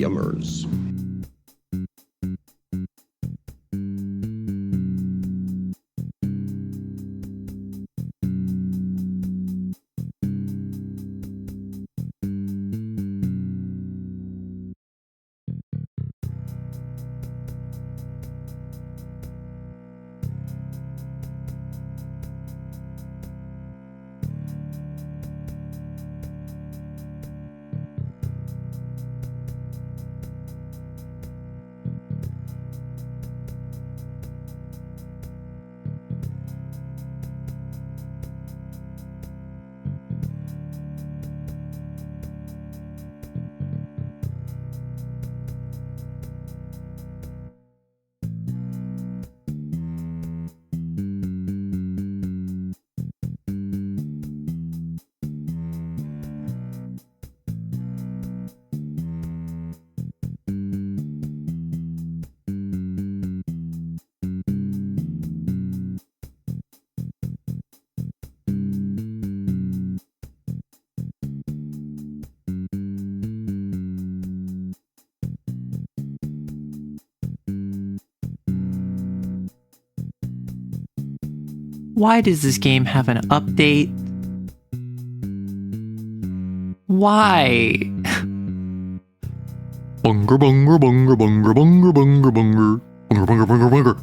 mediumers. Why does this game have an update? Why? Bunger, bunger, bunger, bunger, bunger, bunger, bunger. Bunger, bunger, bunger, bunger.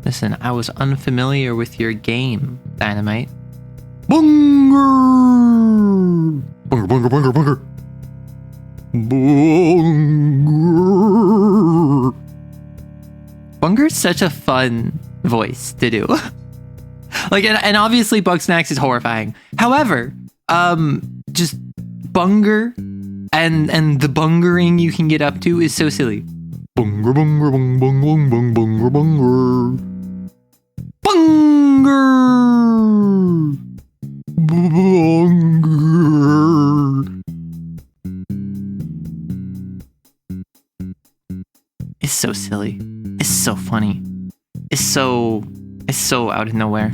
Listen, I was unfamiliar with your game, Dynamite. Bunger! Bunger, bunger, bunger, bunger. Bunger. Bunger's such a fun voice to do. Like, and obviously Bugsnax is horrifying. However, just Bunger and the bungering you can get up to is so silly. Bunger, bunger, bung, bung, bung, bung, bunger, bunger. Bunger! Bunger. It's so silly. It's so funny. It's so out of nowhere.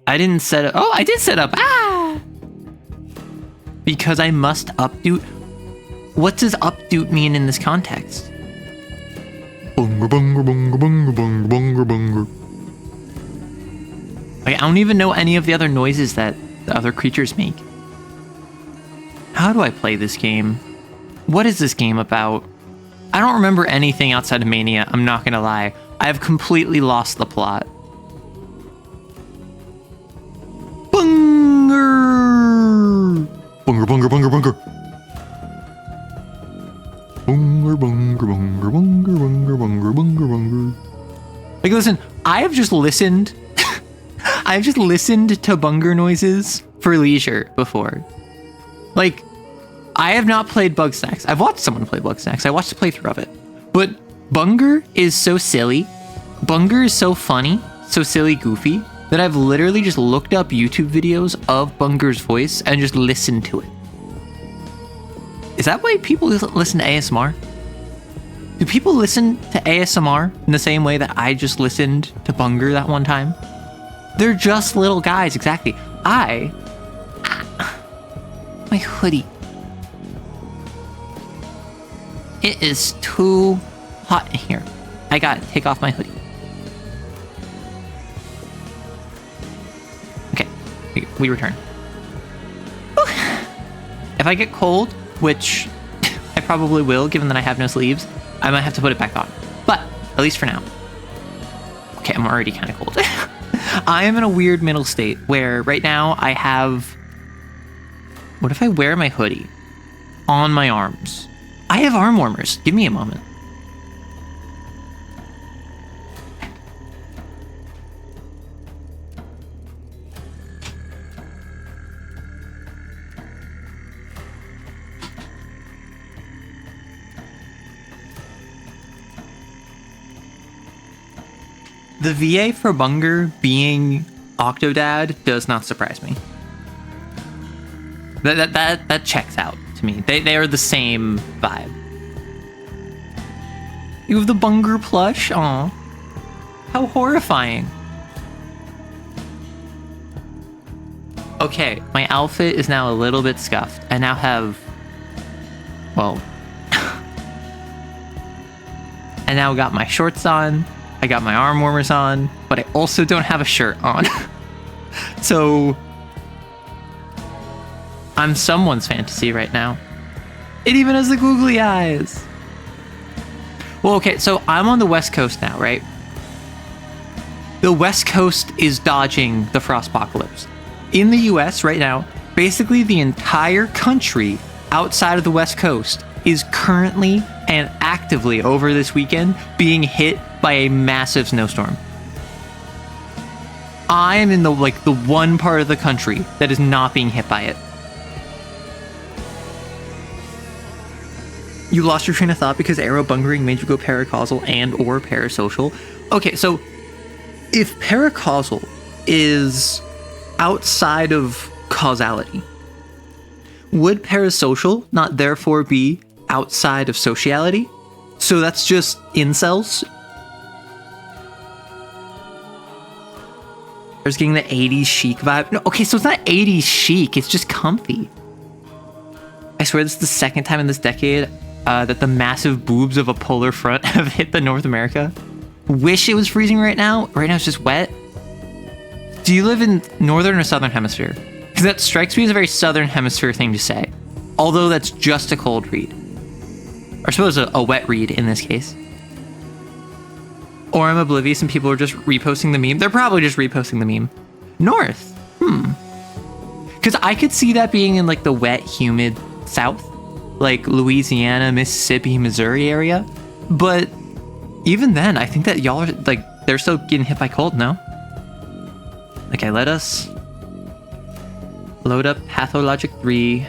I didn't set up. Oh, I did set up. Ah! Because I must updoot. What does updoot mean in this context? Bunger, bunger, bunger, bunger, bunger, bunger, bunger. Like, I don't even know any of the other noises that the other creatures make. How do I play this game? What is this game about? I don't remember anything outside of Mania, I'm not gonna lie. I have completely lost the plot. Bunger! Bunger, bunger, bunger, bunger. Bunger, bunger, bunger, bunger, bunger, bunger, bunger, bunger. Like, listen, I have just listened. I've just listened to Bunger noises for leisure before. Like, I have not played Bugsnax. I've watched someone play Bugsnax. I watched a playthrough of it. But Bunger is so silly. Bunger is so funny, so silly, goofy, that I've literally just looked up YouTube videos of Bunger's voice and just listened to it. Is that why people listen to ASMR? Do people listen to ASMR in the same way that I just listened to Bunger that one time? They're just little guys, exactly. My hoodie. It is too hot in here. I gotta take off my hoodie. Okay, we return. Whew. If I get cold, which I probably will, given that I have no sleeves, I might have to put it back on. But, at least for now. Okay, I'm already kind of cold. I am in a weird middle state where right now I have... What if I wear my hoodie on my arms? I have arm warmers. Give me a moment. The VA for Bunger being Octodad does not surprise me. That checks out to me. They are the same vibe. You have the Bunger plush? Aw. How horrifying. Okay, my outfit is now a little bit scuffed. I now have, well, I now got my shorts on, I got my arm warmers on, but I also don't have a shirt on. So, I'm someone's fantasy right now. It even has the googly eyes. Well, okay, so I'm on the West Coast now, right? The West Coast is dodging the frostpocalypse. In the US right now, basically the entire country outside of the West Coast is currently and actively over this weekend being hit by a massive snowstorm. I am in the one part of the country that is not being hit by it. You lost your train of thought because arrow bungering made you go paracausal and or parasocial. Okay, so if paracausal is outside of causality, would parasocial not therefore be outside of sociality? So that's just incels? I was getting the 80s chic vibe. No, okay, so it's not 80s chic, it's just comfy. I swear this is the second time in this decade that the massive boobs of a polar front have hit the North America. Wish it was freezing right now. Right now it's just wet. Do you live in northern or southern hemisphere? Because that strikes me as a very southern hemisphere thing to say. Although that's just a cold read. Or I suppose a wet read in this case. Or I'm oblivious and people are just reposting the meme. They're probably just reposting the meme. North. Because I could see that being in like the wet, humid south. Like Louisiana, Mississippi, Missouri area. But even then, I think that y'all are like, they're still getting hit by cold, no? Okay, let us load up Pathologic 3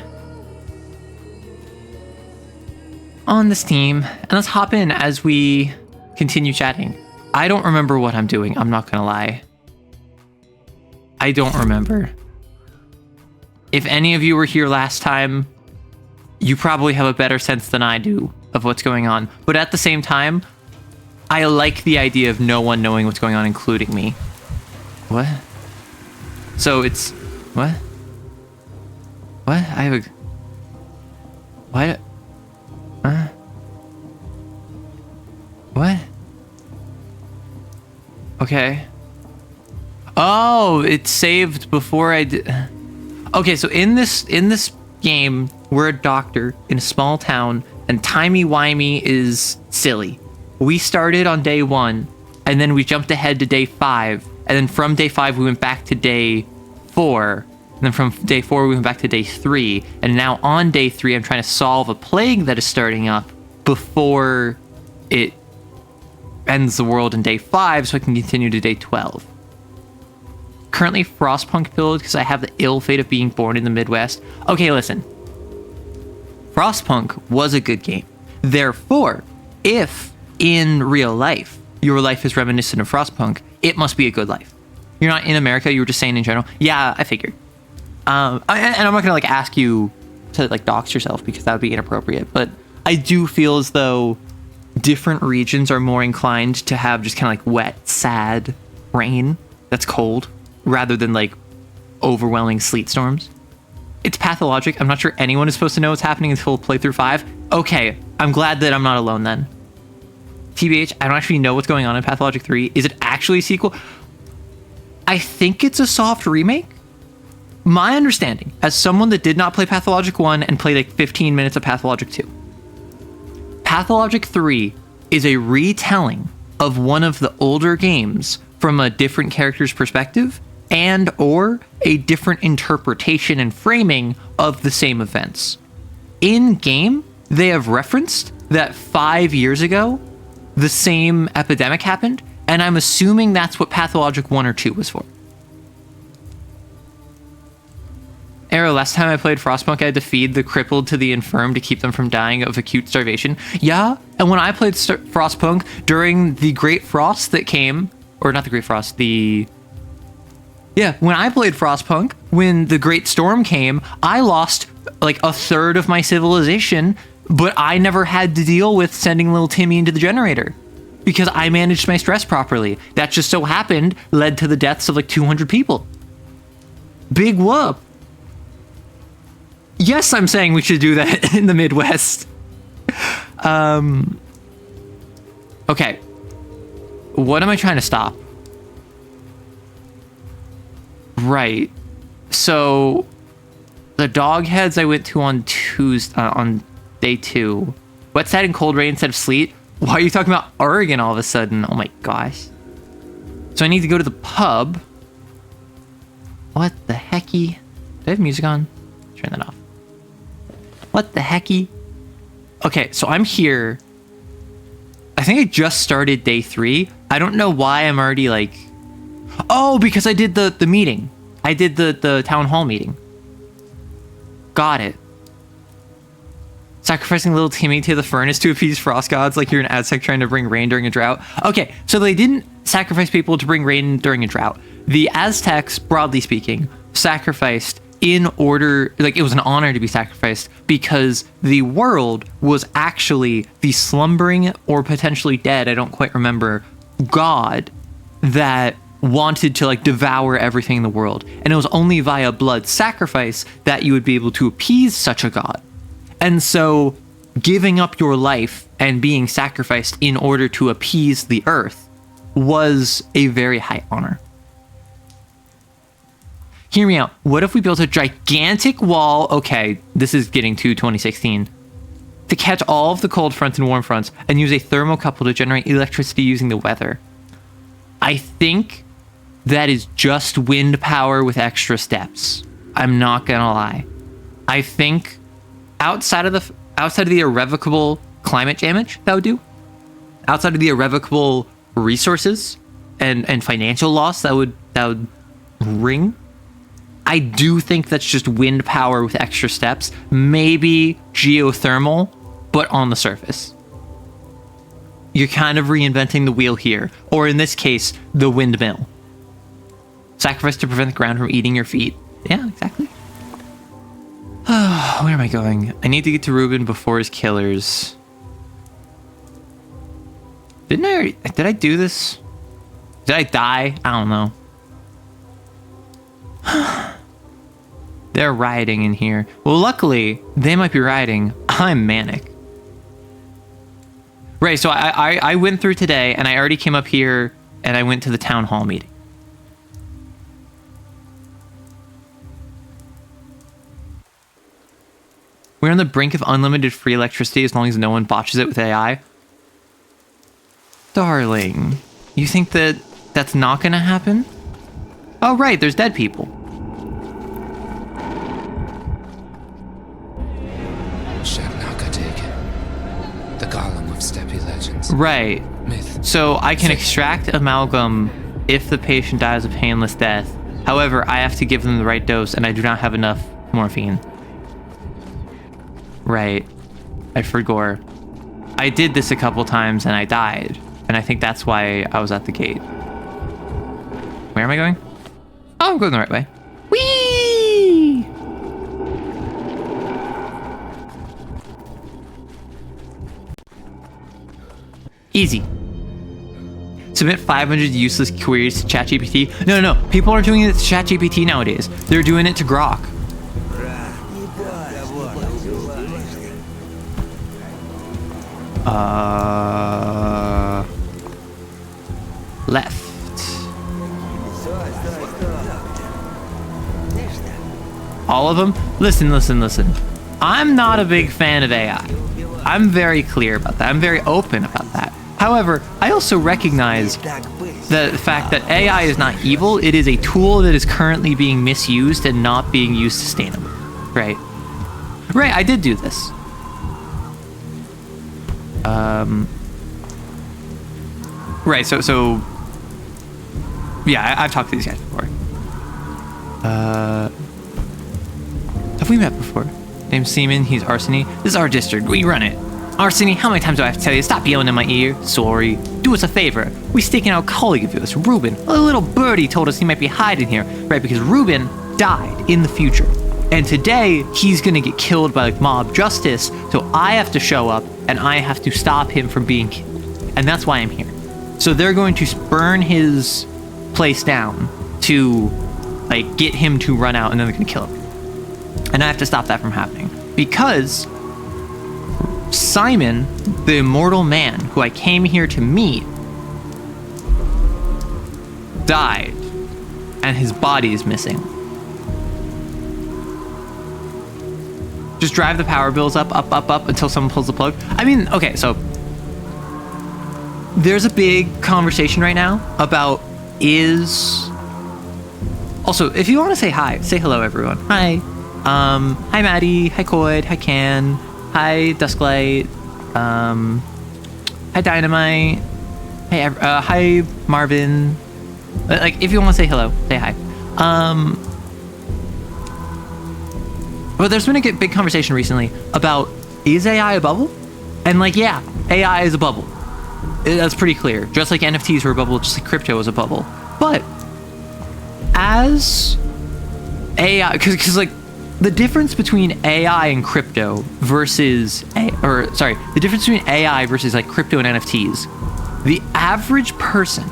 on the Steam, and let's hop in as we continue chatting. I don't remember what I'm doing, I'm not gonna lie. I don't remember. If any of you were here last time, you probably have a better sense than I do of what's going on. But at the same time, I like the idea of no one knowing what's going on, including me. What? So it's... What? What? I have a... What? Huh? What? Okay. Oh, it saved before I did... Okay, so in this game, we're a doctor in a small town, and timey-wimey is silly. We started on day 1, and then we jumped ahead to day 5, and then from day 5 we went back to day 4, and then from day 4 we went back to day 3, and now on day 3 I'm trying to solve a plague that is starting up before it ends the world in day 5 so I can continue to day 12. Currently Frostpunk build because I have the ill fate of being born in the Midwest. Okay, listen. Frostpunk was a good game. Therefore, if in real life your life is reminiscent of Frostpunk, it must be a good life. You're not in America, you were just saying in general. Yeah, I figured. And I'm not gonna like ask you to like dox yourself because that would be inappropriate, but I do feel as though different regions are more inclined to have just kind of like wet, sad rain that's cold rather than like overwhelming sleet storms. It's pathologic. I'm not sure anyone is supposed to know what's happening until playthrough 5. Okay, I'm glad that I'm not alone then. TBH, I don't actually know what's going on in Pathologic 3. Is it actually a sequel? I think it's a soft remake. My understanding, as someone that did not play Pathologic 1 and played like 15 minutes of Pathologic 2, Pathologic 3 is a retelling of one of the older games from a different character's perspective and or a different interpretation and framing of the same events. In game, they have referenced that 5 years ago, the same epidemic happened, and I'm assuming that's what Pathologic 1 or 2 was for. Arrow, last time I played Frostpunk, I had to feed the crippled to the infirm to keep them from dying of acute starvation. Yeah, and when I played Frostpunk during the Great Frost that came, or not the Great Frost, when I played Frostpunk, when the Great Storm came, I lost like a third of my civilization, but I never had to deal with sending little Timmy into the generator because I managed my stress properly. That just so happened led to the deaths of like 200 people. Big whoop. Yes, I'm saying we should do that in the Midwest. Okay. What am I trying to stop? Right. So the dog heads I went to on Tuesday, on day 2. Wet side and cold rain instead of sleet. Why are you talking about Oregon all of a sudden? Oh my gosh. So I need to go to the pub. What the hecky? Do I have music on? Turn that off. What the hecky? Okay, so I'm here. I think I just started day 3. I don't know why I'm already like... Oh, because I did the meeting. I did the town hall meeting. Got it. Sacrificing little Timmy to the furnace to appease frost gods like you're an Aztec trying to bring rain during a drought. Okay, so they didn't sacrifice people to bring rain during a drought. The Aztecs, broadly speaking, sacrificed in order, like it was an honor to be sacrificed because the world was actually the slumbering or potentially dead, I don't quite remember, god that wanted to like devour everything in the world. And it was only via blood sacrifice that you would be able to appease such a god. And so giving up your life and being sacrificed in order to appease the earth was a very high honor. Hear me out. What if we built a gigantic wall? Okay, this is getting to 2016. To catch all of the cold fronts and warm fronts and use a thermocouple to generate electricity using the weather. I think that is just wind power with extra steps. I'm not gonna lie. I think outside of the irrevocable climate damage that would do, outside of the irrevocable resources and financial loss that would bring, I do think that's just wind power with extra steps. Maybe geothermal, but on the surface. You're kind of reinventing the wheel here, or in this case, the windmill. Sacrifice to prevent the ground from eating your feet. Yeah, exactly. Where am I going? I need to get to Ruben before his killers. Did I do this? Did I die? I don't know. They're rioting in here. Well, luckily, they might be rioting. I'm manic. Right, so I went through today, and I already came up here, and I went to the town hall meeting. We're on the brink of unlimited free electricity as long as no one botches it with AI. Darling, you think that that's not gonna happen? Oh right, there's dead people. The golem of Steppe legends. Right. Myth. So I can extract amalgam if the patient dies a painless death. However, I have to give them the right dose and I do not have enough morphine. Right. I forgot. I did this a couple times and I died. And I think that's why I was at the gate. Where am I going? Oh, I'm going the right way. Whee! Easy. Submit 500 useless queries to ChatGPT. No. People aren't doing it to ChatGPT nowadays. They're doing it to Grok. Left. All of them? Listen. I'm not a big fan of AI. I'm very clear about that. I'm very open about that. However, I also recognize the fact that AI is not evil. It is a tool that is currently being misused and not being used sustainably. Right? Right, I did do this. Right, so yeah, I've talked to these guys before. Have we met before? Name's Seaman, he's Arseny. This is our district, we run it. Arseny, how many times do I have to tell you? Stop yelling in my ear. Sorry. Do us a favor. We staking out a colleague of yours, Ruben. A little birdie told us he might be hiding here, right? Because Ruben died in the future. And today, he's gonna get killed by like mob justice, so I have to show up and I have to stop him from being killed. And that's why I'm here. So they're going to burn his place down to like get him to run out, and then they're gonna kill him. And I have to stop that from happening because Simon, the immortal man who I came here to meet, died, and his body is missing. Just drive the power bills up until someone pulls the plug. I mean, okay, so there's a big conversation right now about Also, if you want to say hi, say hello, everyone. Hi. Hi, Maddie. Hi, Coyd. Hi, Can. Hi, Dusklight. Hi, Dynamite. Hi, Marvin. Like, if you want to say hello, say hi. But there's been a big conversation recently about, is AI a bubble? And like, yeah, AI is a bubble. That's pretty clear. Just like NFTs were a bubble, just like crypto is a bubble. But as AI, because like the difference between AI and crypto versus, the difference between AI versus like crypto and NFTs, the average person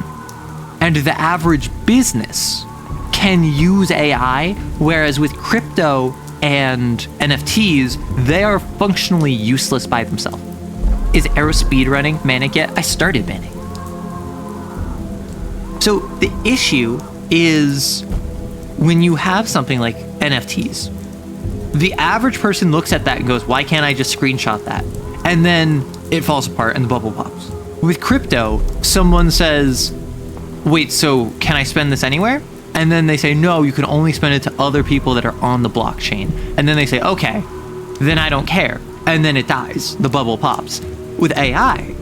and the average business can use AI, whereas with crypto and NFTs, they are functionally useless by themselves. Is Arrow speedrunning Manic yet? I started Manic. So the issue is when you have something like NFTs, the average person looks at that and goes, why can't I just screenshot that? And then it falls apart and the bubble pops. With crypto, someone says, wait, so can I spend this anywhere? And then they say, no, you can only spend it to other people that are on the blockchain. And then they say, okay, then I don't care. And then it dies. The bubble pops. With AI,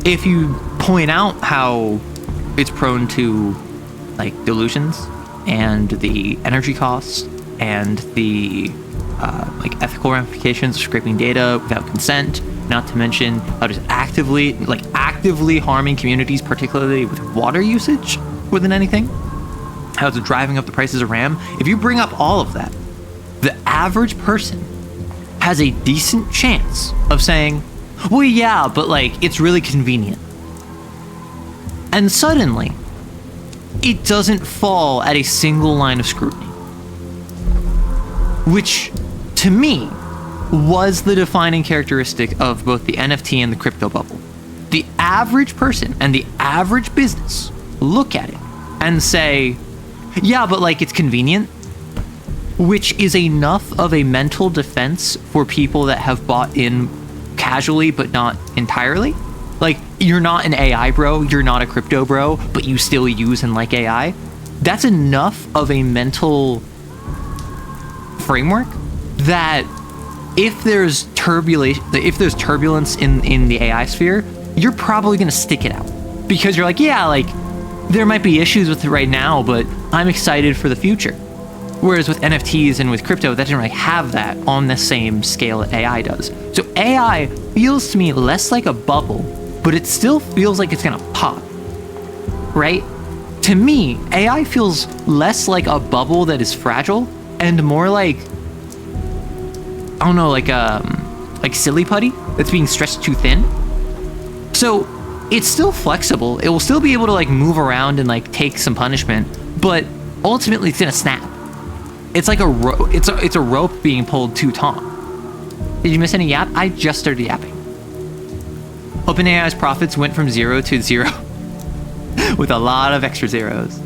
if you point out how it's prone to like delusions and the energy costs and the like ethical ramifications of scraping data without consent, not to mention how it's actively harming communities, particularly with water usage more than anything, how it's driving up the prices of RAM. If you bring up all of that, the average person has a decent chance of saying, well, yeah, but like, it's really convenient. And suddenly, it doesn't fall at a single line of scrutiny. Which, to me, was the defining characteristic of both the NFT and the crypto bubble. The average person and the average business look at it and say, yeah, but like, it's convenient. Which is enough of a mental defense for people that have bought in casually, but not entirely. Like, you're not an AI bro, you're not a crypto bro, but you still use and like AI. That's enough of a mental framework that if there's turbulence in the AI sphere, you're probably gonna stick it out. Because you're like, yeah, like, there might be issues with it right now, but I'm excited for the future. Whereas with NFTs and with crypto, that doesn't really have that on the same scale that AI does. So AI feels to me less like a bubble, but it still feels like it's gonna pop, right? To me, AI feels less like a bubble that is fragile and more like, I don't know, like silly putty that's being stretched too thin. So it's still flexible. It will still be able to like move around and like take some punishment, but ultimately it's gonna snap. It's like a rope. It's a rope being pulled too taut. Did you miss any yap? I just started yapping. OpenAI's profits went from 0 to 0 with a lot of extra zeros.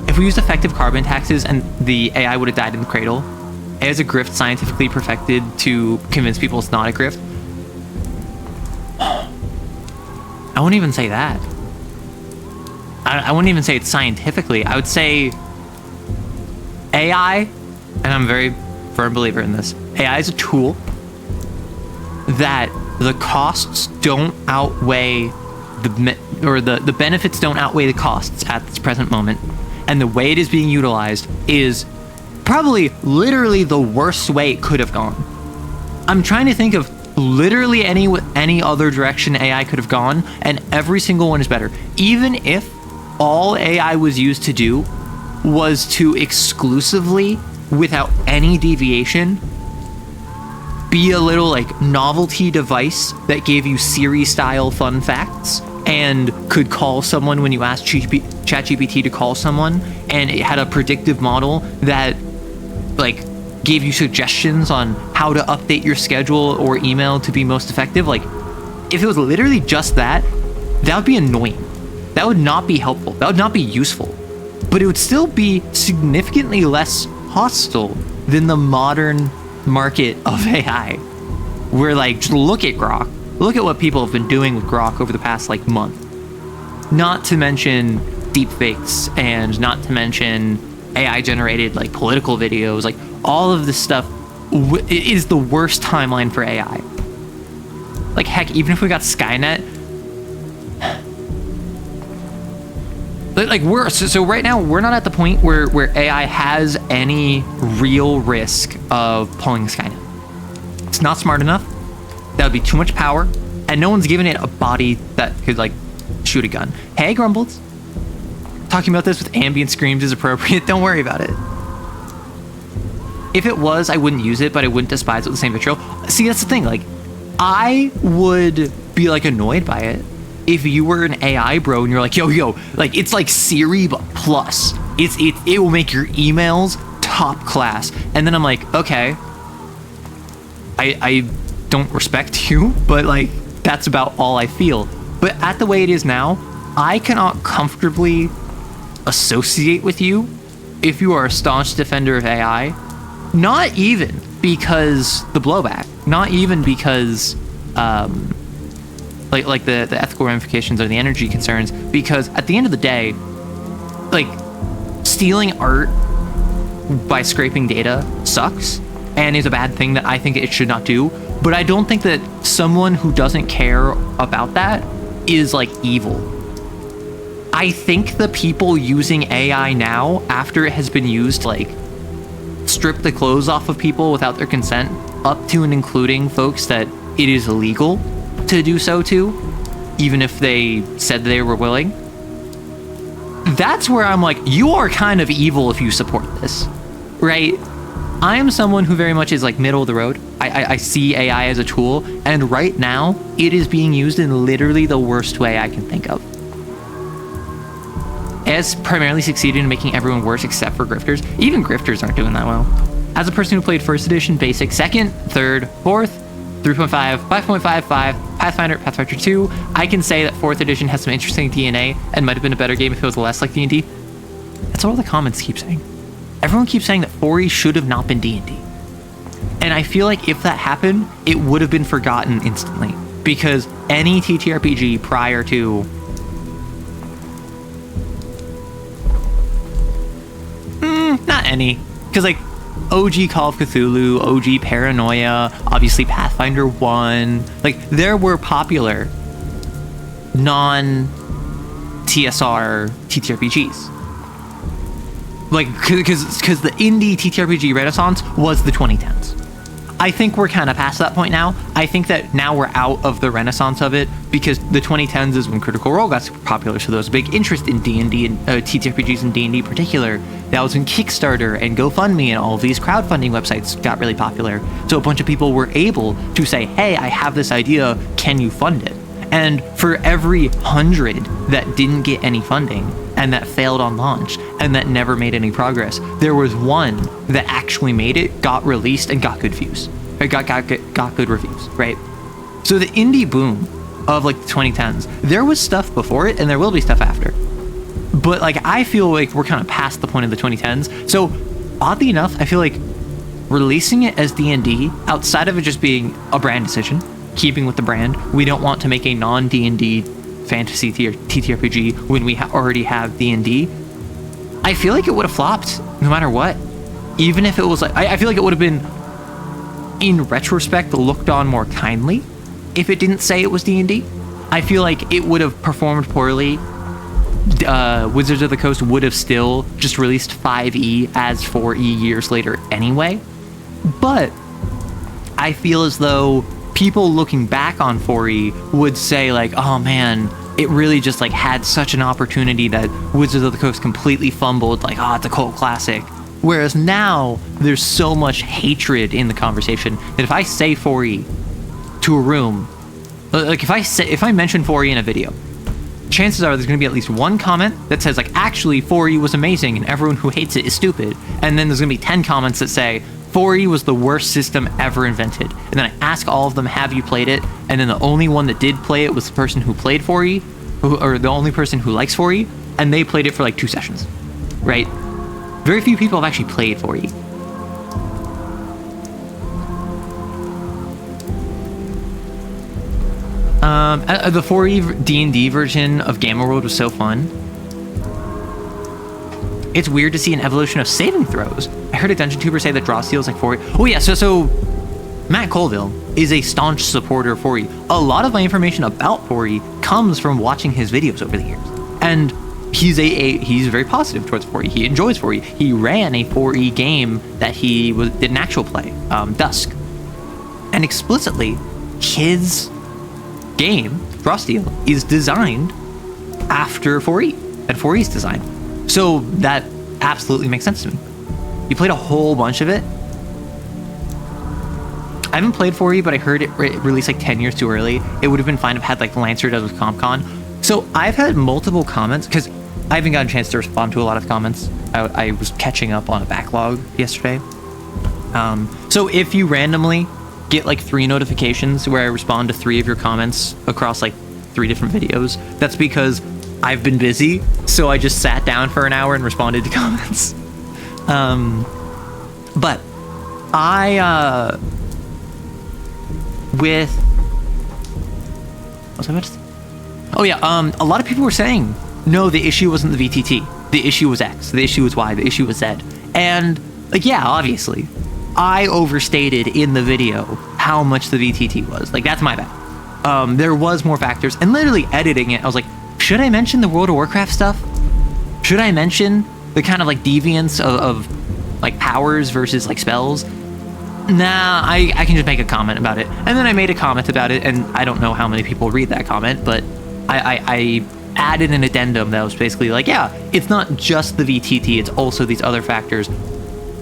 If we used effective carbon taxes and the AI would have died in the cradle, AI is a grift scientifically perfected to convince people it's not a grift. I wouldn't even say that. I wouldn't even say it's scientifically. I would say AI, and I'm a very firm believer in this, AI is a tool that the costs don't outweigh the benefits don't outweigh the costs at this present moment. And the way it is being utilized is probably literally the worst way it could have gone. I'm trying to think of literally any other direction AI could have gone, and every single one is better. Even if all AI was used to do was to exclusively, without any deviation, be a little like novelty device that gave you Siri style fun facts, and could call someone when you asked ChatGPT to call someone, and it had a predictive model that like gave you suggestions on how to update your schedule or email to be most effective. Like, if it was literally just that, that would be annoying. That would not be helpful. That would not be useful. But it would still be significantly less hostile than the modern market of AI. Where, like, just look at Grok. Look at what people have been doing with Grok over the past, like, month. Not to mention deepfakes, and not to mention AI-generated, like, political videos. Like, all of this stuff is the worst timeline for AI. Like, heck, even if we got Skynet, like, so right now we're not at the point where AI has any real risk of pulling Skynet. It's not smart enough. That would be too much power, and no one's given it a body that could, like, shoot a gun. Hey, Grumbles. Talking about this with ambient screams is appropriate. Don't worry about it. If it was, I wouldn't use it, but I wouldn't despise it with the same vitriol. See, that's the thing. Like, I would be, like, annoyed by it if you were an AI bro and you're like, yo, like, it's like Siri but plus. It will make your emails top class. And then I'm like, okay, I don't respect you, but, like, that's about all I feel. But at the way it is now, I cannot comfortably associate with you if you are a staunch defender of AI. Not even because the blowback, not even because like the ethical ramifications or the energy concerns, because at the end of the day, like, stealing art by scraping data sucks and is a bad thing that I think it should not do. But I don't think that someone who doesn't care about that is, like, evil. I think the people using AI now, after it has been used, like, strip the clothes off of people without their consent, up to and including folks that it is illegal to do so to, even if they said they were willing. That's where I'm like, you are kind of evil if you support this, right? I am someone who very much is, like, middle of the road. I see AI as a tool, and right now it is being used in literally the worst way I can think of. It has primarily succeeded in making everyone worse except for grifters. Even grifters aren't doing that well. As a person who played 1st edition, basic, 2nd, 3rd, 4th, 3.5, 5.55, Pathfinder, Pathfinder 2, I can say that 4th edition has some interesting DNA and might have been a better game if it was less like D&D. That's what all the comments keep saying. Everyone keeps saying that 4E should have not been D&D. And I feel like if that happened, it would have been forgotten instantly. Because any TTRPG prior to... not any. Because, like, OG Call of Cthulhu, OG Paranoia, obviously Pathfinder 1. Like, there were popular non-TSR TTRPGs. Like, because the indie TTRPG renaissance was the 2010s. I think we're kind of past that point now. I think that now we're out of the renaissance of it, because the 2010s is when Critical Role got super popular, so there was a big interest in D&D and TTRPGs and D&D in particular. That was when Kickstarter and GoFundMe and all of these crowdfunding websites got really popular. So a bunch of people were able to say, hey, I have this idea, can you fund it? And for every 100 that didn't get any funding and that failed on launch and that never made any progress, there was one that actually made it, got released, and got good views. Or got good reviews, right? So the indie boom of, like, the 2010s, there was stuff before it and there will be stuff after. But, like, I feel like we're kind of past the point of the 2010s. So oddly enough, I feel like releasing it as D&D, outside of it just being a brand decision, keeping with the brand, we don't want to make a non-D&D fantasy TTRPG when we already have D&D. I feel like it would have flopped no matter what. Even if it was, like, I feel like it would have been, in retrospect, looked on more kindly if it didn't say it was D&D. I feel like it would have performed poorly. Wizards of the Coast would have still just released 5e as 4e years later anyway. But I feel as though people looking back on 4e would say, like, oh man, it really just, like, had such an opportunity that Wizards of the Coast completely fumbled, like, oh, it's a cult classic. Whereas now there's so much hatred in the conversation that if I say 4e to a room, like, if I mention 4e in a video, chances are there's going to be at least one comment that says like, actually 4E was amazing and everyone who hates it is stupid. And then there's going to be 10 comments that say 4E was the worst system ever invented. And then I ask all of them, have you played it? And then the only one that did play it was the person who played 4E, or the only person who likes 4E, and they played it for like 2 sessions, right? Very few people have actually played 4E. The 4E D&D version of Gamma World was so fun. It's weird to see an evolution of saving throws. I heard a dungeon tuber say that draw steals like 4E. Oh yeah, so Matt Colville is a staunch supporter of 4E. A lot of my information about 4E comes from watching his videos over the years. And he's very positive towards 4E. He enjoys 4E. He ran a 4E game that he did an actual play, Dusk. And explicitly, his game, Draw Steel, is designed after 4E and 4E's design. So that absolutely makes sense to me. You played a whole bunch of it. I haven't played 4E, but I heard it released like 10 years too early. It would have been fine if it had like Lancer does with CompCon. So I've had multiple comments, because I haven't gotten a chance to respond to a lot of comments. I was catching up on a backlog yesterday. So if you randomly get like 3 notifications where I respond to 3 of your comments across like 3 different videos, that's because I've been busy, so I just sat down for an hour and responded to comments. But I, what was I about to say? Oh yeah, a lot of people were saying, no, the issue wasn't the VTT. The issue was X. The issue was Y. The issue was Z. And, like, yeah, obviously, I overstated in the video how much the VTT was. Like, that's my bad. There was more factors. And literally editing it, I was like, should I mention the World of Warcraft stuff? Should I mention the kind of, like, deviance of like, powers versus, like, spells? Nah, I can just make a comment about it. And then I made a comment about it, and I don't know how many people read that comment, but I added an addendum that was basically like, yeah, it's not just the VTT, it's also these other factors.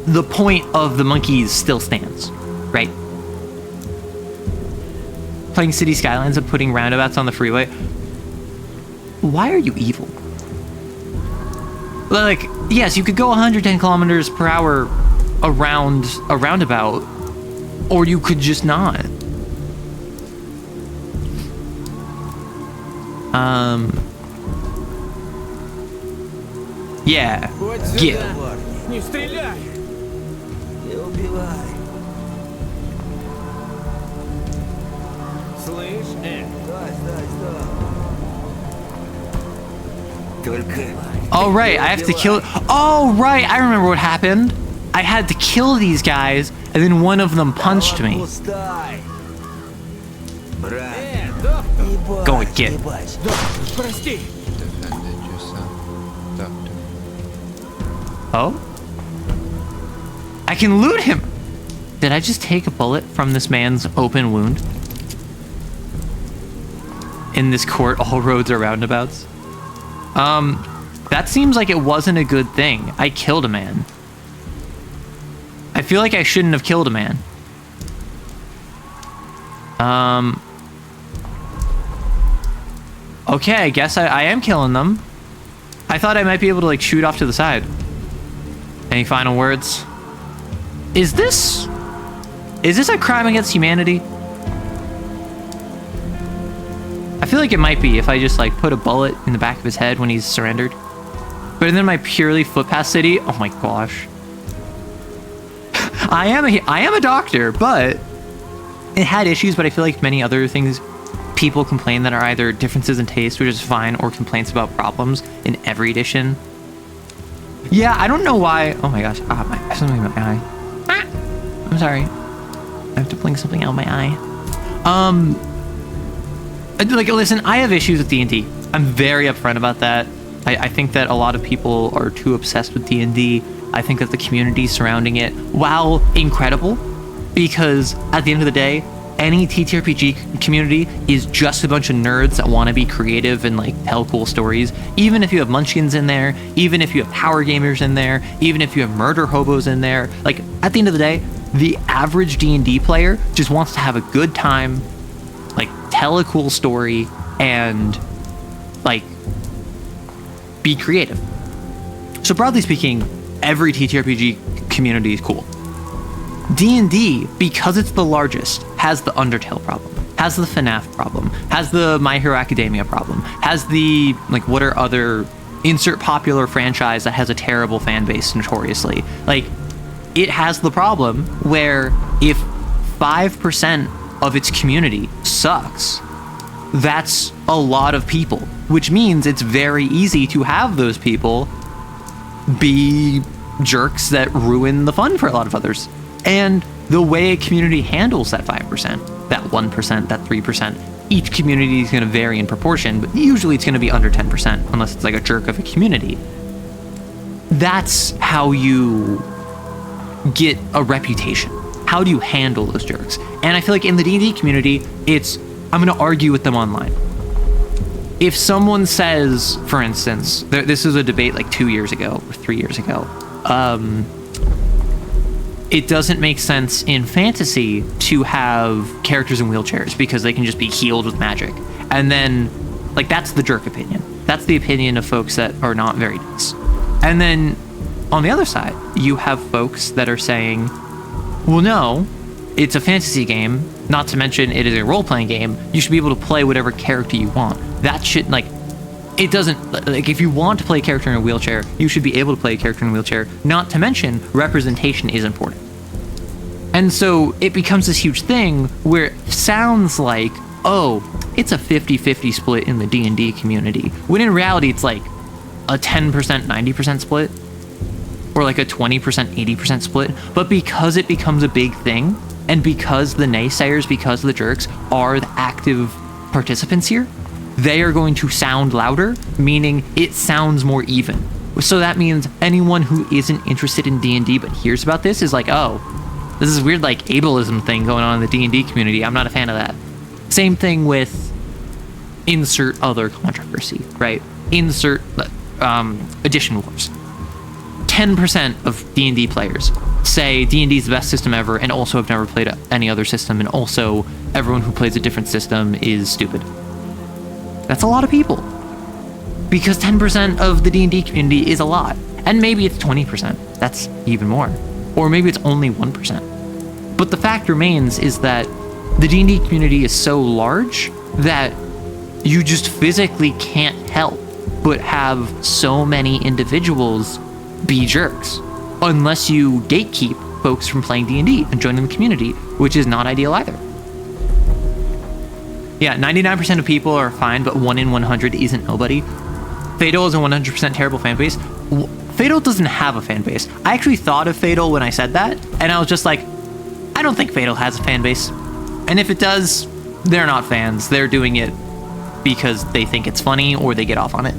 The point of the monkeys still stands, right? Playing City Skylines and putting roundabouts on the freeway. Why are you evil? Like, yes, you could go 110 kilometers per hour around a roundabout, or you could just not. Yeah. Get. Не стреляй! Не убивай! Слышь, Только... Oh, right, I have to kill... Oh, right, I remember what happened. I had to kill these guys, and then one of them punched me. Go and get. Прости! Defended yourself, Doctor. Oh? I can loot him! Did I just take a bullet from this man's open wound? In this court, all roads are roundabouts. That seems like it wasn't a good thing. I killed a man. I feel like I shouldn't have killed a man. Okay, I guess I am killing them. I thought I might be able to, like, shoot off to the side. Any final words? Is this a crime against humanity? I feel like it might be if I just, like, put a bullet in the back of his head when he's surrendered. But then my purely footpath city, oh my gosh. I am a doctor, but it had issues, but I feel like many other things people complain that are either differences in taste, which is fine, or complaints about problems in every edition. Yeah, I don't know why. Oh my gosh, something in my eye. I'm sorry. I have to blink something out of my eye. Like, listen, I have issues with D&D. I'm very upfront about that. I think that a lot of people are too obsessed with D&D. I think that the community surrounding it, while incredible, because at the end of the day, any TTRPG community is just a bunch of nerds that want to be creative and, like, tell cool stories. Even if you have munchkins in there, even if you have power gamers in there, even if you have murder hobos in there, like, at the end of the day, the average D&D player just wants to have a good time, like, tell a cool story, and, like, be creative. So broadly speaking, every TTRPG community is cool. D&D, because it's the largest, has the Undertale problem, has the FNAF problem, has the My Hero Academia problem, has the, like, what are other, insert popular franchise that has a terrible fan base notoriously. Like, it has the problem where if 5% of its community sucks, that's a lot of people, which means it's very easy to have those people be jerks that ruin the fun for a lot of others. And the way a community handles that 5%, that 1%, that 3%, each community is going to vary in proportion, but usually it's going to be under 10% unless it's like a jerk of a community. That's how you get a reputation. How do you handle those jerks? And I feel like in the D&D community, it's, I'm going to argue with them online. If someone says, for instance, this was a debate like 2 years ago or 3 years ago, it doesn't make sense in fantasy to have characters in wheelchairs because they can just be healed with magic. And then, like, that's the jerk opinion. That's the opinion of folks that are not very nice. And then, on the other side, you have folks that are saying, well, no, it's a fantasy game, not to mention it is a role-playing game. You should be able to play whatever character you want. That should, like, it doesn't, like, if you want to play a character in a wheelchair, you should be able to play a character in a wheelchair. Not to mention, representation is important. And so it becomes this huge thing where it sounds like, oh, it's a 50-50 split in the D&D community, when in reality it's like a 10%, 90% split, or like a 20%, 80% split. But because it becomes a big thing, and because the naysayers, because the jerks are the active participants here, they are going to sound louder, meaning it sounds more even. So that means anyone who isn't interested in D&D but hears about this is like, oh, this is weird, like, ableism thing going on in the D&D community. I'm not a fan of that. Same thing with insert other controversy, right? Insert edition wars. 10% of D&D players say D&D is the best system ever and also have never played any other system, and also everyone who plays a different system is stupid. That's a lot of people. Because 10% of the D&D community is a lot. And maybe it's 20%. That's even more. Or maybe it's only 1%. But the fact remains is that the D&D community is so large that you just physically can't help but have so many individuals be jerks, unless you gatekeep folks from playing D&D and joining the community, which is not ideal either. Yeah, 99% of people are fine, but 1 in 100 isn't nobody. Fatal is a 100% terrible fan base. Fatal doesn't have a fan base. I actually thought of Fatal when I said that, and I was just like, I don't think Fatal has a fan base. And if it does, they're not fans. They're doing it because they think it's funny or they get off on it.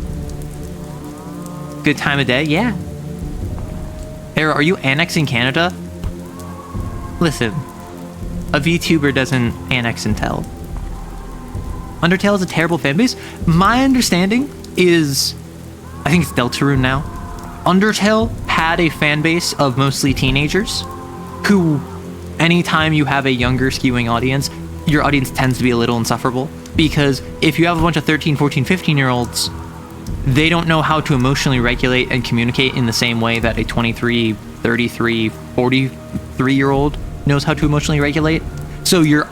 Good time of day? Yeah. Hey, are you annexing Canada? Listen, a VTuber doesn't annex Intel. Undertale is a terrible fanbase. My understanding is, I think it's Deltarune now. Undertale had a fan base of mostly teenagers who, anytime you have a younger skewing audience, your audience tends to be a little insufferable. Because if you have a bunch of 13, 14, 15-year-olds, they don't know how to emotionally regulate and communicate in the same way that a 23, 33, 43-year-old knows how to emotionally regulate. So your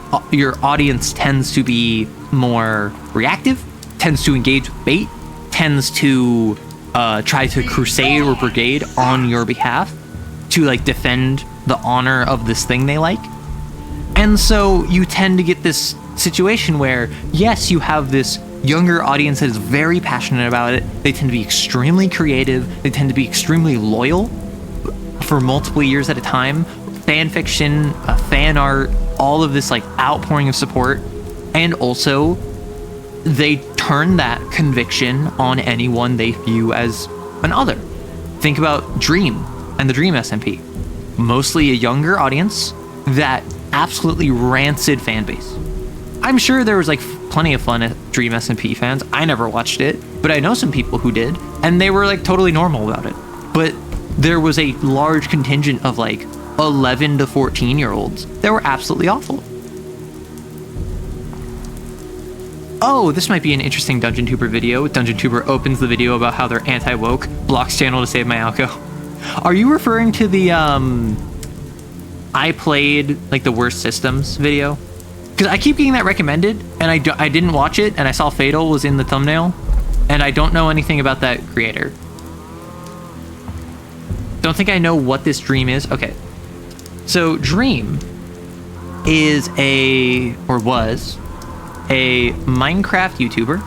audience tends to be more reactive, tends to engage with bait, tends to try to crusade or brigade on your behalf to, like, defend the honor of this thing they like. And so you tend to get this situation where, yes, you have this younger audience that is very passionate about it. They tend to be extremely creative. They tend to be extremely loyal for multiple years at a time. Fan fiction, fan art, all of this, like, outpouring of support. And also, they turn that conviction on anyone they view as an other. Think about Dream and the Dream SMP. Mostly a younger audience that absolutely rancid fan base. I'm sure there was, like, plenty of fun at Dream SMP fans. I never watched it, but I know some people who did, and they were, like, totally normal about it. But there was a large contingent of, like, 11 to 14-year-olds that were absolutely awful. oh, this might be an interesting Dungeon Tuber video. Dungeon Tuber opens the video about how they're anti-woke, blocks channel to save my alco. Are you referring to the, I played, like, the worst systems video? Because I keep getting that recommended, and I didn't watch it, and I saw Fatal was in the thumbnail, and I don't know anything about that creator. Don't think I know what this Dream is. Okay. So, Dream is was a Minecraft YouTuber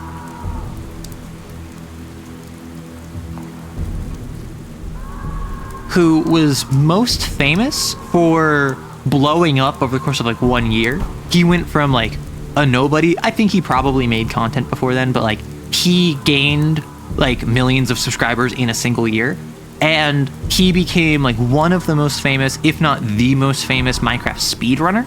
who was most famous for blowing up over the course of like 1 year. He went from like a nobody. I think he probably made content before then, but like he gained like millions of subscribers in a single year. And he became like one of the most famous, if not the most famous Minecraft speedrunner.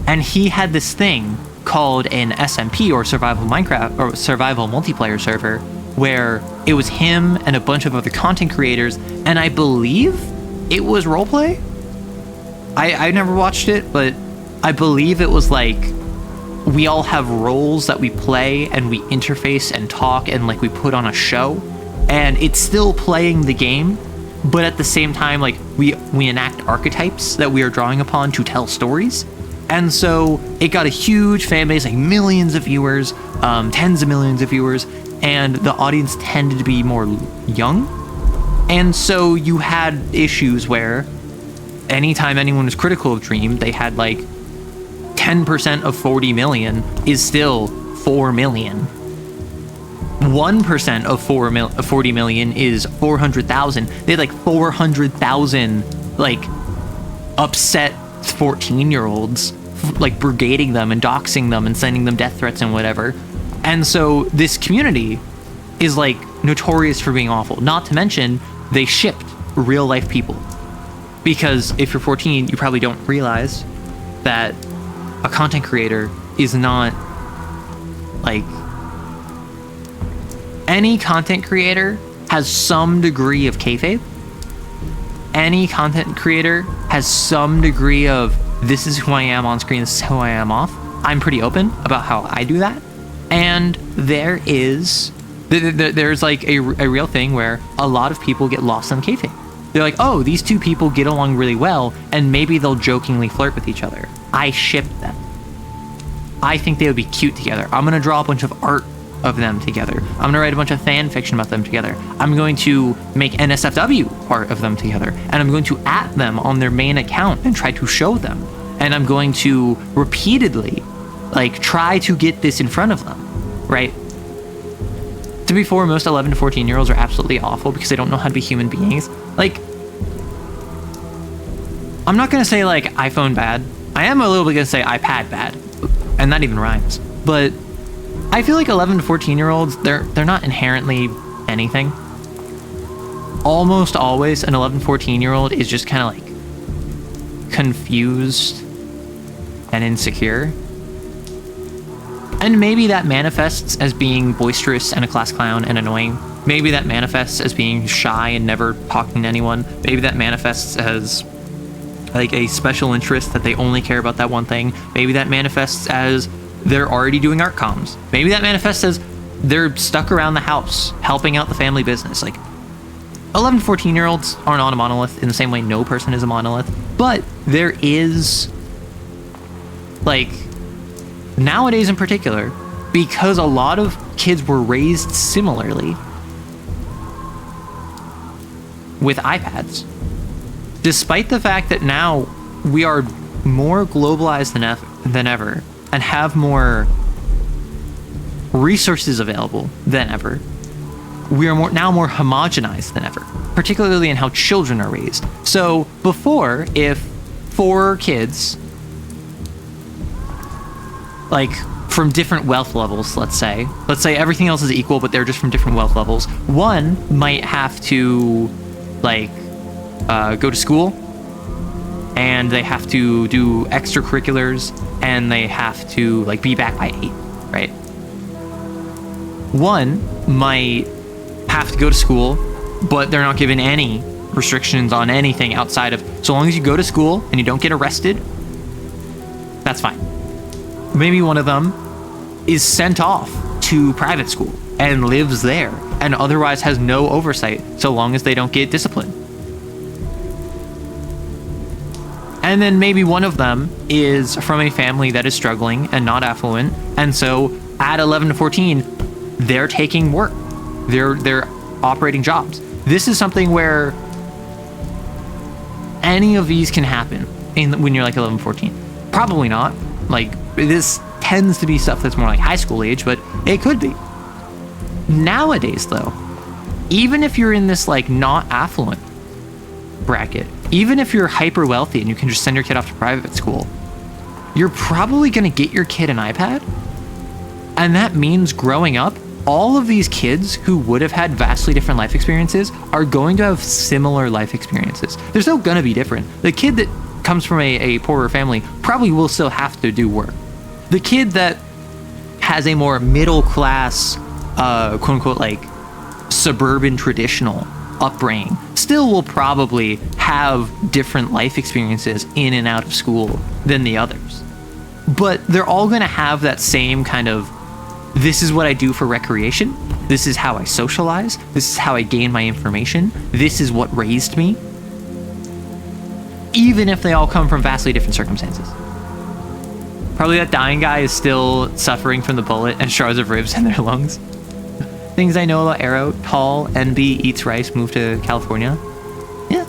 And he had this thing called an SMP, or survival Minecraft, or survival multiplayer server, where it was him and a bunch of other content creators, and I believe it was roleplay. I never watched it, but I believe it was like we all have roles that we play and we interface and talk and like we put on a show, and it's still playing the game, but at the same time like we enact archetypes that we are drawing upon to tell stories. And so it got a huge fan base, like millions of viewers, tens of millions of viewers, and the audience tended to be more young. And so you had issues where anytime anyone was critical of Dream, they had like 10% of 40 million is still 4 million. 1% of 40 million is 400,000. They had like 400,000 like upset 14-year-olds like brigading them and doxing them and sending them death threats and whatever. And so this community is like notorious for being awful. Not to mention they shipped real life people, because if you're 14 you probably don't realize that a content creator is not like any content creator has some degree of kayfabe. Any content creator has some degree of this is who I am on screen, this is who I am off. I'm pretty open about how I do that. And there's like a real thing where a lot of people get lost in kayfabe. They're like, oh, these two people get along really well, and maybe they'll jokingly flirt with each other. I ship them. I think they would be cute together. I'm gonna draw a bunch of art of them together. I'm gonna write a bunch of fan fiction about them together. I'm going to make NSFW art of them together, and I'm going to @ them on their main account and try to show them. And I'm going to repeatedly like try to get this in front of them, right? To be fair, most 11 to 14 year olds are absolutely awful because they don't know how to be human beings. Like, I'm not gonna say like iPhone bad. I am a little bit gonna say iPad bad, and that even rhymes. But I feel like 11 to 14 year olds, they're not inherently anything. Almost always an 11, 14 year old is just kind of like confused and insecure. And maybe that manifests as being boisterous and a class clown and annoying. Maybe that manifests as being shy and never talking to anyone. Maybe that manifests as like a special interest that they only care about that one thing. Maybe that manifests as they're already doing art comms. Maybe that manifests as they're stuck around the house helping out the family business. Like 11, 14-year-olds are not a monolith in the same way no person is a monolith. But there is like nowadays in particular, because a lot of kids were raised similarly with iPads, despite the fact that now we are more globalized than ever and have more resources available than ever, we are more homogenized than ever, particularly in how children are raised. So before, if 4 kids, like from different wealth levels, let's say everything else is equal, but they're just from different wealth levels, one might have to like go to school, and they have to do extracurriculars, and they have to like be back by 8, right? One might have to go to school, but they're not given any restrictions on anything outside of, so long as you go to school and you don't get arrested, that's fine. Maybe one of them is sent off to private school and lives there and otherwise has no oversight so long as they don't get disciplined. And then maybe one of them is from a family that is struggling and not affluent, and so at 11 to 14 they're taking work, they're operating jobs. This is something where any of these can happen when you're like 11, 14. Probably not. Like, this tends to be stuff that's more like high school age, but it could be. Nowadays, though, even if you're in this like not affluent bracket, even if you're hyper wealthy and you can just send your kid off to private school, you're probably going to get your kid an iPad. And that means growing up, all of these kids who would have had vastly different life experiences are going to have similar life experiences. They're still going to be different. The kid that comes from a poorer family probably will still have to do work. The kid that has a more middle class, quote unquote, like suburban traditional upbringing still will probably have different life experiences in and out of school than the others. But they're all going to have that same kind of, this is what I do for recreation, this is how I socialize, this is how I gain my information, this is what raised me, even if they all come from vastly different circumstances. Probably that dying guy is still suffering from the bullet and shards of ribs in their lungs. Things I know about Arrow: tall, NB, eats rice, moved to California. Yeah.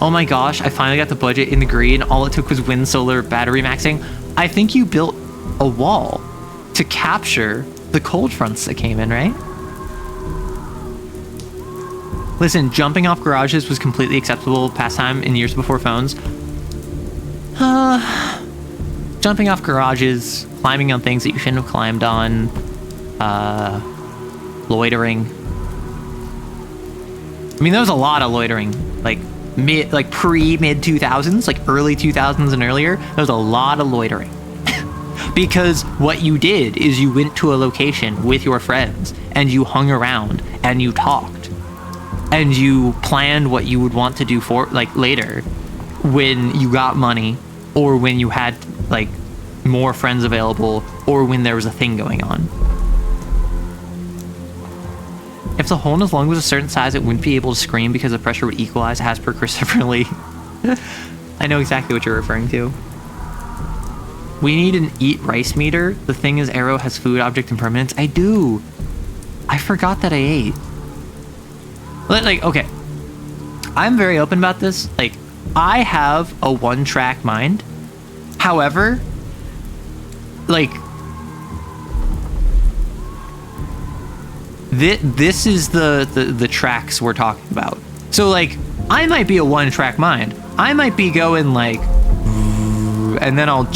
Oh my gosh, I finally got the budget in the green. All it took was wind, solar, battery maxing. I think you built a wall to capture the cold fronts that came in, right? Listen, jumping off garages was completely acceptable pastime in years before phones. Jumping off garages, climbing on things that you shouldn't have climbed on, loitering. I mean, there was a lot of loitering, like mid 2000s, like early 2000s and earlier. There was a lot of loitering. Because what you did is you went to a location with your friends and you hung around and you talked and you planned what you would want to do for like later when you got money or when you had like more friends available or when there was a thing going on. If the hole in his lung was a certain size, it wouldn't be able to scream because the pressure would equalize, as per Christopher Lee. I know exactly what you're referring to. We need an eat rice meter. The thing is, Arrow has food, object, impermanence. I do. I forgot that I ate. Like, okay. I'm very open about this. Like, I have a one-track mind. However, like, this is the tracks we're talking about. So, like, I might be a one-track mind. I might be going, like, and then I'll...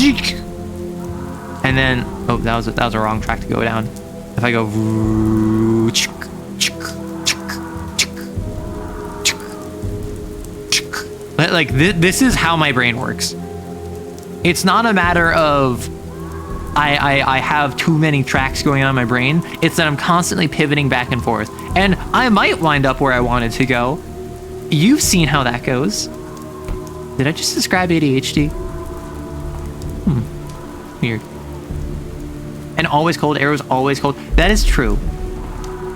And then, oh, that was a wrong track to go down. If I go, like this is how my brain works. It's not a matter of I have too many tracks going on in my brain. It's that I'm constantly pivoting back and forth, and I might wind up where I wanted to go. You've seen how that goes. Did I just describe ADHD? Weird. And always cold, Arrow's always cold. That is true.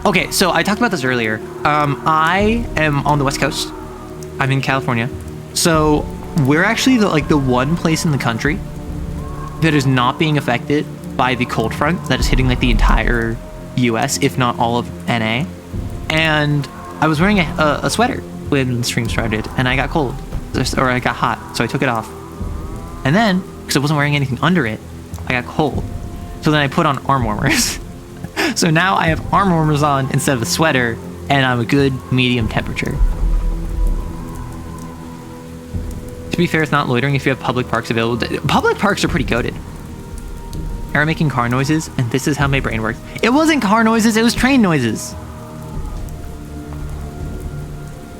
Okay, so I talked about this earlier. I am on the West Coast. I'm in California. So we're actually the one place in the country that is not being affected by the cold front that is hitting like the entire US, if not all of NA. And I was wearing a sweater when the stream started, and I got cold, or I got hot, so I took it off. And then, because I wasn't wearing anything under it, I got cold. So then I put on arm warmers. So now I have arm warmers on instead of a sweater, and I'm a good medium temperature. To be fair, it's not loitering if you have public parks available. Public parks are pretty goated. Arrow making car noises, and this is how my brain works. It wasn't car noises, it was train noises.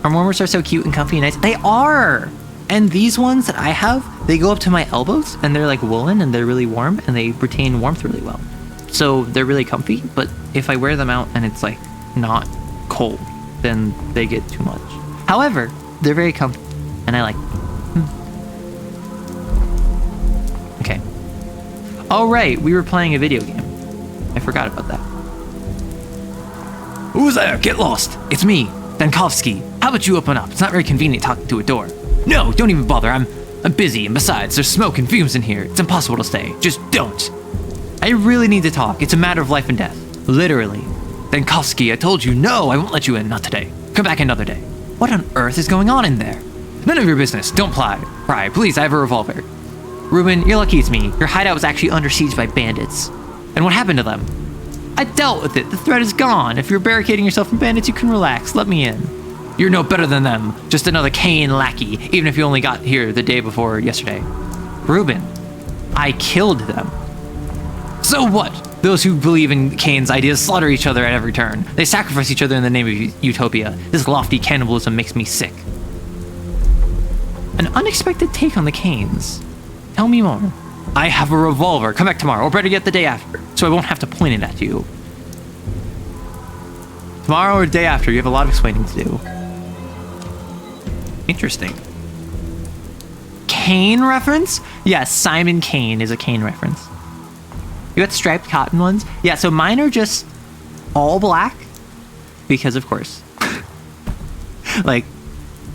Arm warmers are so cute and comfy and nice. They are! And these ones that I have, they go up to my elbows, and they're like woolen, and they're really warm, and they retain warmth really well. So they're really comfy, but if I wear them out and it's like not cold, then they get too much. However, they're very comfy, and I like them. Okay. Oh, right, we were playing a video game. I forgot about that. Who's there? Get lost. It's me, Dankovsky. How about you open up? It's not very convenient talking to a door. No, don't even bother. I'm busy, and besides, there's smoke and fumes in here. It's impossible to stay. Just don't. I really need to talk. It's a matter of life and death. Literally. Dankovsky, I told you, no, I won't let you in. Not today. Come back another day. What on earth is going on in there? None of your business. Don't pry. Please, I have a revolver. Ruben, you're lucky it's me. Your hideout was actually under siege by bandits. And what happened to them? I dealt with it. The threat is gone. If you're barricading yourself from bandits, you can relax. Let me in. You're no better than them. Just another Kane lackey, even if you only got here the day before yesterday. Ruben, I killed them. So what? Those who believe in Kane's ideas slaughter each other at every turn. They sacrifice each other in the name of utopia. This lofty cannibalism makes me sick. An unexpected take on the Kanes. Tell me more. I have a revolver. Come back tomorrow, or better yet, the day after, so I won't have to point it at you. Tomorrow or the day after, you have a lot of explaining to do. Interesting. Kane reference? Yes, Simon Kane is a Kane reference. You got striped cotton ones? Yeah, so mine are just all black, because of course. Like,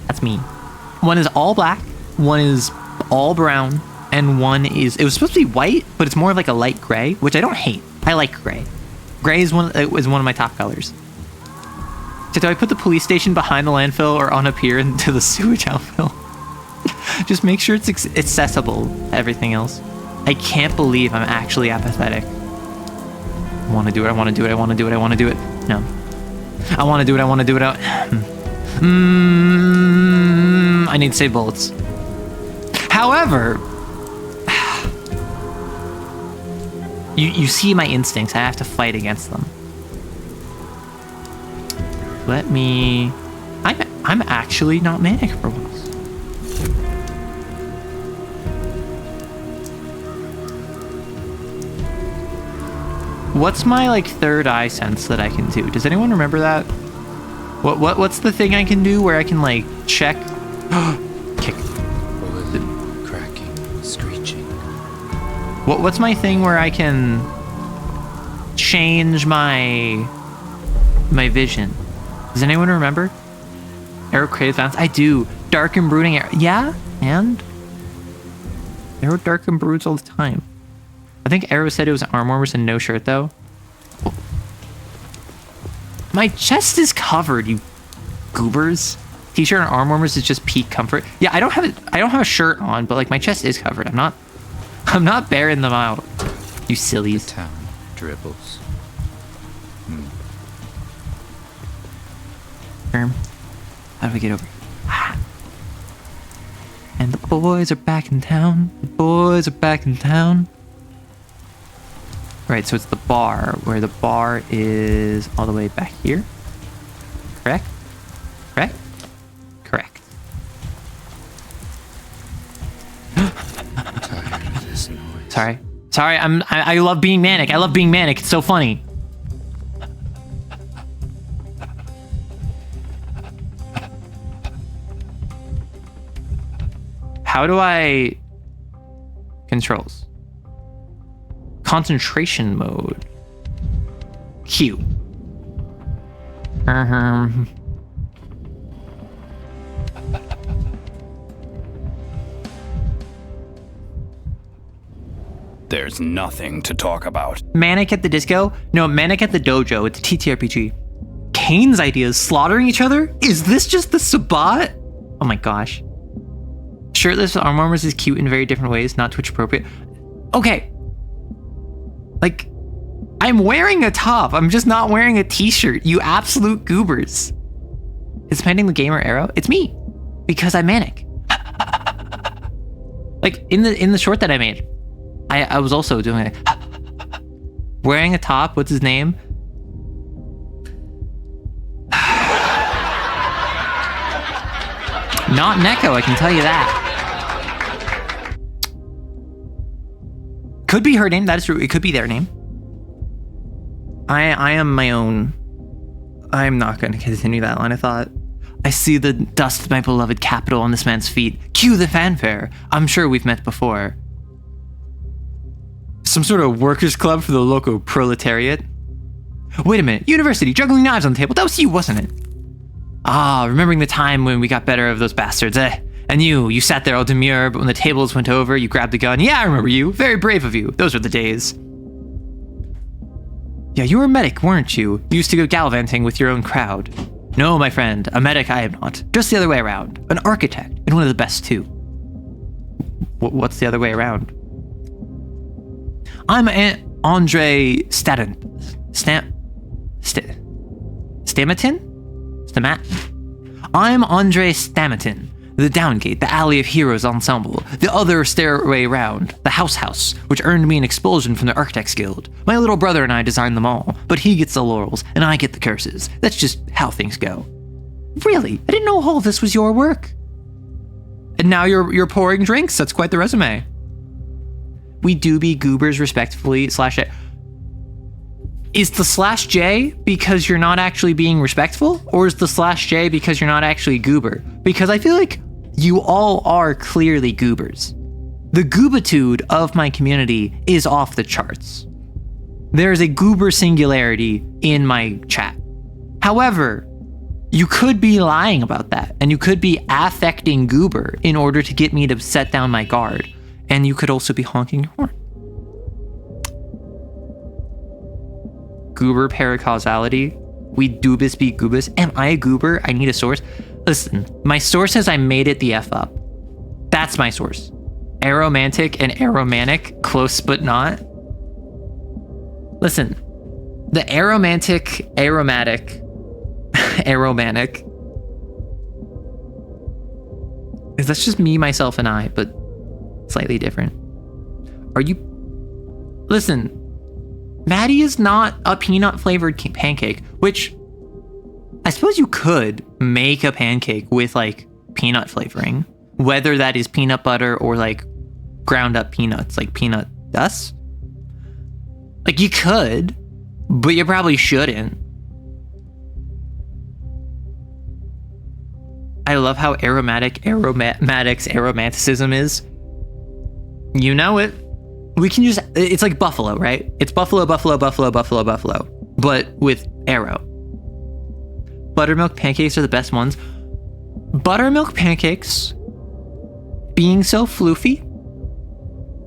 that's me. One is all black, one is all brown, and one is, it was supposed to be white, but it's more of like a light gray, which I don't hate. I like gray. Gray is one of my top colors. So do I put the police station behind the landfill or on a pier into the sewage outfill? Just make sure it's accessible to everything else. I can't believe I'm actually apathetic. I want to do it, I want to do it, I want to do it, I want to do it. No. I want to do it, I want to do it. I need to save bullets. However, you see my instincts. I have to fight against them. Let me... I'm actually not manic for once. What's my like third eye sense that I can do? Does anyone remember that? What's the thing I can do where I can like check? Kick. Bullet cracking, screeching. What's my thing where I can change my vision? Does anyone remember? Arrow creative balance. I do. Dark and brooding arrow. Yeah, and arrow dark and broods all the time. I think Arrow said it was arm warmers and no shirt though. My chest is covered, you goobers. T-shirt and arm warmers is just peak comfort. Yeah, I don't have a shirt on, but like my chest is covered. I'm not bearing them out. You sillies. The town dribbles. How do we get over? And the boys are back in town. The boys are back in town. Right, so it's the bar, where the bar is all the way back here. Correct? Correct? Correct. I'm tired of this noise. Sorry. Sorry, I love being manic. I love being manic. It's so funny. How do I... Controls. Concentration mode. Q. There's nothing to talk about. Manic at the Disco? No, Manic at the Dojo. It's a TTRPG. Kane's ideas slaughtering each other? Is this just the Sabat? Oh my gosh. Shirtless with arm warmers is cute in very different ways, not Twitch appropriate. Okay. Like, I'm wearing a top. I'm just not wearing a t-shirt. You absolute goobers. Is Pending the Gamer Arrow? It's me. Because I'm manic. Like, in the short that I made, I was also doing it. Wearing a top. What's his name? Not Neko, I can tell you that. Could be her name, that is true. It could be their name. I am my own. I'm not going to continue that line of thought. I see the dust of my beloved capital on this man's feet. Cue the fanfare. I'm sure we've met before. Some sort of workers' club for the local proletariat? Wait a minute, university, juggling knives on the table. That was you, wasn't it? Ah, remembering the time when we got better of those bastards, eh? And you sat there all demure, but when the tables went over, you grabbed the gun. Yeah, I remember you. Very brave of you. Those were the days. Yeah, you were a medic, weren't you? You used to go gallivanting with your own crowd. No, my friend, a medic I am not. Just the other way around. An architect, and one of the best too. What's the other way around? I'm Andre Stamatin? I'm Andre Stamatin, the Downgate, the Alley of Heroes ensemble, the other stairway round, the house, which earned me an expulsion from the Architects Guild. My little brother and I designed them all, but he gets the laurels, and I get the curses. That's just how things go. Really? I didn't know all this was your work. And now you're pouring drinks? That's quite the resume. We do be goobers respectfully /J. Is the /J because you're not actually being respectful? Or is the /J because you're not actually goober? Because I feel like you all are clearly goobers. The goobitude of my community is off the charts. There is a goober singularity in my chat. However, you could be lying about that, and you could be affecting goober in order to get me to set down my guard. And you could also be honking your horn. Goober paracausality. We doobus be goobus. Am I a goober? I need a source. Listen, my source says I made it the F up. That's my source. Aromantic and aromanic, close but not. Listen, the aromantic, aromatic, aromanic. That's just me, myself, and I, but slightly different. Are you... Listen, Maddie is not a peanut flavored pancake, which I suppose you could make a pancake with like peanut flavoring, whether that is peanut butter or like ground up peanuts, like peanut dust. Like you could, but you probably shouldn't. I love how aromatics aromanticism is. You know it. We can just, it's like buffalo, right? It's buffalo, but with arrow. Buttermilk pancakes are the best ones. Buttermilk pancakes being so floofy,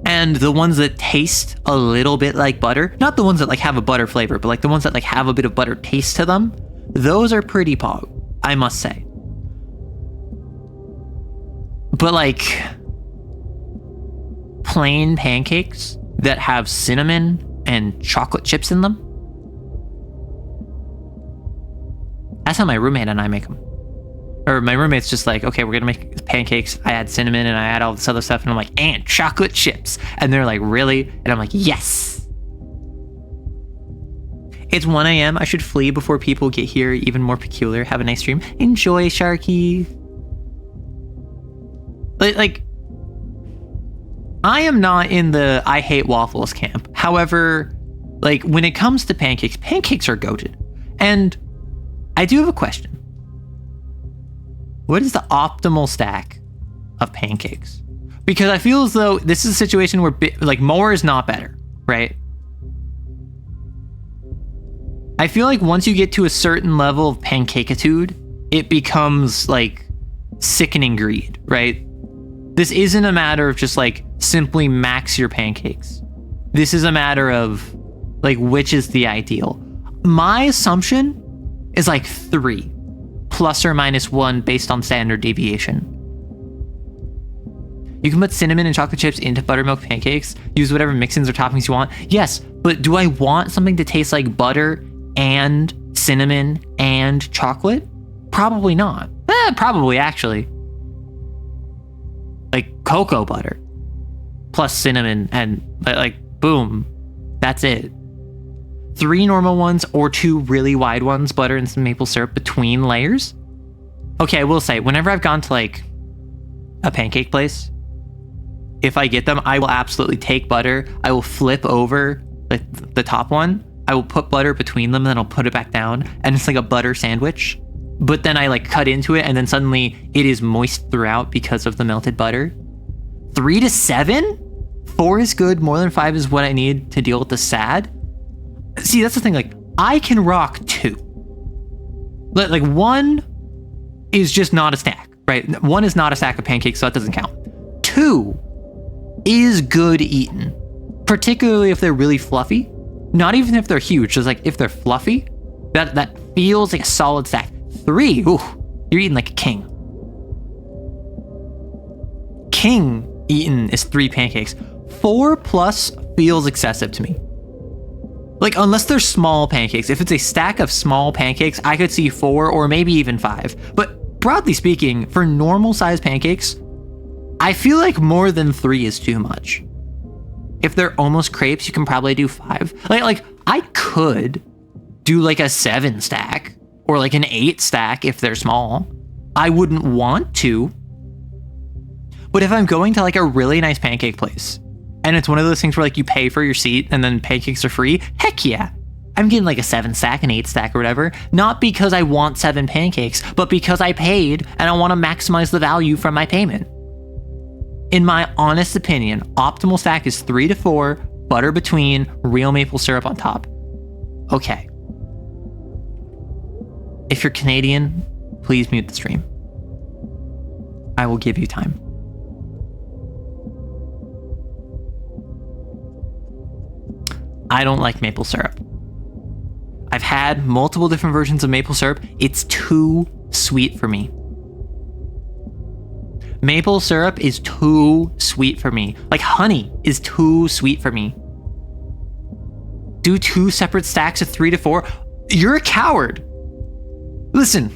and the ones that taste a little bit like butter, not the ones that like have a butter flavor, but like the ones that like have a bit of butter taste to them, those are pretty pog, I must say. But like plain pancakes that have cinnamon and chocolate chips in them, that's how my roommate and I make them. Or my roommate's just like, okay, we're gonna make pancakes. I add cinnamon and I add all this other stuff, and I'm like, and chocolate chips. And they're like, really? And I'm like, yes. It's 1 a.m. I should flee before people get here even more peculiar. Have a nice stream. Enjoy, Sharky. Like, I am not in the I hate waffles camp. However, like when it comes to pancakes, pancakes are goated. And I do have a question. What is the optimal stack of pancakes? Because I feel as though this is a situation where like more is not better, right? I feel like once you get to a certain level of pancakeitude, it becomes like sickening greed, right? This isn't a matter of just like simply max your pancakes. This is a matter of like which is the ideal. My assumption is like 3 plus or minus 1 based on standard deviation. You can put cinnamon and chocolate chips into buttermilk pancakes, use whatever mix-ins or toppings you want. Yes, but do I want something to taste like butter and cinnamon and chocolate? Probably not. Probably actually. Like cocoa butter plus cinnamon and like boom, that's it. 3 normal ones or 2 really wide ones, butter and some maple syrup between layers. Okay, I will say, whenever I've gone to like a pancake place, if I get them, I will absolutely take butter. I will flip over like the top one. I will put butter between them, and then I'll put it back down, and it's like a butter sandwich. But then I like cut into it, and then suddenly it is moist throughout because of the melted butter. 3 to 7 4 is good. More than 5 is what I need to deal with the sad. See, that's the thing. Like, I can rock 2. Like 1 is just not a snack, right? 1 is not a stack of pancakes, so that doesn't count. 2 is good eaten, particularly if they're really fluffy. Not even if they're huge, just like if they're fluffy, that feels like a solid stack. 3, ooh, you're eating like a king. King eaten is 3 pancakes. 4 plus feels excessive to me. Like, unless they're small pancakes. If it's a stack of small pancakes, I could see 4 or maybe even 5. But broadly speaking, for normal sized pancakes, I feel like more than 3 is too much. If they're almost crepes, you can probably do 5. Like I could do like a 7 stack or like an 8 stack if they're small. I wouldn't want to. But if I'm going to like a really nice pancake place, and it's one of those things where like you pay for your seat and then pancakes are free, heck yeah. I'm getting like a 7 stack, an 8 stack or whatever. Not because I want 7 pancakes, but because I paid and I want to maximize the value from my payment. In my honest opinion, optimal stack is 3 to 4, butter between, real maple syrup on top. Okay. If you're Canadian, please mute the stream. I will give you time. I don't like maple syrup. I've had multiple different versions of maple syrup. It's too sweet for me. Maple syrup is too sweet for me. Like honey is too sweet for me. Do 2 separate stacks of 3 to 4. You're a coward. Listen,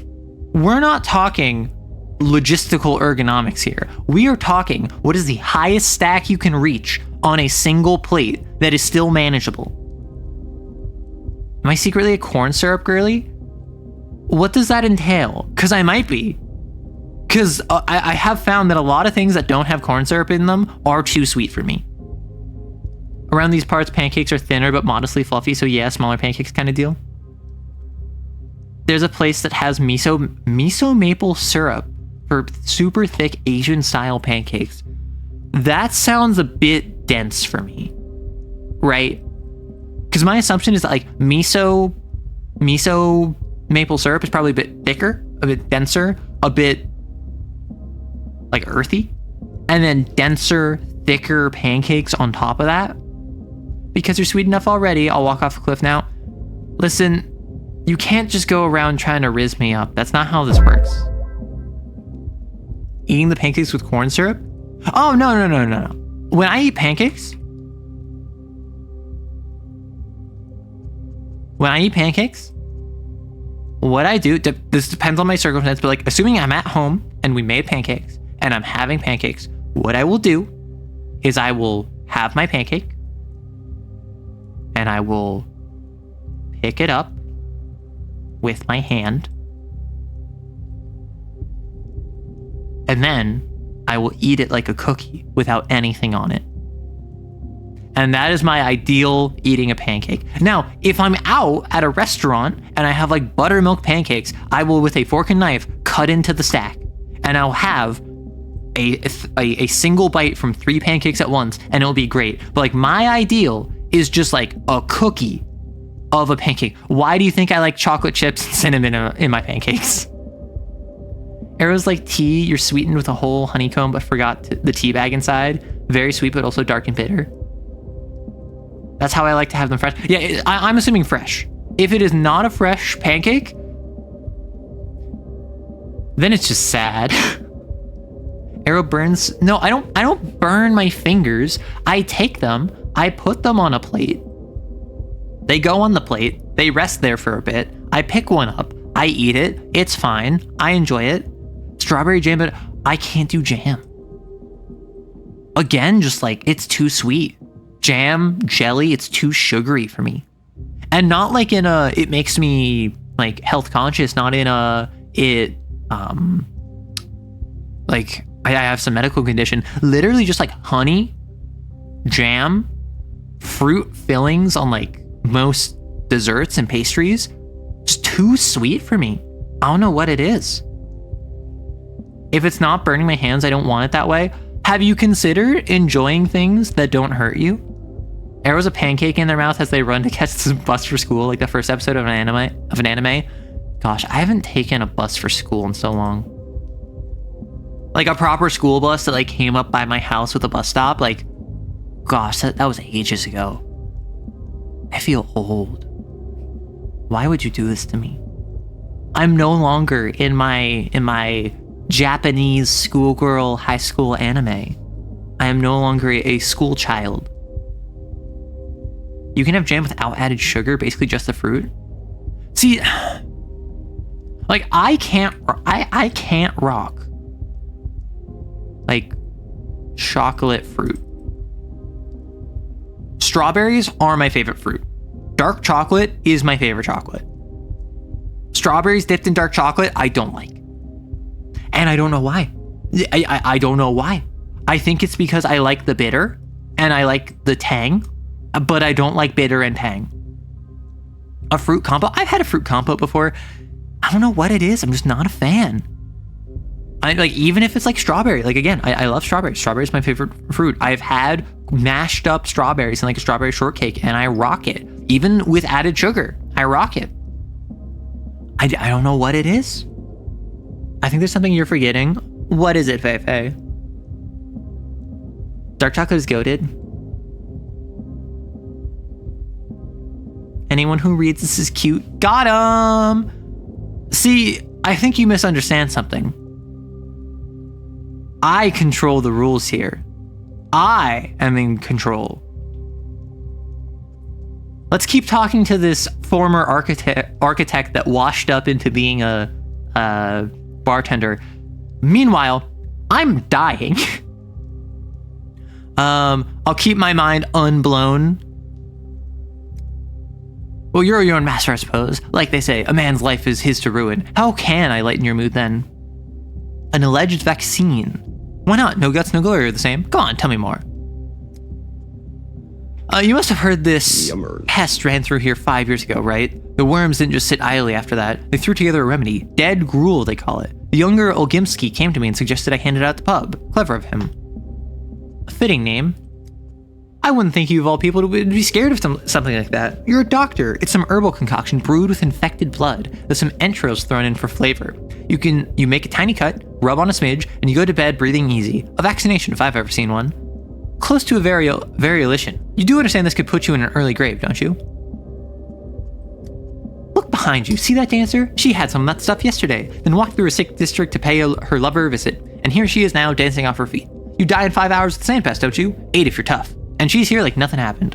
we're not talking logistical ergonomics here. We are talking what is the highest stack you can reach on a single plate that is still manageable. Am I secretly a corn syrup girly? What does that entail? Because I might be. Because I have found that a lot of things that don't have corn syrup in them are too sweet for me. Around these parts, pancakes are thinner but modestly fluffy, so yeah, smaller pancakes kind of deal. There's a place that has miso maple syrup for super thick Asian style pancakes. That sounds a bit dense for me, right? Because my assumption is that like miso maple syrup is probably a bit thicker, a bit denser, a bit like earthy, and then denser, thicker pancakes on top of that. Because you're sweet enough already, I'll walk off a cliff now. Listen, you can't just go around trying to rizz me up. That's not how this works. Eating the pancakes with corn syrup? Oh, no. When I eat pancakes, what I do, this depends on my circumstance, but like assuming I'm at home and we made pancakes and I'm having pancakes, what I will do is I will have my pancake and I will pick it up with my hand, and then I will eat it like a cookie without anything on it. And that is my ideal eating a pancake. Now, if I'm out at a restaurant and I have like buttermilk pancakes, I will with a fork and knife cut into the stack and I'll have a single bite from 3 pancakes at once and it'll be great. But like my ideal is just like a cookie of a pancake. Why do you think I like chocolate chips and cinnamon in my pancakes? Arrow's like tea. You're sweetened with a whole honeycomb but forgot the tea bag inside. Very sweet but also dark and bitter. That's how I like to have them fresh. Yeah, I'm assuming fresh. If it is not a fresh pancake, then it's just sad. Arrow burns. No, I don't burn my fingers. I take them, I put them on a plate. They go on the plate. They rest there for a bit. I pick one up. I eat it. It's fine. I enjoy it. Strawberry jam, but I can't do jam. Again, just like it's too sweet. Jam, jelly, it's too sugary for me. And not like in a, it makes me like health conscious, not in a, like I have some medical condition. Literally just like honey, jam, fruit fillings on like most desserts and pastries. Just too sweet for me. I don't know what it is. If it's not burning my hands, I don't want it that way. Have you considered enjoying things that don't hurt you? Arrows of pancake in their mouth as they run to catch the bus for school, like the first episode of an anime. Gosh, I haven't taken a bus for school in so long. Like a proper school bus that like came up by my house with a bus stop. Like, gosh, that was ages ago. I feel old. Why would you do this to me? I'm no longer in my Japanese schoolgirl high school anime. I am no longer a school child. You can have jam without added sugar, basically just the fruit. See, like I can't rock like chocolate fruit. Strawberries are my favorite fruit. Dark chocolate is my favorite chocolate. Strawberries dipped in dark chocolate, I don't like. And I don't know why. I don't know why. I think it's because I like the bitter and I like the tang, but I don't like bitter and tang. A fruit combo? I've had a fruit combo before. I don't know what it is. I'm just not a fan. I like, even if it's like strawberry, like again, I love strawberries. Strawberry is my favorite fruit. I've had mashed up strawberries and like a strawberry shortcake and I rock it. Even with added sugar, I rock it. I don't know what it is. I think there's something you're forgetting. What is it, Feifei? Dark chocolate is goated. Anyone who reads this is cute. Got him! See, I think you misunderstand something. I control the rules here. I am in control. Let's keep talking to this former architect that washed up into being a bartender. Meanwhile, I'm dying. I'll keep my mind unblown. Well, you're your own master, I suppose. Like they say, a man's life is his to ruin. How can I lighten your mood then? An alleged vaccine. Why not? No guts, no glory are the same. Go on, tell me more. You must have heard this pest ran through here 5 years ago, right? The worms didn't just sit idly after that. They threw together a remedy. Dead gruel, they call it. The younger Olgimsky came to me and suggested I hand it out at the pub. Clever of him. A fitting name. I wouldn't think you of all people would be scared of something like that. You're a doctor. It's some herbal concoction brewed with infected blood. There's some entrails thrown in for flavor. You make a tiny cut, rub on a smidge, and you go to bed breathing easy. A vaccination if I've ever seen one. Close to a variolation. You do understand this could put you in an early grave, don't you? Look behind you. See that dancer? She had some of that stuff yesterday, then walked through a sick district to pay her lover a visit, and here she is now dancing off her feet. You die in 5 hours with the sand pest, don't you? 8 if you're tough. And she's here like nothing happened.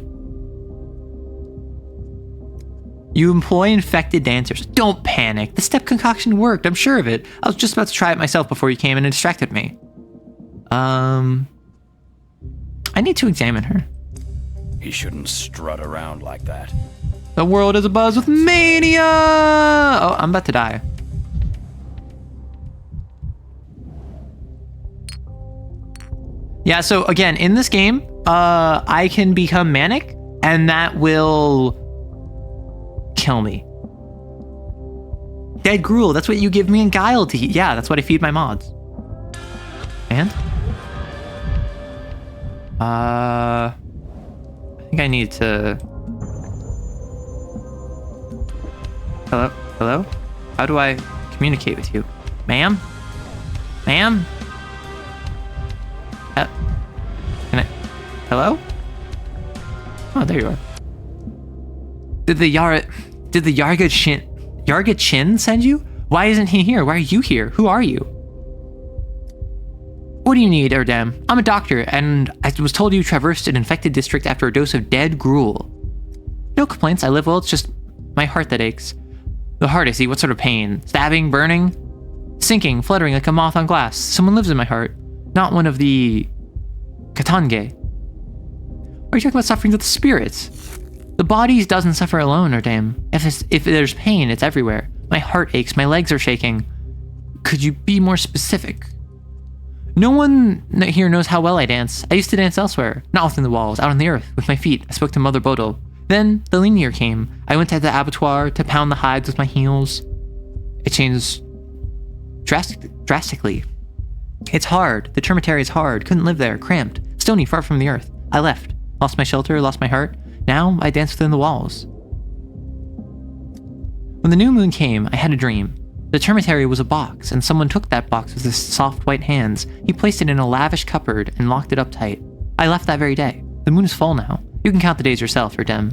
You employ infected dancers. Don't panic. The step concoction worked, I'm sure of it. I was just about to try it myself before you came in and distracted me. I need to examine her. He shouldn't strut around like that. The world is abuzz with mania! Oh, I'm about to die. Yeah, so again, in this game, I can become manic, and that will kill me. Dead gruel, that's what you give me in Guile to eat. Yeah, that's what I feed my mods. And? I think I need to... Hello? Hello? How do I communicate with you? Ma'am? Ma'am? Can I... Hello? Oh, there you are. Did the Yarga Chin send you? Why isn't he here? Why are you here? Who are you? What do you need, Erdem? I'm a doctor, and I was told you traversed an infected district after a dose of dead gruel. No complaints, I live well, it's just my heart that aches. The heart, I see, what sort of pain? Stabbing, burning? Sinking, fluttering like a moth on glass. Someone lives in my heart. Not one of the... Katange. Are you talking about sufferings of the spirits? The body doesn't suffer alone, Erdem. If there's pain, it's everywhere. My heart aches, my legs are shaking. Could you be more specific? No one here knows how well I dance. I used to dance elsewhere, not within the walls, out on the earth, with my feet. I spoke to Mother Bodil. Then the lean year came. I went to the abattoir to pound the hides with my heels. It changed drastically. It's hard. The termitary is hard. Couldn't live there. Cramped. Stony, far from the earth. I left. Lost my shelter, lost my heart. Now I dance within the walls. When the new moon came, I had a dream. The termitary was a box, and someone took that box with his soft white hands. He placed it in a lavish cupboard and locked it up tight. I left that very day. The moon is full now. You can count the days yourself, Dem.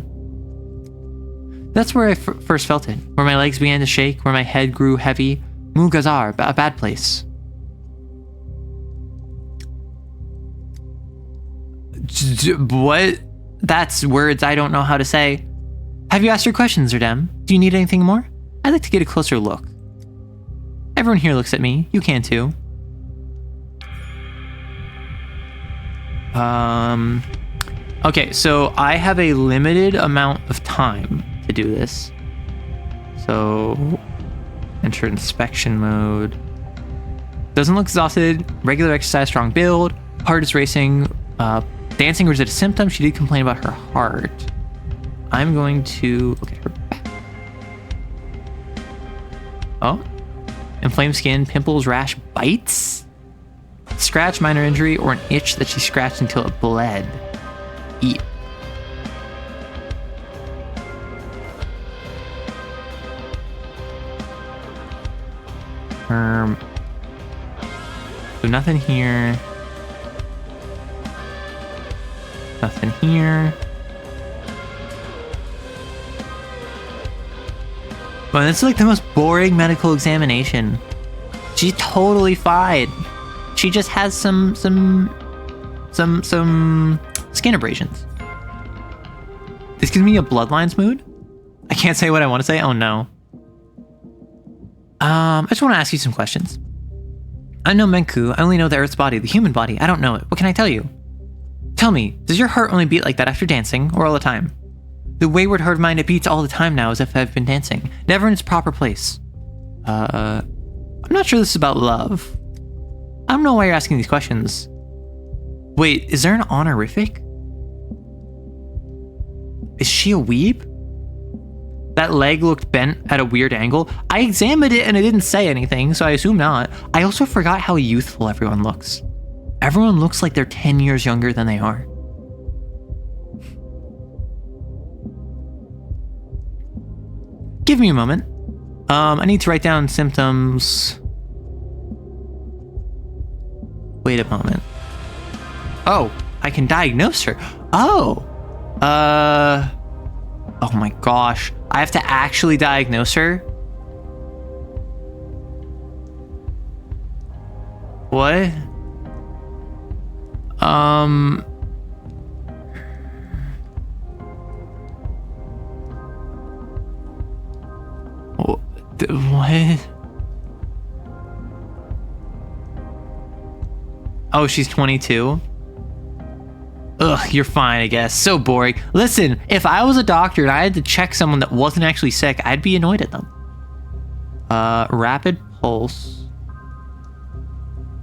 That's where I first felt it, where my legs began to shake, where my head grew heavy. Mugazar, a bad place. What? That's words I don't know how to say. Have you asked your questions, Dem? Do you need anything more? I'd like to get a closer look. Everyone here looks at me. You can too. Okay, so I have a limited amount of time to do this. So, enter inspection mode. Doesn't look exhausted. Regular exercise, strong build. Heart is racing. Dancing was a symptom. She did complain about her heart. I'm going to look at her back. Oh. Inflamed skin, pimples, rash, bites? Scratch, minor injury, or an itch that she scratched until it bled. Eat. So nothing here. Nothing here. But this is like the most boring medical examination. She's totally fine. She just has some skin abrasions. This gives me a Bloodlines mood. I can't say what I want to say. Oh no. I just want to ask you some questions. I know Menku. I only know the Earth's body, the human body. I don't know it. What can I tell you? Tell me, does your heart only beat like that after dancing, or all the time? The wayward heart of mine, it beats all the time now as if I've been dancing. Never in its proper place. I'm not sure this is about love. I don't know why you're asking these questions. Wait, is there an honorific? Is she a weeb? That leg looked bent at a weird angle. I examined it and it didn't say anything, so I assume not. I also forgot how youthful everyone looks. Everyone looks like they're 10 years younger than they are. Give me a moment. I need to write down symptoms. Wait a moment. Oh, I can diagnose her. Oh. Oh my gosh. I have to actually diagnose her? What? What? Oh, she's 22? Ugh, you're fine, I guess. So boring. Listen, if I was a doctor and I had to check someone that wasn't actually sick, I'd be annoyed at them. Rapid pulse.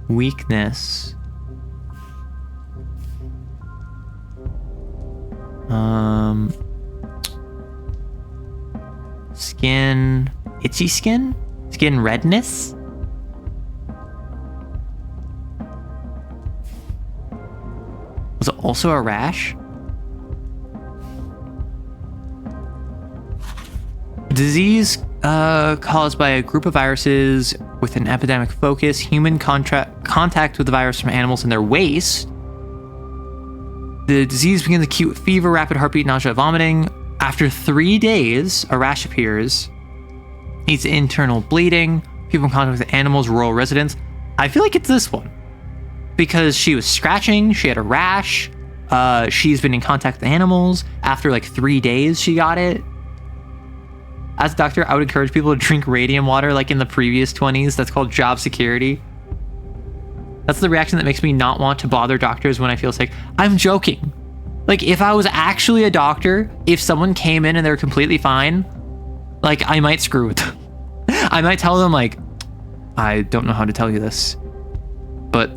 Weakness. Skin. Itchy skin? Skin redness? Was it also a rash? Disease caused by a group of viruses with an epidemic focus. Human contact with the virus from animals in their waste. The disease begins acute fever, rapid heartbeat, nausea, vomiting. After 3 days, a rash appears. Needs internal bleeding. People in contact with animals, rural residents. I feel like it's this one. Because she was scratching, she had a rash. She's been in contact with animals. After like 3 days, she got it. As a doctor, I would encourage people to drink radium water like in the previous 20s. That's called job security. That's the reaction that makes me not want to bother doctors when I feel sick. I'm joking. Like, if I was actually a doctor, if someone came in and they're completely fine, like, I might screw with them. I might tell them, like, I don't know how to tell you this, but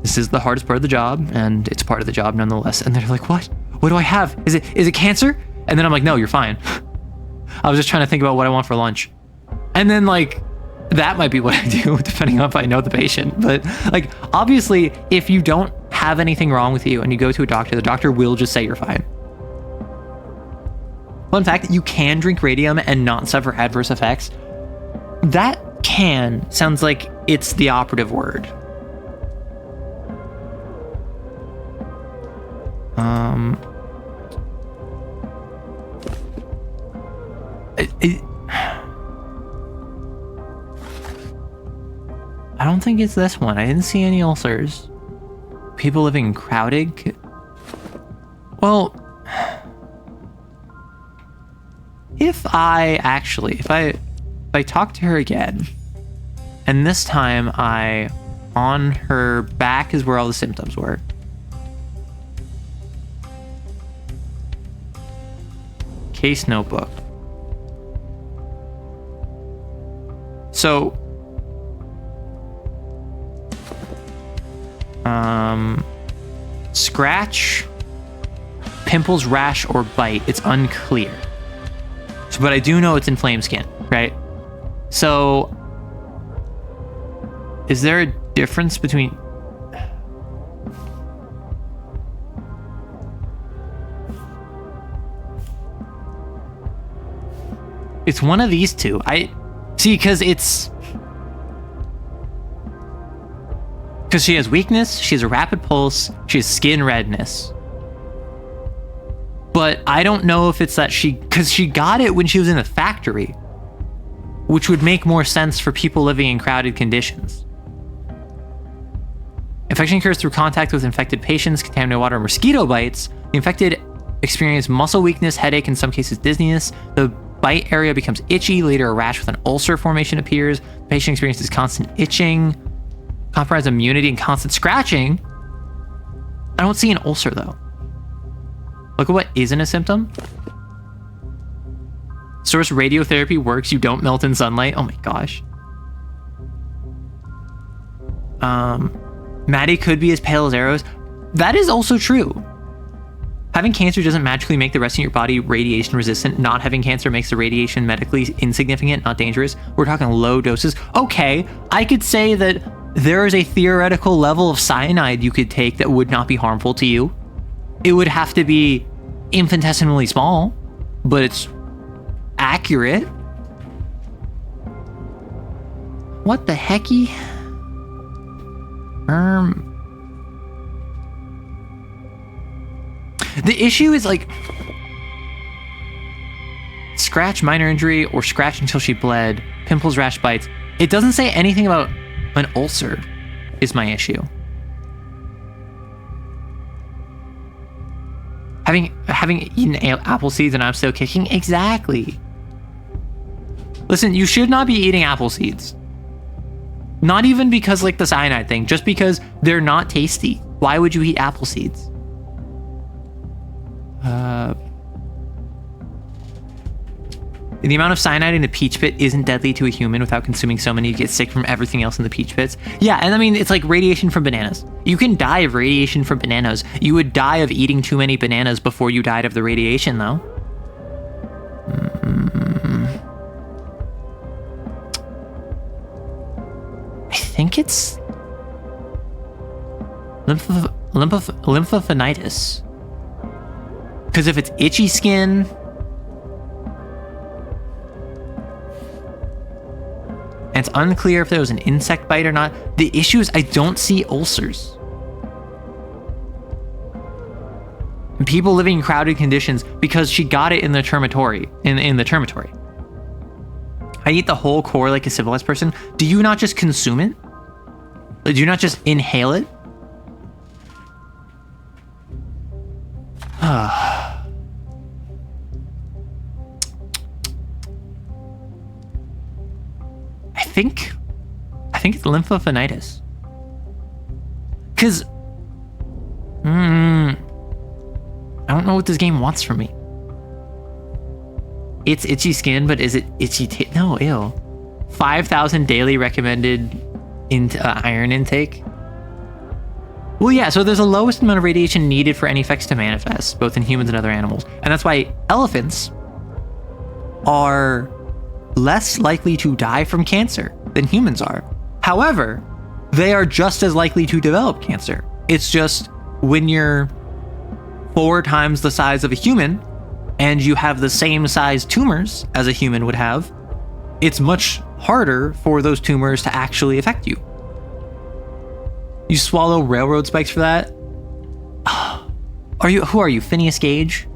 this is the hardest part of the job, and it's part of the job nonetheless. And they're like, what? What do I have? Is it cancer? And then I'm like, no, you're fine. I was just trying to think about what I want for lunch. And then, like, That might be what I do, depending on if I know the patient. But like, obviously, if you don't have anything wrong with you and you go to a doctor, the doctor will just say you're fine. Fun fact, you can drink radium and not suffer adverse effects. That can sounds like it's the operative word. I don't think it's this one. I didn't see any ulcers. People living in crowded. Well, if I talk to her again, and this time on her back is where all the symptoms were. Case notebook. So, scratch, pimples, rash, or bite. It's unclear. So, but I do know it's inflamed skin, right? So, is there a difference between... It's one of these two. I see, because she has weakness, she has a rapid pulse, she has skin redness. But I don't know if it's that because she got it when she was in a factory, which would make more sense for people living in crowded conditions. Infection occurs through contact with infected patients, contaminated water, or mosquito bites. The infected experience muscle weakness, headache, in some cases dizziness. The bite area becomes itchy. Later, a rash with an ulcer formation appears. The patient experiences constant itching, compromised immunity, and constant scratching. I don't see an ulcer, though. Look at what isn't a symptom. Source radiotherapy works. You don't melt in sunlight. Oh my gosh. Maddie could be as pale as arrows. That is also true. Having cancer doesn't magically make the rest of your body radiation resistant. Not having cancer makes the radiation medically insignificant, not dangerous. We're talking low doses. Okay, I could say that there is a theoretical level of cyanide you could take that would not be harmful to you. It would have to be infinitesimally small, but it's accurate. What the hecky? The issue is like scratch, minor injury, or scratch until she bled, pimples, rash, bites. It doesn't say anything about an ulcer is my issue. Having eaten apple seeds and I'm still kicking? Exactly. Listen, you should not be eating apple seeds. Not even because like the cyanide thing, just because they're not tasty. Why would you eat apple seeds? The amount of cyanide in the peach pit isn't deadly to a human. Without consuming so many, you get sick from everything else in the peach pits. Yeah, and I mean, it's like radiation from bananas. You can die of radiation from bananas. You would die of eating too many bananas before you died of the radiation, though. I think it's lymphopenitis. Because if it's itchy skin, and it's unclear if there was an insect bite or not. The issue is I don't see ulcers. And people living in crowded conditions because she got it in the termitory. In the termitory. I eat the whole core like a civilized person. Do you not just consume it? Do you not just inhale it? I think it's lymphopenitis. Because I don't know what this game wants from me. It's itchy skin, but is it itchy? No, ew. 5,000 daily recommended iron intake. Well, yeah, so there's the lowest amount of radiation needed for any effects to manifest, both in humans and other animals. And that's why elephants are less likely to die from cancer than humans are. However, they are just as likely to develop cancer. It's just when you're 4 times the size of a human and you have the same size tumors as a human would have, it's much harder for those tumors to actually affect you. You swallow railroad spikes for that? Who are you, Phineas Gage?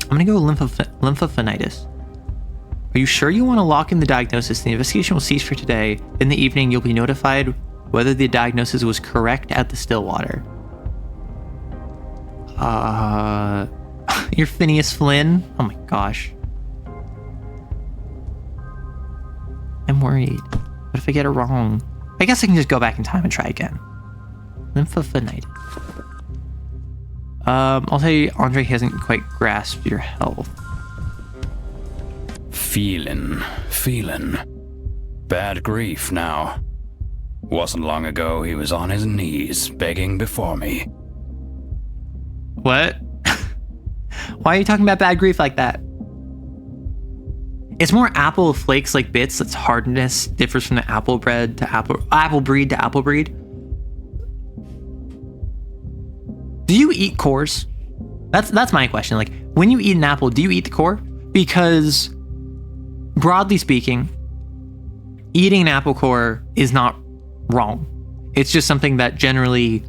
I'm gonna go lymphopenitis. Are you sure you want to lock in the diagnosis? The investigation will cease for today. In the evening, you'll be notified whether the diagnosis was correct at the Stillwater. You're Phineas Flynn? Oh my gosh. I'm worried. What if I get it wrong? I guess I can just go back in time and try again. Lymphopenitis. I'll say Andre hasn't quite grasped your health. Feeling. Bad grief now. Wasn't long ago he was on his knees begging before me. What? Why are you talking about bad grief like that? It's more apple flakes like bits. That's hardness differs from the apple breed to apple breed. Do you eat cores? That's my question. Like, when you eat an apple, do you eat the core? Because broadly speaking, eating an apple core is not wrong. It's just something that generally,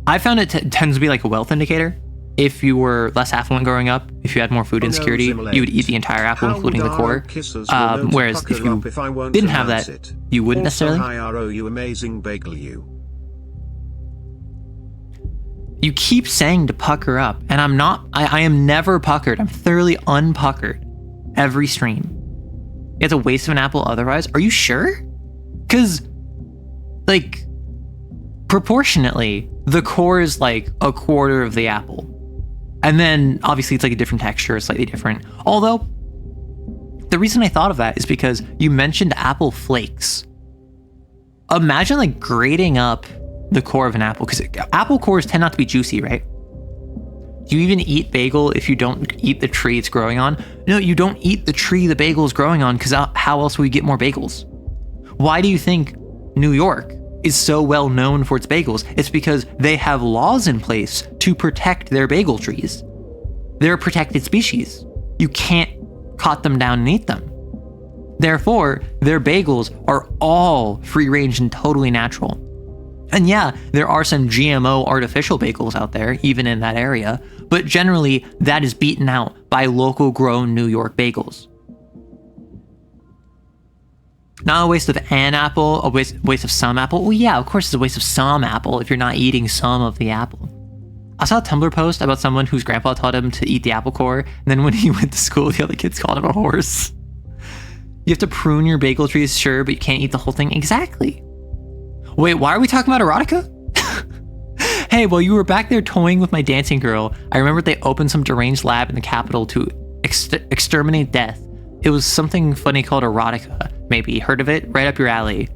I found it tends to be like a wealth indicator. If you were less affluent growing up, if you had more food insecurity, you would eat the entire apple, including the core. Whereas if you didn't have that, you wouldn't necessarily. You keep saying to pucker up, and I'm not. I am never puckered. I'm thoroughly unpuckered every stream. It's a waste of an apple otherwise. Are you sure? Because, like, proportionately, the core is like a quarter of the apple. And then, obviously, it's like a different texture, slightly different. Although, the reason I thought of that is because you mentioned apple flakes. Imagine, like, grating up the core of an apple, because apple cores tend not to be juicy, right? Do you even eat bagel if you don't eat the tree it's growing on? No, you don't eat the tree the bagel is growing on, because how else would we get more bagels? Why do you think New York is so well known for its bagels? It's because they have laws in place to protect their bagel trees. They're a protected species. You can't cut them down and eat them. Therefore, their bagels are all free range and totally natural. And yeah, there are some GMO artificial bagels out there, even in that area, but generally that is beaten out by local grown New York bagels. Not a waste of an apple, a waste of some apple. Well, yeah, of course it's a waste of some apple if you're not eating some of the apple. I saw a Tumblr post about someone whose grandpa taught him to eat the apple core, and then when he went to school, the other kids called him a horse. You have to prune your bagel trees, sure, but you can't eat the whole thing. Exactly. Wait, why are we talking about erotica? Hey, while you were back there toying with my dancing girl, I remembered they opened some deranged lab in the capital to exterminate death. It was something funny called erotica. Maybe heard of it? Right up your alley.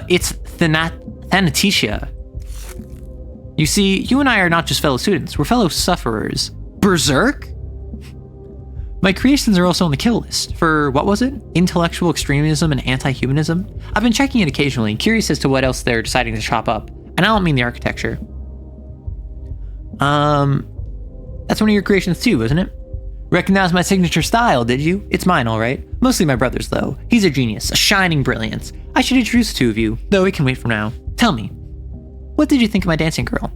It's Thanatesia. You see, you and I are not just fellow students, we're fellow sufferers. Berserk? My creations are also on the kill list for, what was it? Intellectual extremism and anti-humanism? I've been checking it occasionally, curious as to what else they're deciding to chop up. And I don't mean the architecture. That's one of your creations too, isn't it? Recognize my signature style, did you? It's mine, alright. Mostly my brother's, though. He's a genius, a shining brilliance. I should introduce the two of you, though it can wait for now. Tell me, what did you think of my dancing girl?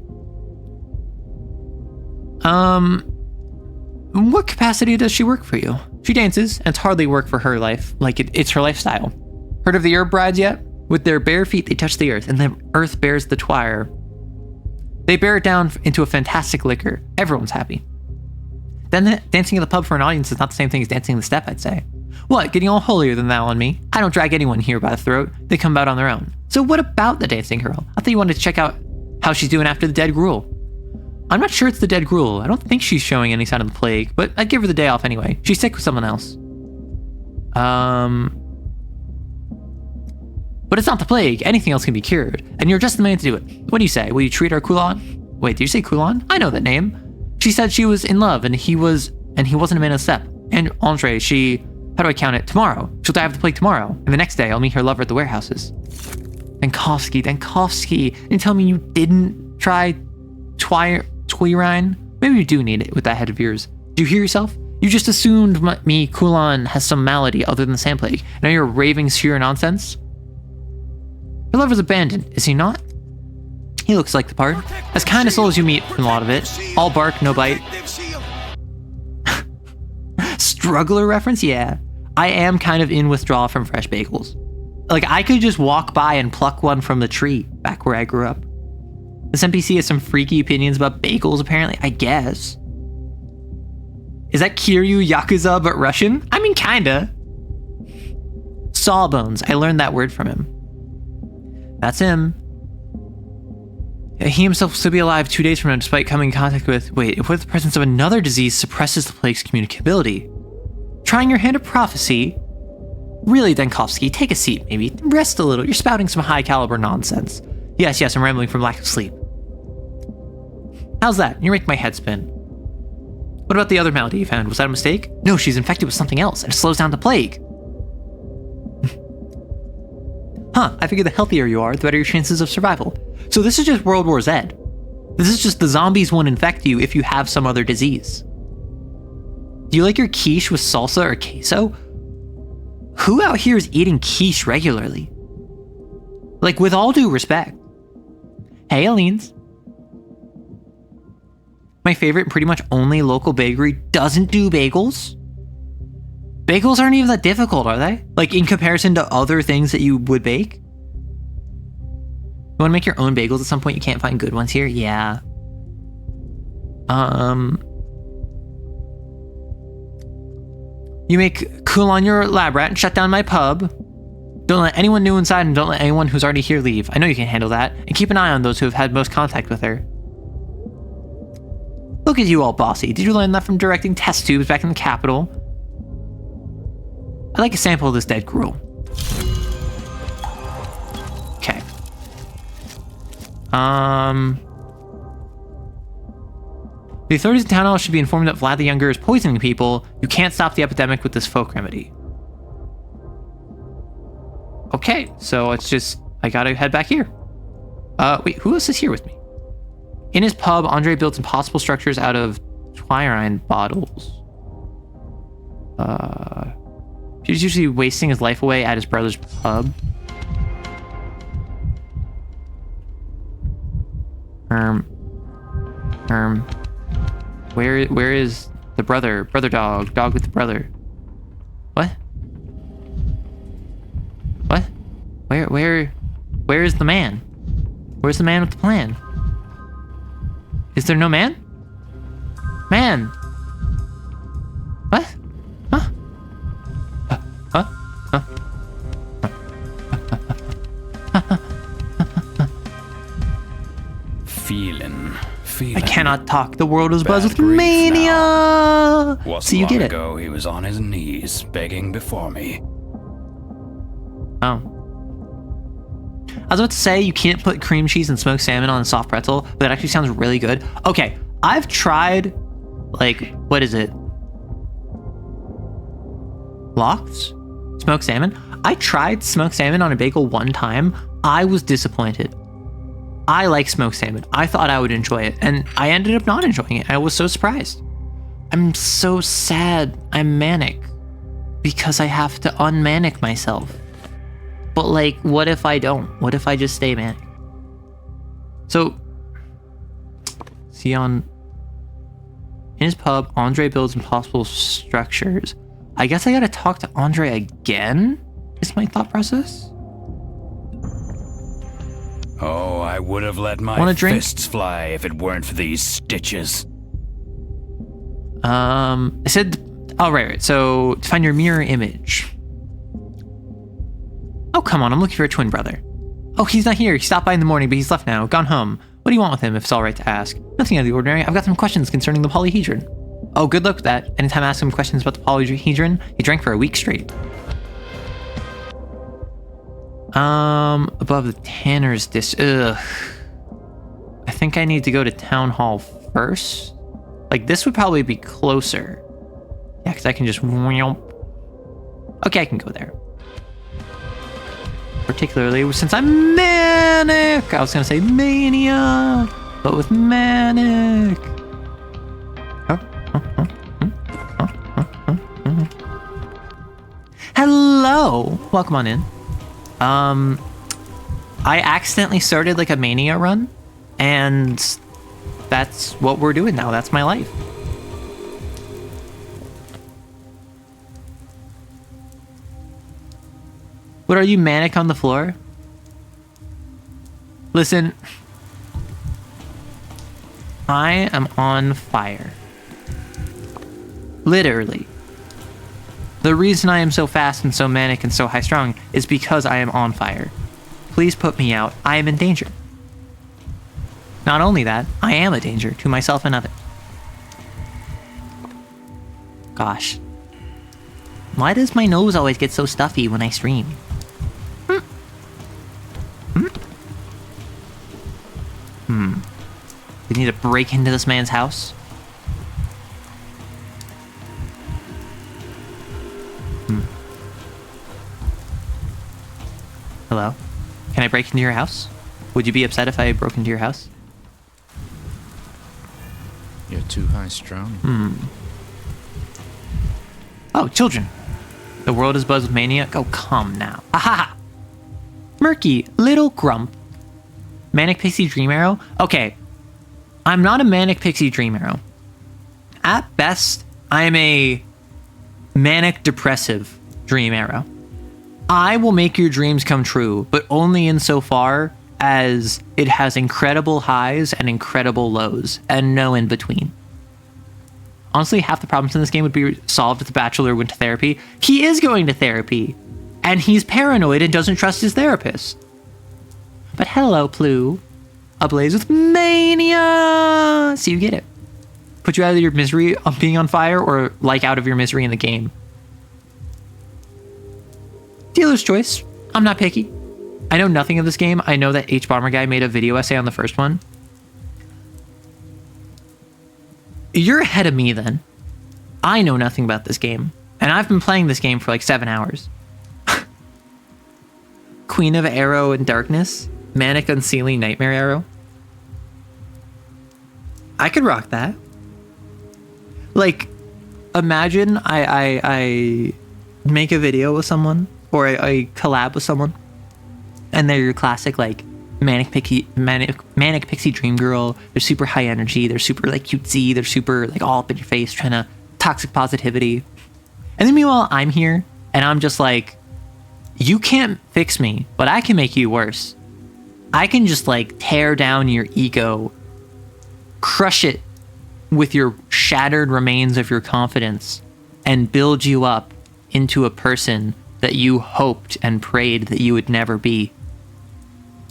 What capacity does she work for you? She dances, and it's hardly work for her life, like it's her lifestyle. Heard of the herb brides yet? With their bare feet, they touch the earth, and the earth bears the twire. They bear it down into a fantastic liquor. Everyone's happy. Then dancing at the pub for an audience is not the same thing as dancing the step, I'd say. What, getting all holier than thou on me? I don't drag anyone here by the throat. They come about on their own. So what about the dancing girl? I thought you wanted to check out how she's doing after the dead gruel. I'm not sure it's the dead gruel. I don't think she's showing any sign of the plague, but I'd give her the day off anyway. She's sick with someone else. But it's not the plague. Anything else can be cured, and you're just the man to do it. What do you say? Will you treat our Kulon? Wait, did you say Kulon? I know that name. She said she was in love, and he wasn't a man of step. And Andre, how do I count it? Tomorrow. She'll die of the plague tomorrow. And the next day, I'll meet her lover at the warehouses. Dankovsky. And tell me you didn't try VtuberEN? Maybe you do need it with that head of yours. Do you hear yourself? You just assumed Kulan has some malady other than the sand plague. Now you're raving sheer nonsense? Your lover's abandoned, is he not? He looks like the part. As kind a soul as you meet from a lot of it. All bark, no bite. Struggler reference? Yeah. I am kind of in withdrawal from fresh bagels. Like, I could just walk by and pluck one from the tree back where I grew up. This NPC has some freaky opinions about bagels, apparently. I guess. Is that Kiryu Yakuza but Russian? I mean, kinda. Sawbones. I learned that word from him. That's him. He himself will still be alive 2 days from now despite coming in contact with... Wait, what if the presence of another disease suppresses the plague's communicability? Trying your hand at prophecy? Really, Dankovsky, take a seat, maybe. Rest a little. You're spouting some high-caliber nonsense. Yes, I'm rambling from lack of sleep. How's that? You make my head spin. What about the other malady you found? Was that a mistake? No, she's infected with something else, and it slows down the plague. Huh, I figure the healthier you are, the better your chances of survival. So this is just World War Z. This is just the zombies won't infect you if you have some other disease. Do you like your quiche with salsa or queso? Who out here is eating quiche regularly? Like, with all due respect. Hey, Aleen's. My favorite and pretty much only local bakery doesn't do bagels. Bagels aren't even that difficult, are they? Like, in comparison to other things that you would bake? You want to make your own bagels at some point? You can't find good ones here? Yeah. You make Kulan your lab rat and shut down my pub. Don't let anyone new inside and don't let anyone who's already here leave. I know you can handle that. And keep an eye on those who have had most contact with her. Look at you all bossy. Did you learn that from directing test tubes back in the capital? I'd like a sample of this dead gruel. Okay. The authorities in town hall should be informed that Vlad the Younger is poisoning people. You can't stop the epidemic with this folk remedy. Okay, so it's just... I gotta head back here. Wait, who else is here with me? In his pub, Andre built impossible structures out of VtuberEN bottles. He's usually wasting his life away at his brother's pub. Where is the brother dog with the brother? What? Where is the man? Where's the man with the plan? Is there no man? Man! What? Huh? Feeling. I cannot talk. The world is Bad buzzed with grief mania. Wasn't So you long get it. ago he was on his knees begging before me. Oh. I was about to say you can't put cream cheese and smoked salmon on a soft pretzel, but that actually sounds really good. Okay, I've tried, like, what is it? Lox? Smoked salmon? I tried smoked salmon on a bagel one time. I was disappointed. I like smoked salmon. I thought I would enjoy it, and I ended up not enjoying it. I was so surprised. I'm so sad I'm manic because I have to unmanic myself. But, like, what if I don't? What if I just stay manic? So, see in his pub, Andre builds impossible structures. I guess I gotta talk to Andre again? Is my thought process? Oh, I would have let my Want a drink? fists fly if it weren't for these stitches. I said, oh, right. So, to find your mirror image. Oh, come on, I'm looking for a twin brother. Oh, he's not here. He stopped by in the morning, but he's left now. Gone home. What do you want with him, if it's all right to ask? Nothing out of the ordinary. I've got some questions concerning the polyhedron. Oh, good luck with that. Anytime I ask him questions about the polyhedron, he drank for a week straight. Above the Tanner's Ugh. I think I need to go to Town Hall first. Like, this would probably be closer. Yeah, because I can just... Okay, I can go there. Particularly since I'm manic. I was going to say mania, but with manic. Hello. Welcome on in. I accidentally started like a mania run, and that's what we're doing now. That's my life. What are you, manic on the floor? Listen, I am on fire. Literally. The reason I am so fast and so manic and so high strung is because I am on fire. Please put me out. I am in danger. Not only that, I am a danger to myself and others. Gosh. Why does my nose always get so stuffy when I stream? We need to break into this man's house. Hello? Can I break into your house? Would you be upset if I broke into your house? You're too high strung. Oh, children. The world is buzzed with mania. Oh, come now. Ha ha ha. Murky, little grump. Manic Pixie Dream Arrow? Okay. I'm not a Manic Pixie Dream Arrow. At best, I'm a Manic Depressive Dream Arrow. I will make your dreams come true, but only insofar as it has incredible highs and incredible lows, and no in between. Honestly, half the problems in this game would be solved if the Bachelor went to therapy. He is going to therapy, and he's paranoid and doesn't trust his therapist. But hello, Plu. Ablaze with mania! So you get it. Put you out of your misery of being on fire, or like out of your misery in the game. Dealer's choice. I'm not picky. I know nothing of this game. I know that H Bomber Guy made a video essay on the first one. You're ahead of me then. I know nothing about this game, and I've been playing this game for like 7 hours. Queen of Arrow and Darkness. Manic Unseeling Nightmare Arrow. I could rock that. Like, imagine I make a video with someone, or I collab with someone, and they're your classic like manic pixie dream girl. They're super high energy. They're super like cutesy. They're super like all up in your face, trying to toxic positivity. And then meanwhile, I'm here, and I'm just like, you can't fix me, but I can make you worse. I can just like tear down your ego, crush it with your shattered remains of your confidence, and build you up into a person that you hoped and prayed that you would never be.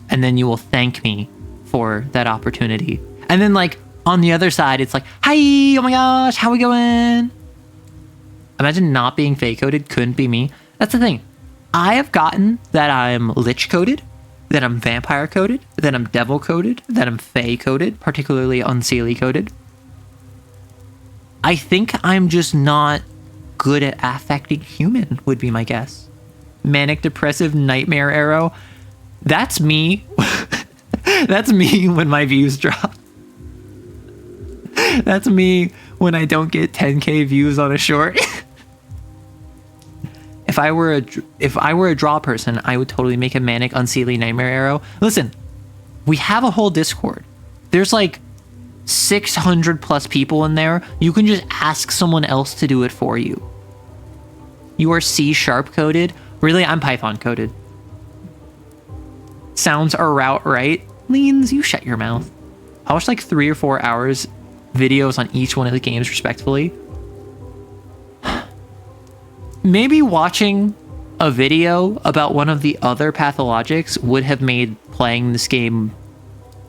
And then you will thank me for that opportunity. And then like on the other side, it's like, hi, oh my gosh, how we going? Imagine not being fake coded couldn't be me. That's the thing. I have gotten that I'm lich coded, that I'm vampire coded, that I'm devil coded, that I'm fae coded, particularly unseelie coded. I think I'm just not good at affecting human, would be my guess. Manic Depressive Nightmare Arrow. That's me. That's me when my views drop. That's me when I don't get 10k views on a short. If I were a draw person, I would totally make a Manic Unseelie Nightmare Arrow. Listen, we have a whole Discord. There's like 600 plus people in there. You can just ask someone else to do it for you. You are C# coded. Really, I'm Python coded. Sounds are route right. Leans, you shut your mouth. I watched like 3 or 4 hours videos on each one of the games respectively. Maybe watching a video about one of the other Pathologics would have made playing this game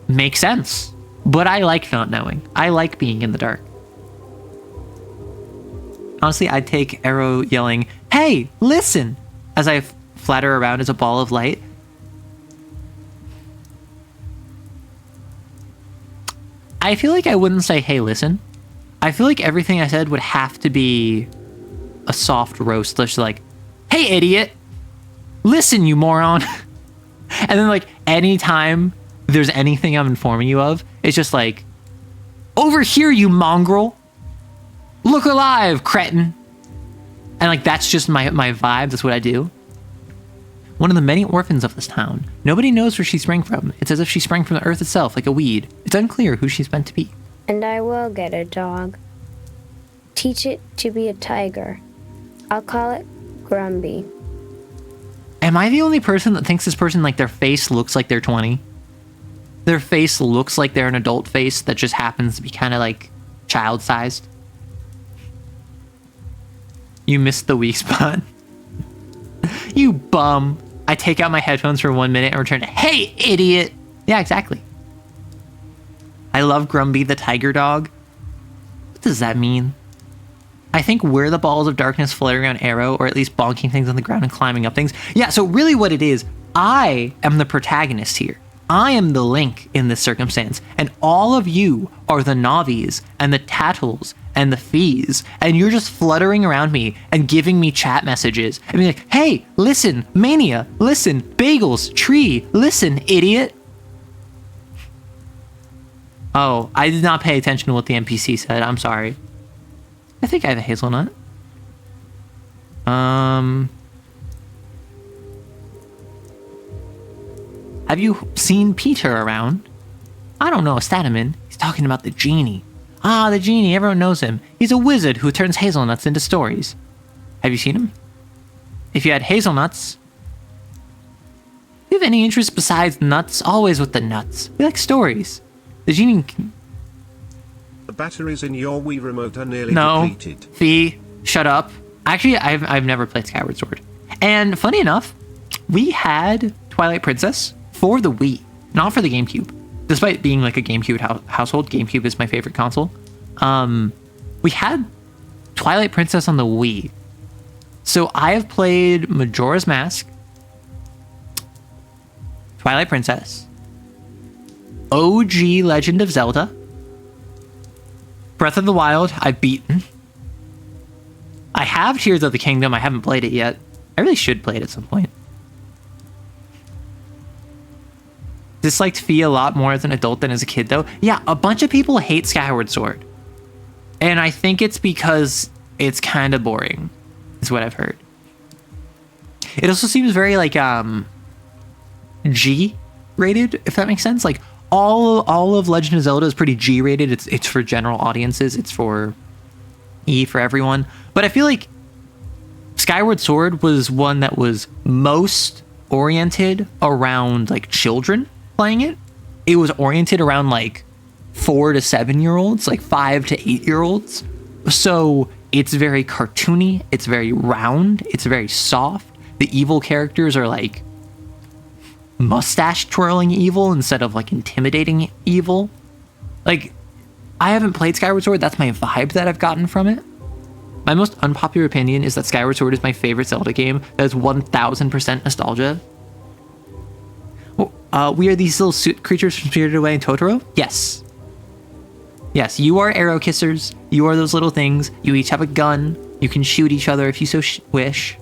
make sense. But I like not knowing. I like being in the dark. Honestly, I'd take Arrow yelling, "Hey, listen!" as I flatter around as a ball of light. I feel like I wouldn't say, "Hey, listen." I feel like everything I said would have to be a soft roast. Just like, hey, idiot, listen, you moron. And then like anytime there's anything I'm informing you of, it's just like, over here, you mongrel. Look alive, cretin. And like, that's just my vibe. That's what I do. One of the many orphans of this town. Nobody knows where she sprang from. It's as if she sprang from the earth itself, like a weed. It's unclear who she's meant to be. And I will get a dog. Teach it to be a tiger. I'll call it Grumby. Am I the only person that thinks this person, like, their face looks like they're 20? Their face looks like they're an adult face that just happens to be kind of, like, child-sized? You missed the weak spot. You bum. I take out my headphones for 1 minute and return to, hey, idiot. Yeah, exactly. I love Grumby the tiger dog. What does that mean? I think we're the balls of darkness floating around Arrow, or at least bonking things on the ground and climbing up things. Yeah, so really what it is, I am the protagonist here. I am the Link in this circumstance, and all of you are the Navis and the Tattles and the Fees, and you're just fluttering around me and giving me chat messages. I mean, like, hey, listen, Mania, listen, Bagels, Tree, listen, idiot. Oh, I did not pay attention to what the NPC said. I'm sorry. I think I have a hazelnut. Have you seen Peter around? I don't know, Stataman. He's talking about the genie. Ah, the genie, everyone knows him. He's a wizard who turns hazelnuts into stories. Have you seen him? If you had hazelnuts... Do you have any interest besides nuts? Always with the nuts. We like stories. The genie... The batteries in your Wii remote are nearly depleted. Fee, shut up. Actually, I've never played Skyward Sword. And funny enough, we had Twilight Princess for the Wii, not for the GameCube. Despite being like a GameCube household, GameCube is my favorite console. We had Twilight Princess on the Wii. So I have played Majora's Mask, Twilight Princess, OG Legend of Zelda, Breath of the Wild, I've beaten. I have Tears of the Kingdom, I haven't played it yet. I really should play it at some point. Disliked Fee a lot more as an adult than as a kid, though. Yeah, a bunch of people hate Skyward Sword. And I think it's because it's kind of boring, is what I've heard. It also seems very, like, G-rated, if that makes sense. Like, all of Legend of Zelda is pretty G-rated. It's for general audiences. It's for E for everyone. But I feel like Skyward Sword was one that was most oriented around, like, children playing it. It was oriented around, like, 4 to 7-year-olds, like 5 to 8-year-olds. So it's very cartoony. It's very round. It's very soft. The evil characters are, like, mustache twirling evil instead of, like, intimidating evil. Like, I haven't played Skyward Sword. That's my vibe that I've gotten from it. My most unpopular opinion is that Skyward Sword is my favorite Zelda game. That is 1000% nostalgia. We are these little suit creatures from Spirited Away and Totoro? Yes. Yes, you are arrow kissers. You are those little things. You each have a gun. You can shoot each other if you so wish.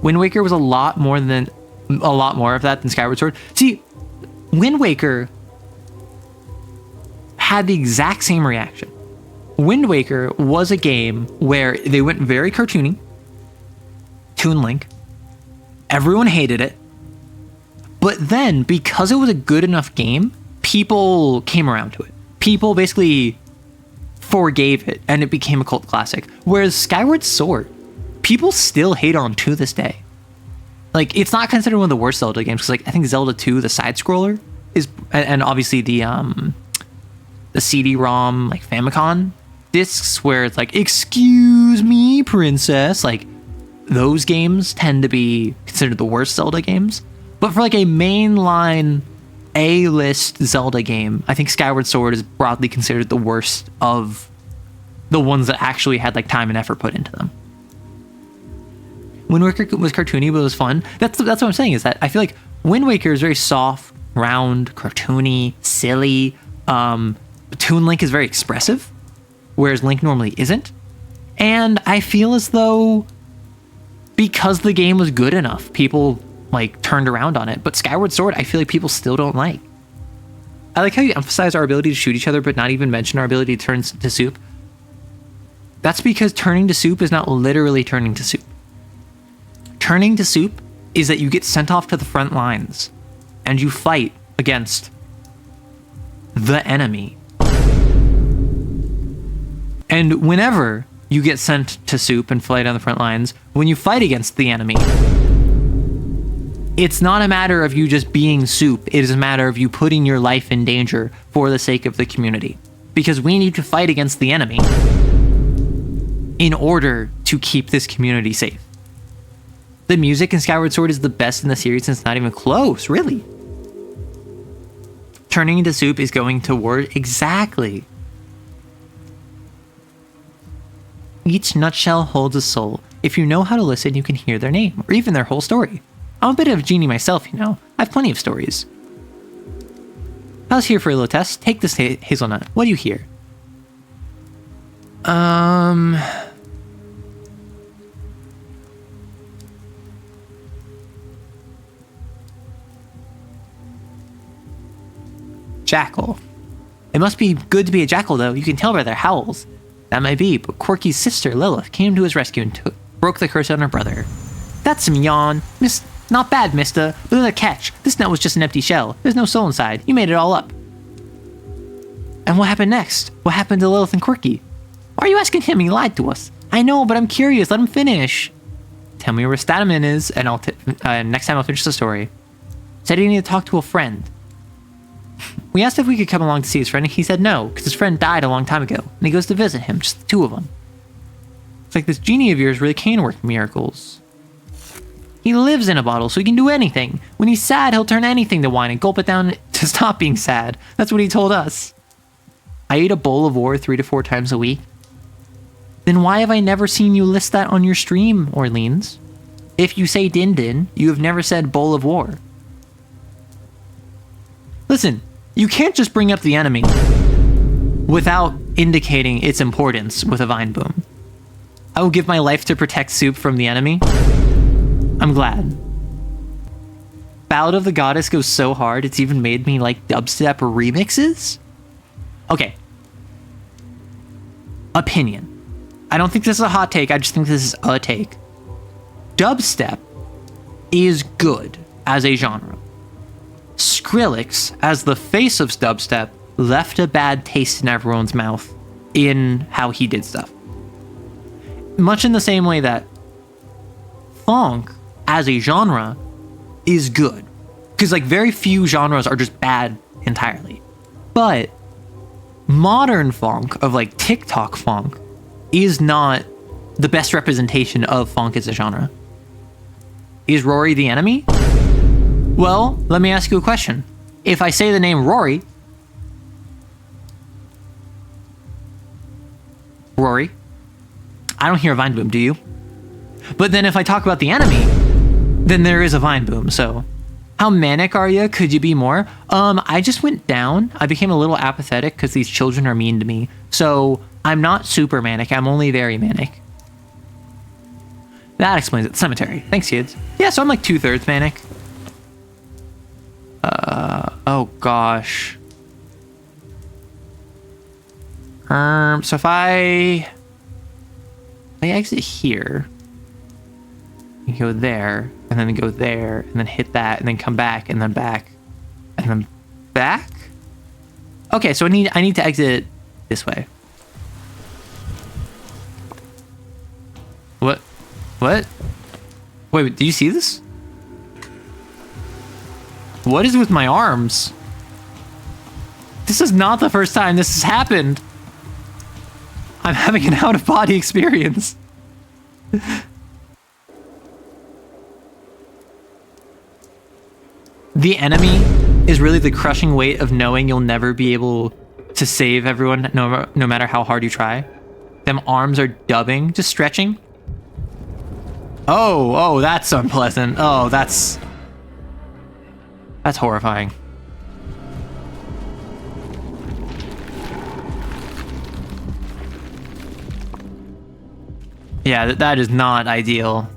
Wind Waker was a lot more of that than Skyward Sword. See, Wind Waker had the exact same reaction. Wind Waker was a game where they went very cartoony. Toon Link. Everyone hated it. But then, because it was a good enough game, people came around to it. People basically forgave it, and it became a cult classic. Whereas Skyward Sword, people still hate on to this day. Like, it's not considered one of the worst Zelda games, because, like, I think Zelda 2, the side-scroller, is... And obviously the CD-ROM, like, Famicom discs, where it's like, excuse me, princess. Like, those games tend to be considered the worst Zelda games. But for, like, a mainline A-list Zelda game, I think Skyward Sword is broadly considered the worst of the ones that actually had, like, time and effort put into them. Wind Waker was cartoony, but it was fun. That's what I'm saying, is that I feel like Wind Waker is very soft, round, cartoony, silly. Toon Link is very expressive, whereas Link normally isn't. And I feel as though because the game was good enough, people like turned around on it. But Skyward Sword, I feel like people still don't like. I like how you emphasize our ability to shoot each other, but not even mention our ability to turn to soup. That's because turning to soup is not literally turning to soup. Turning to soup is that you get sent off to the front lines and you fight against the enemy. And whenever you get sent to soup and fight on the front lines, when you fight against the enemy, it's not a matter of you just being soup. It is a matter of you putting your life in danger for the sake of the community. Because we need to fight against the enemy in order to keep this community safe. The music in Skyward Sword is the best in the series, and it's not even close, really. Turning into soup is going to work exactly. Each nutshell holds a soul. If you know how to listen, you can hear their name, or even their whole story. I'm a bit of a genie myself, you know. I have plenty of stories. I was here for a little test. Take this hazelnut. What do you hear? Jackal. It must be good to be a jackal, though. You can tell by their howls. That might be, but Corky's sister, Lilith, came to his rescue and broke the curse on her brother. That's some yawn. Not bad, mister, but there's a catch. This nut was just an empty shell. There's no soul inside. You made it all up. And what happened next? What happened to Lilith and Corky? Why are you asking him? He lied to us. I know, but I'm curious. Let him finish. Tell me where Stataman is, and next time I'll finish the story. Said he needed to talk to a friend. We asked if we could come along to see his friend, and he said no, because his friend died a long time ago, and he goes to visit him, just the two of them. It's like this genie of yours really can work miracles. He lives in a bottle, so he can do anything. When he's sad, he'll turn anything to wine and gulp it down to stop being sad. That's what he told us. I eat a bowl of ore 3 to 4 times a week. Then why have I never seen you list that on your stream, Orleans? If you say Din Din, you have never said bowl of war. Listen, you can't just bring up the enemy without indicating its importance with a vine boom. I will give my life to protect soup from the enemy. I'm glad. Ballad of the Goddess goes so hard, it's even made me like dubstep remixes? Okay. Opinion. I don't think this is a hot take, I just think this is a take. Dubstep is good as a genre. Skrillex, as the face of dubstep, left a bad taste in everyone's mouth in how he did stuff. Much in the same way that funk, as a genre, is good. Because, like, very few genres are just bad entirely. But modern funk, of, like, TikTok funk, is not the best representation of funk as a genre. Is Rory the enemy? Well, let me ask you a question. If I say the name Rory, I don't hear a vine boom, do you? But then if I talk about the enemy, then there is a vine boom, so. How manic are you? Could you be more? I just went down. I became a little apathetic because these children are mean to me. So I'm not super manic, I'm only very manic. That explains it. Cemetery. Thanks, kids. Yeah, so I'm like 2/3 manic. Oh gosh. So if I exit here, you go there, and then go there, and then hit that, and then come back, and then back, and then back? Okay, so I need to exit this way. What? Wait, do you see this? What is with my arms? This is not the first time this has happened. I'm having an out-of-body experience. The enemy is really the crushing weight of knowing you'll never be able to save everyone no matter how hard you try. Them arms are dubbing, just stretching. Oh, that's unpleasant. Oh, that's horrifying. Yeah, that is not ideal.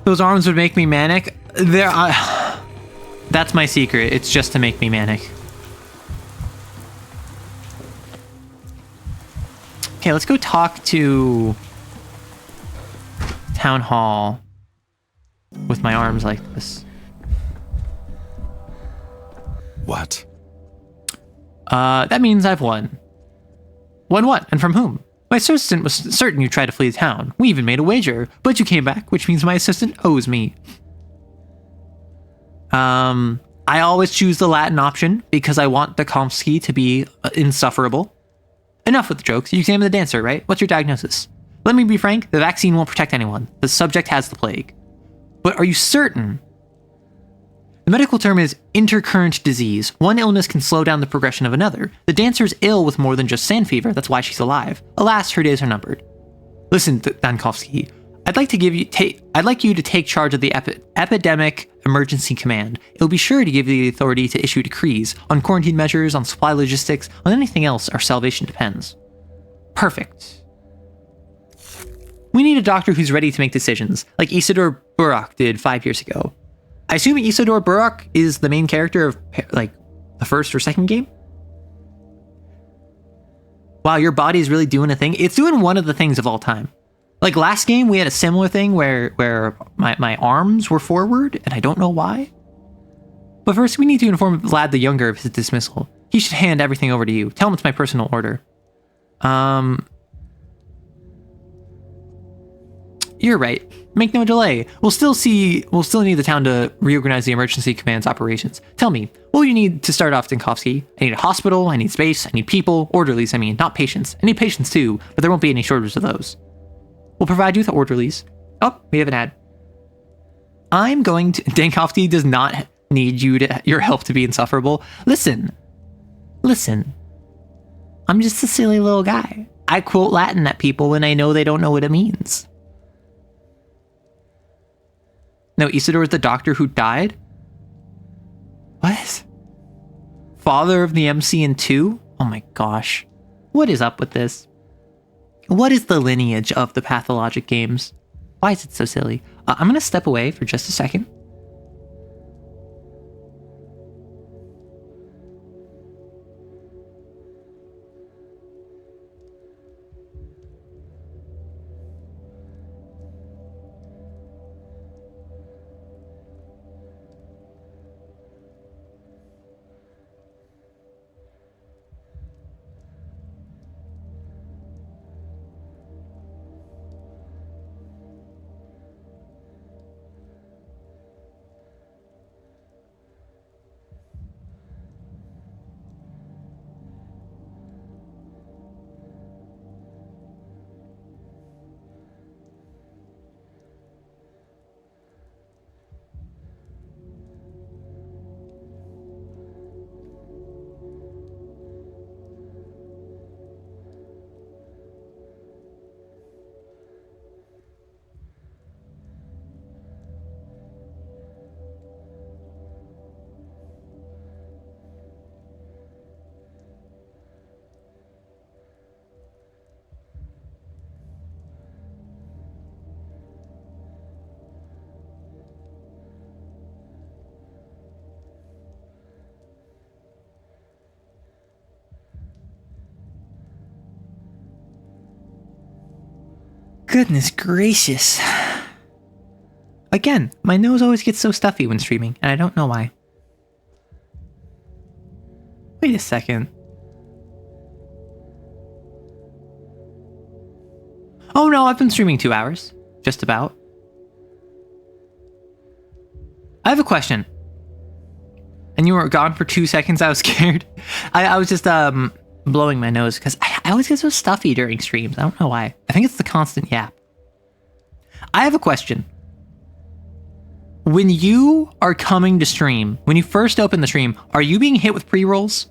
Those arms would make me manic. That's my secret. It's just to make me manic. Okay, let's go talk to Town Hall with my arms like this. What? That means I've won. Won what? And from whom? My assistant was certain you tried to flee the town. We even made a wager, but you came back, which means my assistant owes me. I always choose the Latin option because I want Tchaikovsky to be insufferable. Enough with the jokes. You examine the dancer, right? What's your diagnosis? Let me be frank, the vaccine won't protect anyone. The subject has the plague. But are you certain? The medical term is intercurrent disease. One illness can slow down the progression of another. The dancer's ill with more than just sand fever. That's why she's alive. Alas, her days are numbered. Listen, Dankovsky, I'd like you to take charge of the Epidemic Emergency Command. It'll be sure to give you the authority to issue decrees on quarantine measures, on supply logistics, on anything else our salvation depends. Perfect. We need a doctor who's ready to make decisions, like Isidore Burak did 5 years ago. I assume Isidore Burak is the main character of, like, the first or second game? Wow, your body is really doing a thing. It's doing one of the things of all time. Like, last game, we had a similar thing where my arms were forward, and I don't know why. But first, we need to inform Vlad the Younger of his dismissal. He should hand everything over to you. Tell him it's my personal order. You're right. Make no delay. We'll still need the town to reorganize the emergency command's operations. Tell me, what do you need to start off, Dinkovsky? I need a hospital, I need space, I need people, orderlies, I mean, not patients. I need patients too, but there won't be any shortage of those. We'll provide you with orderlies. Oh, we have an ad. Dinkovsky does not need your help to be insufferable. Listen. I'm just a silly little guy. I quote Latin at people when I know they don't know what it means. No, Isidore is the doctor who died? What? Father of the MC in 2? Oh my gosh. What is up with this? What is the lineage of the Pathologic games? Why is it so silly? I'm gonna step away for just a second. Goodness gracious. Again, my nose always gets so stuffy when streaming, and I don't know why. Wait a second. Oh no, I've been streaming 2 hours. Just about. I have a question. And you were gone for 2 seconds, I was scared. I was just, blowing my nose because I always get so stuffy during streams. I don't know why. I think it's the constant yap. I have a question. When you are coming to stream, when you first open the stream, are you being hit with pre-rolls?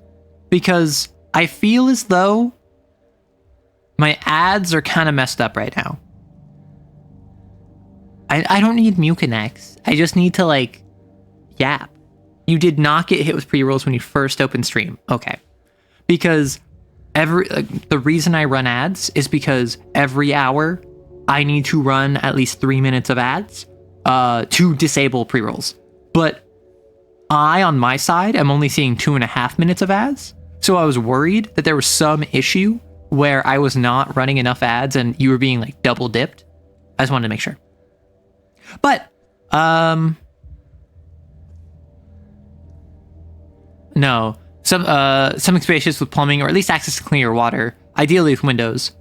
Because I feel as though my ads are kind of messed up right now. I don't need Mucinex. I just need to, like, yap. You did not get hit with pre-rolls when you first opened stream. Okay. Because The reason I run ads is because every hour I need to run at least 3 minutes of ads to disable pre-rolls. But I, on my side, am only seeing 2.5 minutes of ads. So I was worried that there was some issue where I was not running enough ads and you were being like double dipped. I just wanted to make sure. But, no. Something spacious with plumbing or at least access to cleaner water, ideally with windows.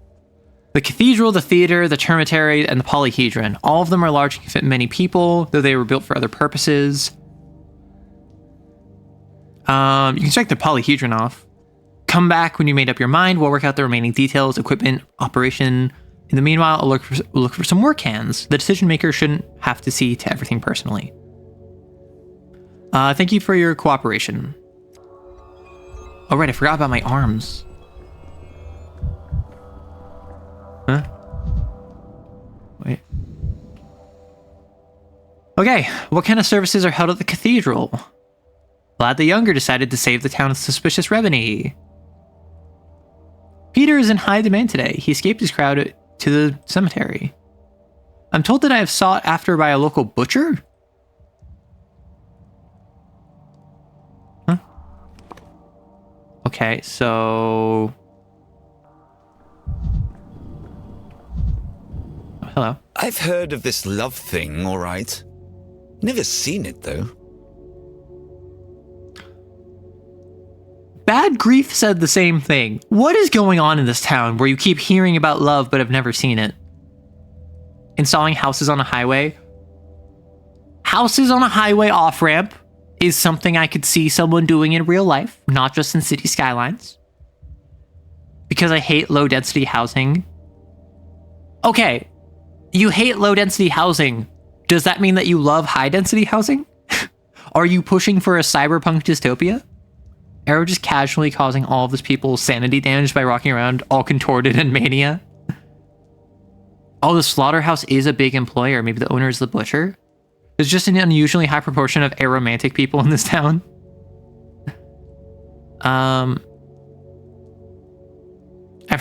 The cathedral, the theater, the termitary, and the polyhedron. All of them are large and can fit many people, though they were built for other purposes. You can strike the polyhedron off. Come back when you made up your mind. We'll work out the remaining details, equipment, operation. In the meanwhile, I'll look for some work hands. The decision maker shouldn't have to see to everything personally. Thank you for your cooperation. Oh, right, I forgot about my arms. Huh? Wait. Okay, what kind of services are held at the cathedral? Vlad the Younger decided to save the town of suspicious remedy. Peter is in high demand today. He escaped his crowd to the cemetery. I'm told that I have sought after by a local butcher? Huh? Okay, so... Oh, hello. I've heard of this love thing, all right. Never seen it, though. Bad Grief said the same thing. What is going on in this town where you keep hearing about love but have never seen it? Installing houses on a highway? Houses on a highway off-ramp is something I could see someone doing in real life, not just in city skylines. Because I hate low-density housing. Okay, you hate low-density housing. Does that mean that you love high-density housing? Are you pushing for a cyberpunk dystopia? Arrow just casually causing all of this people's sanity damage by walking around all contorted and mania. Oh, the slaughterhouse is a big employer. Maybe the owner is the butcher? There's just an unusually high proportion of aromantic people in this town. I've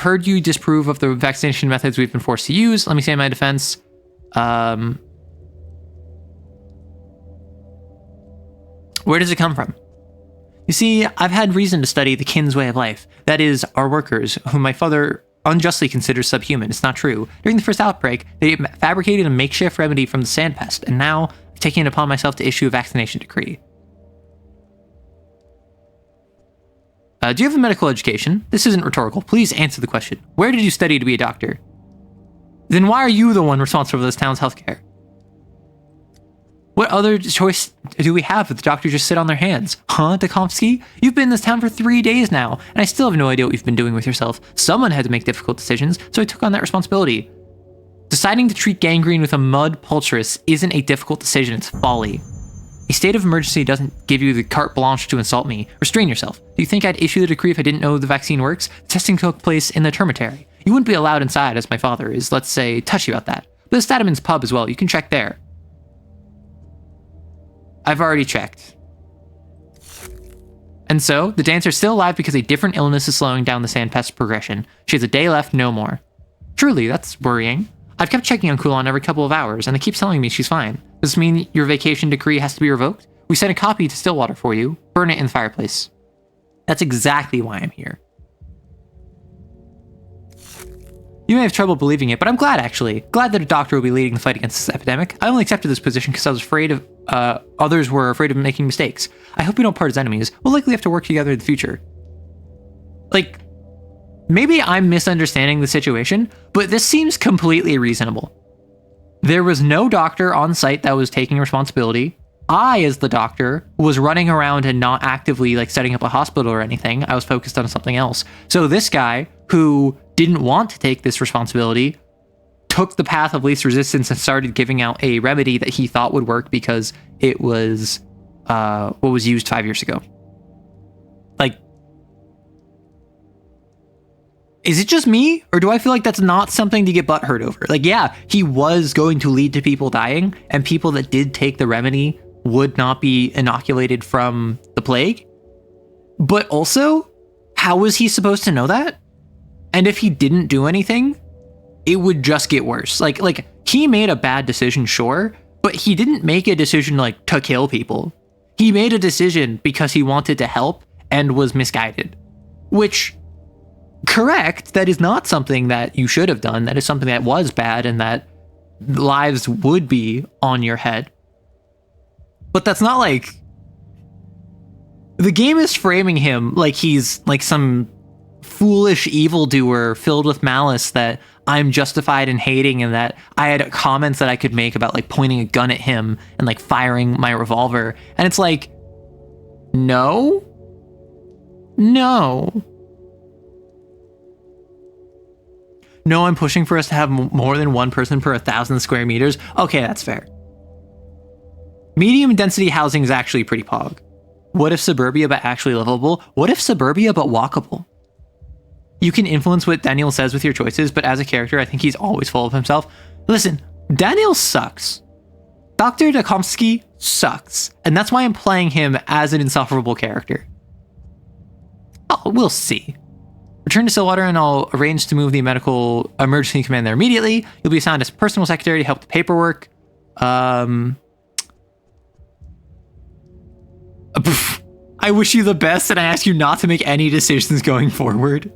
heard you disapprove of the vaccination methods we've been forced to use. Let me say in my defense. Where does it come from? You see, I've had reason to study the kin's way of life. That is, our workers, whom my father unjustly considers subhuman. It's not true. During the first outbreak, they fabricated a makeshift remedy from the sand pest, and now I've taken it upon myself to issue a vaccination decree. Do you have a medical education? This isn't rhetorical. Please answer the question. Where did you study to be a doctor? Then why are you the one responsible for this town's healthcare? What other choice do we have if the doctors just sit on their hands? Huh, Tchaikovsky? You've been in this town for 3 days now, and I still have no idea what you've been doing with yourself. Someone had to make difficult decisions, so I took on that responsibility. Deciding to treat gangrene with a mud poultice isn't a difficult decision, it's folly. A state of emergency doesn't give you the carte blanche to insult me. Restrain yourself. Do you think I'd issue the decree if I didn't know the vaccine works? The testing took place in the termitary. You wouldn't be allowed inside, as my father is, let's say, touchy about that. But the Stadman's pub as well, you can check there. I've already checked. And so, the dancer's still alive because a different illness is slowing down the sandpest's progression. She has a day left, no more. Truly, that's worrying. I've kept checking on Kulon every couple of hours, and they keep telling me she's fine. Does this mean your vacation decree has to be revoked? We sent a copy to Stillwater for you. Burn it in the fireplace. That's exactly why I'm here. You may have trouble believing it, but I'm glad, actually. Glad that a doctor will be leading the fight against this epidemic. I only accepted this position because I was afraid of, others were afraid of making mistakes. I hope we don't part as enemies. We'll likely have to work together in the future. Like, maybe I'm misunderstanding the situation, but this seems completely reasonable. There was no doctor on site that was taking responsibility. I, as the doctor, was running around and not actively, like, setting up a hospital or anything. I was focused on something else. So this guy, who didn't want to take this responsibility, took the path of least resistance and started giving out a remedy that he thought would work because it was what was used 5 years ago. Like, is it just me, or do I feel like that's not something to get butthurt over? Like, yeah, he was going to lead to people dying, and people that did take the remedy would not be inoculated from the plague. But also, how was he supposed to know that? And if he didn't do anything, it would just get worse. Like he made a bad decision, sure, but he didn't make a decision like to kill people. He made a decision because he wanted to help and was misguided. Which, correct, that is not something that you should have done. That is something that was bad and that lives would be on your head. But that's not like... The game is framing him like he's like some foolish evildoer filled with malice that I'm justified in hating, and that I had comments that I could make about like pointing a gun at him and like firing my revolver. And it's like, no. No, I'm pushing for us to have more than one person per 1,000 square meters. Okay, that's fair. Medium density housing is actually pretty pog. What if suburbia but actually livable? What if suburbia but walkable? You can influence what Daniel says with your choices, but as a character, I think he's always full of himself. Listen, Daniel sucks. Dr. Dakomsky sucks. And that's why I'm playing him as an insufferable character. Oh, we'll see. Return to Stillwater and I'll arrange to move the medical emergency command there immediately. You'll be assigned as personal secretary to help the paperwork. I wish you the best, and I ask you not to make any decisions going forward.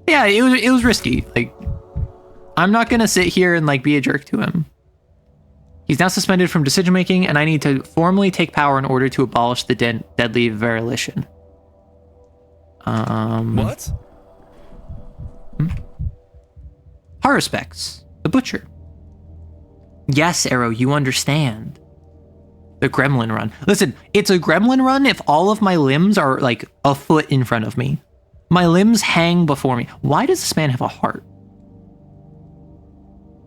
Yeah, it was risky. Like, I'm not gonna sit here and like be a jerk to him. He's now suspended from decision making, and I need to formally take power in order to abolish the deadly volition. What? Horror Specs, the butcher. Yes, Arrow, you understand. The gremlin run. Listen, it's a gremlin run if all of my limbs are like a foot in front of me. My limbs hang before me. Why does this man have a heart?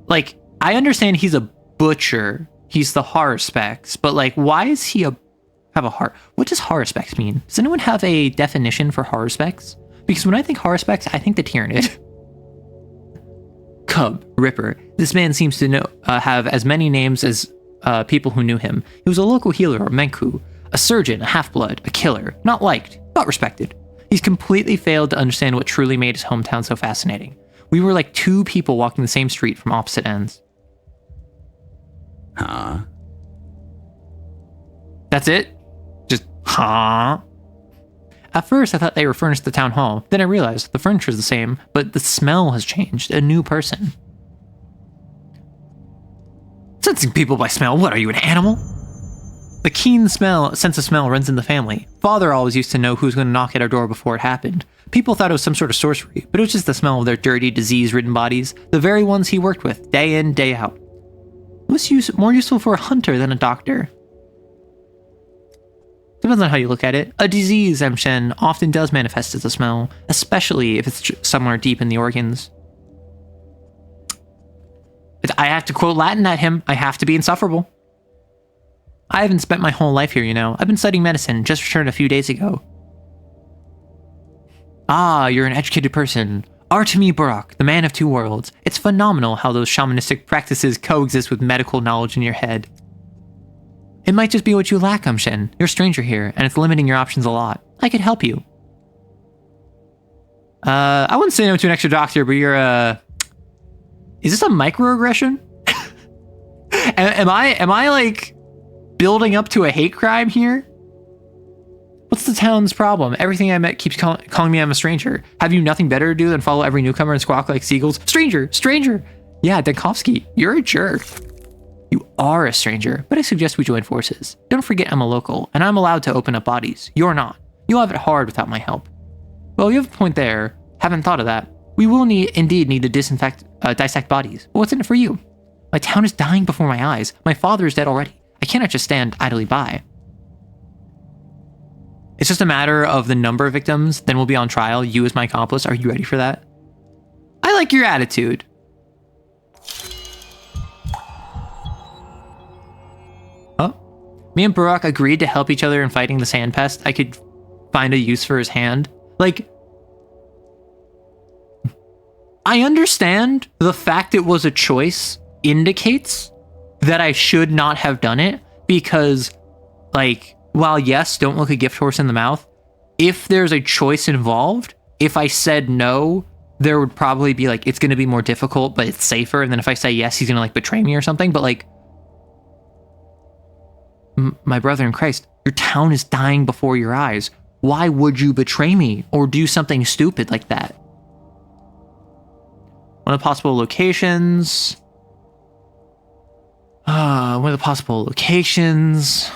Like, I understand he's a butcher. He's the horror specs, but like, why is he have a heart? What does horror specs mean? Does anyone have a definition for horror specs? Because when I think horror specs, I think the Tyrannid. Cub, Ripper. This man seems to know have as many names as people who knew him. He was a local healer or Menku, a surgeon, a half-blood, a killer, not liked, but respected. He's completely failed to understand what truly made his hometown so fascinating. We were like two people walking the same street from opposite ends. Huh? That's it? Just, huh? At first, I thought they were furnished the town hall. Then I realized the furniture is the same, but the smell has changed. A new person. Sensing people by smell. What, are you an animal? The keen sense of smell runs in the family. Father always used to know who was going to knock at our door before it happened. People thought it was some sort of sorcery, but it was just the smell of their dirty, disease-ridden bodies, the very ones he worked with, day in, day out. It was more useful for a hunter than a doctor. Depends on how you look at it. A disease, Shen, often does manifest as a smell, especially if it's somewhere deep in the organs. I have to quote Latin at him. I have to be insufferable. I haven't spent my whole life here, you know. I've been studying medicine, just returned a few days ago. Ah, you're an educated person. Artemi Barak, the man of two worlds. It's phenomenal how those shamanistic practices coexist with medical knowledge in your head. It might just be what you lack, Shen. You're a stranger here, and it's limiting your options a lot. I could help you. I wouldn't say no to an extra doctor, but you're is this a microaggression? am I like building up to a hate crime here? What's the town's problem? Everything I met keeps calling me I'm a stranger. Have you nothing better to do than follow every newcomer and squawk like seagulls? Stranger! Stranger! Yeah, Dankovsky, you're a jerk. You are a stranger, but I suggest we join forces. Don't forget I'm a local, and I'm allowed to open up bodies. You're not. You'll have it hard without my help. Well, you have a point there. Haven't thought of that. We will indeed need to dissect bodies. But what's in it for you? My town is dying before my eyes. My father is dead already. I cannot just stand idly by. It's just a matter of the number of victims, then we'll be on trial. You as my accomplice. Are you ready for that? I like your attitude. Oh. Me and Barak agreed to help each other in fighting the sand pest. I could find a use for his hand. Like, I understand the fact it was a choice indicates that I should not have done it, because, like, while yes, don't look a gift horse in the mouth, if there's a choice involved, if I said no, there would probably be like, it's going to be more difficult, but it's safer. And then if I say yes, he's going to like betray me or something. But like, my brother in Christ, your town is dying before your eyes. Why would you betray me or do something stupid like that? One of the possible locations. One of the possible locations.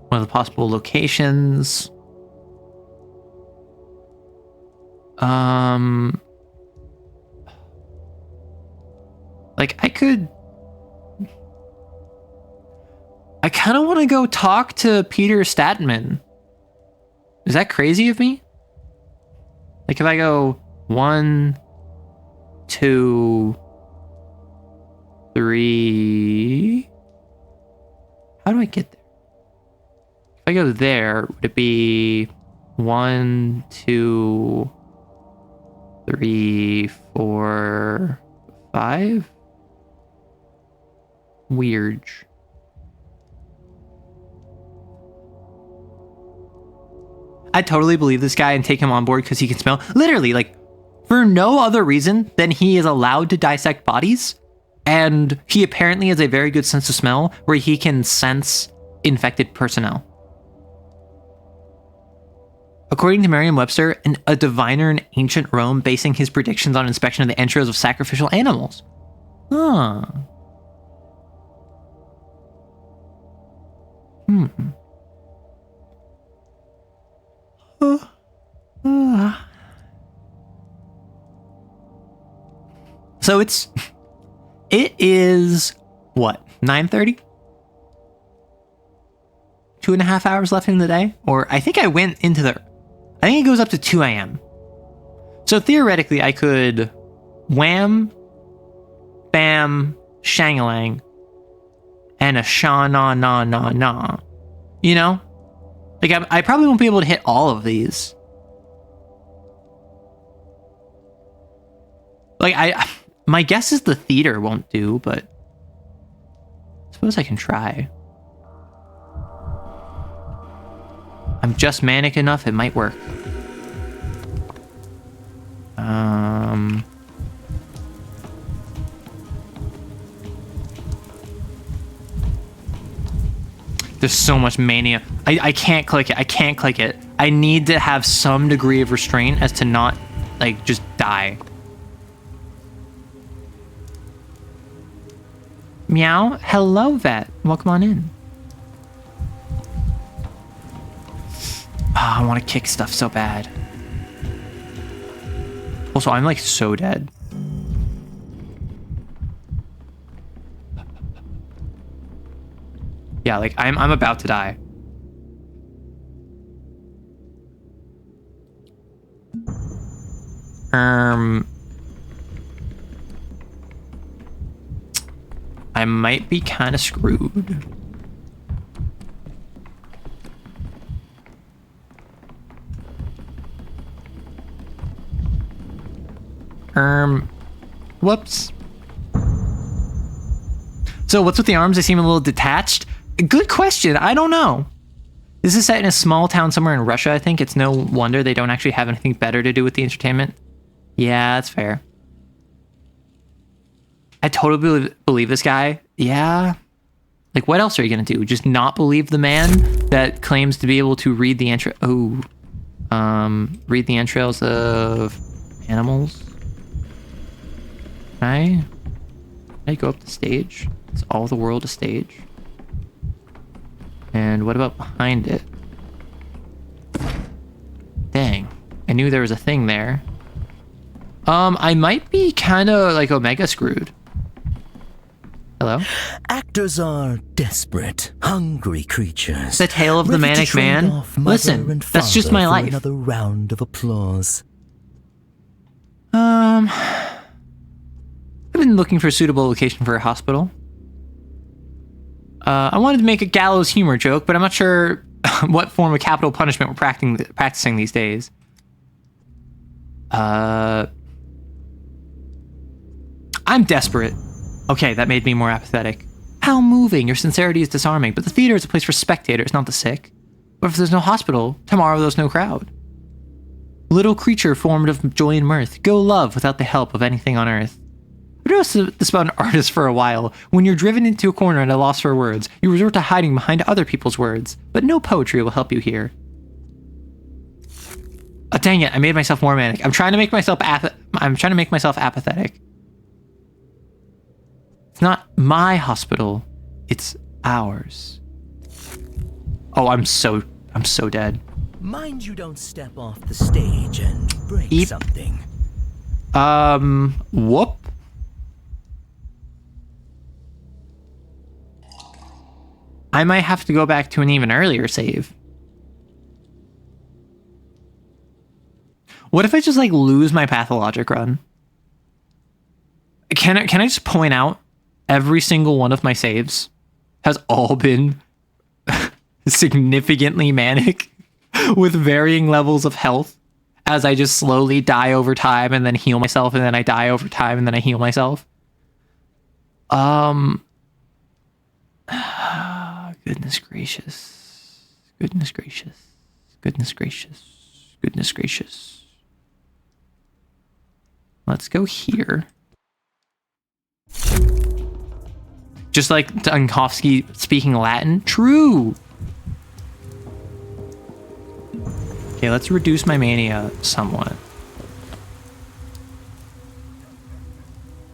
One of the possible locations. Like I kind of want to go talk to Peter Statman. Is that crazy of me? Like if I go 1, 2, 3. How do I get there? If I go there, would it be 1, 2, 3, 4, 5? Weird. I totally believe this guy and take him on board because he can smell. Literally, like, for no other reason than he is allowed to dissect bodies. And he apparently has a very good sense of smell where he can sense infected personnel. According to Merriam-Webster, a diviner in ancient Rome basing his predictions on inspection of the entrails of sacrificial animals. Huh. So it is what, 9:30? 2.5 hours left in the day? Or I think I think it goes up to 2 a.m. So theoretically I could wham, bam, shangalang, and a sha-na-na-na-na. You know? Like, I probably won't be able to hit all of these. Like, my guess is the theater won't do, but I suppose I can try. I'm just manic enough, it might work. There's so much mania. I can't click it. I can't click it. I need to have some degree of restraint as to not, like, just die. Meow. Hello, vet. Welcome on in. Oh, I want to kick stuff so bad. Also, I'm, like, so dead. Yeah, like, I'm about to die. I might be kind of screwed. Whoops. So what's with the arms? They seem a little detached. Good question. I don't know. This is set in a small town somewhere in Russia, I think. It's no wonder they don't actually have anything better to do with the entertainment. Yeah, that's fair. I totally believe this guy. Yeah. Like, what else are you going to do? Just not believe the man that claims to be able to read the read the entrails of animals? Can I go up the stage? Is all the world a stage? And what about behind it? Dang. I knew there was a thing there. I might be kind of like Omega screwed. Hello? Actors are desperate, hungry creatures. The tale of the manic man? Listen, that's just my life. Another round of applause. I've been looking for a suitable location for a hospital. I wanted to make a gallows humor joke, but I'm not sure what form of capital punishment we're practicing these days. I'm desperate. Okay, that made me more apathetic. How moving. Your sincerity is disarming, but the theater is a place for spectators, not the sick. But if there's no hospital, tomorrow there's no crowd. Little creature formed of joy and mirth, go love without the help of anything on earth. I noticed this about an artist for a while. When you're driven into a corner at a loss for words, you resort to hiding behind other people's words. But no poetry will help you here. Oh, dang it, I made myself more manic. I'm trying to make myself apathetic. It's not my hospital, it's ours. Oh, I'm so dead. Mind you don't step off the stage and break something. Whoop. I might have to go back to an even earlier save. What if I just like lose my pathologic run? Can I just point out every single one of my saves has all been significantly manic with varying levels of health as I just slowly die over time and then heal myself and then I die over time and then I heal myself. Goodness gracious. Goodness gracious. Goodness gracious. Goodness gracious. Let's go here. Just like Dunkowski speaking Latin. True. Okay, let's reduce my mania somewhat.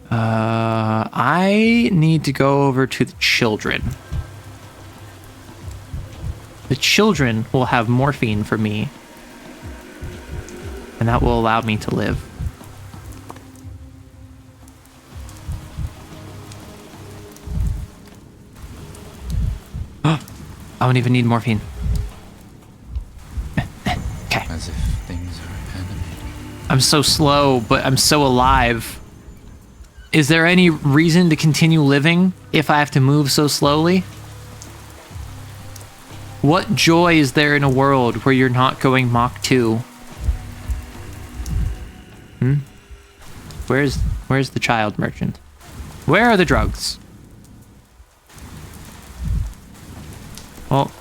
I need to go over to the children. The children will have morphine for me. And that will allow me to live. I don't even need morphine. Okay. As if things are animated. I'm so slow, but I'm so alive. Is there any reason to continue living if I have to move so slowly? What joy is there in a world where you're not going Mach 2? Where's the child merchant? Where are the drugs? Well,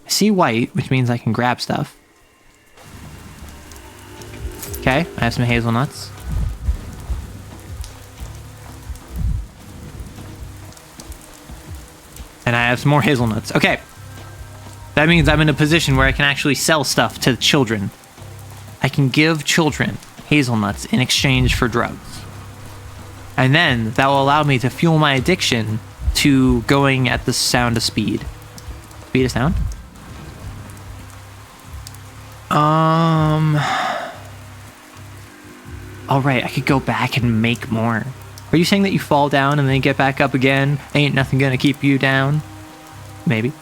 I see white, which means I can grab stuff. Okay, I have some hazelnuts. And I have some more hazelnuts. Okay. That means I'm in a position where I can actually sell stuff to children. I can give children hazelnuts in exchange for drugs. And then that will allow me to fuel my addiction to going at the sound of speed. Speed of sound? Alright, I could go back and make more. Are you saying that you fall down and then get back up again? Ain't nothing gonna keep you down? Maybe.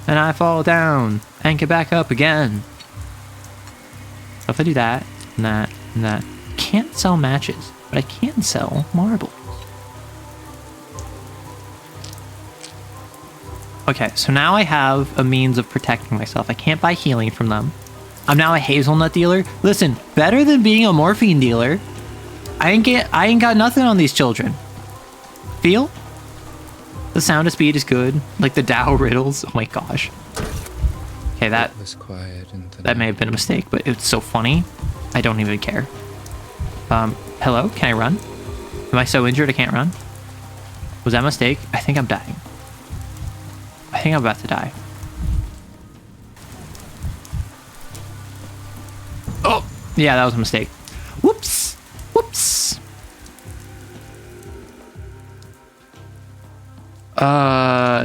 And I fall down and get back up again. So if I do that, and that, and that. Can't sell matches, but I can sell marbles. Okay, so now I have a means of protecting myself. I can't buy healing from them. I'm now a hazelnut dealer. Listen, better than being a morphine dealer. I ain't got nothing on these children. Feel? The sound of speed is good. Like the Dow riddles. Oh my gosh. Okay, that was quiet and that may have been a mistake, but it's so funny. I don't even care. Hello? Can I run? Am I so injured I can't run? Was that a mistake? I think I'm dying. I think I'm about to die. Oh! Yeah, that was a mistake. Whoops! Whoops!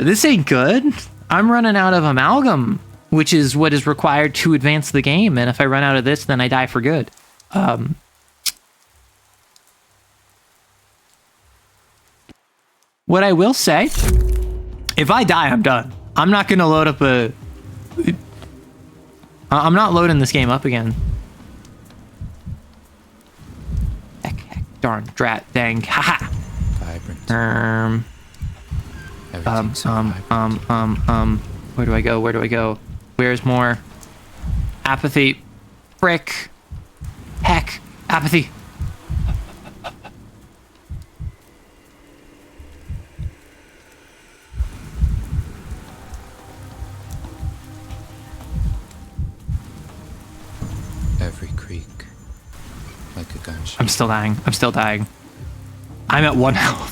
This ain't good. I'm running out of amalgam, which is what is required to advance the game, and if I run out of this, then I die for good. What I will say, if I die, I'm done. I'm not gonna load up a... I'm not loading this game up again. Heck, darn, drat, dang, haha. Vibrant. Where do I go? Where do I go? Where's more? Apathy. Frick. Heck. Apathy. creak like a gunshot. I'm still dying. I'm still dying. I'm at 1 health.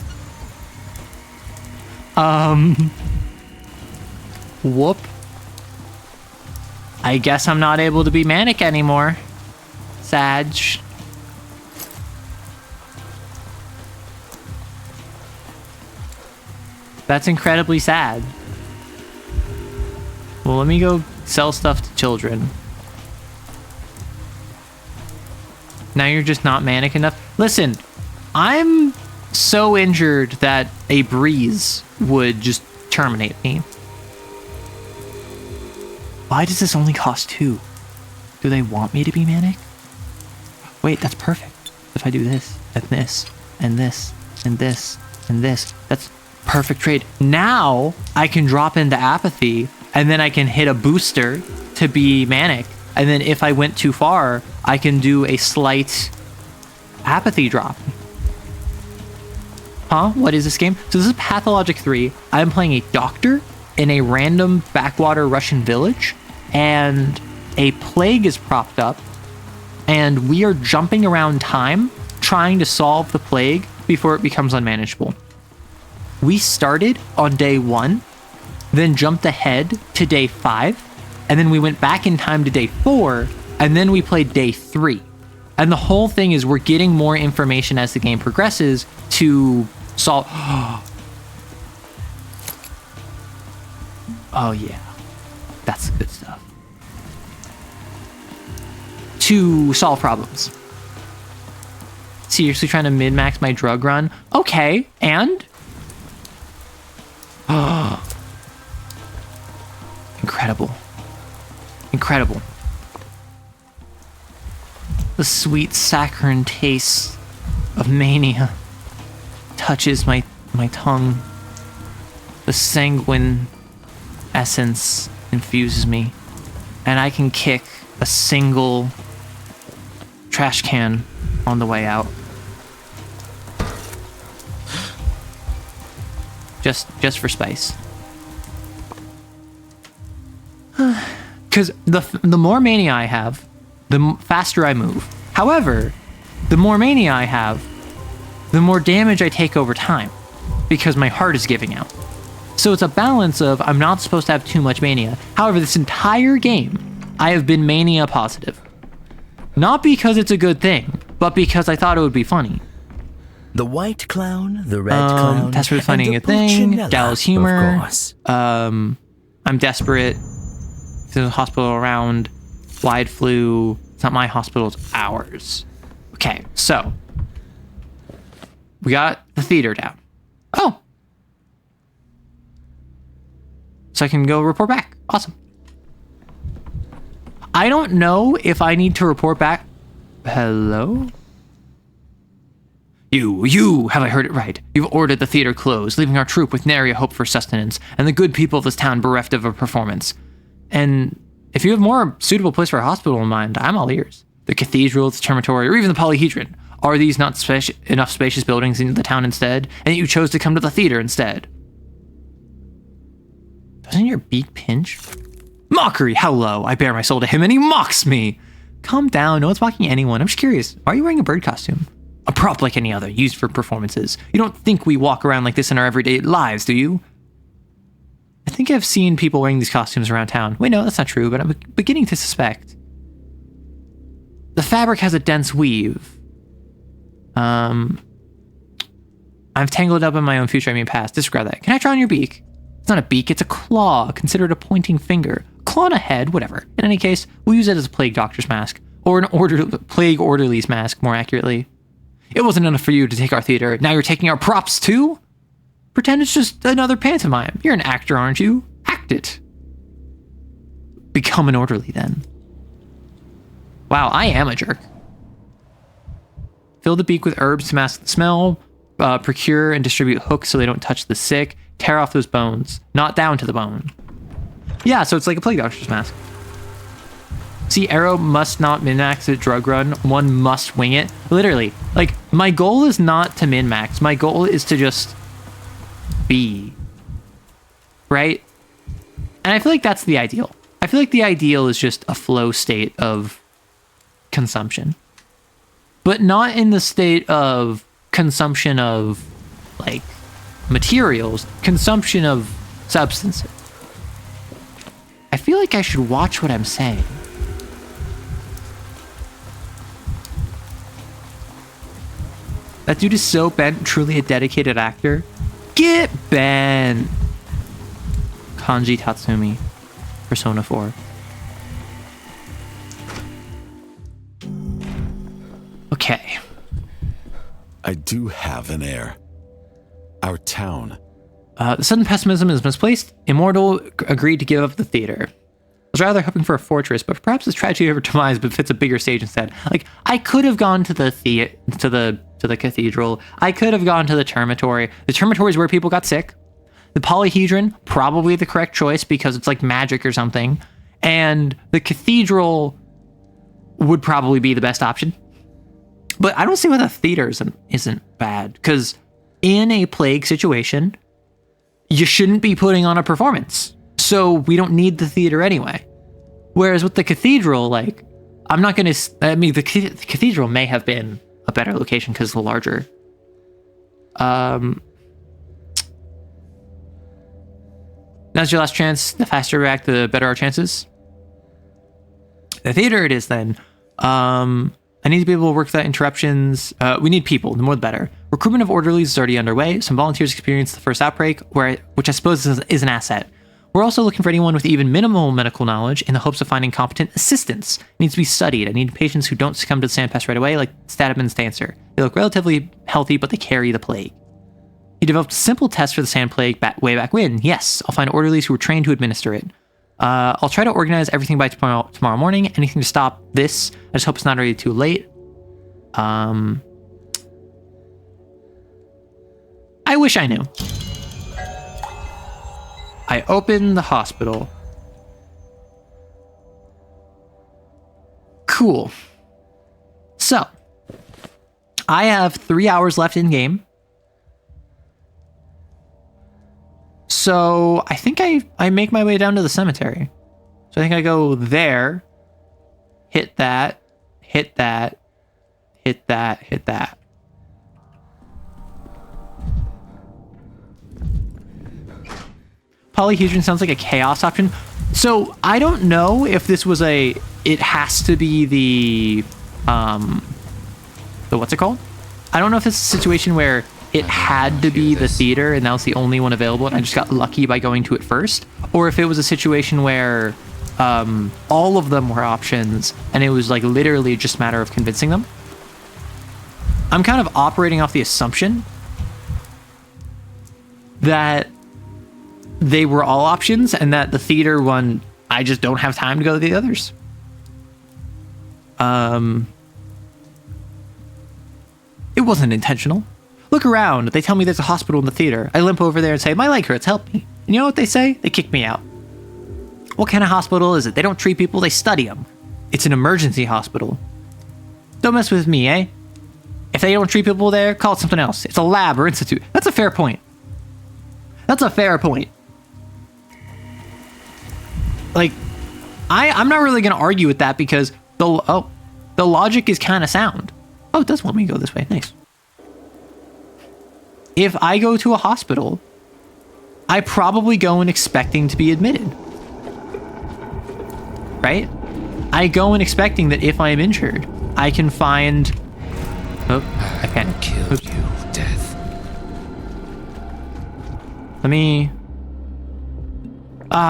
Whoop. I guess I'm not able to be manic anymore. Sag. That's incredibly sad. Well, let me go sell stuff to children. Now you're just not manic enough. Listen, I'm so injured that a breeze would just terminate me. Why does this only cost 2? Do they want me to be manic? Wait, that's perfect. If I do this, and this, and this, and this, and this, that's perfect trade. Now I can drop into apathy, and then I can hit a booster to be manic. And then if I went too far, I can do a slight apathy drop. Huh? What is this game? So this is Pathologic 3. I'm playing a doctor in a random backwater Russian village, and a plague is propped up, and we are jumping around time trying to solve the plague before it becomes unmanageable. We started on day 1, then jumped ahead to day 5, and then we went back in time to day 4, and then we played day 3. And the whole thing is we're getting more information as the game progresses to solve... Oh yeah, that's the good stuff. To solve problems. Seriously trying to min-max my drug run? Okay, and? Incredible. Incredible. The sweet saccharine taste of mania touches my tongue. The sanguine essence infuses me, and I can kick a single trash can on the way out. Just for spice. Because the more mania I have, the faster I move. However, the more mania I have, the more damage I take over time, because my heart is giving out. So it's a balance of I'm not supposed to have too much mania. However, this entire game, I have been mania positive. Not because it's a good thing, but because I thought it would be funny. The white clown, the red clown, that's for finding a and the thing. Pulcinella, Dallas humor. Of course. I'm desperate. There's a hospital around. Wide flu. It's not my hospital, it's ours. Okay, so we got the theater down. Oh. So I can go report back. Awesome. I don't know if I need to report back. Hello? You, have I heard it right? You've ordered the theater closed, leaving our troupe with nary a hope for sustenance, and the good people of this town bereft of a performance. And if you have more suitable place for a hospital in mind, I'm all ears. The cathedral, the termitory, or even the polyhedron. Are these not enough spacious buildings in the town instead, and you chose to come to the theater instead? Doesn't your beak pinch? Mockery! How low! I bare my soul to him, and he mocks me! Calm down, no one's mocking anyone. I'm just curious. Why are you wearing a bird costume? A prop like any other, used for performances. You don't think we walk around like this in our everyday lives, do you? I think I've seen people wearing these costumes around town. Wait, no, that's not true, but I'm beginning to suspect. The fabric has a dense weave. I've tangled up in my own future, I mean past. Disregard that. Can I try on your beak? It's not a beak, it's a claw. Consider it a pointing finger. Claw on a head, whatever. In any case, we'll use it as a plague doctor's mask. Or an plague orderly's mask, more accurately. It wasn't enough for you to take our theater. Now you're taking our props too? Pretend it's just another pantomime. You're an actor, aren't you? Act it. Become an orderly, then. Wow, I am a jerk. Fill the beak with herbs to mask the smell. Procure and distribute hooks so they don't touch the sick. Tear off those bones. Not down to the bone. Yeah, so it's like a plague doctor's mask. See, Arrow must not min-max a drug run. One must wing it. Literally. Like, my goal is not to min-max. My goal is to just be. Right? And I feel like that's the ideal. I feel like the ideal is just a flow state of consumption, but not in the state of consumption of like materials, consumption of substances. I feel like I should watch what I'm saying. That dude is so bent, truly a dedicated actor. Get bent. Kanji Tatsumi, Persona 4. Okay. I do have an heir. Our town. The sudden pessimism is misplaced. Immortal agreed to give up the theater. I was rather hoping for a fortress, but perhaps this tragedy of her demise befits a bigger stage instead. Like, I could have gone to the cathedral. I could have gone to the termitory. The termitory is where people got sick. The polyhedron, probably the correct choice because it's like magic or something. And the cathedral would probably be the best option. But I don't see why the theater isn't bad, because in a plague situation, you shouldn't be putting on a performance. So we don't need the theater anyway. Whereas with the cathedral, like, I'm not going to... I mean, the cathedral may have been a better location because it's larger. Now's your last chance. The faster we react, the better our chances. The theater it is then. I need to be able to work without interruptions. We need people. The more the better. Recruitment of orderlies is already underway. Some volunteers experienced the first outbreak, which I suppose is an asset. We're also looking for anyone with even minimal medical knowledge in the hopes of finding competent assistance. It needs to be studied. I need patients who don't succumb to the sand pest right away, like Stadman's dancer. They look relatively healthy, but they carry the plague. He developed a simple test for the sand plague way back when. Yes, I'll find orderlies who are trained to administer it. I'll try to organize everything by tomorrow morning. Anything to stop this. I just hope it's not already too late. I wish I knew. I open the hospital. Cool. So, I have 3 hours left in game. So, I think I make my way down to the cemetery. So, I think I go there, hit that, hit that, hit that, hit that. Polyhedron sounds like a chaos option. So I don't know if this was it has to be the what's it called? I don't know if it's a situation where it had to be the theater and that was the only one available and I just got lucky by going to it first, or if it was a situation where all of them were options and it was like literally just a matter of convincing them. I'm kind of operating off the assumption that they were all options and that the theater one, I just don't have time to go to the others. It wasn't intentional. Look around. They tell me there's a hospital in the theater. I limp over there and say, my leg hurts, help me. And you know what they say? They kick me out. What kind of hospital is it? They don't treat people, they study them. It's an emergency hospital. Don't mess with me, eh? If they don't treat people there, call it something else. It's a lab or institute. That's a fair point. That's a fair point. Like, I'm not really going to argue with that because the logic is kind of sound. Oh, it does want me to go this way. Nice. If I go to a hospital, I probably go in expecting to be admitted. Right? I go in expecting that if I am injured, I can find... Oh, I can't. Kill you, death. Let me...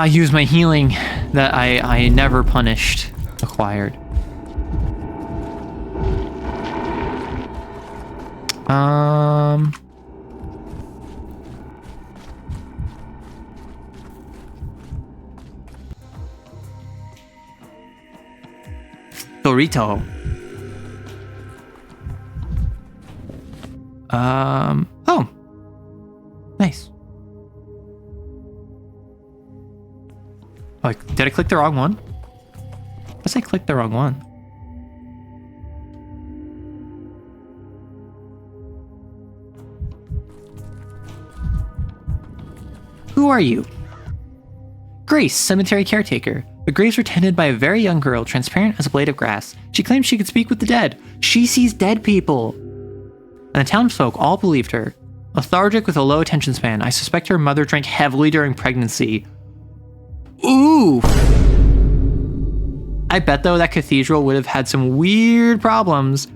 use my healing that I never punished acquired. Dorito. Oh. Nice. Oh, did I click the wrong one? I guess I clicked the wrong one. Who are you? Grace, cemetery caretaker. The graves were tended by a very young girl, transparent as a blade of grass. She claimed she could speak with the dead. She sees dead people. And the townsfolk all believed her. Lethargic with a low attention span, I suspect her mother drank heavily during pregnancy. Ooh. I bet, though, that cathedral would have had some weird problems.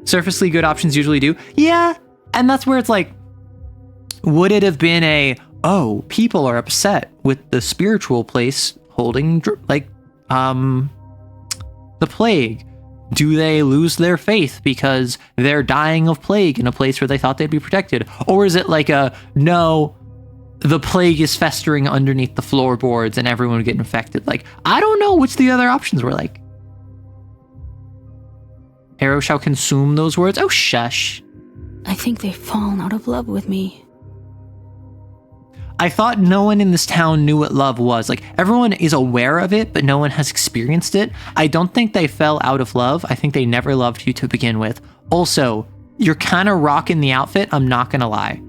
Surfacely good options usually do. Yeah, and that's where it's like, would it have been a, oh, people are upset with the spiritual place holding, like, the plague? Do they lose their faith because they're dying of plague in a place where they thought they'd be protected? Or is it like a, no, the plague is festering underneath the floorboards and everyone would get infected? Like, I don't know which the other options were like. Arrow shall consume those words. Oh, shush. I think they've fallen out of love with me. I thought no one in this town knew what love was. Like, everyone is aware of it, but no one has experienced it. I don't think they fell out of love. I think they never loved you to begin with. Also, you're kind of rocking the outfit, I'm not gonna lie.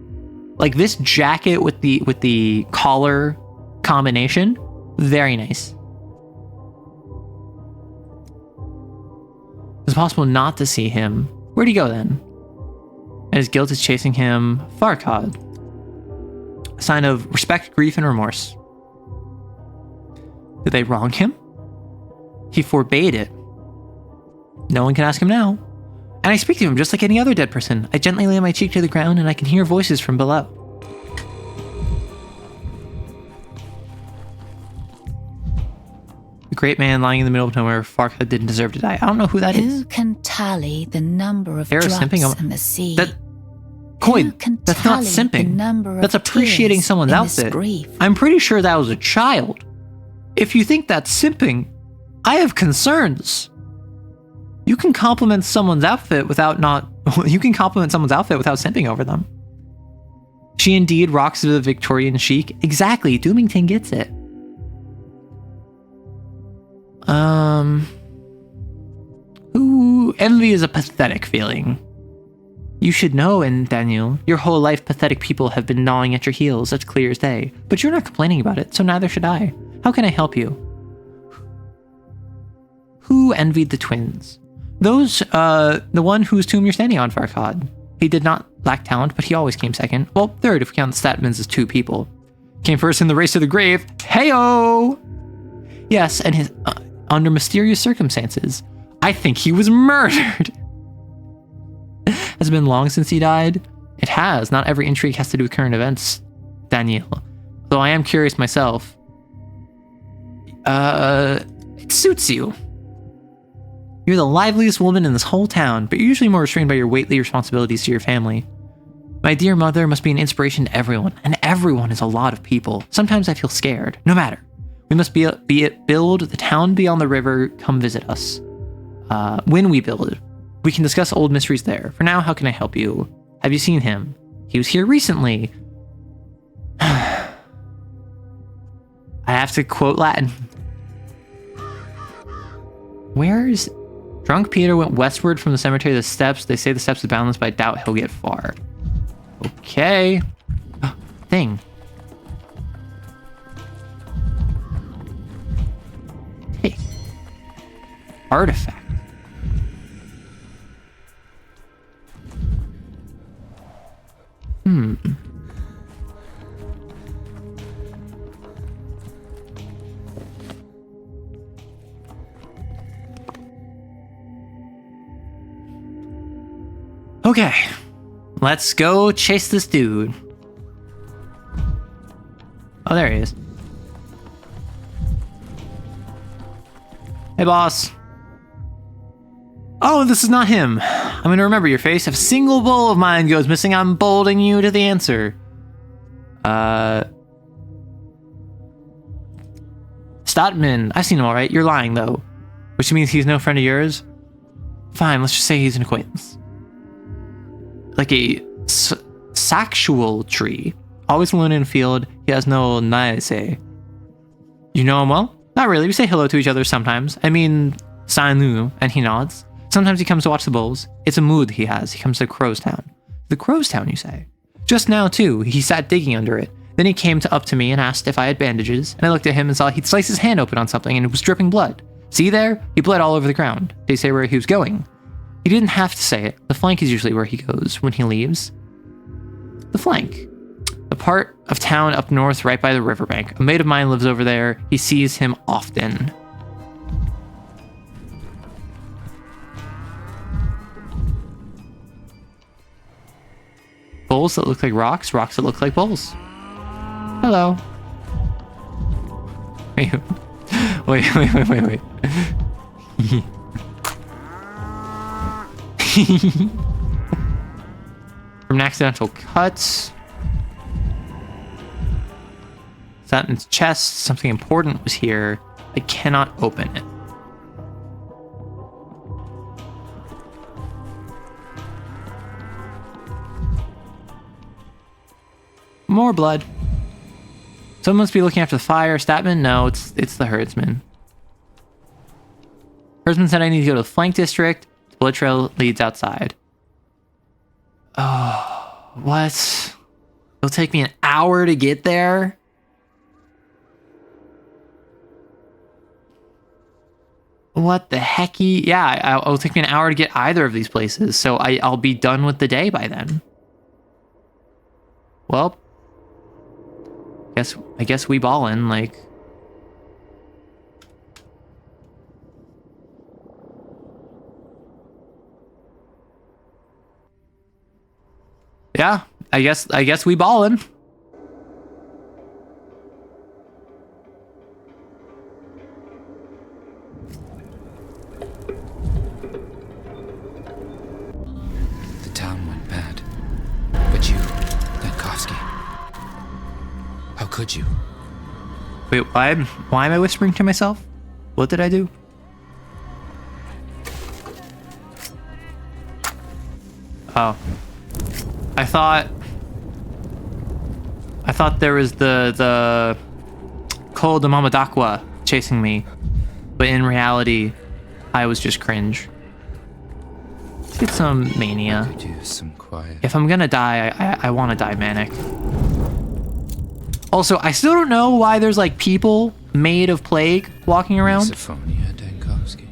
Like, this jacket with the collar combination, very nice. It's possible not to see him. Where'd he go then? And his guilt is chasing him. Farkad. A sign of respect, grief, and remorse. Did they wrong him? He forbade it. No one can ask him now. And I speak to him just like any other dead person. I gently lay my cheek to the ground and I can hear voices from below. The great man lying in the middle of nowhere, Farkad didn't deserve to die. I don't know who that is. Who can tally the number of They're drops simping in the sea? Coin, that's not simping. That's appreciating someone's outfit. I'm pretty sure that was a child. If you think that's simping, I have concerns. You can compliment someone's outfit without simping over them. She indeed rocks the Victorian chic. Exactly, Doomington gets it. Ooh, envy is a pathetic feeling. You should know, and Daniel, your whole life pathetic people have been gnawing at your heels, that's clear as day. But you're not complaining about it, so neither should I. How can I help you? Who envied the twins? Those, the one whose tomb you're standing on, Farkad. He did not lack talent, but he always came second. Well, third if we count the Statmans as two people. Came first in the race to the grave. Heyo! Yes, and his under mysterious circumstances. I think he was murdered. Has it been long since he died? It has. Not every intrigue has to do with current events, Daniel. Though I am curious myself. It suits you. You're the liveliest woman in this whole town, but you're usually more restrained by your weighty responsibilities to your family. My dear mother must be an inspiration to everyone, and everyone is a lot of people. Sometimes I feel scared. No matter. We must build the town beyond the river. Come visit us. When we build it, we can discuss old mysteries there. For now, how can I help you? Have you seen him? He was here recently. I have to quote Latin. Where's... Drunk Peter went westward from the cemetery to the steps. They say the steps are boundless, but I doubt he'll get far. Okay. Thing. Hey. Artifact. Okay, let's go chase this dude. Oh, there he is. Hey, boss. Oh, this is not him. I'm gonna remember your face. If a single bowl of mine goes missing, I'm bolting you to the answer. Stotman. I've seen him all right. You're lying, though. Which means he's no friend of yours? Fine, let's just say he's an acquaintance. Like a sexual tree. Always alone in a field. He has no nice. You know him well? Not really. We say hello to each other sometimes. I mean, Sanu, and he nods. Sometimes he comes to watch the bulls. It's a mood he has. He comes to Crow's Town. The Crow's Town, you say? Just now, too. He sat digging under it. Then he came up to me and asked if I had bandages, and I looked at him and saw he'd sliced his hand open on something and it was dripping blood. See there? He bled all over the ground. Did he say where he was going? He didn't have to say it. The flank is usually where he goes when he leaves. The flank. The part of town up north right by the riverbank. A mate of mine lives over there. He sees him often. Bowls that look like rocks, rocks that look like bowls. Hello. Wait. From an accidental cut. That in his chest, something important was here. I cannot open it. More blood. Someone must be looking after the fire. Statman? No, it's the herdsman. Herdsman said I need to go to the flank district. The blood trail leads outside. Oh, what? It'll take me an hour to get there? What the hecky? Yeah, it'll take me an hour to get either of these places, so I'll be done with the day by then. Well, I guess we ballin', like. Yeah, I guess we ballin'. The town went bad. But you, Dankovsky. How could you? Wait, why am I whispering to myself? What did I do? Oh. I thought there was the Col de Mamadakwa chasing me, but in reality, I was just cringe. Let's get some mania. Could use some quiet. If I'm gonna die, I want to die manic. Also, I still don't know why there's like people made of plague walking around. Misophonia, Dankovsky.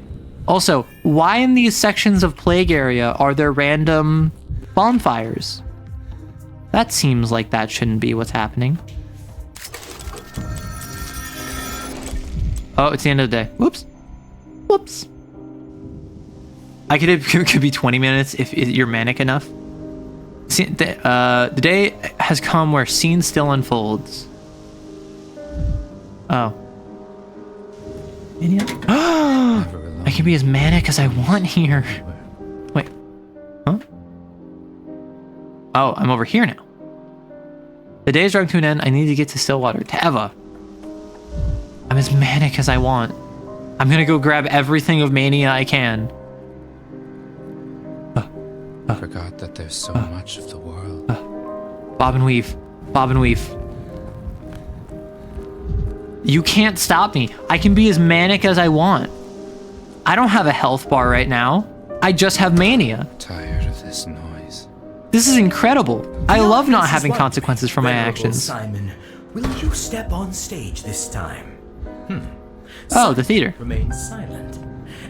Also, why in these sections of plague area are there random bonfires? That seems like that shouldn't be what's happening. Oh, it's the end of the day. Whoops. Whoops. It could be 20 minutes if you're manic enough. The day has come where scene still unfolds. Oh. I can be as manic as I want here. Wait. Huh? Oh, I'm over here now. The day is drawing to an end. I need to get to Stillwater, to Eva. I'm as manic as I want. I'm gonna go grab everything of mania I can. I forgot that there's so much of the world. Bob and weave. Bob and weave. You can't stop me. I can be as manic as I want. I don't have a health bar right now. I just have mania. Tired of this noise. This is incredible. I love not having consequences for my actions. Simon, will you step on stage this time? Oh, the theater. Remain silent,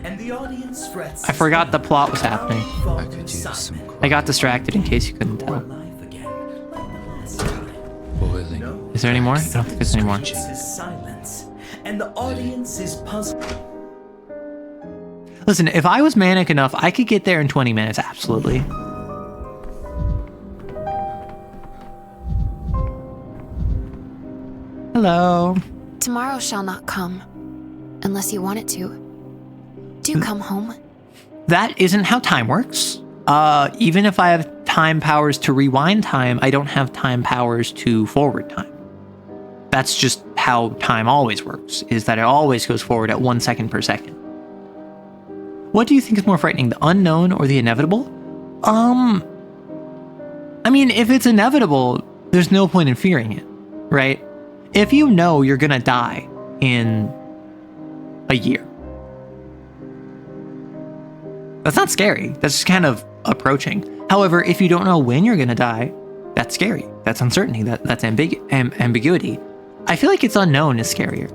and the audience frets. I forgot the plot was happening. I could use some quiet. I got distracted in case you couldn't tell. Boiling. Is there any more? I don't think there's any more. Silence, and the audience is puzzled. Listen, if I was manic enough, I could get there in 20 minutes, absolutely. Hello. Tomorrow shall not come, unless you want it to. Do come home. That isn't how time works. Even if I have time powers to rewind time, I don't have time powers to forward time. That's just how time always works, is that it always goes forward at 1 second per second. What do you think is more frightening, the unknown or the inevitable? I mean, if it's inevitable, there's no point in fearing it, right? If you know you're gonna die in a year, that's not scary. That's just kind of approaching. However, if you don't know when you're gonna die, that's scary. That's uncertainty. That's ambiguity. I feel like it's unknown is scarier.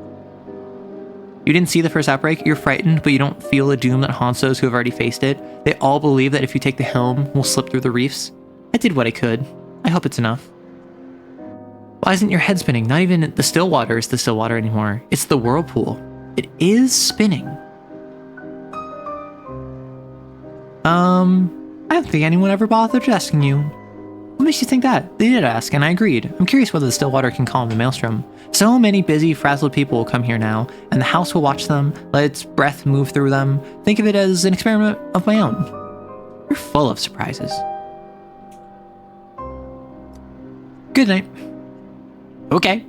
You didn't see the first outbreak, you're frightened, but you don't feel the doom that haunts those who have already faced it. They all believe that if you take the helm, we'll slip through the reefs. I did what I could. I hope it's enough. Why isn't your head spinning? Not even the still water is the still water anymore. It's the whirlpool. It is spinning. I don't think anyone ever bothered asking you. What makes you think that? They did ask, and I agreed. I'm curious whether the still water can calm the maelstrom. So many busy, frazzled people will come here now, and the house will watch them, let its breath move through them. Think of it as an experiment of my own. You're full of surprises. Good night. Okay.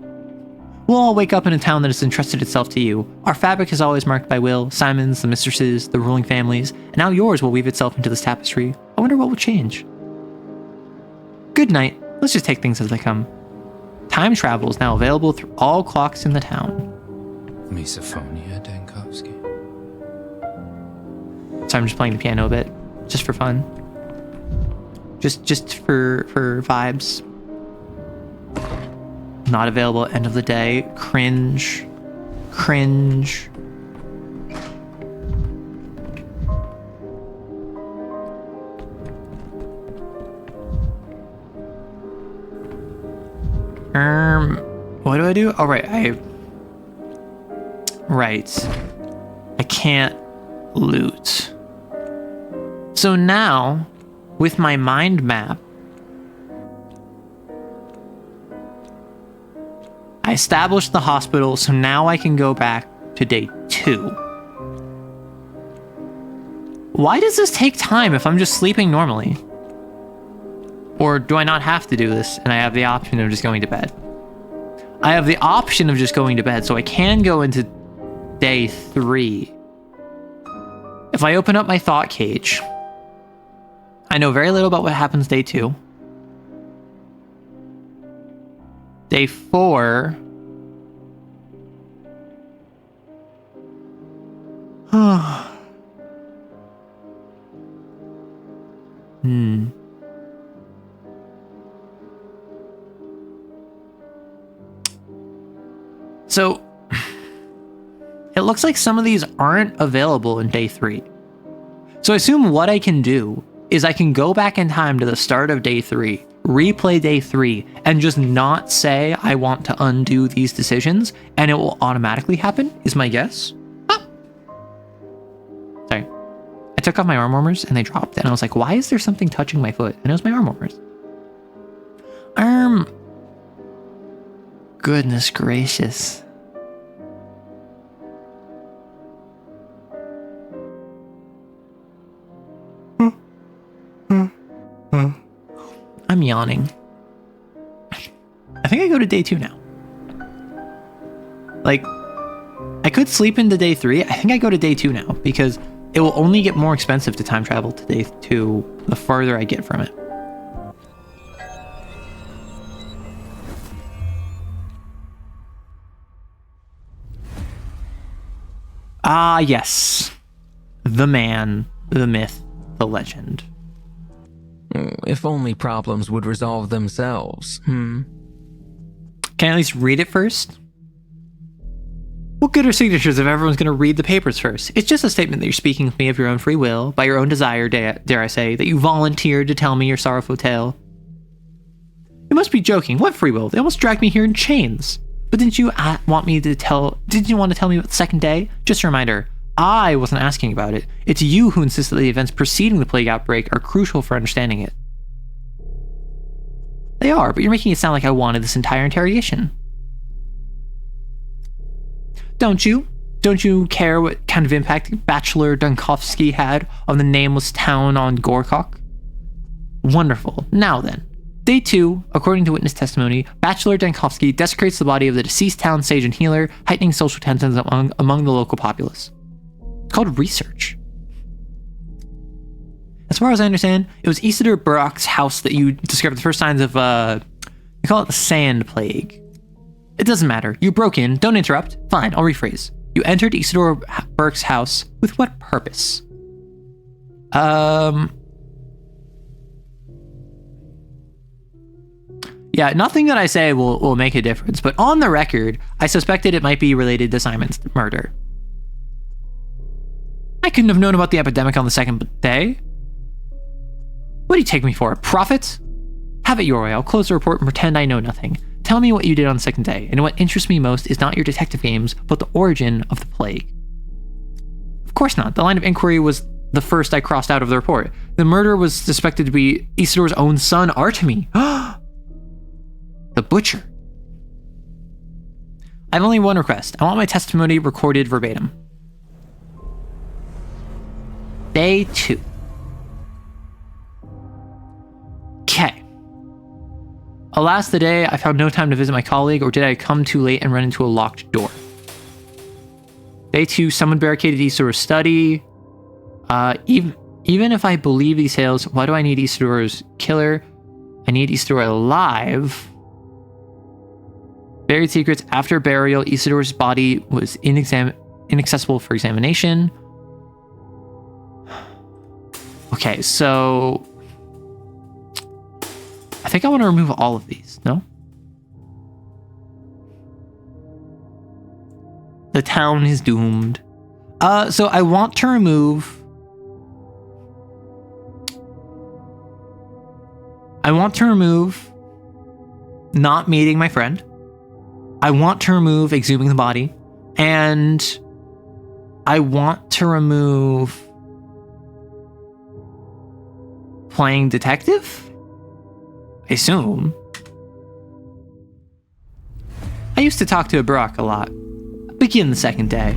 We'll all wake up in a town that has entrusted itself to you. Our fabric is always marked by Will, Simon's, the mistresses, the ruling families, and now yours will weave itself into this tapestry. I wonder what will change. Good night. Let's just take things as they come. Time travel is now available through all clocks in the town. Misophonia, Dankovsky. So I'm just playing the piano a bit, just for fun. Just for vibes. Not available at end of the day. Cringe. Cringe. What do I do? Oh, right. I can't loot. So now, with my mind map, I established the hospital, so now I can go back to day 2. Why does this take time if I'm just sleeping normally? Or do I not have to do this and I have the option of just going to bed? I have the option of just going to bed, so I can go into day 3. If I open up my thought cage, I know very little about what happens day 2. Day 4. So, it looks like some of these aren't available in day 3. So I assume what I can do is I can go back in time to the start of day 3, replay day 3, and just not say I want to undo these decisions, and it will automatically happen, is my guess. Ah. Sorry. I took off my arm warmers and they dropped, and I was like, why is there something touching my foot? And it was my arm warmers. Goodness gracious. I'm yawning. I think I go to day 2 now. Like, I could sleep into day 3. I think I go to day 2 now because it will only get more expensive to time travel to day 2 the farther I get from it. Ah, yes. The man, the myth, the legend. If only problems would resolve themselves, Can I at least read it first? What good are signatures if everyone's going to read the papers first? It's just a statement that you're speaking with me of your own free will, by your own desire, dare I say, that you volunteered to tell me your sorrowful tale. You must be joking. What free will? They almost dragged me here in chains. But didn't you want to tell me about the second day? Just a reminder, I wasn't asking about it. It's you who insisted that the events preceding the plague outbreak are crucial for understanding it. They are, but you're making it sound like I wanted this entire interrogation. Don't you? Don't you care what kind of impact Bachelor Dunkovsky had on the nameless town on Gorkok? Wonderful. Now then. Day 2, according to witness testimony, Bachelor Dankovsky desecrates the body of the deceased town sage and healer, heightening social tensions among the local populace. It's called research. As far as I understand, it was Isidore Brock's house that you discovered the first signs of, they call it the sand plague. It doesn't matter. You broke in. Don't interrupt. Fine, I'll rephrase. You entered Isidore Burke's house with what purpose? Yeah, nothing that I say will make a difference, but on the record, I suspected it might be related to Simon's murder. I couldn't have known about the epidemic on the second day. What do you take me for, a prophet? Have it your way, I'll close the report and pretend I know nothing. Tell me what you did on the second day, and what interests me most is not your detective games, but the origin of the plague. Of course not. The line of inquiry was the first I crossed out of the report. The murder was suspected to be Isidore's own son, Artemy. The butcher. I have only one request. I want my testimony recorded verbatim. Day 2. Okay. Alas, the day I found no time to visit my colleague, or did I come too late and run into a locked door? Day 2, someone barricaded Isidore's study. Even if I believe these tales, why do I need Isidore's killer? I need Isidore alive. Buried secrets. After burial, Isidore's body was inaccessible for examination. Okay, so I think I want to remove all of these, no? The town is doomed. So I want to remove... not meeting my friend. I want to remove exhuming the body. And I want to remove playing detective? I assume. I used to talk to Barak a lot. Begin the second day,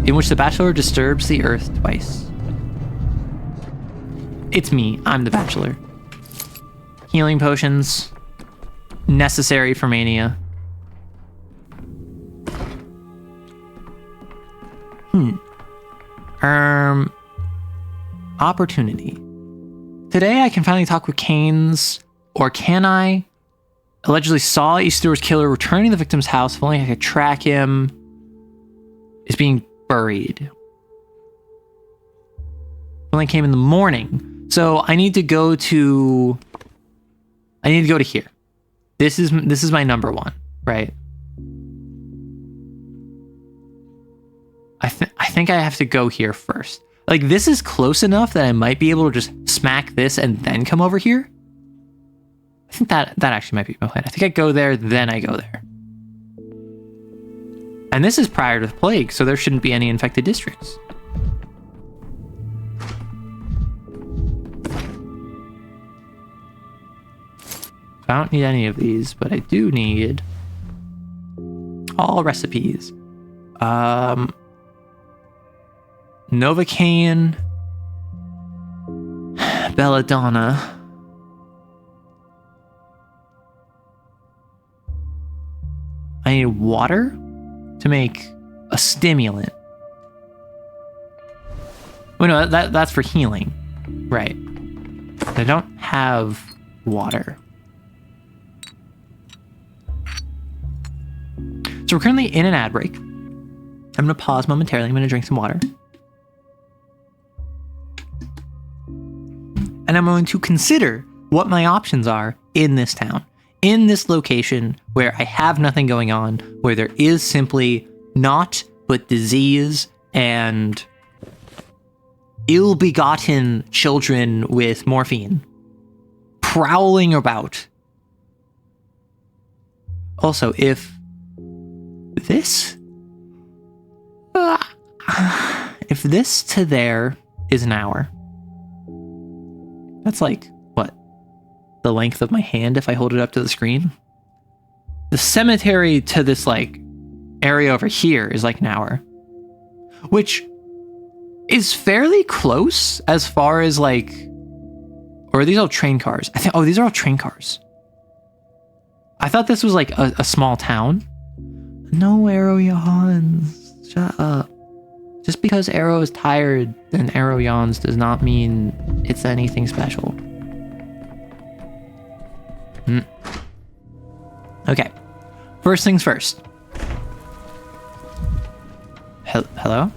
in which the Bachelor disturbs the earth twice. It's me, I'm the Bachelor. Healing potions, necessary for Mania. Opportunity. Today I can finally talk with Keynes, or can I? Allegedly saw Isidore's killer returning to the victim's house. If only I could track him. Is being buried. Only came in the morning. So I need to go to... here. This is my number one, right? I think I have to go here first. Like, this is close enough that I might be able to just smack this and then come over here. I think that actually might be my plan. I think I go there, then I go there. And this is prior to the plague, so there shouldn't be any infected districts. I don't need any of these, but I do need all recipes. Novocaine, Belladonna. I need water to make a stimulant. Oh no, that's for healing. Right. I don't have water. So we're currently in an ad break. I'm going to pause momentarily. I'm going to drink some water. And I'm going to consider what my options are in this town. In this location where I have nothing going on, where there is simply naught but disease and ill-begotten children with morphine prowling about. Also, if this to there is an hour, that's like, what? The length of my hand if I hold it up to the screen? The cemetery to this, like, area over here is like an hour. Which is fairly close as far as, like... Or are these all train cars? Oh, these are all train cars. I thought this was, like, a small town. No, Arrow yawns. Shut up. Just because Arrow is tired and Arrow yawns does not mean it's anything special. Okay. First things first. Hello?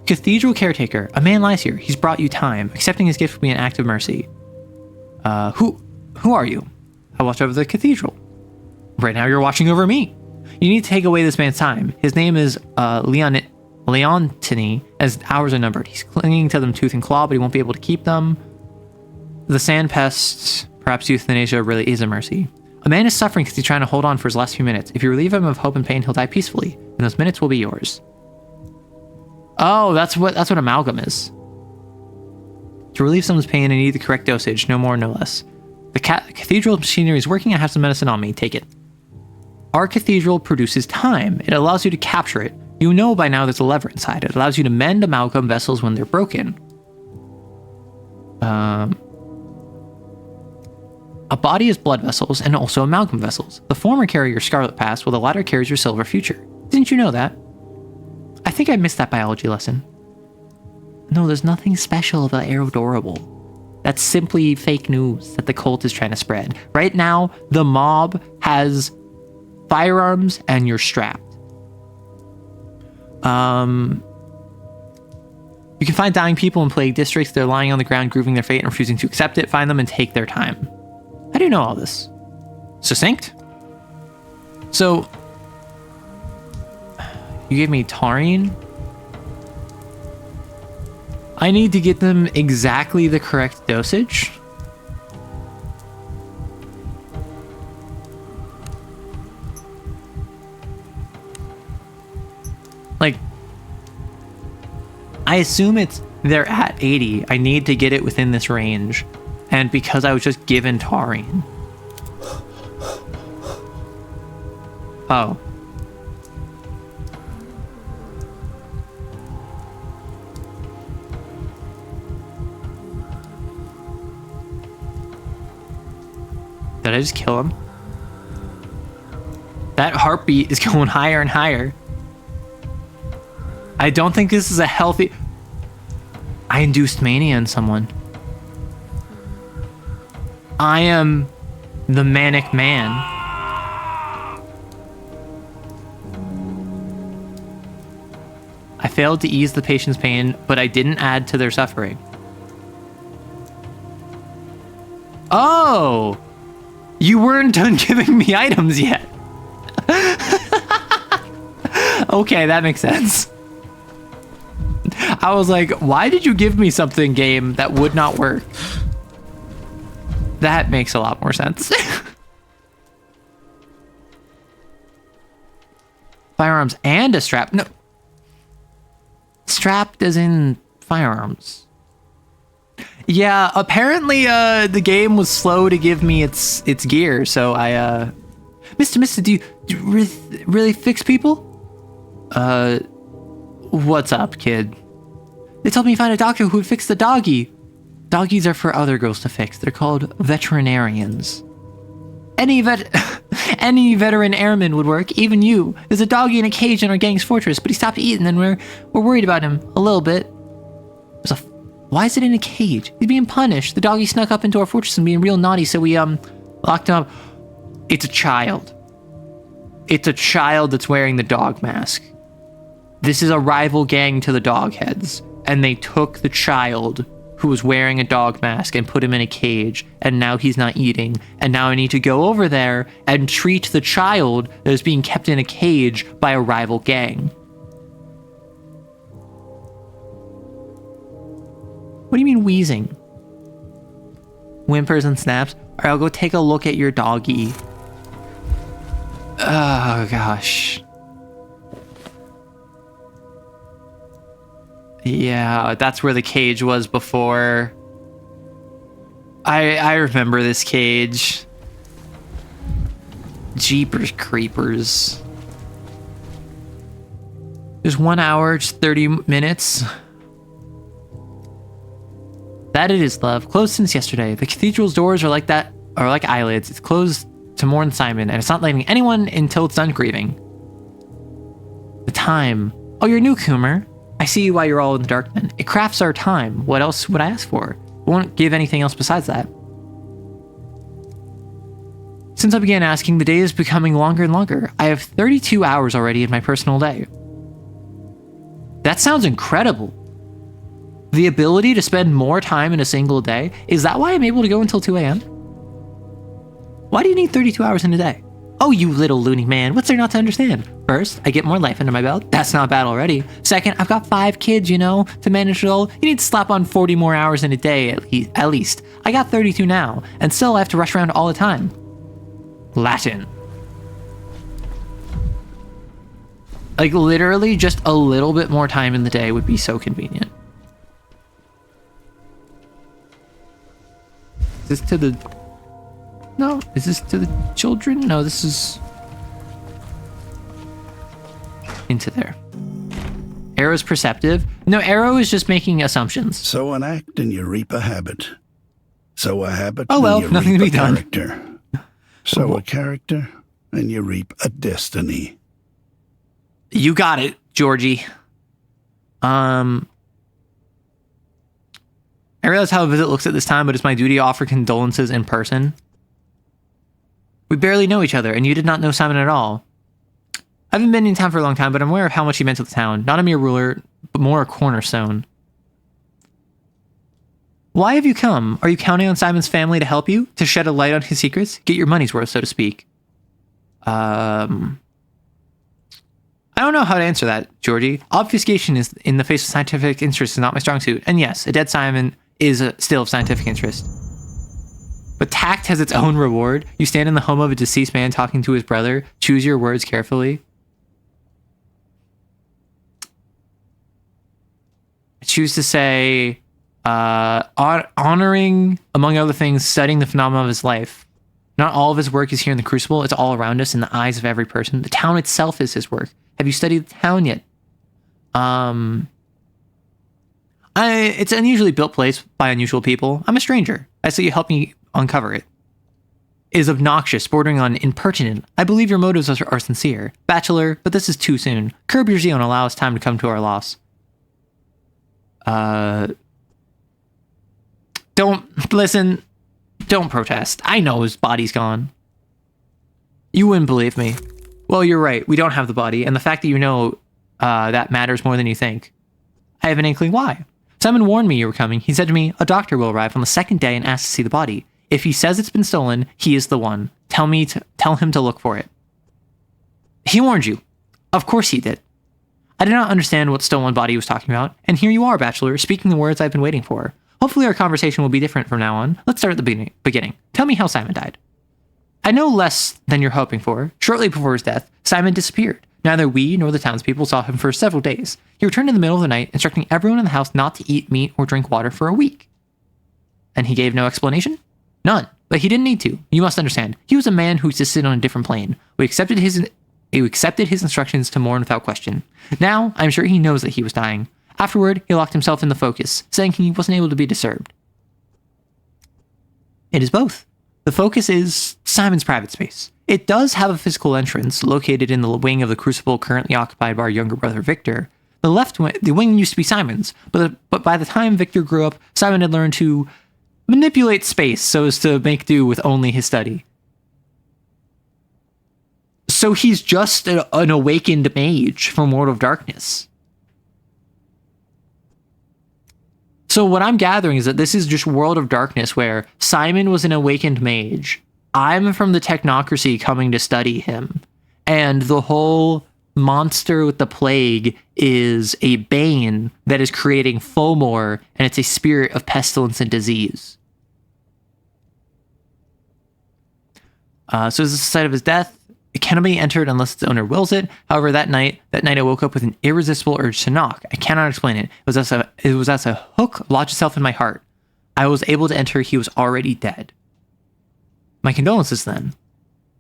Cathedral caretaker. A man lies here. He's brought you time. Accepting his gift will be an act of mercy. Who are you? I watch over the cathedral. Right now you're watching over me. You need to take away this man's time. His name is Leontini, as hours are numbered. He's clinging to them tooth and claw, but he won't be able to keep them. The sand pests, perhaps euthanasia really is a mercy. A man is suffering because he's trying to hold on for his last few minutes. If you relieve him of hope and pain, he'll die peacefully, and those minutes will be yours. Oh, that's what amalgam is. To relieve someone's pain, I need the correct dosage, no more, no less. The cathedral machinery is working. I have some medicine on me. Take it. Our cathedral produces time. It allows you to capture it. You know by now there's a lever inside. It allows you to mend amalgam vessels when they're broken. A body is blood vessels and also amalgam vessels. The former carry your scarlet past, while the latter carries your silver future. Didn't you know that? I think I missed that biology lesson. No, there's nothing special about Aerodorable. That's simply fake news that the cult is trying to spread. Right now, the mob has firearms and you're strapped. You can find dying people in plague districts. They're lying on the ground, grooving their fate and refusing to accept it. Find them and take their time. How do you know all this? Succinct? So, you gave me taurine? I need to get them exactly the correct dosage. Like, I assume they're at 80. I need to get it within this range. And because I was just given taurine. Oh. Did I just kill him? That heartbeat is going higher and higher. I don't think this is a healthy... I induced mania in someone. I am the manic man. I failed to ease the patient's pain, but I didn't add to their suffering. Oh! You weren't done giving me items yet. Okay, that makes sense. I was like, why did you give me something, game, that would not work? That makes a lot more sense. Firearms and a strap. No. Strapped as in firearms. Yeah, apparently the game was slow to give me its gear, so I Mister, do you really fix people? What's up, kid? They told me to find a doctor who would fix the doggy. Doggies are for other girls to fix. They're called veterinarians. Any veteran airman would work, even you. There's a doggy in a cage in our gang's fortress, but he stopped eating and we're worried about him a little bit. Why is it in a cage? He's being punished. The doggy snuck up into our fortress and being real naughty, so we locked him up. It's a child. It's a child that's wearing the dog mask. This is a rival gang to the dog heads, and they took the child who was wearing a dog mask and put him in a cage, and now he's not eating, and now I need to go over there and treat the child that is being kept in a cage by a rival gang. What do you mean wheezing? Whimpers and snaps? Alright, I'll go take a look at your doggy. Oh gosh. Yeah, that's where the cage was before. I remember this cage. Jeepers creepers. There's 1 hour, just 30 minutes. That it is, love. Closed since yesterday. The cathedral's doors are like eyelids. It's closed to mourn Simon, and it's not letting anyone until it's done grieving. The time. Oh, you're a newcomer. I see why you're all in the dark then. It crafts our time. What else would I ask for? It won't give anything else besides that. Since I began asking, the day is becoming longer and longer. I have 32 hours already in my personal day. That sounds incredible. The ability to spend more time in a single day? Is that why I'm able to go until 2 a.m.? Why do you need 32 hours in a day? Oh, you little loony man, what's there not to understand? First, I get more life under my belt. That's not bad already. Second, I've got 5 kids, to manage it all. You need to slap on 40 more hours in a day at least. I got 32 now, and still I have to rush around all the time. Latin. Like, literally, just a little bit more time in the day would be so convenient. Is this to the... No, is this to the children? No, this is... into there. Arrow's perceptive. No, Arrow is just making assumptions. Sow an act and you reap a habit. Sow a habit oh, well, and you nothing reap to be a done. Character. Sow a character and you reap a destiny. You got it, Georgie. I realize how a visit looks at this time, but it's my duty to offer condolences in person. We barely know each other, and you did not know Simon at all. I haven't been in town for a long time, but I'm aware of how much he meant to the town. Not a mere ruler, but more a cornerstone. Why have you come? Are you counting on Simon's family to help you? To shed a light on his secrets? Get your money's worth, so to speak. I don't know how to answer that, Georgie. Obfuscation is in the face of scientific interest is not my strong suit. And yes, a dead Simon is still of scientific interest. But tact has its own reward. You stand in the home of a deceased man talking to his brother. Choose your words carefully. I choose to say, honoring, among other things, studying the phenomena of his life. Not all of his work is here in the Crucible. It's all around us in the eyes of every person. The town itself is his work. Have you studied the town yet? It's an unusually built place by unusual people. I'm a stranger. I say you help me uncover it. It is obnoxious, bordering on impertinent. I believe your motives are sincere. Bachelor, but this is too soon. Curb your zeal and allow us time to come to our loss. Don't listen. Don't protest. I know his body's gone. You wouldn't believe me. Well, you're right. We don't have the body, and the fact that you know that matters more than you think. I have an inkling why. Simon warned me you were coming. He said to me, a doctor will arrive on the second day and ask to see the body. If he says it's been stolen, he is the one. Tell him to look for it. He warned you. Of course he did. I did not understand what stolen body he was talking about, and here you are, Bachelor, speaking the words I've been waiting for. Hopefully our conversation will be different from now on. Let's start at the beginning. Tell me how Simon died. I know less than you're hoping for. Shortly before his death, Simon disappeared. Neither we nor the townspeople saw him for several days. He returned in the middle of the night, instructing everyone in the house not to eat meat or drink water for a week. And he gave no explanation? None. But he didn't need to. You must understand. He was a man who existed on a different plane. We accepted his instructions to mourn without question. Now, I'm sure he knows that he was dying. Afterward, he locked himself in the Focus, saying he wasn't able to be disturbed. It is both. The Focus is Simon's private space. It does have a physical entrance located in the wing of the Crucible currently occupied by our younger brother Victor. The wing used to be Simon's, but by the time Victor grew up, Simon had learned to manipulate space so as to make do with only his study. So he's just an awakened mage from World of Darkness. So what I'm gathering is that this is just World of Darkness where Simon was an awakened mage. I'm from the technocracy coming to study him. And the whole monster with the plague is a bane that is creating Fomor, and it's a spirit of pestilence and disease. So this is the site of his death. It cannot be entered unless its owner wills it. However, that night I woke up with an irresistible urge to knock. I cannot explain it. It was as a hook lodged itself in my heart. I was able to enter. He was already dead. My condolences, then.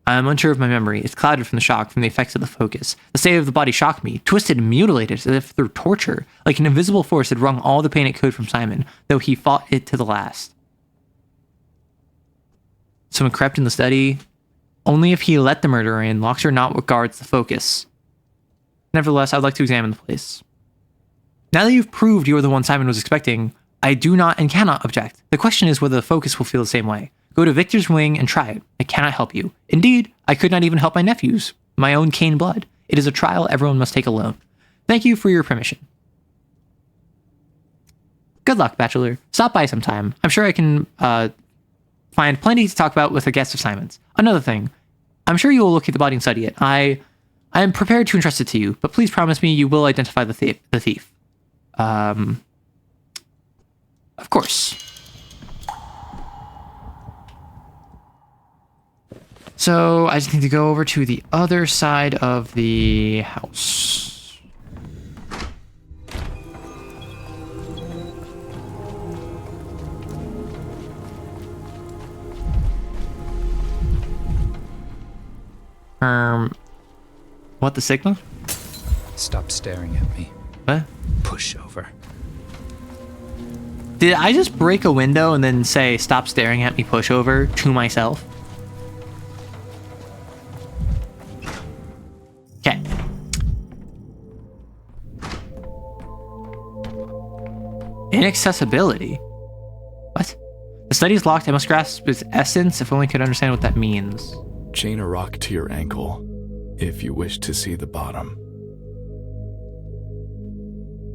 I am unsure of my memory. It's clouded from the shock from the effects of the Focus. The state of the body shocked me, twisted and mutilated as if through torture, like an invisible force had wrung all the pain it could from Simon, though he fought it to the last. Someone crept in the study. Only if he let the murderer in, locks or not what guards the Focus. Nevertheless, I'd like to examine the place. Now that you've proved you are the one Simon was expecting, I do not and cannot object. The question is whether the Focus will feel the same way. Go to Victor's wing and try it. I cannot help you. Indeed, I could not even help my nephews, my own Cain blood. It is a trial everyone must take alone. Thank you for your permission. Good luck, Bachelor. Stop by sometime. I'm sure I can find plenty to talk about with a guest of Simon's. Another thing, I'm sure you will locate the body and study it. I am prepared to entrust it to you, but please promise me you will identify the thief. Of course. So I just need to go over to the other side of the house. What, the signal? Stop staring at me. What? Push over. Did I just break a window and then say, stop staring at me, push over to myself? Okay. Inaccessibility? What? The study is locked. I must grasp its essence. If only I could understand what that means. Chain a rock to your ankle if you wish to see the bottom.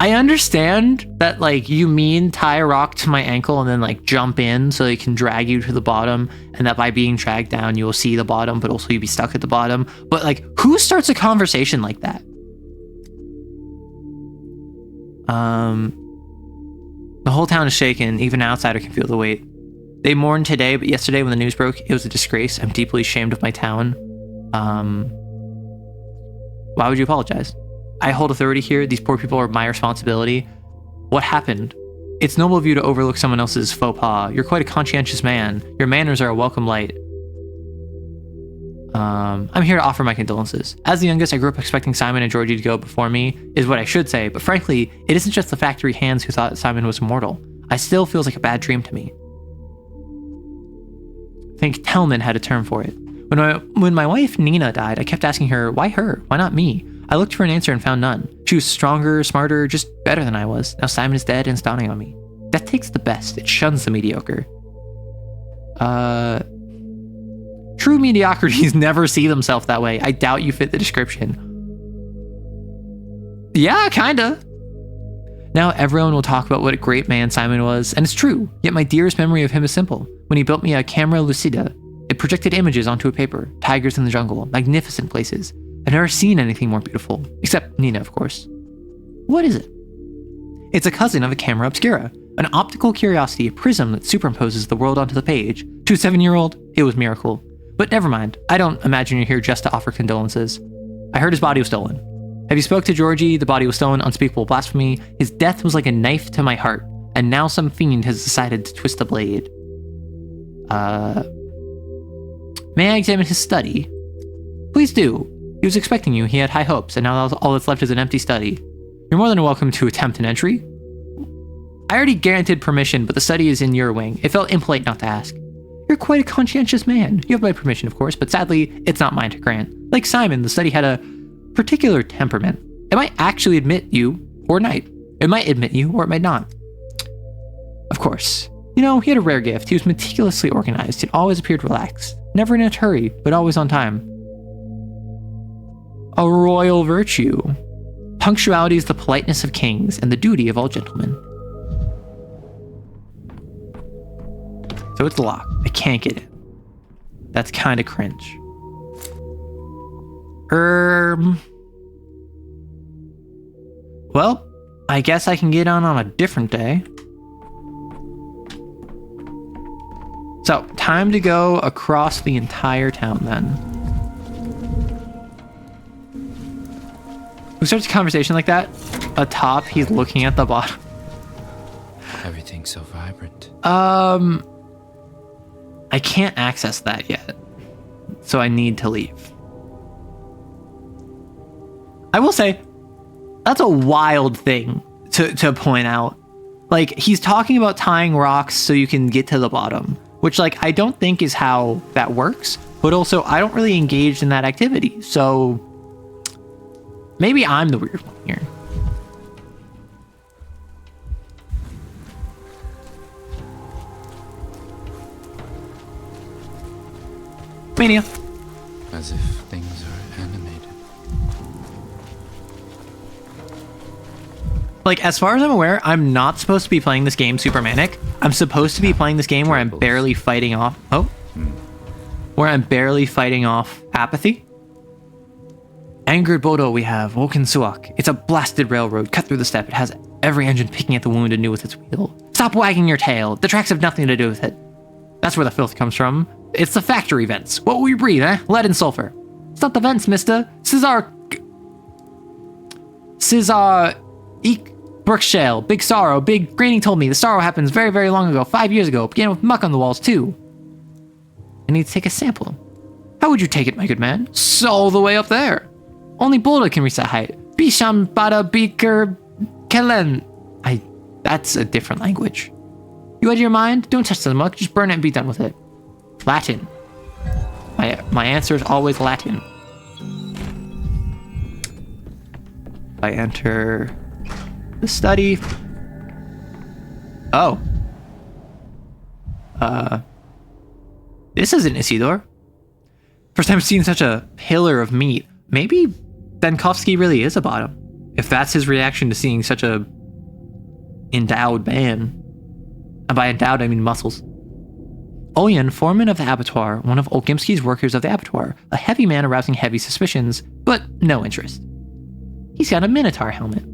I understand that, like, you mean tie a rock to my ankle and then, like, jump in so they can drag you to the bottom, and that by being dragged down, you will see the bottom, but also you'll be stuck at the bottom. But, like, who starts a conversation like that? The whole town is shaken. Even an outsider can feel the weight. They mourned today, but yesterday when the news broke, it was a disgrace. I'm deeply ashamed of my town. Why would you apologize? I hold authority here. These poor people are my responsibility. What happened? It's noble of you to overlook someone else's faux pas. You're quite a conscientious man. Your manners are a welcome light. I'm here to offer my condolences. As the youngest, I grew up expecting Simon and Georgie to go before me, is what I should say, but frankly, it isn't just the factory hands who thought Simon was immortal. It still feels like a bad dream to me. I think Tellman had a term for it. When my wife Nina died, I kept asking her, why her? Why not me? I looked for an answer and found none. She was stronger, smarter, just better than I was. Now Simon is dead and it's dawning on me. Death takes the best. It shuns the mediocre. True mediocrities never see themselves that way. I doubt you fit the description. Yeah, kinda. Now everyone will talk about what a great man Simon was, and it's true. Yet my dearest memory of him is simple. When he built me a camera lucida, it projected images onto a paper. Tigers in the jungle, magnificent places. I've never seen anything more beautiful. Except Nina, of course. What is it? It's a cousin of a camera obscura. An optical curiosity, a prism that superimposes the world onto the page. To a 7-year-old, it was a miracle. But never mind. I don't imagine you're here just to offer condolences. I heard his body was stolen. Have you spoke to Georgie? The body was stolen, unspeakable blasphemy. His death was like a knife to my heart. And now some fiend has decided to twist the blade. May I examine his study? Please do. He was expecting you. He had high hopes, and now all that's left is an empty study. You're more than welcome to attempt an entry. I already granted permission, but the study is in your wing. It felt impolite not to ask. You're quite a conscientious man. You have my permission, of course, but sadly, it's not mine to grant. Like Simon, the study had a particular temperament. It might actually admit you, or not. It might admit you, or it might not. Of course. You know, he had a rare gift. He was meticulously organized. It always appeared relaxed. Never in a hurry, but always on time. A royal virtue. Punctuality is the politeness of kings and the duty of all gentlemen. So it's locked. I can't get in. That's kind of cringe. Well, I guess I can get on a different day. So, time to go across the entire town then. Who starts a conversation like that? Atop, he's looking at the bottom. Everything's so vibrant. I can't access that yet. So I need to leave. I will say, that's a wild thing to point out. Like, he's talking about tying rocks so you can get to the bottom. Which, like, I don't think is how that works. But also, I don't really engage in that activity. So, maybe I'm the weird one here. Mania. As if things are animated. Like, as far as I'm aware, I'm not supposed to be playing this game super manic. I'm supposed to be playing this game where I'm barely fighting off... Where I'm barely fighting off apathy. Angered Bodo we have, Woken Suak. It's a blasted railroad cut through the steppe. It has every engine picking at the wound anew with its wheel. Stop wagging your tail. The tracks have nothing to do with it. That's where the filth comes from. It's the factory vents. What will we breathe, eh? Lead and sulfur. It's not the vents, mister. Cesar... Eek... Brook shale. Big sorrow. Big... Granny told me the sorrow happens very, very long ago. 5 years ago. Began with muck on the walls, too. I need to take a sample. How would you take it, my good man? All the way up there. Only Boulder can reach that height. Bisham Bada Beaker Kellen. That's a different language. You out of your mind? Don't touch the muck. Just burn it and be done with it. Latin. My answer is always Latin. I enter the study. Oh. This isn't Isidore. First time seeing such a pillar of meat. Maybe Benkovsky really is a bottom. If that's his reaction to seeing such a endowed man. And by endowed, I mean muscles. Olyan, foreman of the abattoir, one of Olgimsky's workers of the abattoir, a heavy man arousing heavy suspicions, but no interest. He's got a Minotaur helmet.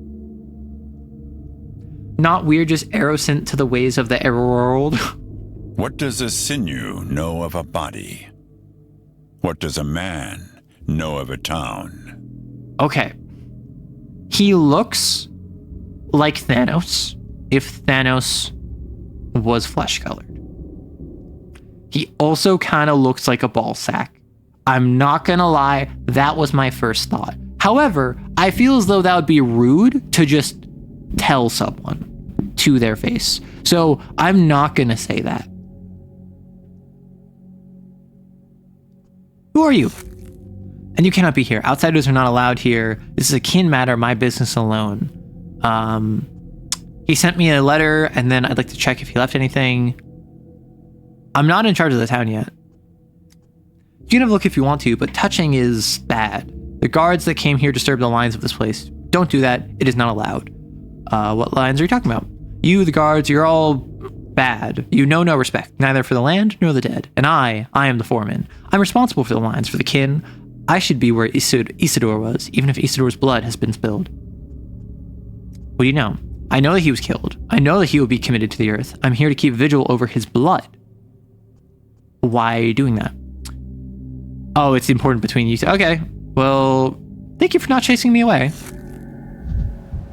Not weird, just arrow sent to the ways of the world. What does a sinew know of a body? What does a man know of a town? Okay. He looks like Thanos, if Thanos was flesh-colored. He also kind of looks like a ball sack. I'm not gonna lie, that was my first thought. However, I feel as though that would be rude to just tell someone to their face. So I'm not gonna say that. Who are you? And you cannot be here. Outsiders are not allowed here. This is a kin matter, my business alone. He sent me a letter, and then I'd like to check if he left anything. I'm not in charge of the town yet. You can have a look if you want to, but touching is bad. The guards that came here disturbed the lines of this place. Don't do that. It is not allowed. What lines are you talking about? You, the guards, you're all bad. You know no respect, neither for the land nor the dead. And I am the foreman. I'm responsible for the lines, for the kin. I should be where Isidore was, even if Isidore's blood has been spilled. What do you know? I know that he was killed. I know that he will be committed to the earth. I'm here to keep vigil over his blood. Why are you doing that? Oh, it's important between you two. Okay, well, thank you for not chasing me away.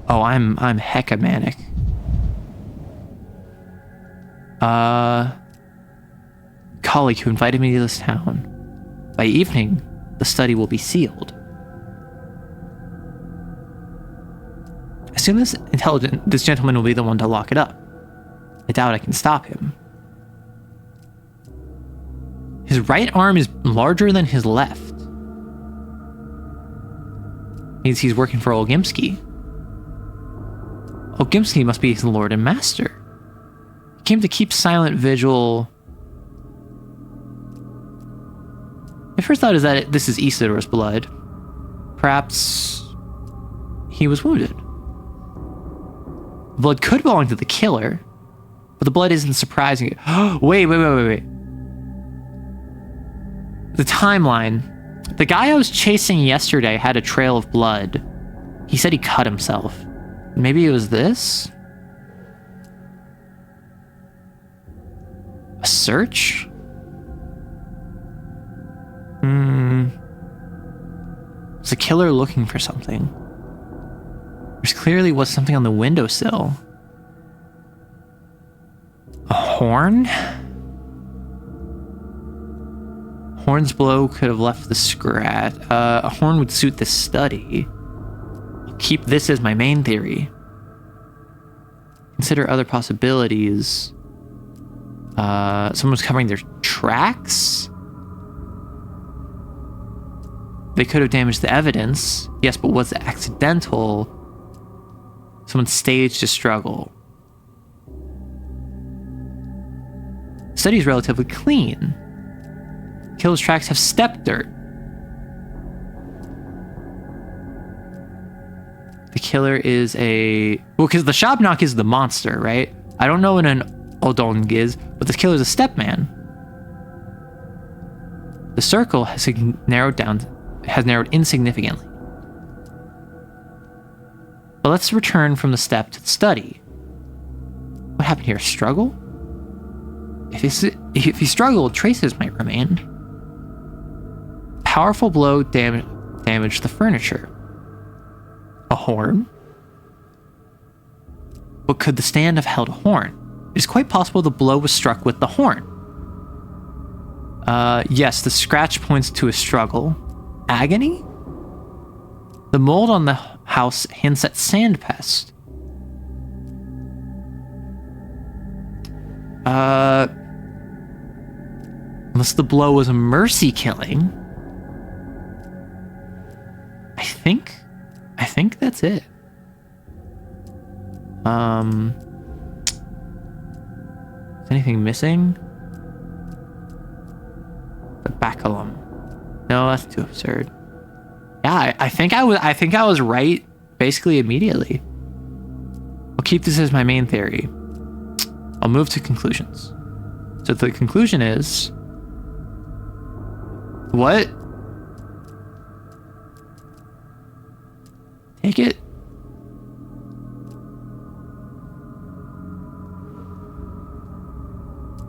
Oh, I'm hecka manic. Colleague who invited me to this town. By evening, the study will be sealed. I assume this gentleman will be the one to lock it up. I doubt I can stop him. His right arm is larger than his left. Means he's working for Olgimsky. Olgimsky must be his lord and master. He came to keep silent vigil. My first thought is that this is Isidore's blood. Perhaps he was wounded. The blood could belong to the killer, but the blood isn't surprising. Wait. The timeline. The guy I was chasing yesterday had a trail of blood. He said he cut himself. Maybe it was this? A search? Was the killer looking for something? There clearly was something on the windowsill. A horn? Horn's blow could have left the scratch. A horn would suit this study. I'll keep this as my main theory. Consider other possibilities. Someone's covering their tracks? They could have damaged the evidence. Yes, but was it accidental? Someone staged a struggle. The study is relatively clean. Killer's tracks have step dirt. The killer is a... Well, because the Shabnok is the monster, right? I don't know what an Odong is, but this killer is a step man. The circle has narrowed insignificantly. But let's return from the step to the study. What happened here? Struggle? If he struggled, traces might remain. Powerful blow damaged the furniture. A horn? But could the stand have held a horn? It is quite possible the blow was struck with the horn. Yes, the scratch points to a struggle. Agony? The mold on the house hints at sand pest. Unless the blow was a mercy killing. I think that's it. Is anything missing? The baculum. No, that's too absurd. Yeah, I think I was right basically immediately. I'll keep this as my main theory. I'll move to conclusions. So the conclusion is... What? Take it?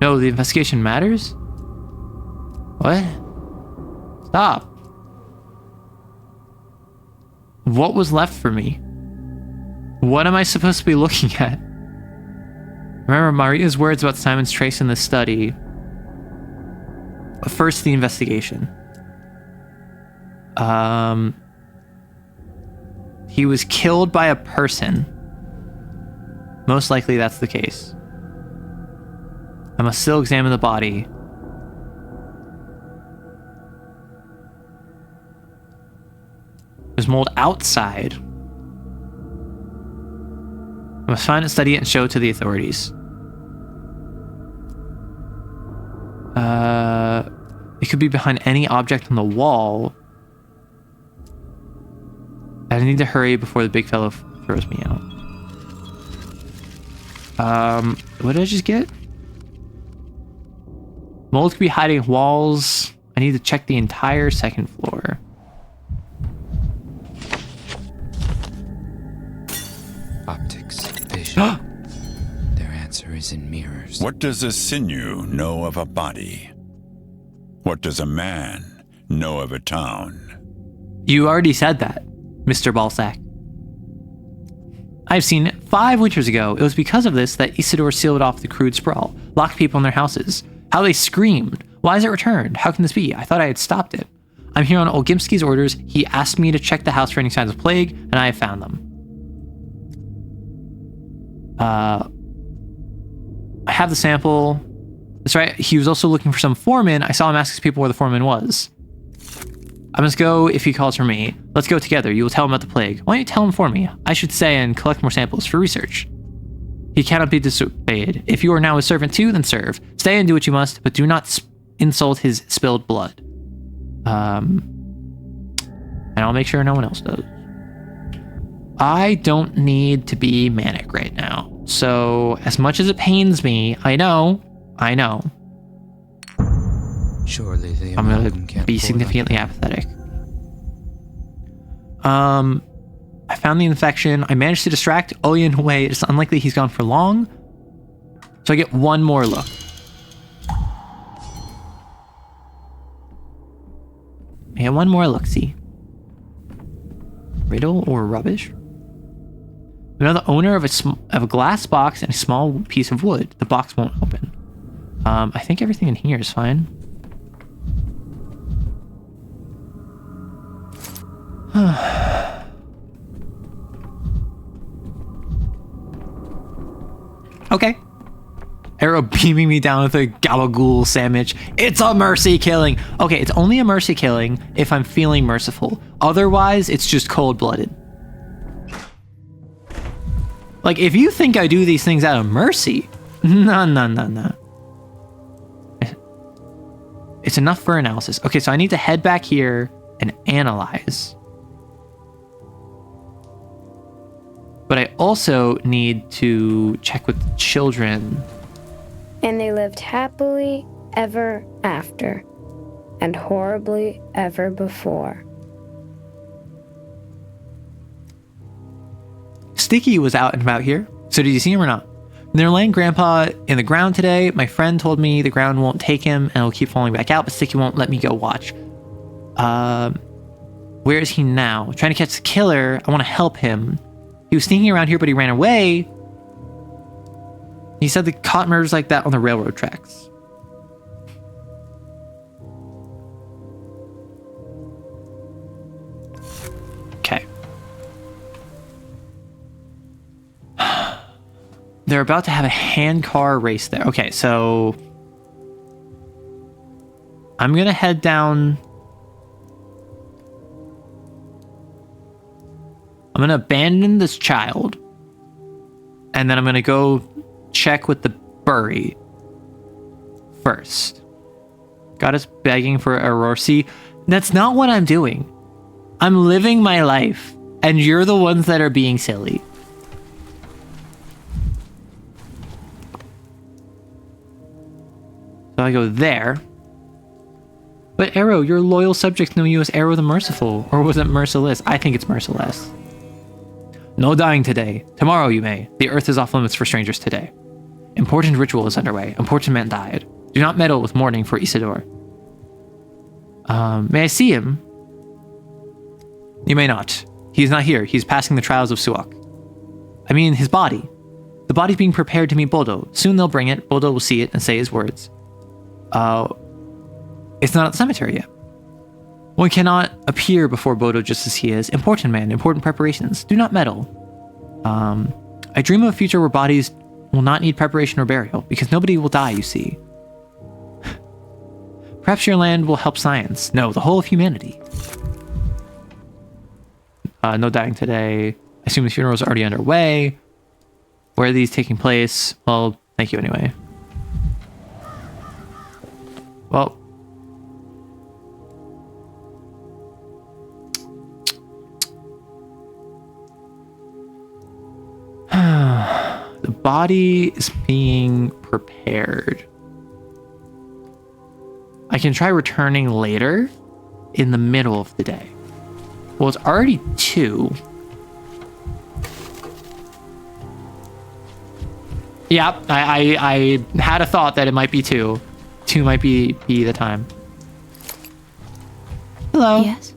No, the investigation matters? What? Stop. What was left for me? What am I supposed to be looking at? Remember Maria's words about Simon's trace in the study. But first, the investigation. He was killed by a person. Most likely that's the case. I must still examine the body. There's mold outside. I must find it, study it, and show it to the authorities. It could be behind any object on the wall. I need to hurry before the big fellow throws me out. What did I just get? Mold could be hiding walls. I need to check the entire second floor. Optics, vision. Their answer is in mirrors. What does a sinew know of a body? What does a man know of a town? You already said that, Mr. Balzac. I've seen it 5 winters ago. It was because of this that Isidore sealed off the crude sprawl, locked people in their houses. How they screamed. Why is it returned? How can this be? I thought I had stopped it. I'm here on Olgimsky's orders. He asked me to check the house for any signs of plague, and I have found them. I have the sample. That's right. He was also looking for some foreman. I saw him ask his people where the foreman was. I must go if he calls for me. Let's go together. You will tell him about the plague. Why don't you tell him for me? I should stay and collect more samples for research. He cannot be disobeyed. If you are now his servant too, then serve. Stay and do what you must, but do not insult his spilled blood. And I'll make sure no one else does. I don't need to be manic right now. So, as much as it pains me, I know. Surely the I'm gonna be significantly apathetic. I found the infection. I managed to distract Oyen away. It's unlikely he's gone for long. So I get one more look. And one more look-see. Riddle or rubbish? We know the owner of a glass box and a small piece of wood. The box won't open. I think everything in here is fine. Okay. Arrow beaming me down with a gabagool sandwich. It's a mercy killing. Okay, it's only a mercy killing if I'm feeling merciful. Otherwise, it's just cold-blooded. Like, if you think I do these things out of mercy, no. It's enough for analysis. Okay, so I need to head back here and analyze. But I also need to check with the children. And they lived happily ever after, and horribly ever before. Sticky was out and about here. So did you see him or not? They're laying Grandpa in the ground today. My friend told me the ground won't take him and he'll keep falling back out, but Sticky won't let me go watch. Where is he now? Trying to catch the killer. I want to help him. He was sneaking around here, but he ran away. He said they caught murders like that on the railroad tracks. Okay. They're about to have a handcar race there. Okay, so I'm going to head down. I'm going to abandon this child. And then I'm going to go check with the Bury first. Got us begging for a Rorsi. That's not what I'm doing. I'm living my life. And you're the ones that are being silly. So I go there. But Arrow, your loyal subjects know you as Arrow the Merciful. Or was it Merciless? I think it's Merciless. No dying today. Tomorrow you may. The earth is off limits for strangers today. Important ritual is underway. Important man died. Do not meddle with mourning for Isidore. May I see him? You may not. He is not here. He is passing the trials of Suak. I mean, his body. The body's being prepared to meet Bodo. Soon they'll bring it. Bodo will see it and say his words. It's not at the cemetery yet. One cannot appear before Bodo just as he is. Important man, important preparations. Do not meddle. I dream of a future where bodies will not need preparation or burial, because nobody will die, you see. Perhaps your land will help science. No, the whole of humanity. No dying today. I assume the funeral is already underway. Where are these taking place? Well, thank you anyway. Well, the body is being prepared. I can try returning later in the middle of the day. Well, it's already 2. Yeah, I had a thought that it might be 2. 2 might be the time. Hello. Yes.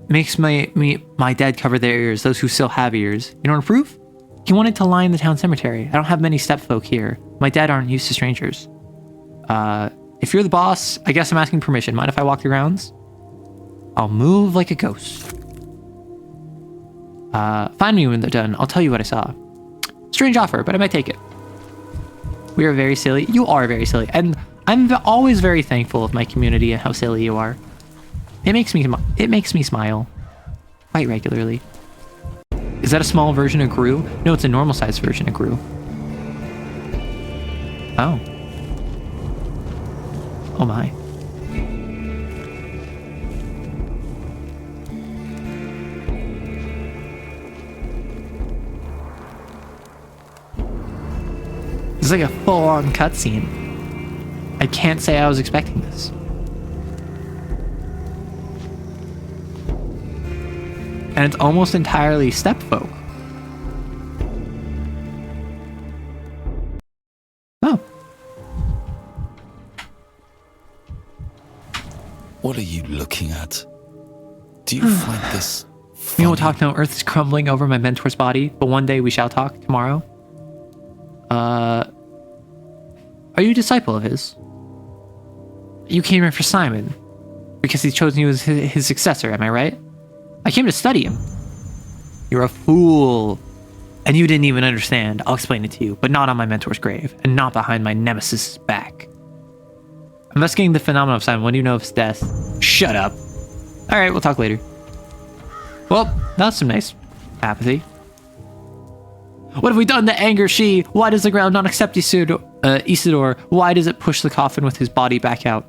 Makes my dad cover their ears, those who still have ears. You don't approve? He wanted to line the town cemetery. I don't have many stepfolk here. My dad aren't used to strangers. If you're the boss, I guess I'm asking permission. Mind if I walk the grounds? I'll move like a ghost. Find me when they're done. I'll tell you what I saw. Strange offer, but I might take it. We are very silly. You are very silly. And I'm always very thankful of my community and how silly you are. It makes me smile. Quite regularly. Is that a small version of Gru? No, it's a normal sized version of Gru. Oh. Oh my. It's like a full-on cutscene. I can't say I was expecting this. And it's almost entirely stepfolk. Oh. What are you looking at? Do you find this funny? We won't talk now. Earth is crumbling over my mentor's body, but one day we shall talk tomorrow. Are you a disciple of his? You came here for Simon, because he's chosen you as his successor, am I right? I came to study him. You're a fool. And you didn't even understand. I'll explain it to you, but not on my mentor's grave, and not behind my nemesis' back. Investigating the phenomenon of Simon, when do you know of his death? Shut up. Alright, we'll talk later. Well, that's some nice apathy. What have we done to anger she? Why does the ground not accept Isidore? Why does it push the coffin with his body back out?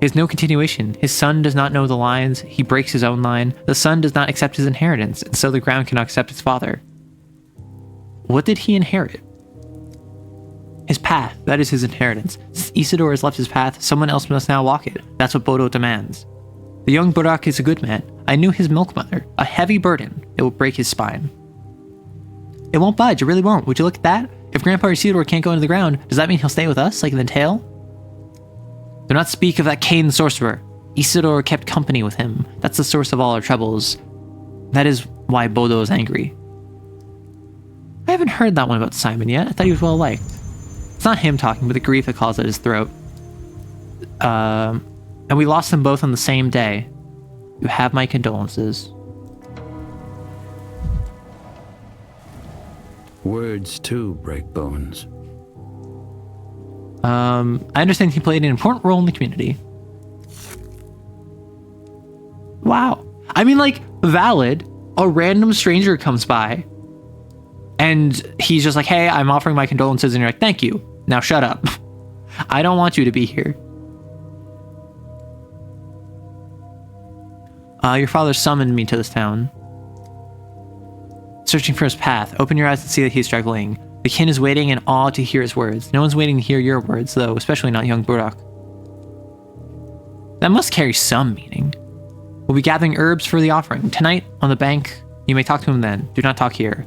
He has no continuation. His son does not know the lines. He breaks his own line. The son does not accept his inheritance, and so the ground cannot accept his father. What did he inherit? His path. That is his inheritance. Since Isidore has left his path, someone else must now walk it. That's what Bodo demands. The young Burak is a good man. I knew his milk mother. A heavy burden. It will break his spine. It won't budge. It really won't. Would you look at that? If Grandpa Isidore can't go into the ground, does that mean he'll stay with us, like in the tale? Do not speak of that Cain sorcerer. Isidore kept company with him. That's the source of all our troubles. That is why Bodo is angry. I haven't heard that one about Simon yet. I thought he was well liked. It's not him talking, but the grief that calls at his throat. And we lost them both on the same day. You have my condolences. Words too break bones. I understand he played an important role in the community. Wow. I mean, like, valid. A random stranger comes by and he's just like, hey, I'm offering my condolences. And you're like, thank you. Now shut up. I don't want you to be here. Your father summoned me to this town. Searching for his path. Open your eyes and see that he's struggling. The kin is waiting in awe to hear his words. No one's waiting to hear your words, though, especially not young Burak. That must carry some meaning. We'll be gathering herbs for the offering. Tonight, on the bank, you may talk to him then. Do not talk here.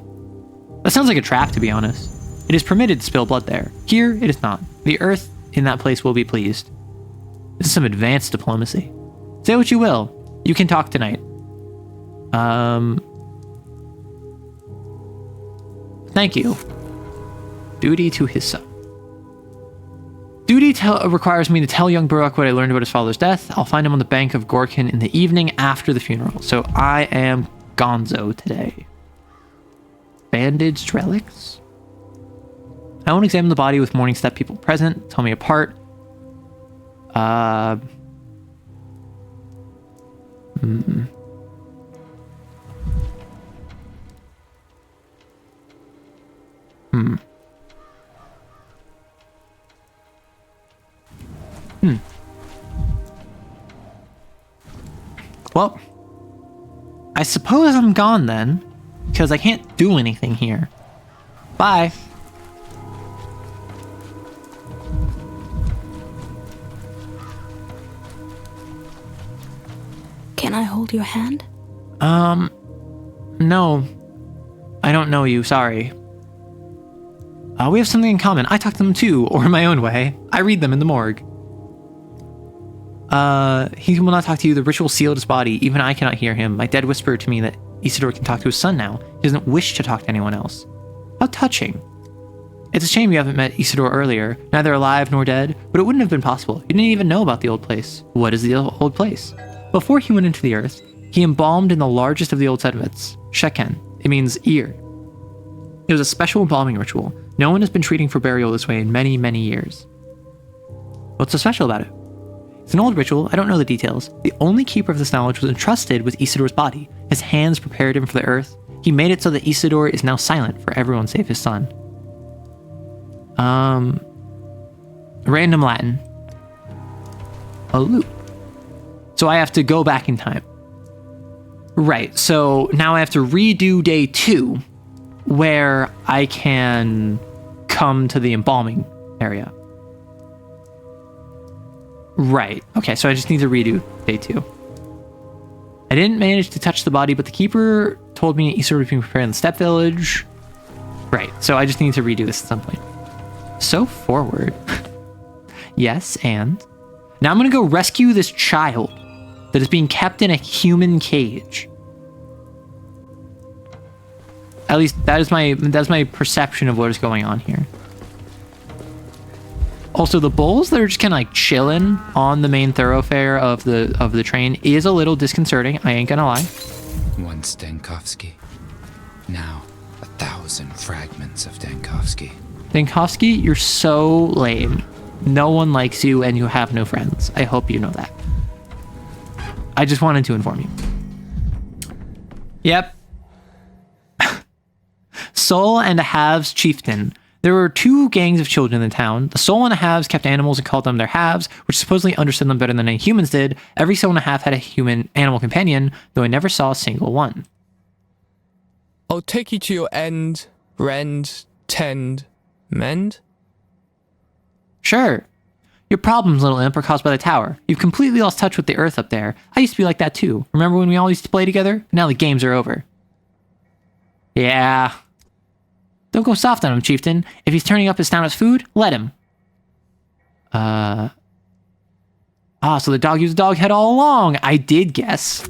That sounds like a trap, to be honest. It is permitted to spill blood there. Here, it is not. The earth in that place will be pleased. This is some advanced diplomacy. Say what you will. You can talk tonight. Thank you. Duty to his son. Duty requires me to tell young Burak what I learned about his father's death. I'll find him on the bank of Gorkin in the evening after the funeral. So I am gonzo today. Bandaged relics? I won't examine the body with morning step people present. Tell me apart. Well, I suppose I'm gone then, because I can't do anything here. Bye. Can I hold your hand? No. I don't know you, sorry. We have something in common. I talk to them too, or in my own way. I read them in the morgue. He will not talk to you. The ritual sealed his body. Even I cannot hear him. My dead whispered to me that Isidore can talk to his son now. He doesn't wish to talk to anyone else. How touching. It's a shame you haven't met Isidore earlier, neither alive nor dead, but it wouldn't have been possible. You didn't even know about the old place. What is the old place? Before he went into the earth, he embalmed in the largest of the old sediments, Sheken. It means ear. It was a special embalming ritual. No one has been treating for burial this way in many, many years. What's so special about it? It's an old ritual. I don't know the details. The only keeper of this knowledge was entrusted with Isidore's body. His hands prepared him for the earth. He made it so that Isidore is now silent for everyone save his son. Random Latin. A loop. So I have to go back in time. Right, so now I have to redo day 2, where I can come to the embalming area. Right, okay, so I just need to redo day 2. I didn't manage to touch the body, but the keeper told me Isidore was being prepared in the Steppe Village. Right, so I just need to redo this at some point. So forward. Yes, and? Now I'm gonna go rescue this child that is being kept in a human cage. At least that's my perception of what is going on here. Also, the bulls that are just kind of like chilling on the main thoroughfare of the train is a little disconcerting. I ain't gonna lie. Once Dankovsky, now 1,000 fragments of Dankovsky. Dankovsky, you're so lame. No one likes you and you have no friends. I hope you know that. I just wanted to inform you. Yep. Soul and a halves chieftain. There were two gangs of children in the town. The soul and the halves kept animals and called them their halves, which supposedly understood them better than any humans did. Every soul and a half had a human animal companion, though I never saw a single one. I'll take you to your end, rend, tend, mend? Sure. Your problems, little imp, are caused by the tower. You've completely lost touch with the earth up there. I used to be like that too. Remember when we all used to play together? But now the games are over. Yeah. Don't go soft on him, chieftain. If he's turning up his snout food, let him. So the dog used a dog head all along. I did guess.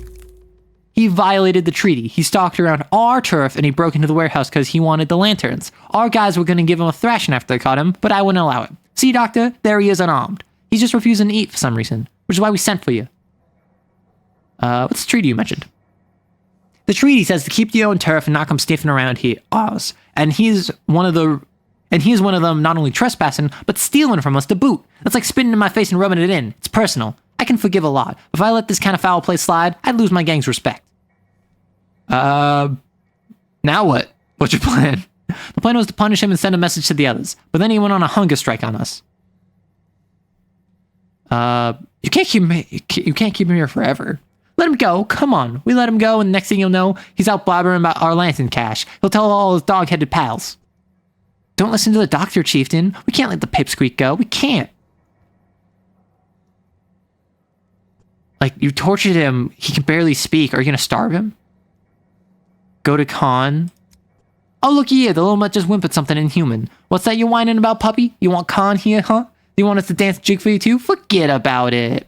He violated the treaty. He stalked around our turf and he broke into the warehouse because he wanted the lanterns. Our guys were going to give him a thrashing after they caught him, but I wouldn't allow it. See, Doctor? There he is unarmed. He's just refusing to eat for some reason, which is why we sent for you. What's the treaty you mentioned? The treaty says to keep your own turf and not come sniffing around here, ours. And he's one of them not only trespassing, but stealing from us to boot. That's like spitting in my face and rubbing it in. It's personal. I can forgive a lot. If I let this kind of foul play slide, I'd lose my gang's respect. Now what? What's your plan? The plan was to punish him and send a message to the others, but then he went on a hunger strike on us. You can't keep him here forever. Let him go. Come on. We let him go, and the next thing you'll know, he's out blabbering about our lantern cache. He'll tell all his dog-headed pals. Don't listen to the doctor, chieftain. We can't let the pipsqueak go. We can't. Like, you tortured him. He can barely speak. Are you going to starve him? Go to Khan. Oh, looky here. The little mutt just whimpered something inhuman. What's that you're whining about, puppy? You want Khan here, huh? Do you want us to dance a jig for you too? Forget about it.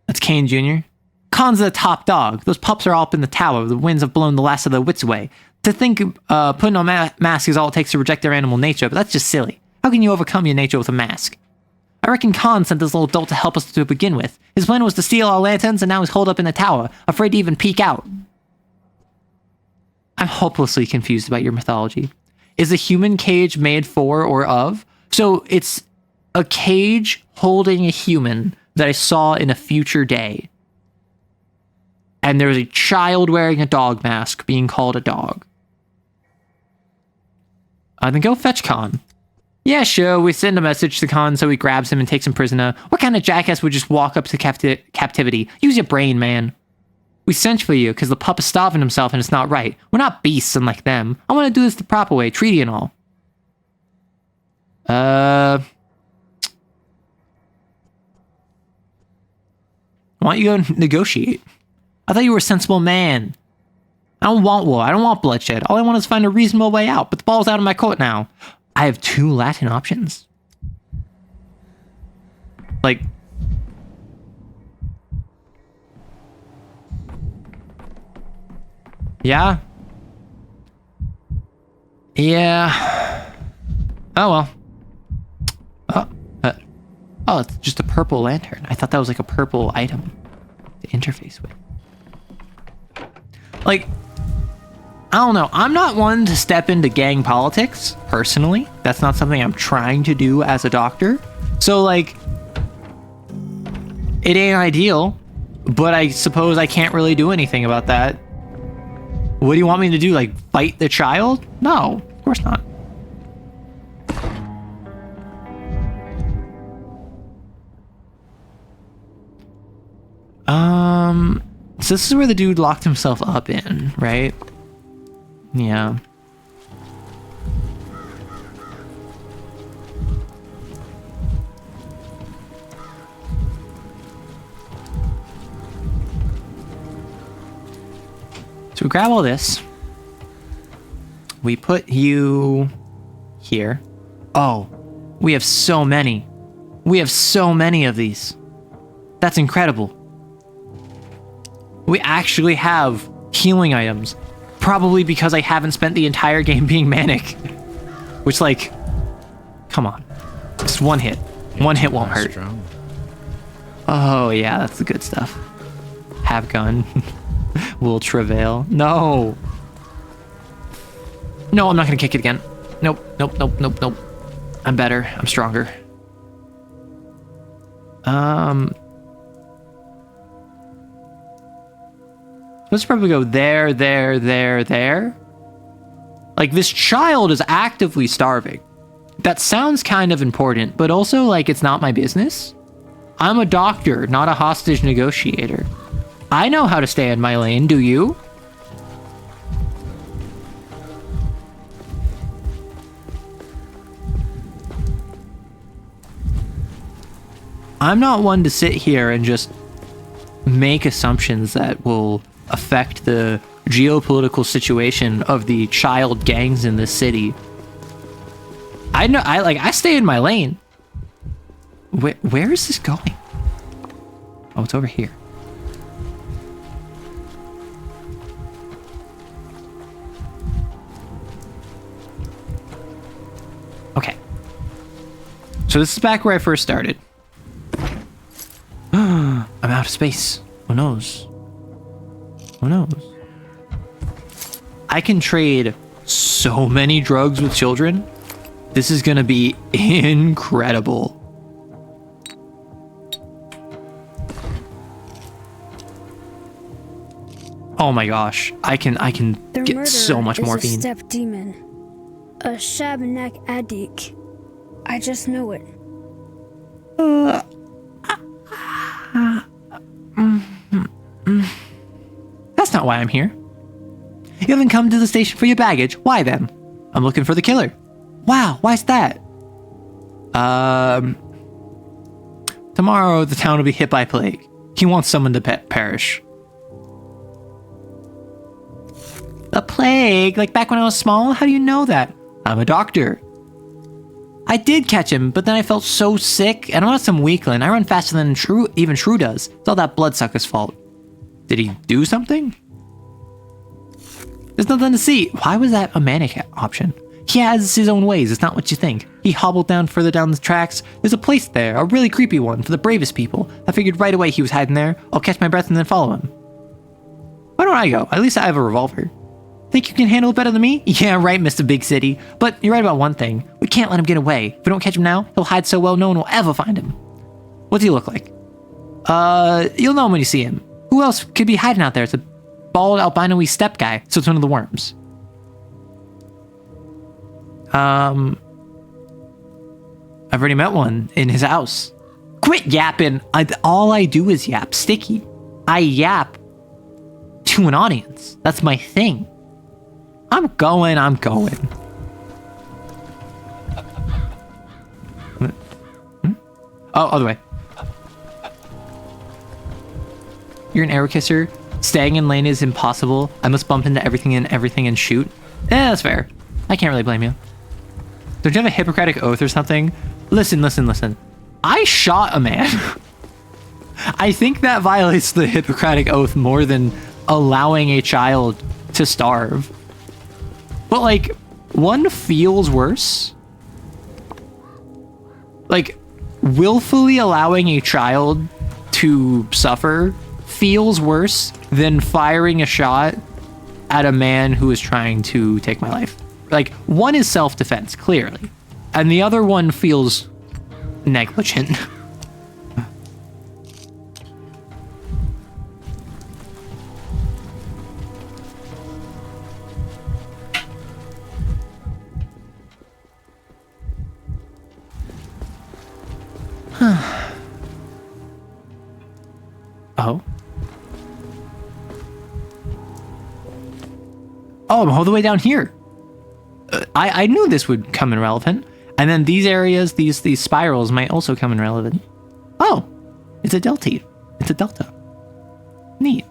That's Kane Jr. Khan's the top dog. Those pups are all up in the tower. The winds have blown the last of their wits away. To think putting on mask is all it takes to reject their animal nature, but that's just silly. How can you overcome your nature with a mask? I reckon Khan sent this little dolt to help us to begin with. His plan was to steal our lanterns, and now he's holed up in the tower, afraid to even peek out. I'm hopelessly confused about your mythology. Is the human cage made for or of? So it's a cage holding a human that I saw in a future day. And there's a child wearing a dog mask being called a dog. Then go fetch Khan. Yeah, sure, we send a message to Khan so he grabs him and takes him prisoner. What kind of jackass would just walk up to captivity? Use your brain, man. We sent for you because the pup is starving himself and it's not right. We're not beasts unlike them. I want to do this the proper way, treaty and all. Why don't you go negotiate? I thought you were a sensible man. I don't want war. I don't want bloodshed. All I want is to find a reasonable way out, but the ball's out of my court now. I have 2 Latin options. Like... Yeah. Yeah. Oh, well. Oh, it's just a purple lantern. I thought that was like a purple item to interface with. Like, I don't know. I'm not one to step into gang politics, personally. That's not something I'm trying to do as a doctor. So, like, it ain't ideal, but I suppose I can't really do anything about that. What do you want me to do? Like, fight the child? No, of course not. So this is where the dude locked himself up in, right? Yeah. So we grab all this. We put you here. Oh, we have so many. We have so many of these. That's incredible. We actually have healing items. Probably because I haven't spent the entire game being manic. Which, like, come on. Just one hit. One hit won't hurt. Oh, yeah, that's the good stuff. Have gun. Will travail. No. No, I'm not gonna kick it again. Nope, nope, nope, nope, nope. I'm better. I'm stronger. Let's probably go there, there, there, there. Like, this child is actively starving. That sounds kind of important, but also, like, it's not my business. I'm a doctor, not a hostage negotiator. I know how to stay in my lane, do you? I'm not one to sit here and just make assumptions that will affect the geopolitical situation of the child gangs in this city. I stay in my lane. Where is this going? Oh, it's over here. Okay. So this is back where I first started. I'm out of space. Who knows? Who knows? I can trade so many drugs with children. This is gonna be incredible. Oh my gosh, I can get so much morphine. A step demon, a Shabnak Adik. I just know it. That's not why I'm here. You haven't come to the station for your baggage. Why then? I'm looking for the killer. Wow, why's that? Tomorrow the town will be hit by plague. He wants someone to perish. The plague? Like back when I was small? How do you know that? I'm a doctor. I did catch him, but then I felt so sick, and I'm not some weakling. I run faster than even Shrew does. It's all that bloodsucker's fault. Did he do something? There's nothing to see. Why was that a manic option? He has his own ways, it's not what you think. He hobbled down further down the tracks. There's a place there, a really creepy one, for the bravest people. I figured right away he was hiding there. I'll catch my breath and then follow him. Why don't I go? At least I have a revolver. Think you can handle it better than me? Yeah, right, Mr. Big City. But you're right about one thing. We can't let him get away. If we don't catch him now, he'll hide so well no one will ever find him. What's he look like? You'll know him when you see him. Who else could be hiding out there? It's a bald albino-y step guy, so it's one of the worms. I've already met one in his house. Quit yapping. All I do is yap. Sticky. I yap to an audience. That's my thing. I'm going. Oh, other way. You're an arrow kisser. Staying in lane is impossible. I must bump into everything and shoot. That's fair. I can't really blame you. Don't you have a Hippocratic oath or something? Listen. I shot a man. I think that violates the Hippocratic oath more than allowing a child to starve. But like, one feels worse. Like, willfully allowing a child to suffer feels worse than firing a shot at a man who is trying to take my life. Like, one is self-defense, clearly. And the other one feels negligent. Oh. Oh, I'm all the way down here. I knew this would come in relevant. And then these areas, these spirals might also come in relevant. Oh, it's a delta. It's a delta. Neat.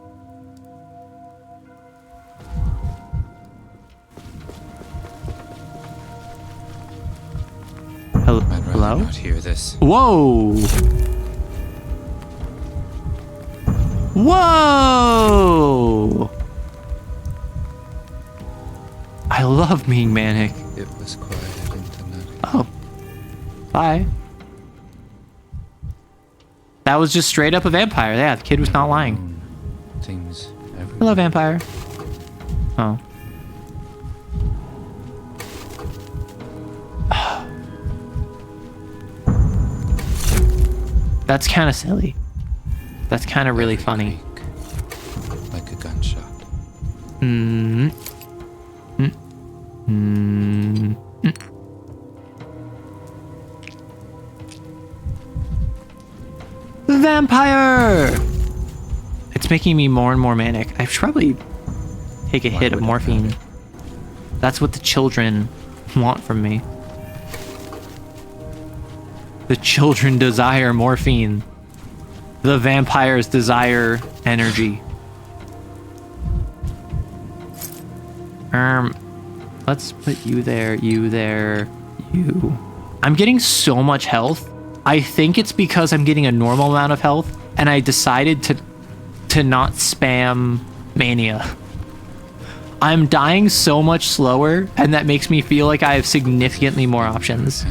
Hello? I'd rather not hear this. Whoa! Whoa! I love being manic. It was quiet into night. Oh. Bye. That was just straight up a vampire. Yeah, the kid was not lying. Things everywhere. Hello, vampire. Oh. That's kind of silly. That's kind of really funny. Like a gunshot. Vampire! It's making me more and more manic. I should probably take a hit of morphine. That's what the children want from me. The children desire morphine. The vampires desire energy. Let's put you there, you there, you. I'm getting so much health. I think it's because I'm getting a normal amount of health, and I decided to not spam Mania. I'm dying so much slower, and that makes me feel like I have significantly more options.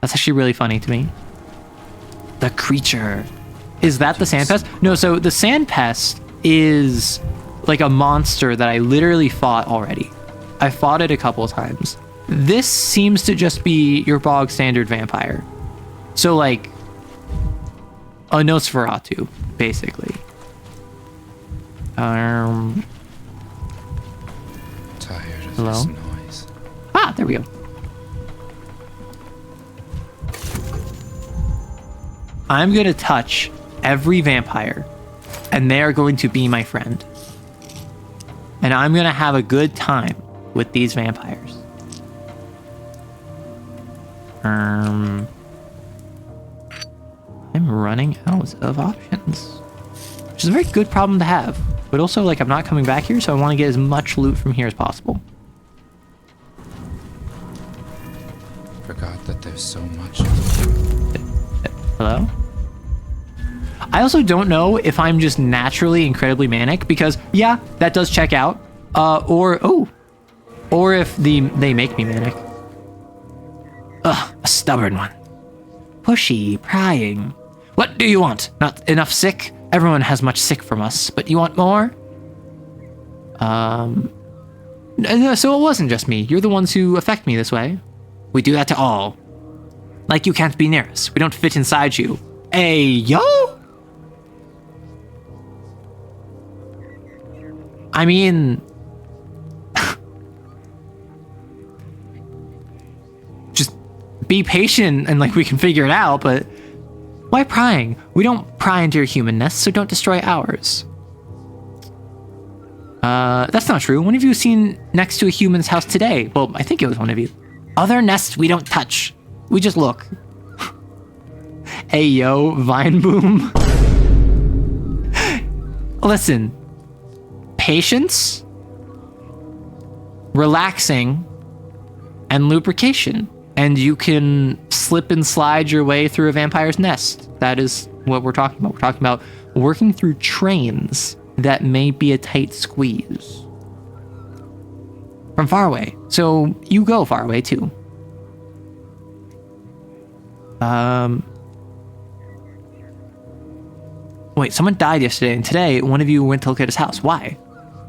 That's actually really funny to me. The creature. Is that the sand pest? No, so the sand pest is like a monster that I literally fought already. I fought it a couple of times. This seems to just be your bog standard vampire. So like a Nosferatu, basically. Tired of hello? this noise. Ah, there we go. I'm gonna touch every vampire, and they are going to be my friend. And I'm gonna have a good time with these vampires. I'm running out of options, which is a very good problem to have. But also, like, I'm not coming back here, so I want to get as much loot from here as possible. Forgot that there's so much. Hello? I also don't know if I'm just naturally incredibly manic, because, yeah, that does check out. Or if they make me manic. Ugh, a stubborn one. Pushy, prying. What do you want? Not enough sick? Everyone has much sick from us, but you want more? No, so it wasn't just me. You're the ones who affect me this way. We do that to all. Like you can't be near us. We don't fit inside you. Hey, yo? I mean... just be patient and like we can figure it out, but... why prying? We don't pry into your humanness, so don't destroy ours. That's not true. One of you was seen next to a human's house today. Well, I think it was one of you. Other nests we don't touch. We just look. Hey, yo, Vine Boom. Listen. Patience, relaxing, and lubrication. And you can slip and slide your way through a vampire's nest. That is what we're talking about. We're talking about working through trains that may be a tight squeeze. From far away. So you go far away too. Wait, someone died yesterday, and today one of you went to look at his house. Why?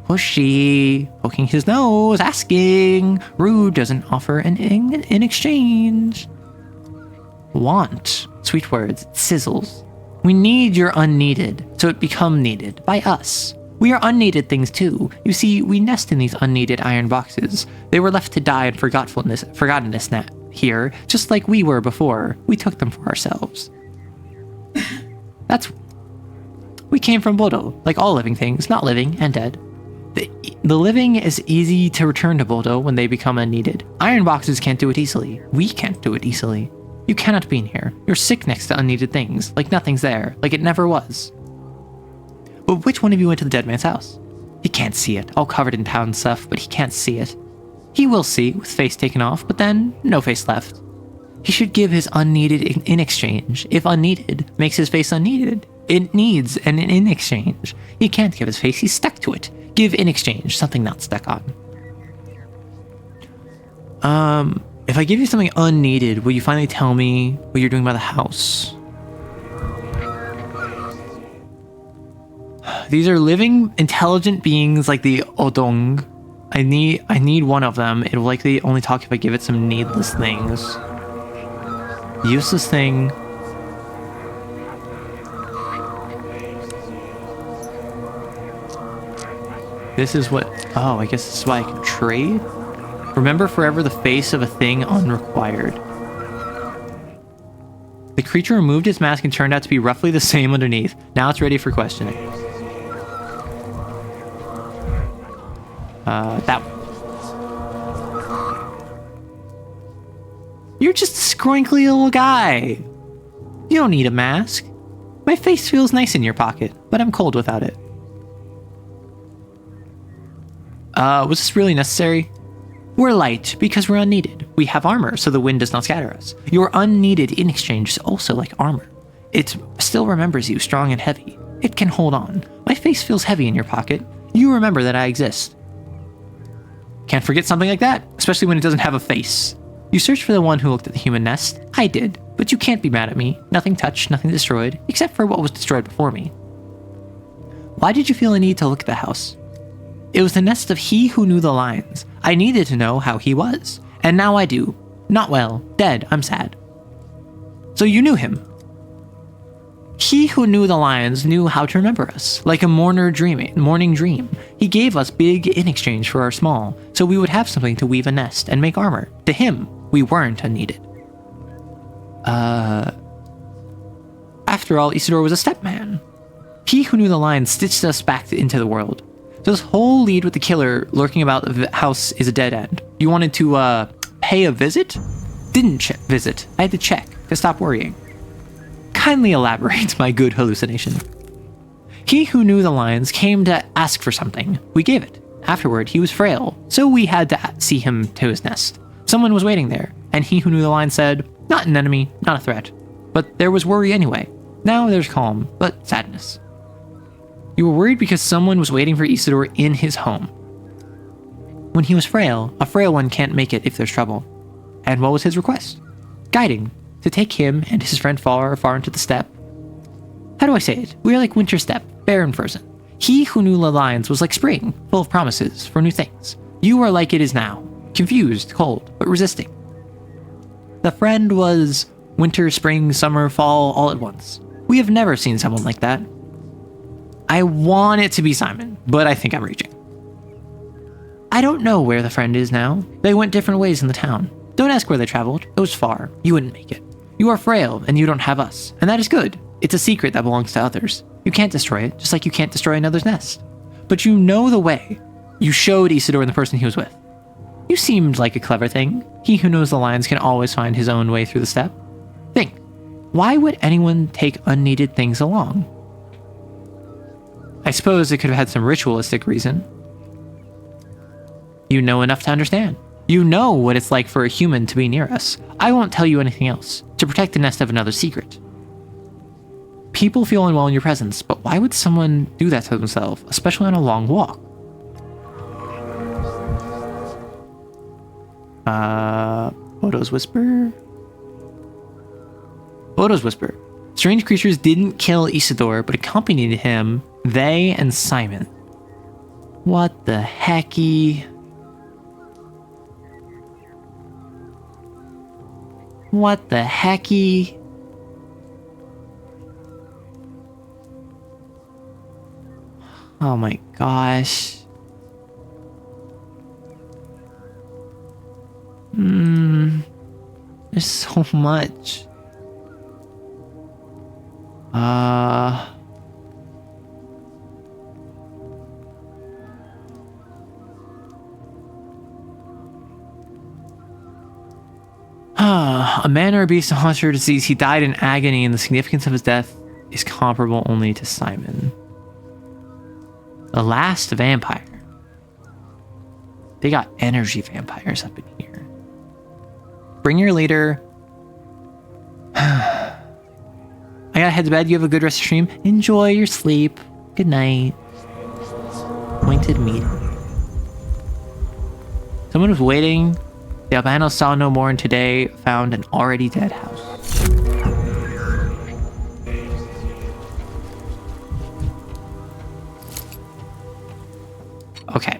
Pushy, poking his nose, asking. Rude, doesn't offer anything in exchange. Want, sweet words, it sizzles. We need your unneeded, so it become needed by us. We are unneeded things too. You see, we nest in these unneeded iron boxes. They were left to die in forgottenness here, just like we were before. We took them for ourselves. We came from Bodo, like all living things, not living and dead. The living is easy to return to Bodo when they become unneeded. Iron boxes can't do it easily. We can't do it easily. You cannot be in here. You're sick next to unneeded things, like nothing's there, like it never was. But which one of you went to the dead man's house? He can't see it, all covered in pound stuff, but he can't see it. He will see, with face taken off, but then no face left. He should give his unneeded in exchange. If unneeded makes his face unneeded, it needs an in exchange. He can't give his face, he's stuck to it. Give in exchange, something not stuck on. If I give you something unneeded, will you finally tell me what you're doing by the house? These are living, intelligent beings like the Odong. I need one of them. It will likely only talk if I give it some needless things. Useless thing. This is what... oh, I guess this is why I can trade? Remember forever the face of a thing unrequired. The creature removed its mask and turned out to be roughly the same underneath. Now it's ready for questioning. That one. You're just a scroinkly little guy. You don't need a mask. My face feels nice in your pocket, but I'm cold without it. Was this really necessary? We're light because we're unneeded. We have armor so the wind does not scatter us. You're unneeded in exchange is also like armor. It still remembers you strong and heavy. It can hold on. My face feels heavy in your pocket. You remember that I exist. Can't forget something like that, especially when it doesn't have a face. You searched for the one who looked at the human nest. I did, but you can't be mad at me. Nothing touched, nothing destroyed, except for what was destroyed before me. Why did you feel a need to look at the house? It was the nest of he who knew the lions. I needed to know how he was. And now I do. Not well. Dead. I'm sad. So you knew him. He who knew the lions knew how to remember us. Like a morning dream. He gave us big in exchange for our small. So we would have something to weave a nest and make armor. To him, we weren't unneeded. After all, Isidore was a stepman. He who knew the lions stitched us back into the world. So this whole lead with the killer lurking about the house is a dead end. You wanted to, pay a visit? Didn't visit. I had to check to stop worrying. Kindly elaborate, my good hallucination. He who knew the lions came to ask for something. We gave it. Afterward, he was frail, so we had to see him to his nest. Someone was waiting there, and he who knew the lions said, not an enemy, not a threat. But there was worry anyway. Now there's calm, but sadness. You were worried because someone was waiting for Isidore in his home. When he was frail, a frail one can't make it if there's trouble. And what was his request? Guiding, to take him and his friend far, far into the steppe. How do I say it? We are like winter steppe, bare and frozen. He who knew the lions was like spring, full of promises for new things. You are like it is now, confused, cold, but resisting. The friend was winter, spring, summer, fall, all at once. We have never seen someone like that. I want it to be Simon, but I think I'm reaching. I don't know where the friend is now. They went different ways in the town. Don't ask where they traveled. It was far. You wouldn't make it. You are frail, and you don't have us. And that is good. It's a secret that belongs to others. You can't destroy it, just like you can't destroy another's nest. But you know the way. You showed Isidore and the person he was with. You seemed like a clever thing. He who knows the lions can always find his own way through the steppe. Think, why would anyone take unneeded things along? I suppose it could have had some ritualistic reason. You know enough to understand. You know what it's like for a human to be near us. I won't tell you anything else. To protect the nest of another secret. People feel unwell in your presence, but why would someone do that to themselves, especially on a long walk? Odo's Whisper? Odo's Whisper. Strange creatures didn't kill Isidore, but accompanied him, they and Simon. What the hecky? What the hecky? Oh my gosh. There's so much. A man or a beast, a hunter, disease. He died in agony, and the significance of his death is comparable only to Simon. The last vampire. They got energy vampires up in here. Bring your leader. I gotta head to bed. You have a good rest of stream. Enjoy your sleep. Good night. Appointed meeting. Someone was waiting. The albino saw no more and today found an already dead house. Okay.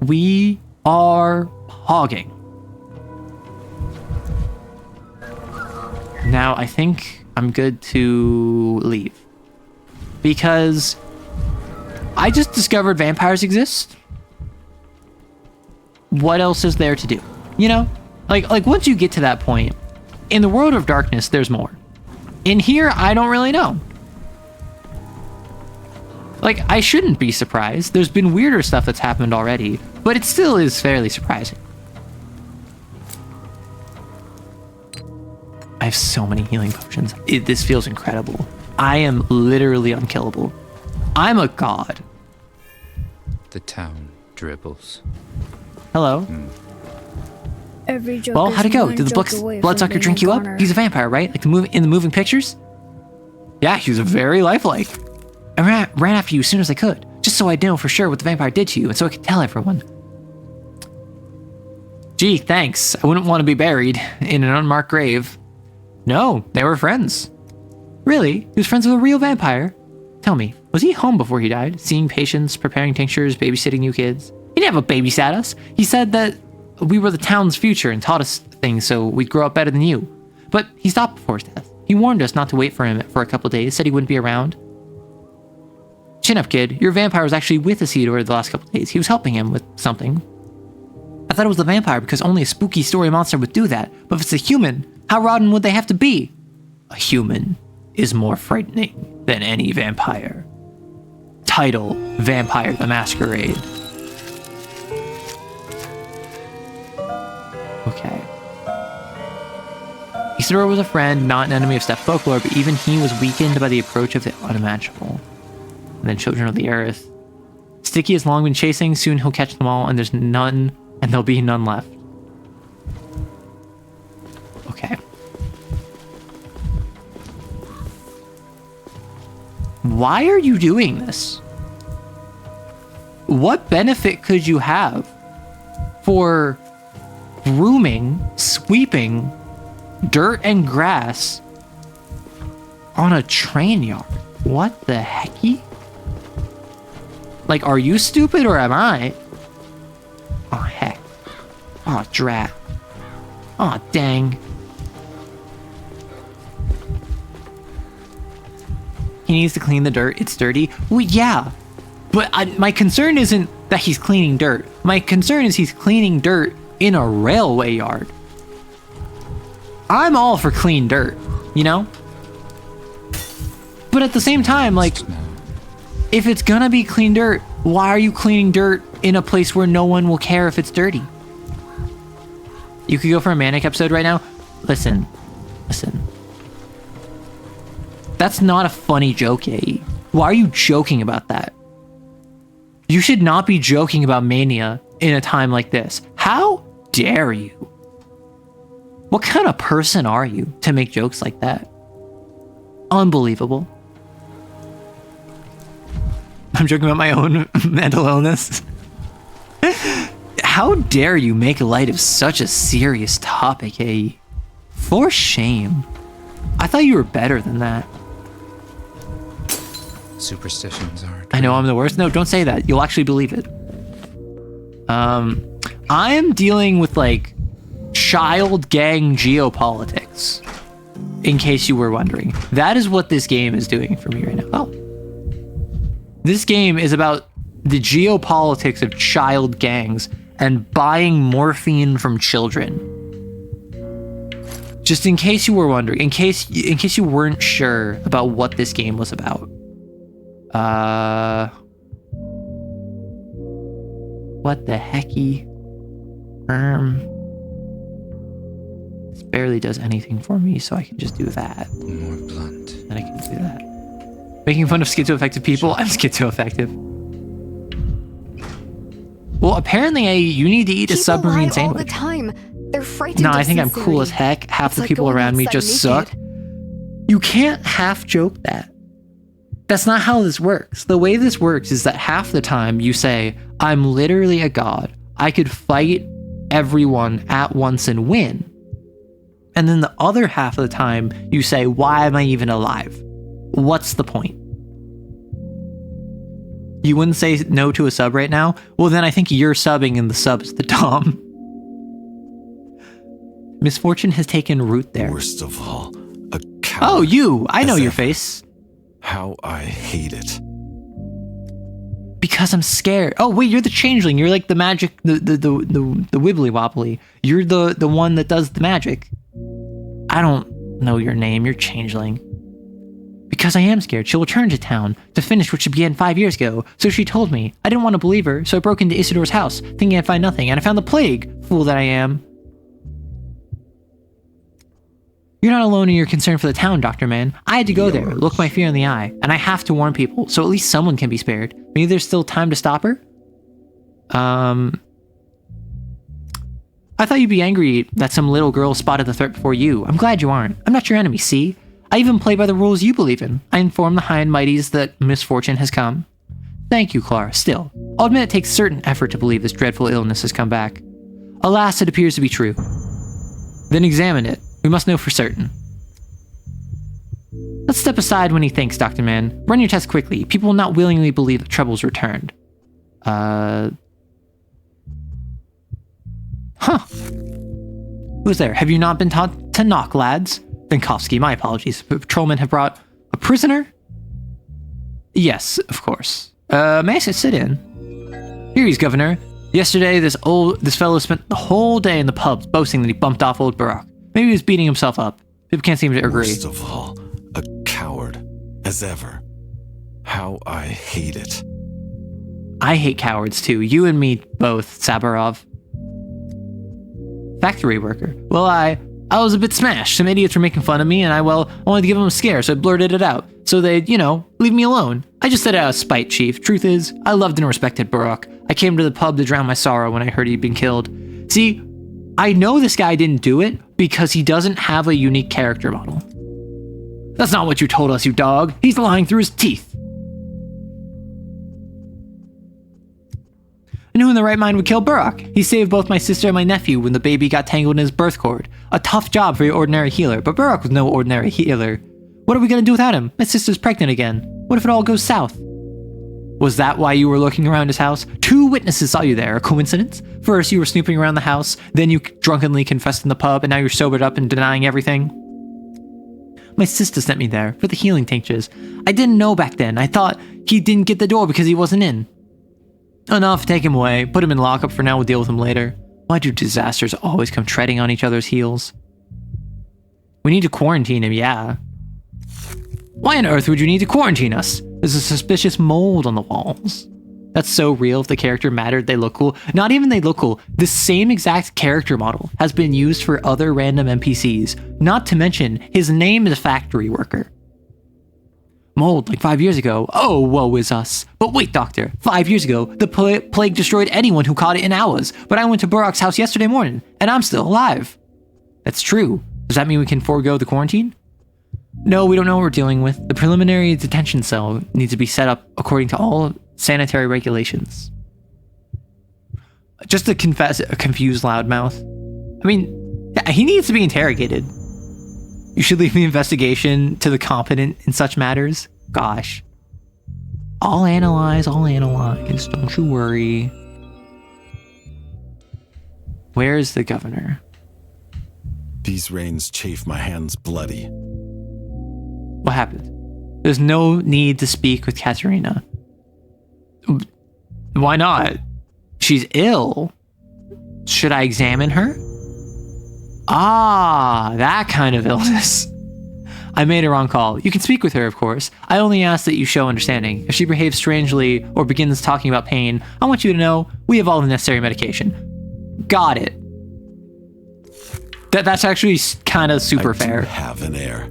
We are hogging. Now I think I'm good to leave. Because I just discovered vampires exist. what else is there to do? You know? Like once you get to that point, in the world of darkness, there's more. In here, I don't really know. Like, I shouldn't be surprised. There's been weirder stuff that's happened already, but it still is fairly surprising. I have so many healing potions. This feels incredible. I am literally unkillable. I'm a god. The town dribbles. Hello. Every joke Well, how'd it go? is Did the one joke away from bloodsucker being drink a you up? goner. He's a vampire, right? Like in the moving pictures? Yeah, he was very lifelike. I ran after you as soon as I could, just so I'd know for sure what the vampire did to you, and so I could tell everyone. Gee, thanks. I wouldn't want to be buried in an unmarked grave. No, they were friends. Really? He was friends with a real vampire? Tell me, was he home before he died? Seeing patients, preparing tinctures, babysitting new kids? He didn't have a babysat us. He said that we were the town's future and taught us things so we'd grow up better than you. But he stopped before his death. He warned us not to wait for him for a couple of days, said he wouldn't be around. Chin up, kid. Your vampire was actually with Isidore the last couple of days. He was helping him with something. I thought it was the vampire because only a spooky story monster would do that. But if it's a human, how rotten would they have to be? A human is more frightening than any vampire. Title, Vampire the Masquerade. Okay. Isidore was a friend, not an enemy of Steph folklore, but even he was weakened by the approach of the unimaginable. And then Children of the Earth. Sticky has long been chasing, soon he'll catch them all, and there's none, and there'll be none left. Okay. Why are you doing this? What benefit could you have for grooming, sweeping dirt and grass on a train yard? What the hecky? Like, are you stupid or am I? Oh, heck. Oh, drat. Oh, dang. He needs to clean the dirt. It's dirty. Well, yeah. But my concern isn't that he's cleaning dirt. My concern is he's cleaning dirt in a railway yard. I'm all for clean dirt, you know? But at the same time, like, if it's gonna be clean dirt, why are you cleaning dirt in a place where no one will care if it's dirty? You could go for a Manic episode right now. Listen. That's not a funny joke, Yae. Why are you joking about that? You should not be joking about Mania in a time like this. How dare you? What kind of person are you to make jokes like that? Unbelievable. I'm joking about my own mental illness. How dare you make light of such a serious topic, Yae? For shame. I thought you were better than that. Superstitions are. I know I'm the worst. No, don't say that. You'll actually believe it. I am dealing with, like, child gang geopolitics. In case you were wondering. That is what this game is doing for me right now. Oh. This game is about the geopolitics of child gangs and buying morphine from children. Just in case you were wondering, in case you weren't sure about what this game was about. What the hecky? This barely does anything for me, so I can just do that. More blunt. Then I can do that. Making fun of schizoaffective people? I'm schizoaffective. Well, apparently you need to eat a submarine sandwich. All the time. They're frightened. No, of I think I'm sincerity. cool as heck. Half It's the like people going around me outside just naked. suck. You can't half joke that. That's not how this works. The way this works is that half the time you say, I'm literally a god. I could fight everyone at once and win. And then the other half of the time you say, why am I even alive? What's the point? You wouldn't say no to a sub right now? Well, then I think you're subbing and the sub's the Dom. Misfortune has taken root there. Worst of all, a coward. Oh, you! I know As your ever. face. How I hate it. Because I'm scared. Oh wait, you're the changeling. You're like the magic, the wibbly wobbly. You're the one that does the magic. I don't know your name. You're changeling. Because I am scared. She'll return to town to finish what she began 5 years ago. So she told me. I didn't want to believe her, so I broke into Isidore's house, thinking I'd find nothing, and I found the plague. Fool that I am. You're not alone in your concern for the town, Dr. Man. I had to go there, look my fear in the eye, and I have to warn people, so at least someone can be spared. Maybe there's still time to stop her? I thought you'd be angry that some little girl spotted the threat before you. I'm glad you aren't. I'm not your enemy, see? I even play by the rules you believe in. I inform the high and mighties that misfortune has come. Thank you, Clara. Still, I'll admit it takes certain effort to believe this dreadful illness has come back. Alas, it appears to be true. Then examine it. We must know for certain. Let's step aside when he thinks, Dr. Man. Run your test quickly. People will not willingly believe that trouble's returned. Huh. Who's there? Have you not been taught to knock, lads? Benkovsky, my apologies. Patrolmen have brought a prisoner? Yes, of course. May I sit in? Here he's, Governor. Yesterday, this fellow spent the whole day in the pubs boasting that he bumped off old Barak. Maybe he was beating himself up. People can't seem to agree. Worst of all, a coward, as ever. How I hate it. I hate cowards too. You and me both, Sabarov. Factory worker. Well, I was a bit smashed. Some idiots were making fun of me, and I wanted to give them a scare, so I blurted it out. So they'd, leave me alone. I just said it out of spite, Chief. Truth is, I loved and respected Barak. I came to the pub to drown my sorrow when I heard he'd been killed. See, I know this guy didn't do it because he doesn't have a unique character model. That's not what you told us, you dog. He's lying through his teeth. And who in the right mind would kill Barak? He saved both my sister and my nephew when the baby got tangled in his birth cord. A tough job for your ordinary healer, but Barak was no ordinary healer. What are we gonna do without him? My sister's pregnant again. What if it all goes south? Was that why you were looking around his house? 2 witnesses saw you there. A coincidence? First, you were snooping around the house, then you drunkenly confessed in the pub, and now you're sobered up and denying everything? My sister sent me there for the healing tinctures. I didn't know back then. I thought he didn't get the door because he wasn't in. Enough, take him away. Put him in lockup for now, we'll deal with him later. Why do disasters always come treading on each other's heels? We need to quarantine him, yeah. Why on earth would you need to quarantine us? There's a suspicious mold on the walls. That's so real. If the character mattered, they look cool. Not even they look cool. The same exact character model has been used for other random NPCs. Not to mention, his name is Factory Worker. Mold, like 5 years ago. Oh, woe is us. But wait, Doctor. 5 years ago, the plague destroyed anyone who caught it in hours. But I went to Barak's house yesterday morning, and I'm still alive. That's true. Does that mean we can forego the quarantine? No, we don't know what we're dealing with. The preliminary detention cell needs to be set up according to all sanitary regulations. Just to confess, a confused loudmouth. I mean, yeah, he needs to be interrogated. You should leave the investigation to the competent in such matters. Gosh. I'll analyze, don't you worry. Where's the governor? These rains chafe my hands bloody. What happened? There's no need to speak with Katerina. Why not? She's ill. Should I examine her? Ah, that kind of illness. I made a wrong call. You can speak with her, of course. I only ask that you show understanding. If she behaves strangely or begins talking about pain, I want you to know we have all the necessary medication. Got it. That's actually kind of super fair. I have an heir.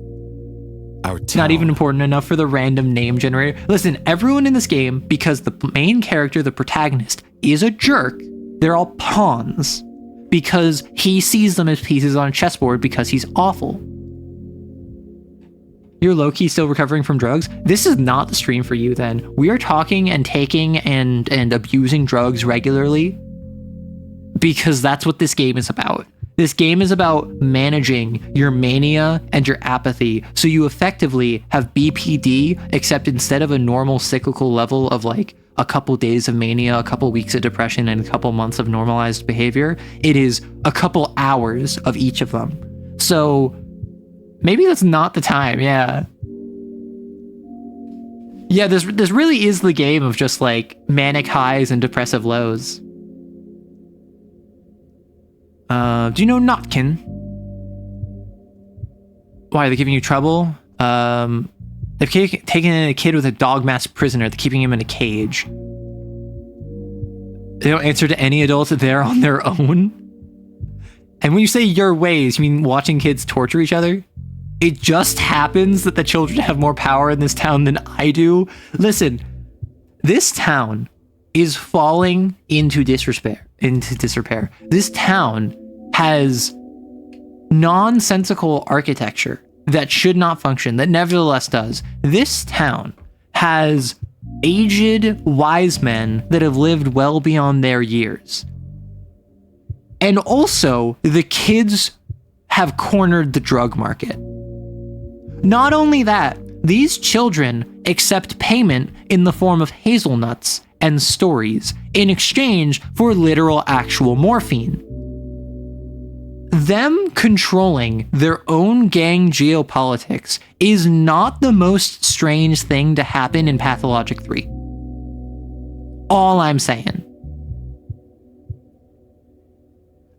Not even important enough for the random name generator. Listen, everyone in this game, because the main character, the protagonist, is a jerk, they're all pawns. Because he sees them as pieces on a chessboard because he's awful. You're low-key still recovering from drugs? This is not the stream for you then. We are talking and taking and abusing drugs regularly because that's what this game is about. This game is about managing your mania and your apathy, so you effectively have BPD, except instead of a normal cyclical level of like a couple days of mania, a couple weeks of depression, and a couple months of normalized behavior, it is a couple hours of each of them. So maybe that's not the time, yeah. Yeah, this really is the game of just like manic highs and depressive lows. Do you know Notkin? Why, are they giving you trouble? They've taken in a kid with a dog mask prisoner. They're keeping him in a cage. They don't answer to any adults. They're on their own. And when you say your ways, you mean watching kids torture each other? It just happens that the children have more power in this town than I do. Listen, this town is falling into disrepair. This town has nonsensical architecture that should not function, that nevertheless does. This town has aged wise men that have lived well beyond their years. And also, the kids have cornered the drug market. Not only that, these children accept payment in the form of hazelnuts and stories in exchange for literal actual morphine. Them controlling their own gang geopolitics is not the most strange thing to happen in Pathologic 3. All I'm saying.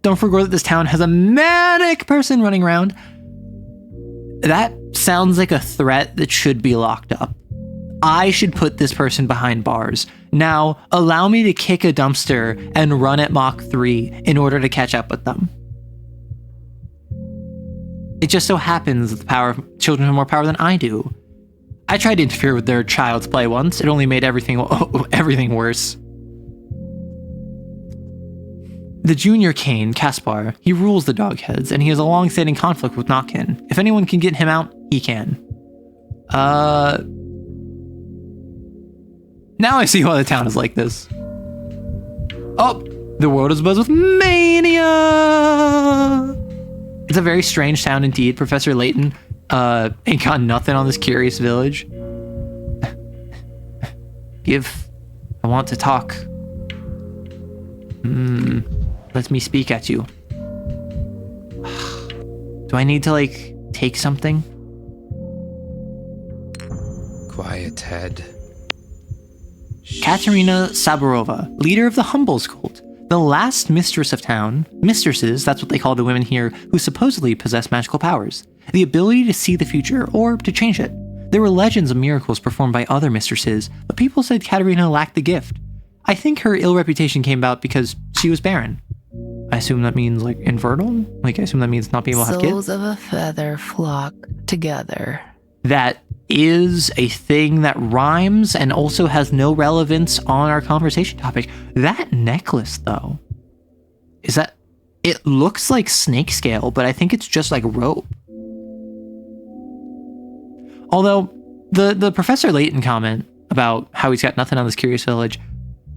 Don't forget that this town has a manic person running around. That sounds like a threat that should be locked up. I should put this person behind bars. Now, allow me to kick a dumpster and run at Mach 3 in order to catch up with them. It just so happens that children have more power than I do. I tried to interfere with their child's play once. It only made everything worse. The junior Kane, Kaspar, he rules the Dogheads, and he has a long-standing conflict with Notkin. If anyone can get him out, he can. Now I see why the town is like this. Oh, the world is abuzz with mania! It's a very strange town indeed. Professor Layton ain't got nothing on this curious village. I want to talk. Let me speak at you. Do I need to, like, take something? Quiet head. Katerina Saburova, leader of the Humbles cult. The last mistress of town. Mistresses, that's what they call the women here, who supposedly possess magical powers. The ability to see the future, or to change it. There were legends of miracles performed by other mistresses, but people said Katerina lacked the gift. I think her ill reputation came about because she was barren. I assume that means, like, infertile? Like, I assume that means not being able to have kids? Souls of a feather flock together. That is a thing that rhymes and also has no relevance on our conversation topic. That necklace, though, is that... It looks like snake scale, but I think it's just like rope. Although, the Professor Layton comment about how he's got nothing on this curious village,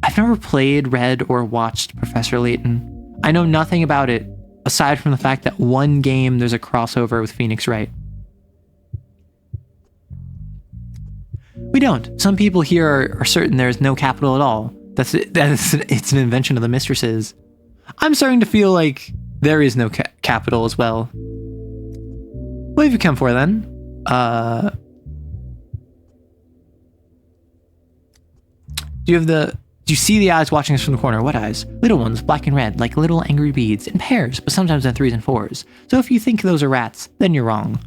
I've never played, read, or watched Professor Layton. I know nothing about it, aside from the fact that one game there's a crossover with Phoenix Wright. We don't. Some people here are certain there is no capital at all. It's an invention of the mistresses. I'm starting to feel like there is no capital as well. What have you come for then? Do you see the eyes watching us from the corner? What eyes? Little ones, black and red, like little angry beads, in pairs, but sometimes in 3s and 4s. So if you think those are rats, then you're wrong.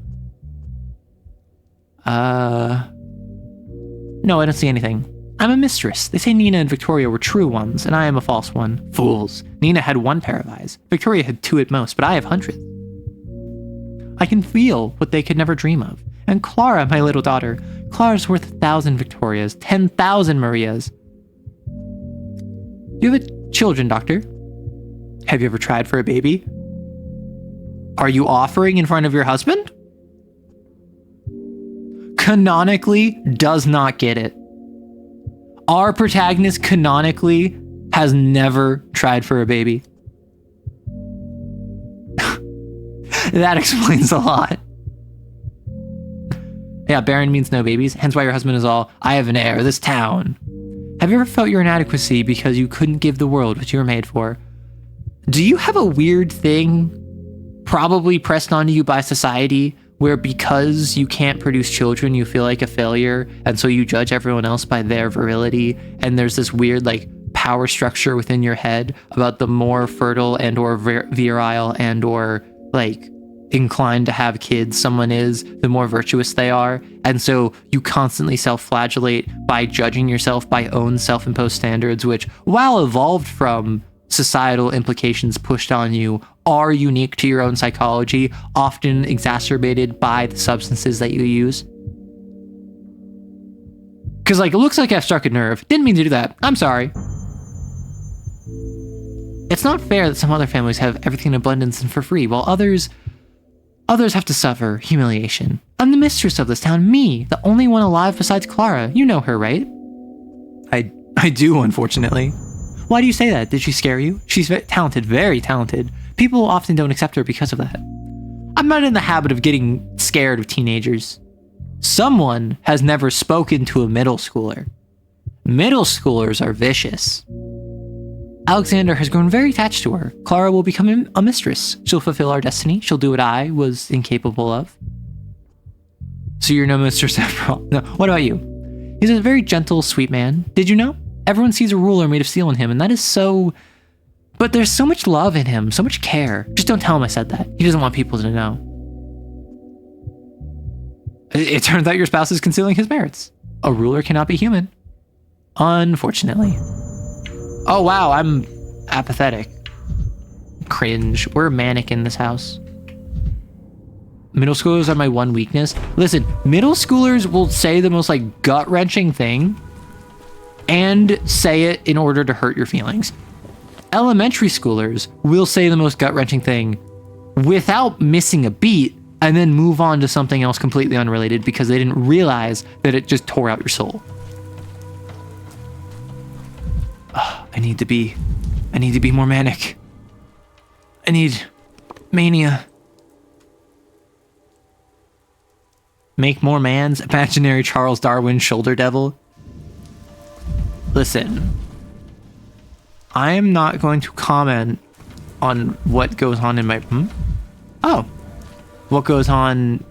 No, I don't see anything. I'm a mistress. They say Nina and Victoria were true ones, and I am a false one. Fools. Nina had 1 pair of eyes. Victoria had 2 at most, but I have hundreds. I can feel what they could never dream of. And Clara, my little daughter. Clara's worth 1,000 Victorias, 10,000 Marias. You have children, Doctor? Have you ever tried for a baby? Are you offering in front of your husband? Canonically does not get it. Our protagonist canonically has never tried for a baby. That explains a lot. Yeah, barren means no babies, hence why your husband is all, I have an heir, this town. Have you ever felt your inadequacy because you couldn't give the world what you were made for? Do you have a weird thing, probably pressed onto you by society, where because you can't produce children, you feel like a failure, and so you judge everyone else by their virility, and there's this weird like power structure within your head about the more fertile and or virile and or like inclined to have kids someone is, the more virtuous they are. And so you constantly self-flagellate by judging yourself by own self-imposed standards, which, while evolved from societal implications pushed on you, are unique to your own psychology, often exacerbated by the substances that you use. Because, like, it looks like I've struck a nerve. Didn't mean to do that. I'm sorry. It's not fair that some other families have everything in abundance and for free, while others have to suffer humiliation. I'm the mistress of this town, me, the only one alive besides Clara. You know her, right? I do, unfortunately. Why do you say that? Did she scare you? She's very talented. People often don't accept her because of that. I'm not in the habit of getting scared of teenagers. Someone has never spoken to a middle schooler. Middle schoolers are vicious. Alexander has grown very attached to her. Clara will become a mistress. She'll fulfill our destiny. She'll do what I was incapable of. So you're no mistress after all. No, what about you? He's a very gentle, sweet man. Did you know? Everyone sees a ruler made of steel in him, and that is so... But there's so much love in him, so much care. Just don't tell him I said that. He doesn't want people to know. It turns out your spouse is concealing his merits. A ruler cannot be human. Unfortunately. Oh wow, I'm apathetic. Cringe. We're manic in this house. Middle schoolers are my one weakness. Listen, middle schoolers will say the most like gut-wrenching thing and say it in order to hurt your feelings. Elementary schoolers will say the most gut-wrenching thing without missing a beat and then move on to something else completely unrelated because they didn't realize that it just tore out your soul. I need to be more manic. I need mania. Make more mans, imaginary Charles Darwin shoulder devil. Listen, I am not going to comment on what goes on in my... what goes on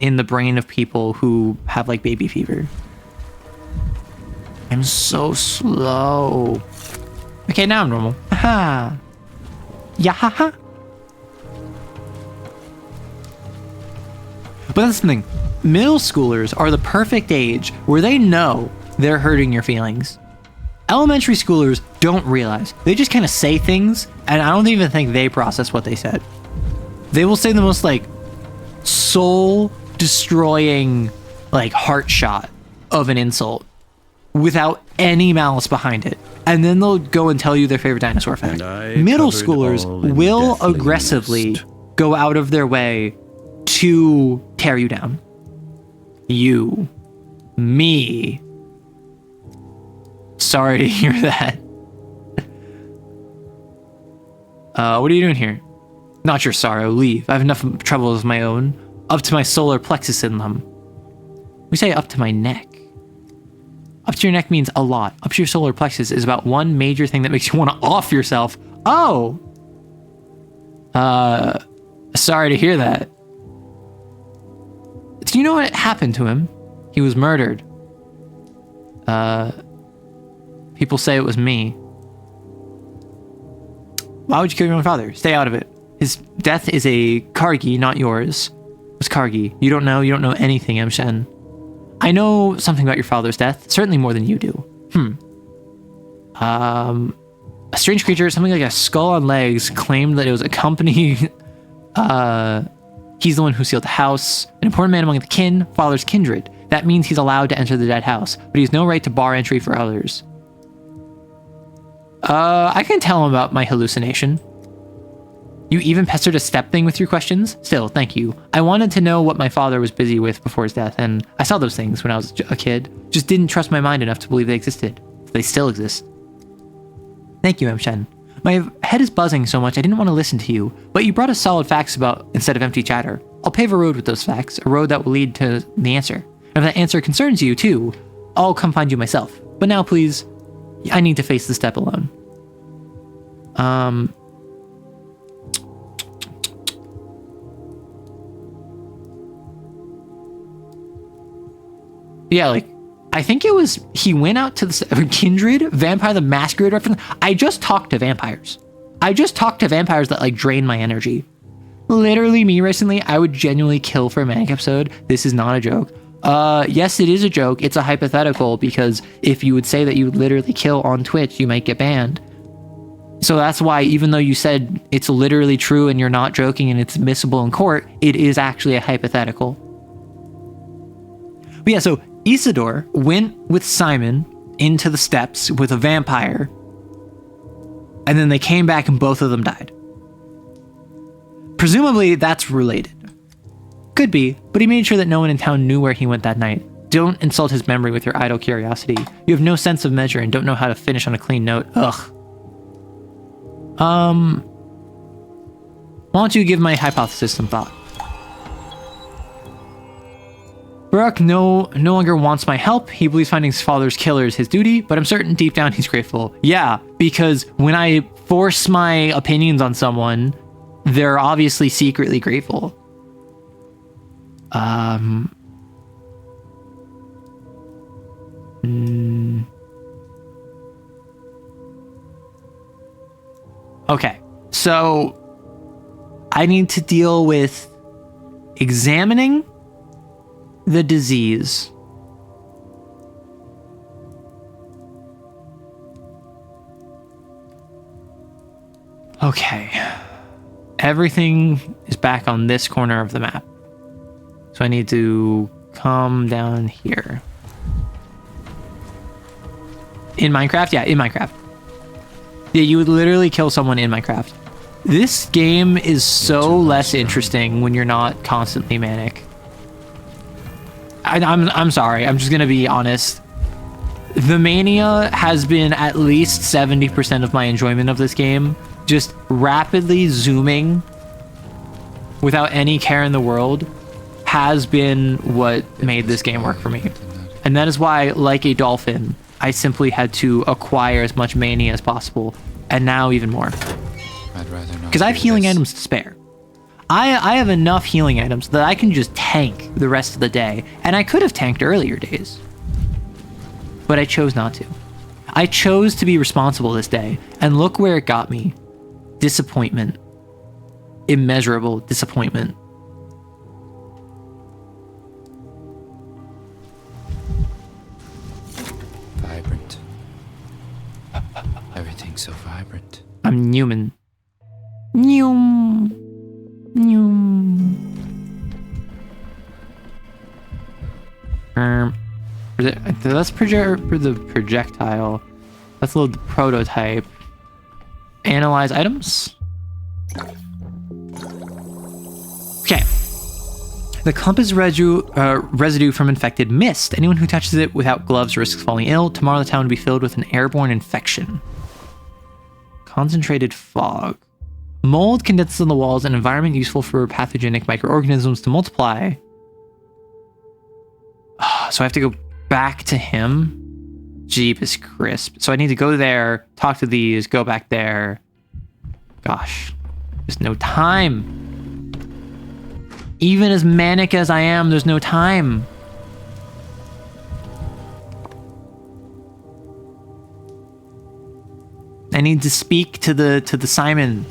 in the brain of people who have like baby fever. I'm so slow. Okay, now I'm normal. Haha. Yeah, haha. But that's the thing. Middle schoolers are the perfect age where they know they're hurting your feelings. Elementary schoolers don't realize. They just kind of say things, and I don't even think they process what they said. They will say the most, like, soul-destroying, like, heart shot of an insult without any malice behind it. And then they'll go and tell you their favorite dinosaur fact. Middle schoolers will aggressively go out of their way to tear you down. You. Me. Sorry to hear that. What are you doing here? Not your sorrow, leave. I have enough troubles of my own. Up to my solar plexus in them. We say up to my neck. Up to your neck means a lot. Up to your solar plexus is about one major thing that makes you want to off yourself. Oh! Sorry to hear that. Do you know what happened to him? He was murdered. People say it was me. Why would you kill your own father? Stay out of it. His death is a Kargi, not yours. What's Kargi? You don't know anything, M-Shen. I know something about your father's death, certainly more than you do. A strange creature, something like a skull on legs, claimed that it was a company. He's the one who sealed the house. An important man among the kin, father's kindred. That means he's allowed to enter the dead house, but he has no right to bar entry for others. I can tell him about my hallucination. You even pestered a step thing with your questions? Still, thank you. I wanted to know what my father was busy with before his death, and I saw those things when I was a kid. Just didn't trust my mind enough to believe they existed. They still exist. Thank you, M-Shen. My head is buzzing so much I didn't want to listen to you, but you brought us solid facts about instead of empty chatter. I'll pave a road with those facts, a road that will lead to the answer. And if that answer concerns you, too, I'll come find you myself. But now, please, I need to face the step alone. Yeah, like, I think it was, he went out to the Kindred, Vampire the Masquerade reference. I just talked to vampires. I just talked to vampires that like drain my energy. Literally me recently, I would genuinely kill for a Manic episode. This is not a joke. Yes, it is a joke. It's a hypothetical because if you would say that you would literally kill on Twitch, you might get banned. So that's why, even though you said it's literally true and you're not joking and it's admissible in court, it is actually a hypothetical. But yeah, so Isidore went with Simon into the steps with a vampire, and then they came back and both of them died. Presumably that's related. Could be, but he made sure that no one in town knew where he went that night. Don't insult his memory with your idle curiosity. You have no sense of measure and don't know how to finish on a clean note. Ugh. Why don't you give my hypothesis some thought? Brooke no longer wants my help. He believes finding his father's killer is his duty, but I'm certain deep down he's grateful. Yeah, because when I force my opinions on someone, they're obviously secretly grateful. Okay, so I need to deal with examining the disease. Okay. Everything is back on this corner of the map. So I need to come down here. In Minecraft? Yeah, in Minecraft. Yeah, you would literally kill someone in Minecraft. This game is so less interesting when you're not constantly manic. I'm sorry, I'm just gonna be honest. The mania has been at least 70% of my enjoyment of this game. Just rapidly zooming without any care in the world has been what made this game work for me. And that is why, like a dolphin, I simply had to acquire as much mania as possible, and now even more. I'd rather not. Because I have healing items to spare. I have enough healing items that I can just tank the rest of the day, and I could have tanked earlier days. But I chose not to. I chose to be responsible this day, and look where it got me. Disappointment. Immeasurable disappointment. Vibrant. Everything's so vibrant. I'm Newman. Neum. Neum. That's for the projectile. Let's load the prototype. Analyze items. Okay. The clump is residue from infected mist. Anyone who touches it without gloves risks falling ill. Tomorrow the town will be filled with an airborne infection. Concentrated fog. Mold condenses on the walls, an environment useful for pathogenic microorganisms to multiply. So I have to go back to him. Jeepus crisp. So I need to go there, talk to these, go back there. Gosh, there's no time. Even as manic as I am, there's no time. I need to speak to the Simon.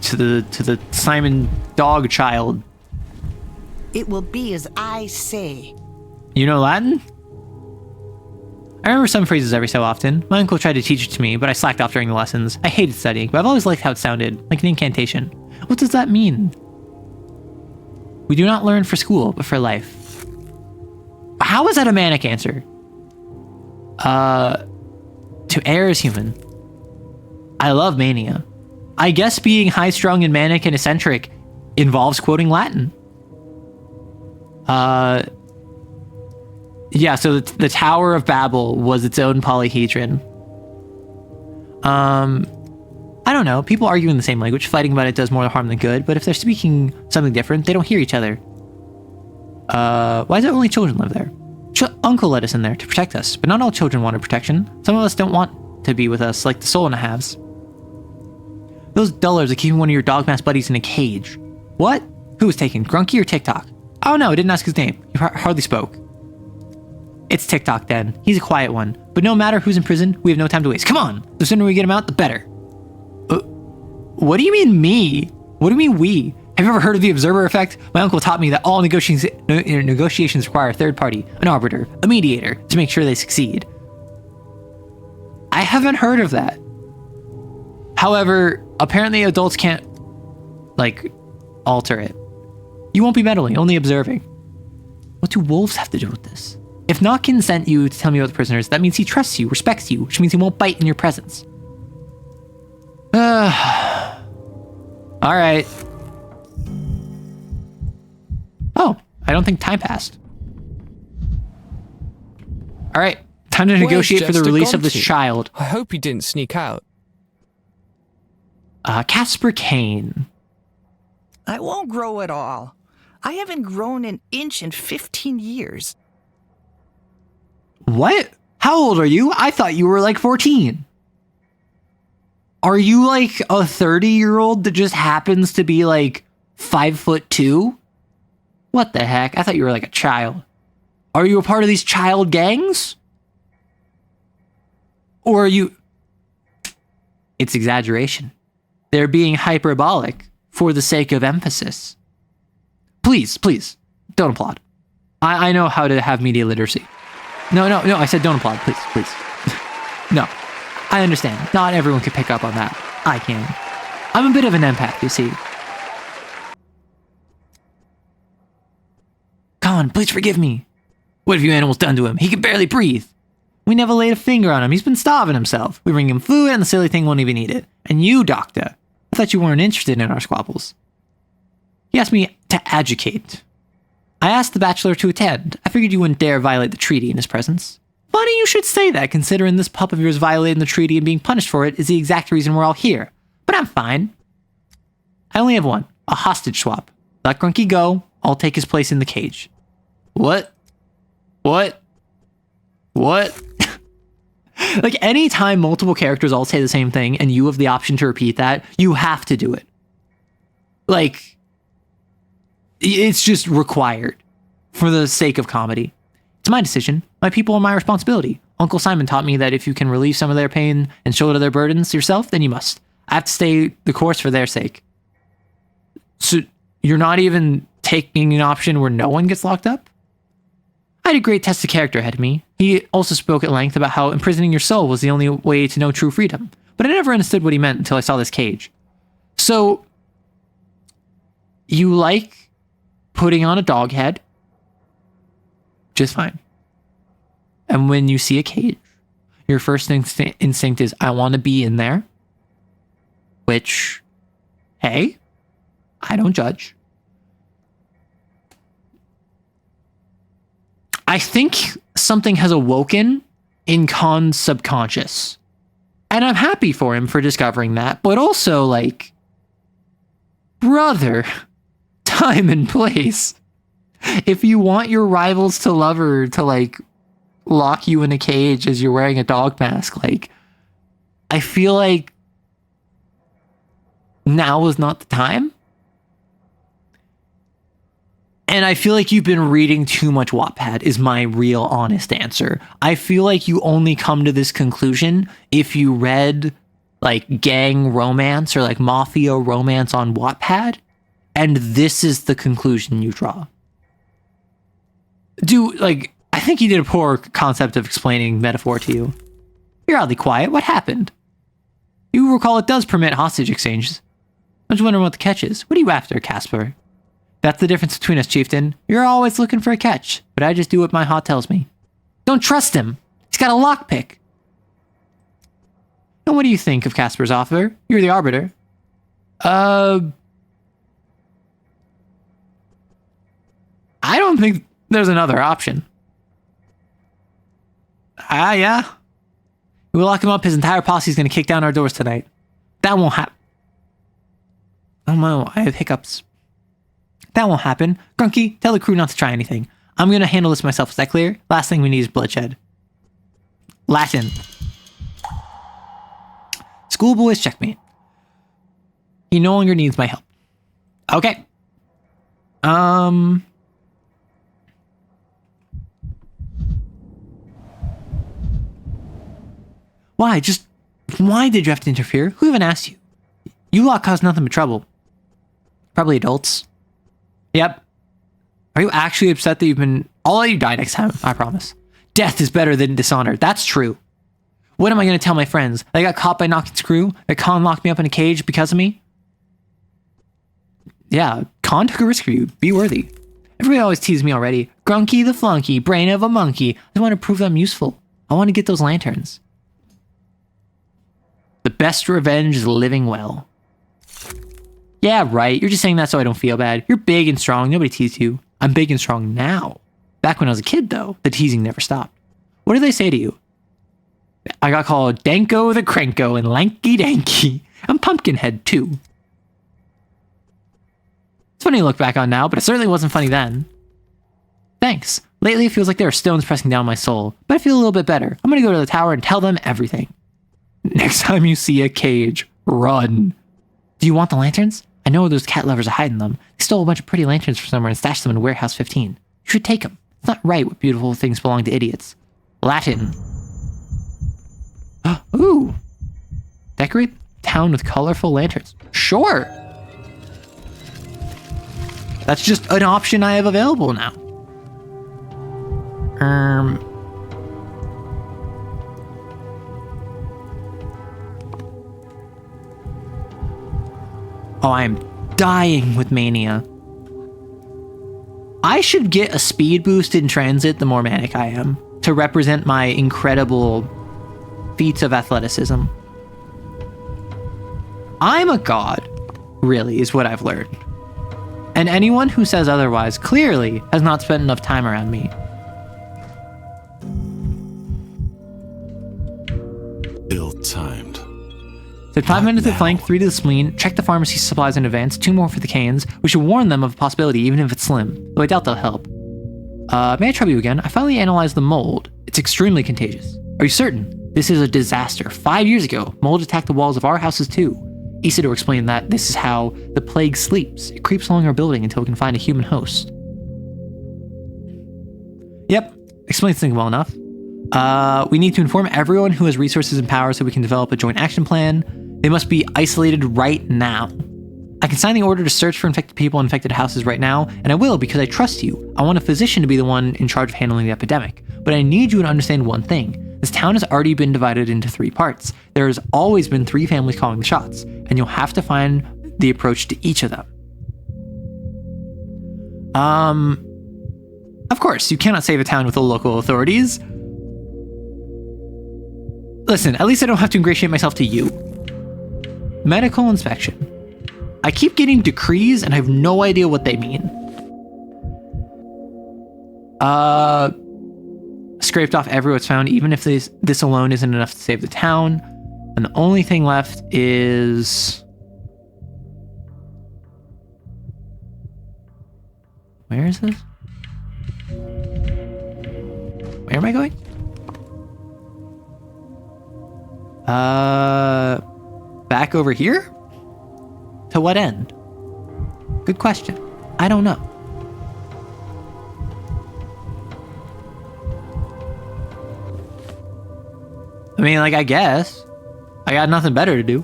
To the Simon dog child. It will be as I say. You know Latin? I remember some phrases every so often. My uncle tried to teach it to me, but I slacked off during the lessons. I hated studying, but I've always liked how it sounded, like an incantation. What does that mean? We do not learn for school, but for life. How is that a manic answer? To err is human. I love mania. I guess being high-strung and manic and eccentric involves quoting Latin. Yeah, so the Tower of Babel was its own polyhedron. I don't know. People argue in the same language. Fighting about it does more harm than good, but if they're speaking something different, they don't hear each other. Why do only children live there? Uncle let us in there to protect us, but not all children wanted protection. Some of us don't want to be with us, like the soul and a halves. Those dullars are keeping one of your dogmass buddies in a cage. What? Who was taken, Grunky or TikTok? Oh no, I didn't ask his name. He hardly spoke. It's TikTok then. He's a quiet one. But no matter who's in prison, we have no time to waste. Come on! The sooner we get him out, the better. What do you mean me? What do you mean we? Have you ever heard of the observer effect? My uncle taught me that all negotiations require a third party, an arbiter, a mediator, to make sure they succeed. I haven't heard of that. However, apparently adults can't, like, alter it. You won't be meddling, only observing. What do wolves have to do with this? If Notkin sent you to tell me about the prisoners, that means he trusts you, respects you, which means he won't bite in your presence. Alright. Oh, I don't think time passed. Alright, time to negotiate for the release of this child. I hope he didn't sneak out. Casper Kane. I won't grow at all. I haven't grown an inch in 15 years. What? How old are you? I thought you were like 14. Are you like a 30-year-old that just happens to be like 5'2"? What the heck? I thought you were like a child. Are you a part of these child gangs? Or are you... It's exaggeration. They're being hyperbolic for the sake of emphasis. Please, please, don't applaud. I know how to have media literacy. No, I said don't applaud, please. No, I understand. Not everyone can pick up on that. I can. I'm a bit of an empath, you see. Come on, please forgive me. What have you animals done to him? He can barely breathe. We never laid a finger on him. He's been starving himself. We bring him food and the silly thing won't even eat it. And you, Doctor, I thought you weren't interested in our squabbles. He asked me to adjudicate. I asked the bachelor to attend. I figured you wouldn't dare violate the treaty in his presence. Funny you should say that, considering this pup of yours violating the treaty and being punished for it is the exact reason we're all here. But I'm fine. I only have one, a hostage swap. Let Grunky go, I'll take his place in the cage. What? Like, anytime multiple characters all say the same thing and you have the option to repeat that, you have to do it. Like, it's just required for the sake of comedy. It's my decision. My people are my responsibility. Uncle Simon taught me that if you can relieve some of their pain and shoulder their burdens yourself, then you must. I have to stay the course for their sake. So you're not even taking an option where no one gets locked up? I had a great test of character ahead of me. He also spoke at length about how imprisoning your soul was the only way to know true freedom. But I never understood what he meant until I saw this cage. So, you like putting on a dog head, just fine. And when you see a cage, your first instinct is, I want to be in there. Which, hey, I don't judge. I think something has awoken in Khan's subconscious. And I'm happy for him for discovering that, but also, like, brother, time and place. If you want your rivals to lover to, like, lock you in a cage as you're wearing a dog mask, like, I feel like now is not the time. And I feel like you've been reading too much Wattpad is my real honest answer. I feel like you only come to this conclusion if you read like gang romance or like mafia romance on Wattpad, and this is the conclusion you draw. I think you did a poor concept of explaining metaphor to you. You're oddly quiet. What happened? You recall it does permit hostage exchanges. I was wondering what the catch is. What are you after, Casper? That's the difference between us, Chieftain. You're always looking for a catch, but I just do what my heart tells me. Don't trust him. He's got a lockpick. And what do you think of Casper's offer? You're the arbiter. I don't think there's another option. Yeah. We'll lock him up. His entire posse is going to kick down our doors tonight. That won't happen. Oh no, I have hiccups. That won't happen. Grunky, tell the crew not to try anything. I'm going to handle this myself. Is that clear? Last thing we need is bloodshed. Latin. Schoolboys checkmate. He no longer needs my help. Okay. Why? Just why did you have to interfere? Who even asked you? You lot caused nothing but trouble. Probably adults. Yep. Are you actually upset that you've been... I'll let you die next time, I promise. Death is better than dishonor. That's true. What am I going to tell my friends? They got caught by Nockin's crew? That Khan locked me up in a cage because of me? Yeah, Khan took a risk for you. Be worthy. Everybody always teases me already. Grunky the flunky, brain of a monkey. I want to prove I'm useful. I want to get those lanterns. The best revenge is living well. Yeah, right. You're just saying that so I don't feel bad. You're big and strong. Nobody teased you. I'm big and strong now. Back when I was a kid, though, the teasing never stopped. What do they say to you? I got called Danko the Cranko and Lanky Danky. I'm Pumpkinhead, too. It's funny to look back on now, but it certainly wasn't funny then. Thanks. Lately, it feels like there are stones pressing down my soul, but I feel a little bit better. I'm gonna go to the tower and tell them everything. Next time you see a cage, run. Do you want the lanterns? I know those cat lovers are hiding them. They stole a bunch of pretty lanterns from somewhere and stashed them in Warehouse 15. You should take them. It's not right what beautiful things belong to idiots. Latin. Ooh. Decorate town with colorful lanterns. Sure. That's just an option I have available now. Oh, I'm dying with Mania. I should get a speed boost in transit the more manic I am, to represent my incredible feats of athleticism. I'm a god, really, is what I've learned. And anyone who says otherwise clearly has not spent enough time around me. Ill-timed. Said 5 minutes to the flank, 3 to the spleen, check the pharmacy supplies in advance, 2 more for the canes. We should warn them of a possibility, even if it's slim, though I doubt they'll help. May I trouble you again? I finally analyzed the mold. It's extremely contagious. Are you certain? This is a disaster. 5 years ago, mold attacked the walls of our houses too. Isidore explained that this is how the plague sleeps. It creeps along our building until it can find a human host. Yep, explains things well enough. We need to inform everyone who has resources and power so we can develop a joint action plan. They must be isolated right now. I can sign the order to search for infected people in infected houses right now, and I will because I trust you. I want a physician to be the one in charge of handling the epidemic. But I need you to understand one thing. This town has already been divided into 3 parts. There has always been 3 families calling the shots, and you'll have to find the approach to each of them. Of course, you cannot save a town with the local authorities. Listen, at least I don't have to ingratiate myself to you. Medical inspection. I keep getting decrees and I have no idea what they mean. Scraped off everyone's found, even if this alone isn't enough to save the town. And the only thing left is... Where is this? Where am I going? Back over here? To what end? Good question. I don't know. I mean, like, I guess. I got nothing better to do.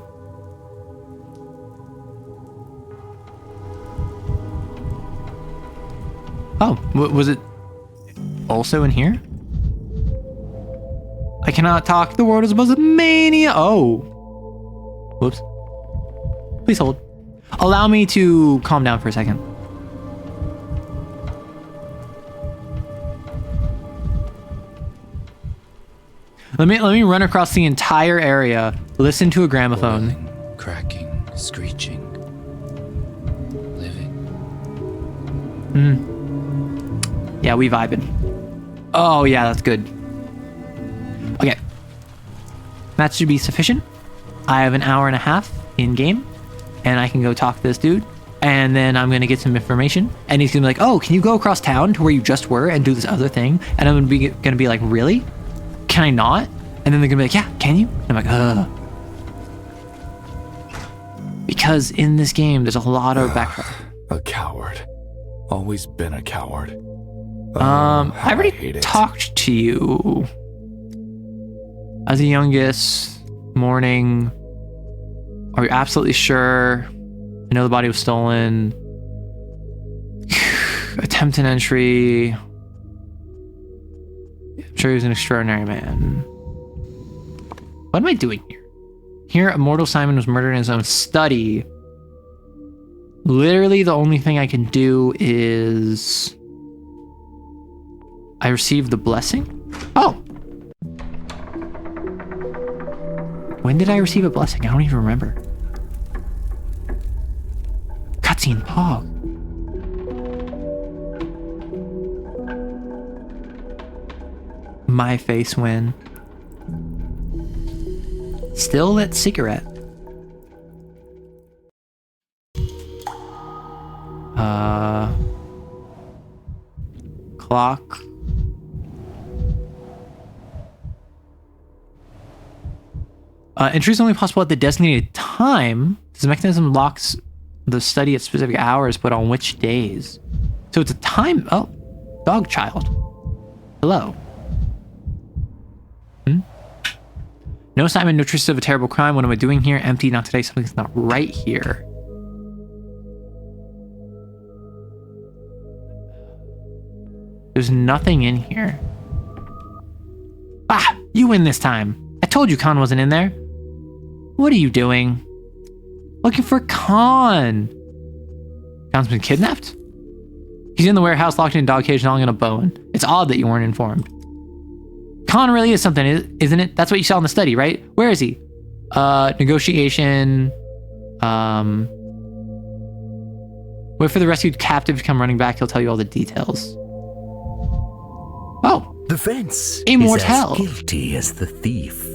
Oh, was it also in here? I cannot talk. The world is abuzz of mania. Oh. Whoops. Please hold. Allow me to calm down for a second. Let me run across the entire area, listen to a gramophone. Boiling, cracking, screeching, living. Yeah, we vibing. Oh yeah, that's good. Okay. That should be sufficient. I have an hour and a half in game, and I can go talk to this dude, and then I'm gonna get some information, and he's gonna be like, oh, can you go across town to where you just were and do this other thing? And I'm gonna be like, really? Can I not? And then they're gonna be like, yeah, can you? And I'm like, ugh. Because in this game, there's a lot of backtrack. A coward. Always been a coward. I already talked to you. As the youngest, mourning. Are you absolutely sure? I know the body was stolen. Attempted entry. I'm sure he was an extraordinary man. What am I doing here? Here, immortal Simon was murdered in his own study. Literally, the only thing I can do is... I received the blessing? Oh! When did I receive a blessing? I don't even remember. Cutscene Pog. My face win. Still lit cigarette. Clock. Entry is only possible at the designated time. This mechanism locks the study at specific hours, but on which days? So it's a time. Oh, dog child. Hello. No Simon, no traces of a terrible crime. What am I doing here? Empty, not today. Something's not right here. There's nothing in here. Ah, you win this time. I told you Khan wasn't in there. What are you doing? Looking for Khan. Khan's been kidnapped? He's in the warehouse, locked in a dog cage, gnawing on a bone. It's odd that you weren't informed. Khan really is something, isn't it? That's what you saw in the study, right? Where is he? Negotiation. Wait for the rescued captive to come running back. He'll tell you all the details. Oh. The fence Immortal. is as guilty as the thief.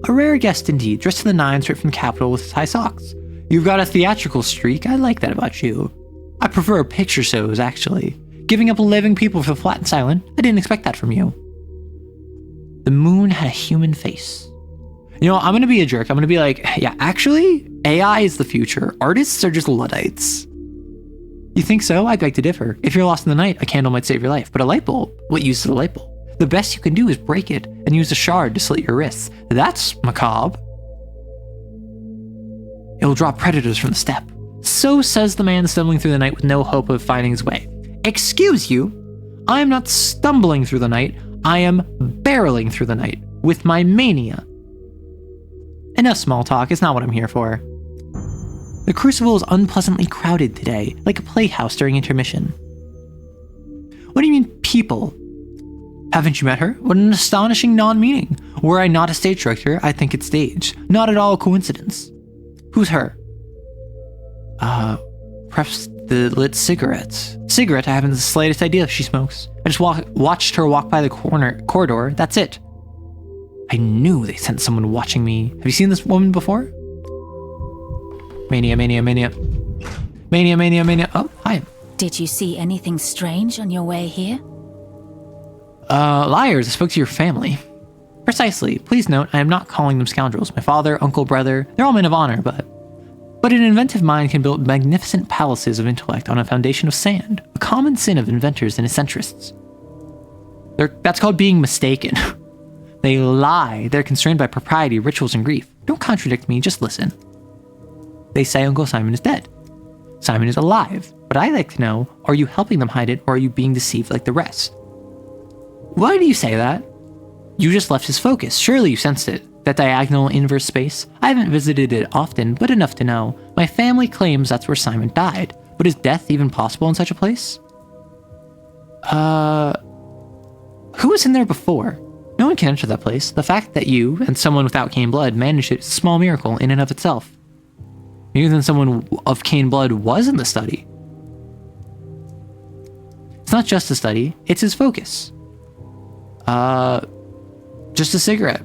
A rare guest indeed, dressed to the nines, straight from the capital with his high socks. You've got a theatrical streak. I like that about you. I prefer picture shows, actually. Giving up living people for flat and silent. I didn't expect that from you. The moon had a human face. You know, I'm going to be a jerk. I'm going to be like, yeah, actually, AI is the future. Artists are just Luddites. You think so? I'd beg to differ. If you're lost in the night, a candle might save your life. But a light bulb? What use is a light bulb? The best you can do is break it and use a shard to slit your wrists. That's macabre. It will draw predators from the steppe. So says the man stumbling through the night with no hope of finding his way. Excuse you? I am not stumbling through the night. I am barreling through the night with my mania. Enough small talk, it's not what I'm here for. The Crucible is unpleasantly crowded today, like a playhouse during intermission. What do you mean, people? Haven't you met her? What an astonishing non-meaning. Were I not a stage director, I'd think it's staged. Not at all a coincidence. Who's her? Perhaps the lit cigarette. Cigarette, I haven't the slightest idea if she smokes. I just watched her walk by the corridor, that's it. I knew they sent someone watching me. Have you seen this woman before? Mania, mania, mania. Mania, mania, mania. Oh, hi. Did you see anything strange on your way here? Liars, I spoke to your family. Precisely. Please note, I am not calling them scoundrels. My father, uncle, brother, they're all men of honor, but an inventive mind can build magnificent palaces of intellect on a foundation of sand, a common sin of inventors and eccentrists. That's called being mistaken. They lie. They're constrained by propriety, rituals, and grief. Don't contradict me, just listen. They say Uncle Simon is dead. Simon is alive, but I like to know, are you helping them hide it, or are you being deceived like the rest? Why do you say that? You just left his focus. Surely you sensed it. That diagonal inverse space? I haven't visited it often, but enough to know. My family claims that's where Simon died. But is death even possible in such a place? Who was in there before? No one can enter that place. The fact that you, and someone without Cain blood, managed it is a small miracle in and of itself. Maybe then someone of Cain blood was in the study. It's not just a study, it's his focus. Just a cigarette.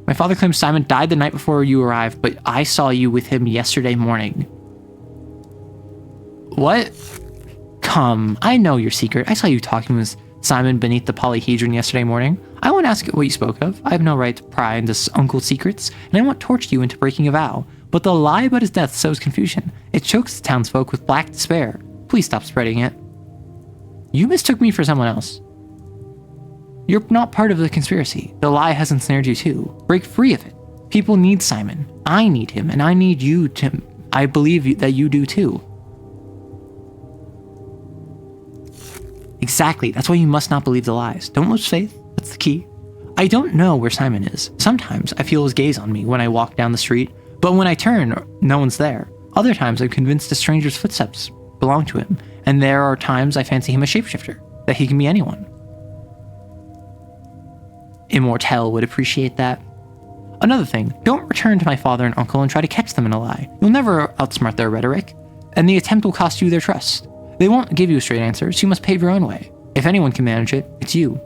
My father claims Simon died the night before you arrived, but I saw you with him yesterday morning. What? Come, I know your secret. I saw you talking with Simon beneath the polyhedron yesterday morning. I won't ask what you spoke of. I have no right to pry into uncle's secrets, and I won't torture you into breaking a vow. But the lie about his death sows confusion. It chokes the townsfolk with black despair. Please stop spreading it. You mistook me for someone else. You're not part of the conspiracy. The lie has ensnared you too. Break free of it. People need Simon. I need him, and I need you to... I believe that you do too. Exactly. That's why you must not believe the lies. Don't lose faith. That's the key. I don't know where Simon is. Sometimes I feel his gaze on me when I walk down the street, but when I turn, no one's there. Other times I'm convinced a stranger's footsteps belong to him, and there are times I fancy him a shapeshifter, that he can be anyone. Immortel would appreciate that. Another thing, don't return to my father and uncle and try to catch them in a lie. You'll never outsmart their rhetoric, and the attempt will cost you their trust. They won't give you a straight answer, so you must pave your own way. If anyone can manage it, it's you.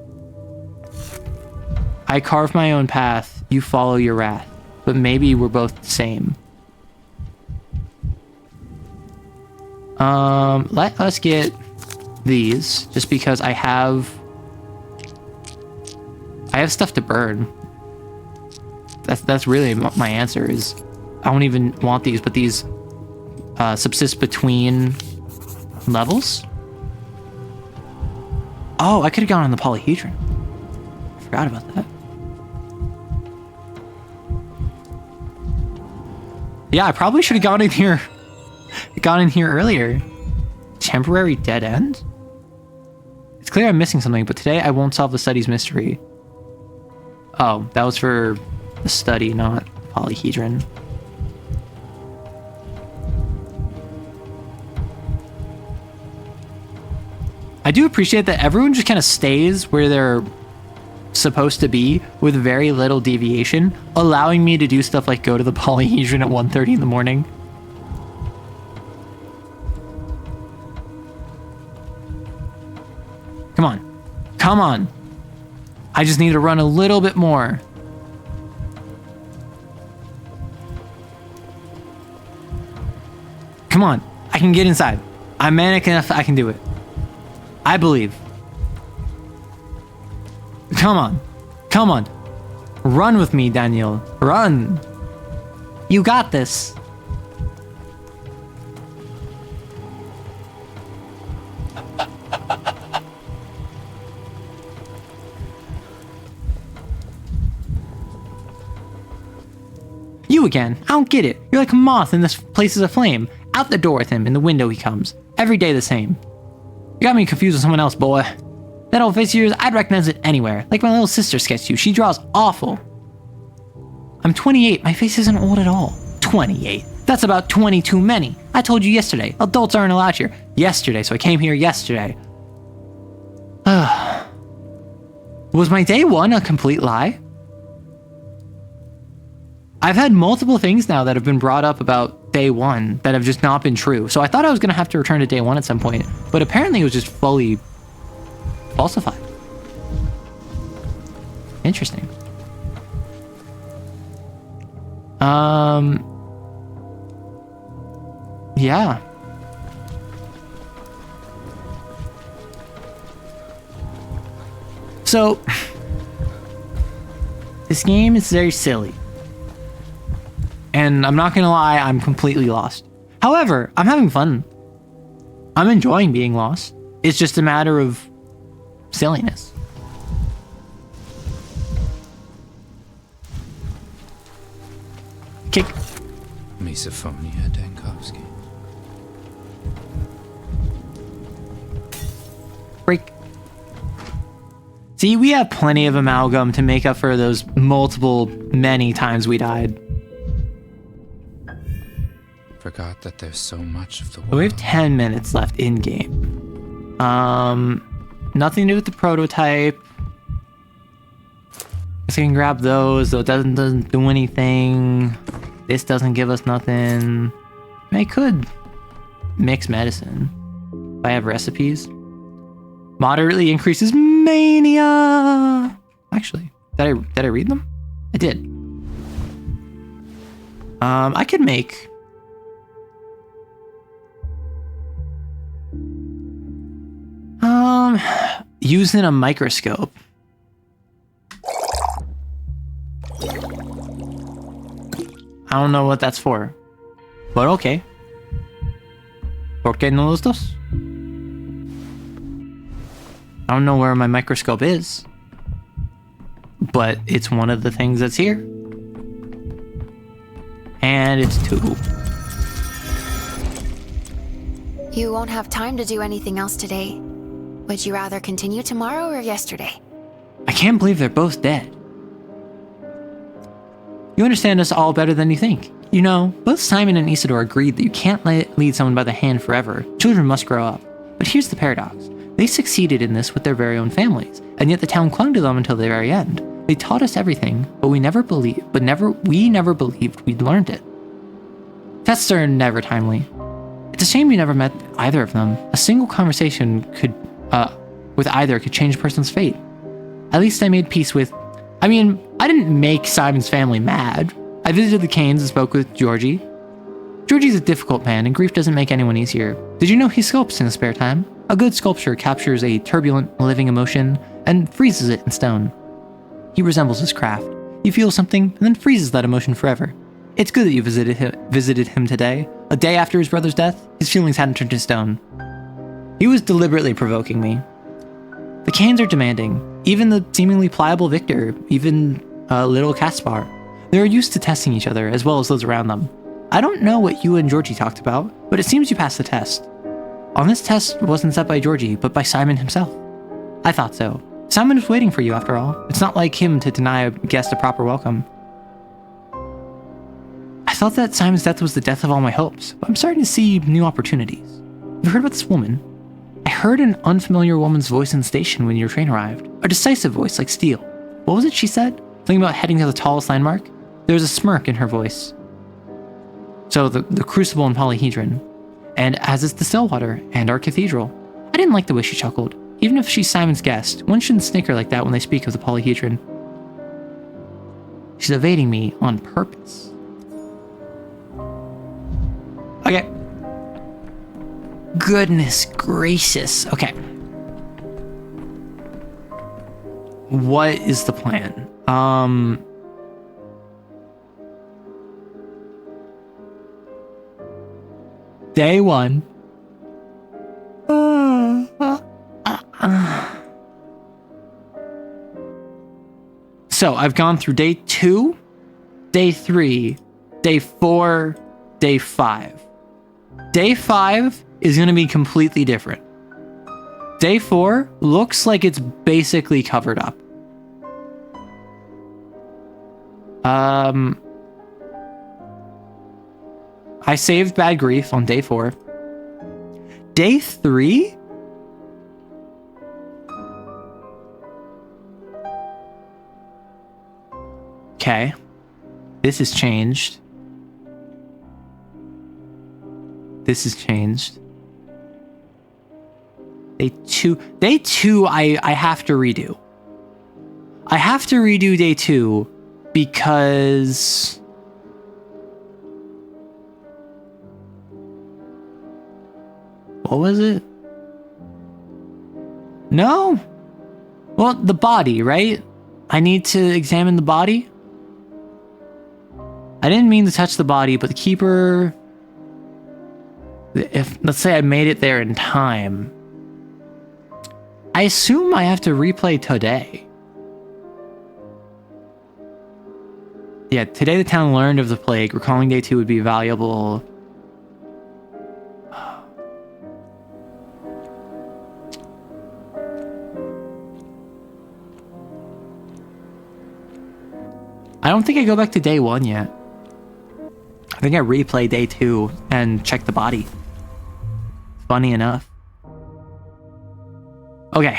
I carve my own path, you follow your wrath, but maybe we're both the same. Let us get these, just because I have stuff to burn. That's really my answer is, I don't even want these, but these subsist between levels. Oh, I could have gone on the polyhedron. I forgot about that. Yeah, I probably should have gone in here earlier. Temporary dead end? It's clear I'm missing something, but today I won't solve the study's mystery. Oh, that was for the study, not polyhedron. I do appreciate that everyone just kind of stays where they're supposed to be with very little deviation, allowing me to do stuff like go to the polyhedron at 1:30 in the morning. Come on. Come on. I just need to run a little bit more. Come on. I can get inside. I'm manic enough. I can do it. I believe. Come on. Come on. Run with me, Daniel. Run. You got this. You again. I don't get it. You're like a moth and this place is aflame. Out the door with him. In the window he comes. Every day the same. You got me confused with someone else, boy. That old face of yours, I'd recognize it anywhere. Like my little sister sketched you. She draws awful. I'm 28. My face isn't old at all. 28. That's about 20 too many. I told you yesterday. Adults aren't allowed here. Yesterday, so I came here yesterday. Was my day one a complete lie? I've had multiple things now that have been brought up about day one that have just not been true. So I thought I was going to have to return to day one at some point, but apparently it was just fully falsified. Interesting. Yeah. So, this game is very silly. And I'm not gonna lie, I'm completely lost. However, I'm having fun. I'm enjoying being lost. It's just a matter of silliness. Kick. Misophonia, Dankovsky. Break. See, we have plenty of amalgam to make up for those many times we died. Forgot that there's so much of the world. So we have 10 minutes left in game. Nothing to do with the prototype. Guess I can grab those, though it doesn't do anything. This doesn't give us nothing. I could mix medicine if I have recipes. Moderately increases mania. Actually, did I read them? I did. I could make using a microscope. I don't know what that's for, but okay. ¿Por qué no los dos? I don't know where my microscope is. but it's one of the things that's here. And it's 2. You won't have time to do anything else today. Would you rather continue tomorrow or yesterday? I can't believe they're both dead. You understand us all better than you think. You know, both Simon and Isidore agreed that you can't lead someone by the hand forever. Children must grow up. But here's the paradox. They succeeded in this with their very own families, and yet the town clung to them until the very end. They taught us everything, but we never believed we'd learned it. Tests are never timely. It's a shame you never met either of them. A single conversation with either could change a person's fate. At least I made peace with... I didn't make Simon's family mad. I visited the Canes and spoke with Georgie. Georgie's a difficult man, and grief doesn't make anyone easier. Did you know he sculpts in his spare time? A good sculpture captures a turbulent, living emotion and freezes it in stone. He resembles his craft. He feels something and then freezes that emotion forever. It's good that you visited him today. A day after his brother's death, his feelings hadn't turned to stone. He was deliberately provoking me. The Canes are demanding. Even the seemingly pliable Victor, even little Caspar. They're used to testing each other, as well as those around them. I don't know what you and Georgie talked about, but it seems you passed the test. On this test wasn't set by Georgie, but by Simon himself. I thought so. Simon was waiting for you, after all. It's not like him to deny a guest a proper welcome. I thought that Simon's death was the death of all my hopes, but I'm starting to see new opportunities. You've heard about this woman? I heard an unfamiliar woman's voice in the station when your train arrived. A decisive voice, like steel. What was it she said? Something about heading to the tallest landmark? There was a smirk in her voice. So the Crucible and Polyhedron. And as is the Stillwater and our cathedral. I didn't like the way she chuckled. Even if she's Simon's guest, one shouldn't snicker like that when they speak of the Polyhedron. She's evading me on purpose. Okay. Goodness gracious. Okay. What is the plan? Day 1. So I've gone through day 2, day 3, day 4, day 5. Day 5 is going to be completely different. Day 4 looks like it's basically covered up. I saved Bad Grief on day 4. Day 3? Okay. This has changed. This has changed. Day 2, I have to redo. I have to redo day 2 because... What was it? No? Well, the body, right? I need to examine the body? I didn't mean to touch the body, but the keeper... If, let's say I made it there in time. I assume I have to replay today. Yeah, today the town learned of the plague. Recalling day 2 would be valuable. I don't think I go back to day 1 yet. I think I replay day 2 and check the body. Funny enough. Okay.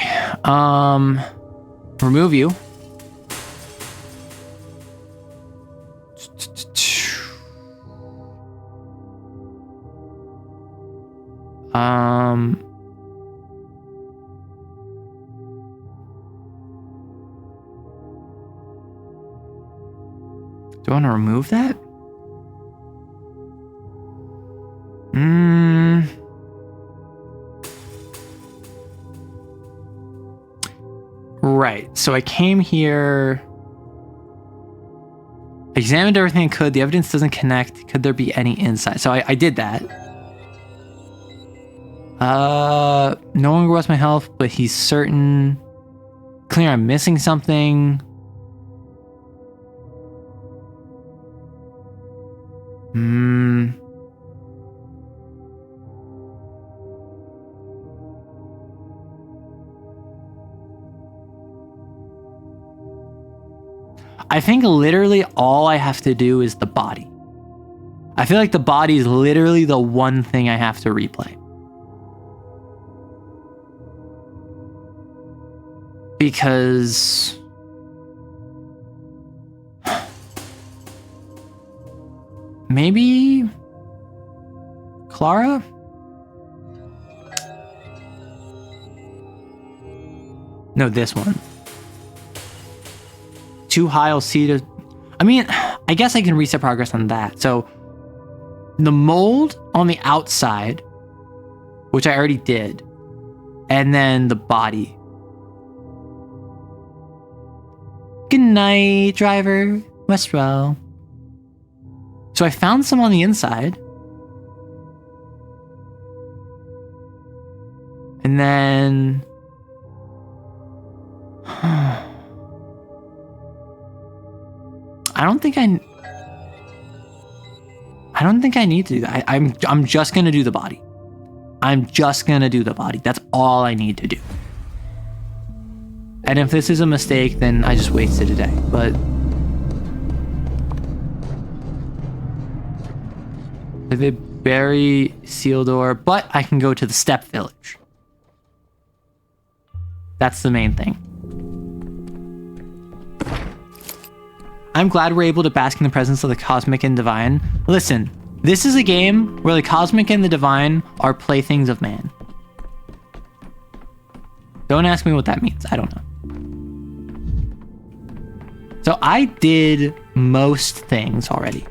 Remove you. Do I want to remove that? Right, so I came here, examined everything I could. The evidence doesn't connect. Could there be any insight? So I did that. No longer wants my health, but he's certain. Clear I'm missing something. I think literally all I have to do is the body. I feel like the body is literally the one thing I have to replay. Because maybe Clara? No, this one. Too high, I'll see to... I mean, I guess I can reset progress on that. So the mold on the outside, which I already did, and then the body. Good night, driver. Westwell. So I found some on the inside. And then... I don't think I need to do that. I'm just gonna do the body. I'm just gonna do the body. That's all I need to do. And if this is a mistake, then I just wasted a day. But they bury Sealdor, but I can go to the Step Village. That's the main thing. I'm glad we're able to bask in the presence of the cosmic and divine. Listen, this is a game where the cosmic and the divine are playthings of man. Don't ask me what that means. I don't know. So I did most things already.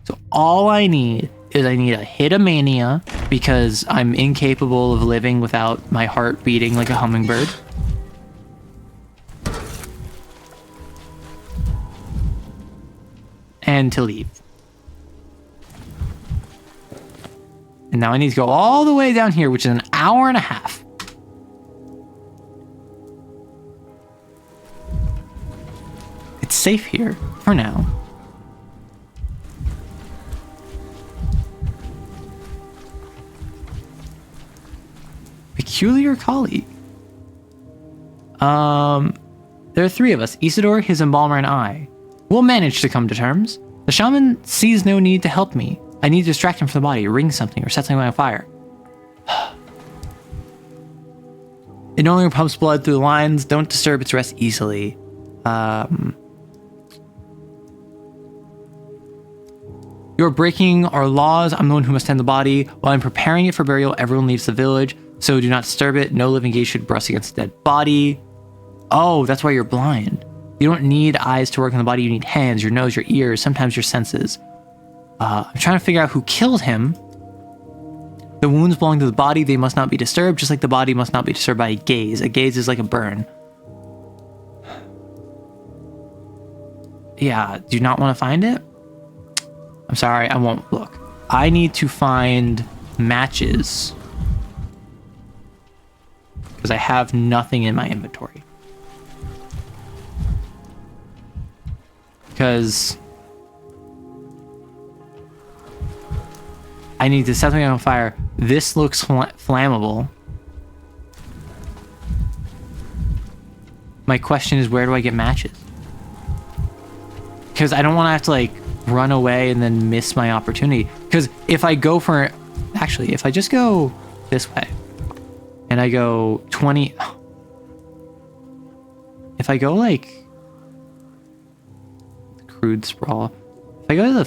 So all I need is I need to hit a mania because I'm incapable of living without my heart beating like a hummingbird. And to leave. And now I need to go all the way down here, which is an hour and a half. It's safe here for now. Peculiar colleague. There are three of us: Isidore, his embalmer, and I. We'll manage to come to terms. The shaman sees no need to help me. I need to distract him from the body, ring something, or set something on fire. It no longer pumps blood through the lines. Don't disturb its rest easily. You're breaking our laws. I'm the one who must tend the body. While I'm preparing it for burial, everyone leaves the village, so do not disturb it. No living gaze should brush against a dead body. Oh, that's why you're blind. You don't need eyes to work on the body. You need hands, your nose, your ears, sometimes your senses. I'm trying to figure out who killed him. The wounds belong to the body. They must not be disturbed, just like the body must not be disturbed by a gaze. A gaze is like a burn. Yeah, do you not want to find it? I'm sorry, I won't look. I need to find matches. Because I have nothing in my inventory. Because I need to set something on fire. This looks flammable. My question is, where do I get matches? Because I don't want to have to like run away and then miss my opportunity. Because if I go for... Actually, if I just go this way and I go 20... If I go like... Crude sprawl. If I go to the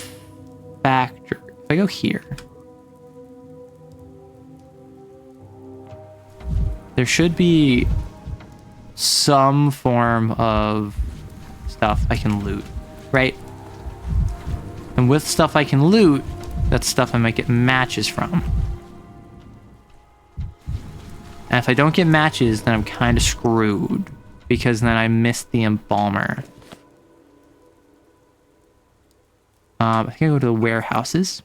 factory... If I go here... There should be some form of stuff I can loot, right? And with stuff I can loot, that's stuff I might get matches from. And if I don't get matches, then I'm kind of screwed, because then I missed the embalmer. I think I go to the warehouses.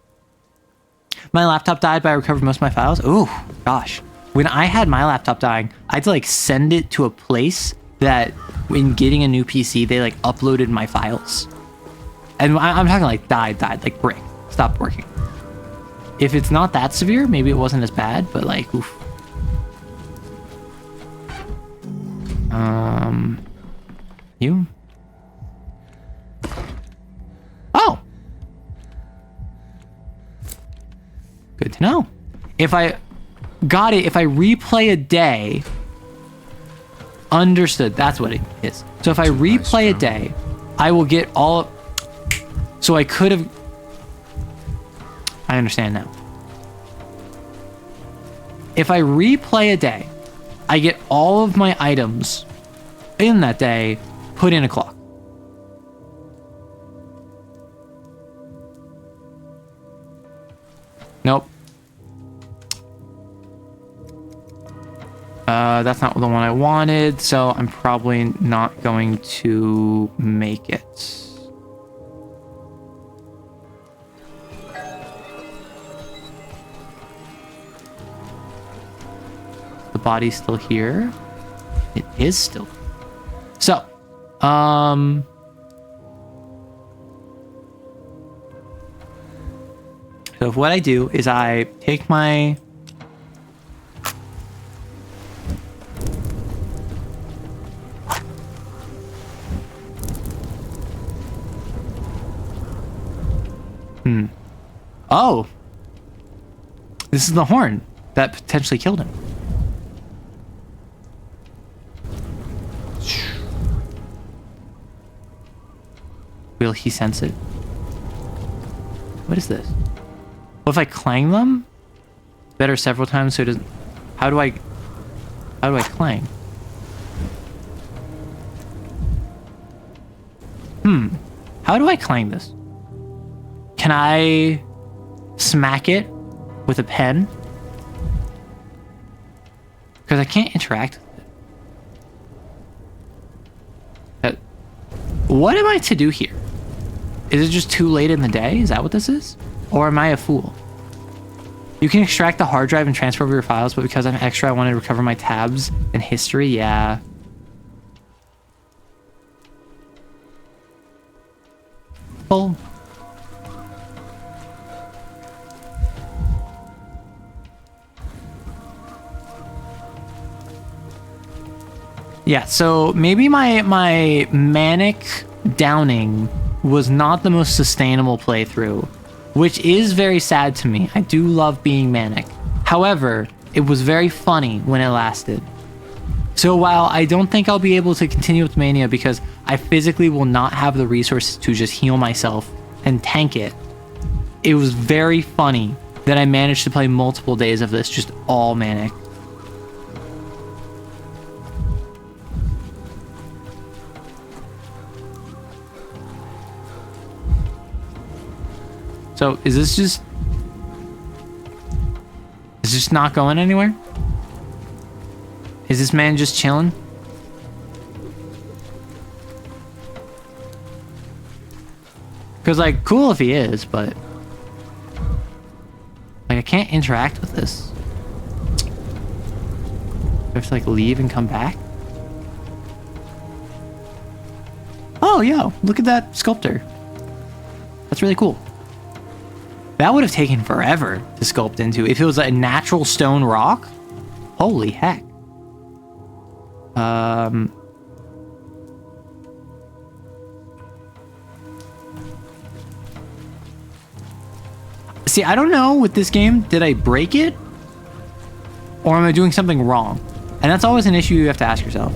My laptop died, but I recovered most of my files. Oh, gosh. When I had my laptop dying, I had to like send it to a place that when getting a new PC, they like uploaded my files. And I'm talking like died, like brick, stopped working. If it's not that severe, maybe it wasn't as bad, but like, oof. You? Good to know. If I got it, if I replay a day, understood. That's what it is. So if I replay a day, I will get all of, so I could have, I understand now. If I replay a day, I get all of my items in that day put in a clock. Nope. That's not the one I wanted, so I'm probably not going to make it. The body's still here. It is still. So, so what I do is I take my Oh, this is the horn that potentially killed him. Will he sense it? What is this? What if I clang them? Better several times so it doesn't... How do I clang? How do I clang this? Can I smack it with a pen? Because I can't interact with it. What am I to do here? Is it just too late in the day? Is that what this is? Or am I a fool? You can extract the hard drive and transfer over your files, but because I'm extra, I want to recover my tabs and history. Yeah. Full. Yeah, so maybe my manic downing was not the most sustainable playthrough, which is very sad to me. I do love being manic. However, it was very funny when it lasted. So while I don't think I'll be able to continue with Mania because I physically will not have the resources to just heal myself and tank it, it was very funny that I managed to play multiple days of this just all manic. So, is this just not going anywhere? Is this man just chilling? Because, like, cool if he is, but... Like, I can't interact with this. I have to, like, leave and come back? Oh, yo, look at that sculptor. That's really cool. That would have taken forever to sculpt into. If it was a natural stone rock, holy heck. See, I don't know with this game, did I break it? Or am I doing something wrong? And that's always an issue you have to ask yourself.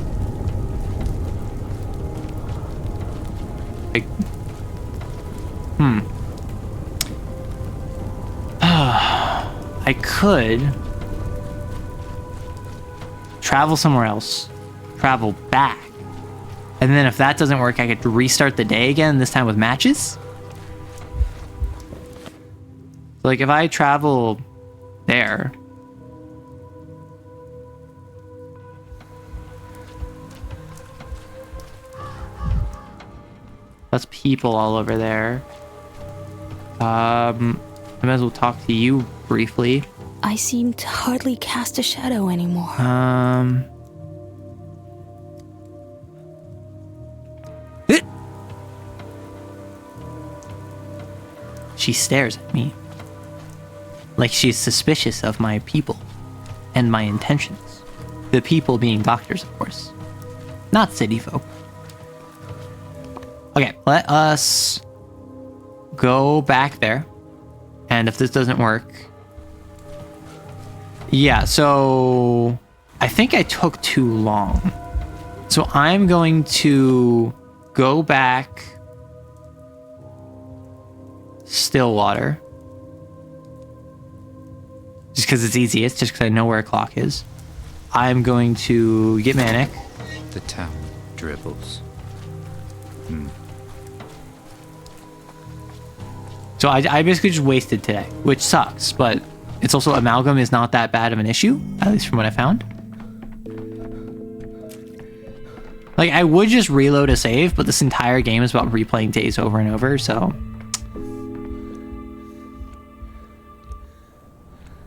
Like, I could travel somewhere else, travel back, and then if that doesn't work, I could restart the day again, this time with matches. Like if I travel there, that's people all over there. I might as well talk to you briefly. I seem to hardly cast a shadow anymore. She stares at me like she's suspicious of my people and my intentions. The people being doctors, of course, not city folk. Okay, let us go back there, and if this doesn't work, Yeah, so I think I took too long. So I'm going to go back Stillwater. Just because it's easiest, just because I know where a clock is. I'm going to get Manic. The town dribbles. So I basically just wasted today, which sucks, but it's also amalgam is not that bad of an issue, at least from what I found. Like, I would just reload a save, but this entire game is about replaying days over and over, so...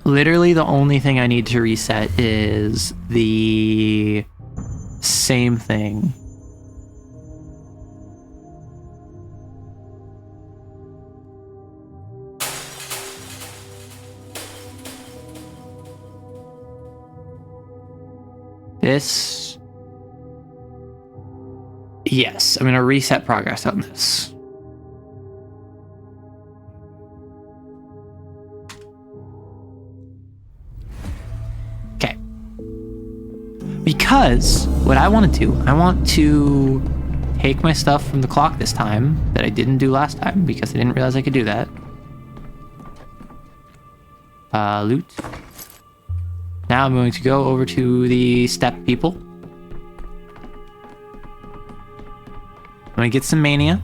Literally, the only thing I need to reset is the same thing. This... Yes, I'm going to reset progress on this. Okay. Because what I want to do, I want to take my stuff from the clock this time that I didn't do last time because I didn't realize I could do that. Loot. Now I'm going to go over to the step people. I'm going to get some Mania.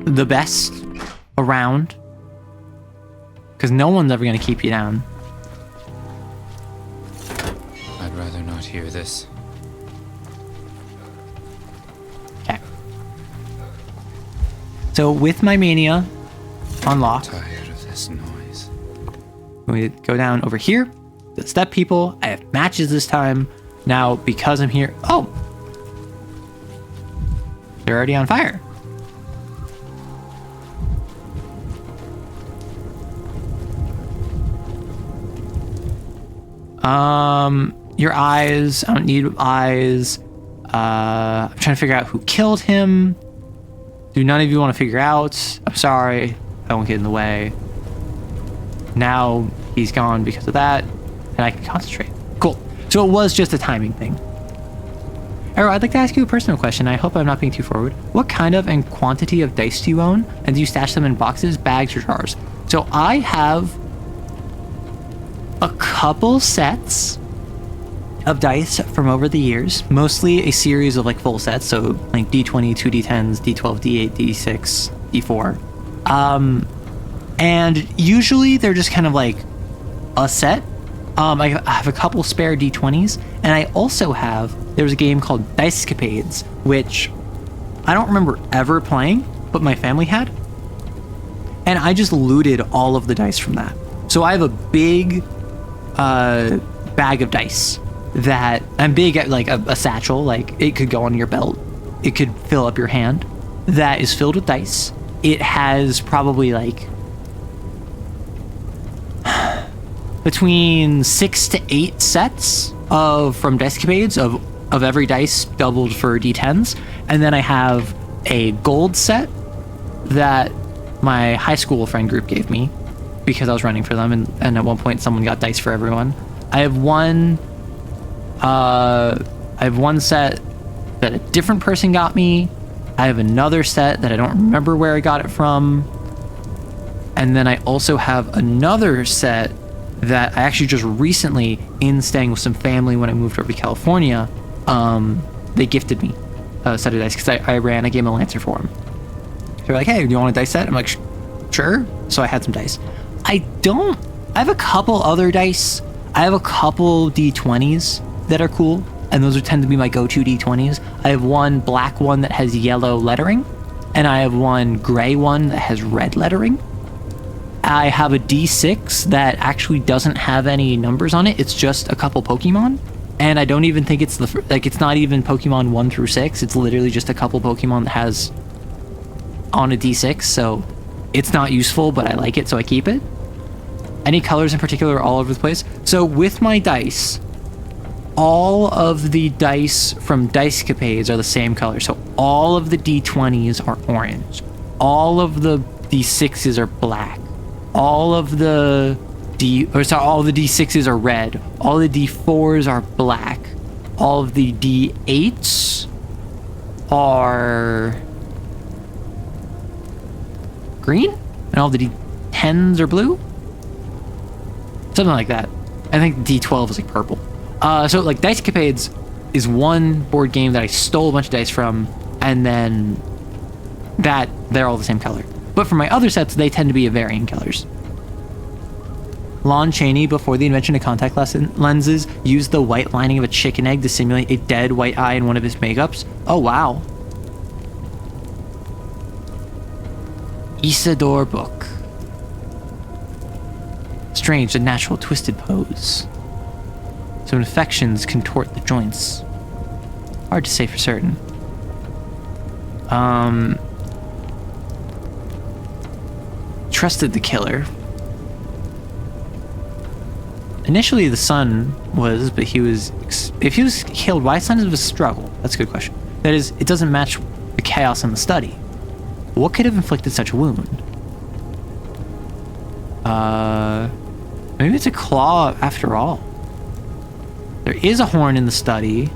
The best around. Because no one's ever going to keep you down. I'd rather not hear this. Okay. So with my Mania unlocked, Tired of this noise. I'm going to go down over here. The step people. I have matches this time. Now, because I'm here... Oh! They're already on fire. Your eyes. I don't need eyes. I'm trying to figure out who killed him. Do none of you want to figure out? I'm sorry. I won't get in the way. Now he's gone because of that. And I can concentrate. Cool. So it was just a timing thing. Arrow, I'd like to ask you a personal question. I hope I'm not being too forward. What kind of and quantity of dice do you own? And do you stash them in boxes, bags, or jars? So I have a couple sets of dice from over the years. Mostly a series of like full sets. So like D20, 2D10s, D12, D8, D6, D4. And usually they're just kind of like a set. I have a couple spare D20s, and I also have, there was a game called Dicecapades, which I don't remember ever playing, but my family had. And I just looted all of the dice from that. So I have a big bag of dice that, I'm big at like a satchel, like it could go on your belt. It could fill up your hand. That is filled with dice. It has probably like between 6 to 8 sets from Dicecapades of every dice doubled for D10s. And then I have a gold set that my high school friend group gave me because I was running for them, and at one point someone got dice for everyone. I have one set that a different person got me. I have another set that I don't remember where I got it from. And then I also have another set that I actually just recently, in staying with some family when I moved over to California, they gifted me a set of dice because I ran a game of Lancer for them. They're like, hey, do you want a dice set? I'm like, sure. So I had some dice. I have a couple other dice. I have a couple D20s that are cool, and those tend to be my go-to D20s. I have one black one that has yellow lettering, and I have one gray one that has red lettering. I have a D6 that actually doesn't have any numbers on it. It's just a couple Pokemon. And I don't even think it's it's not even Pokemon 1 through 6. It's literally just a couple Pokemon that has on a D6. So it's not useful, but I like it, so I keep it. Any colors in particular are all over the place. So with my dice, all of the dice from Dicecapades are the same color. So all of the D20s are orange. All of the D6s are black. All of the all the D6s are red. All the D4s are black. All of the D8s are green, and all the D10s are blue. Something like that. I think D12 is like purple. So like Dice Capades is one board game that I stole a bunch of dice from, and then they're all the same color. But for my other sets, they tend to be of varying colors. Lon Chaney, before the invention of contact lenses, used the white lining of a chicken egg to simulate a dead white eye in one of his makeups. Oh, wow. Isidore Book. Strange, unnatural, twisted pose. Some infections contort the joints. Hard to say for certain. Trusted the killer. Initially, the son was, but he was... If he was killed, why signs of a struggle? That's a good question. That is, it doesn't match the chaos in the study. What could have inflicted such a wound? Maybe it's a claw after all. There is a horn in the study.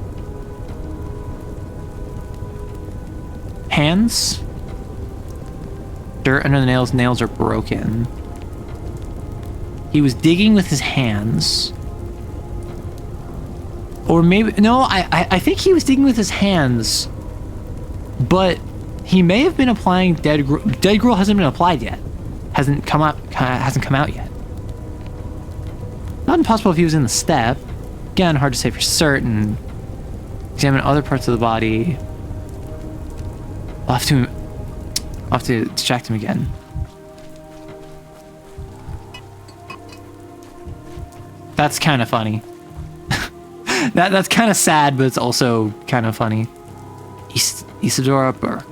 Hands. Dirt under the nails. Nails are broken. He was digging with his hands. Or maybe... No, I think he was digging with his hands. But he may have been applying dead gruel. Dead gruel hasn't been applied yet. Hasn't come out yet. Not impossible if he was in the step. Again, hard to say for certain. Examine other parts of the body. I'll have to distract him again. That's kind of funny. That's kind of sad, but it's also kind of funny. Isadora Burke.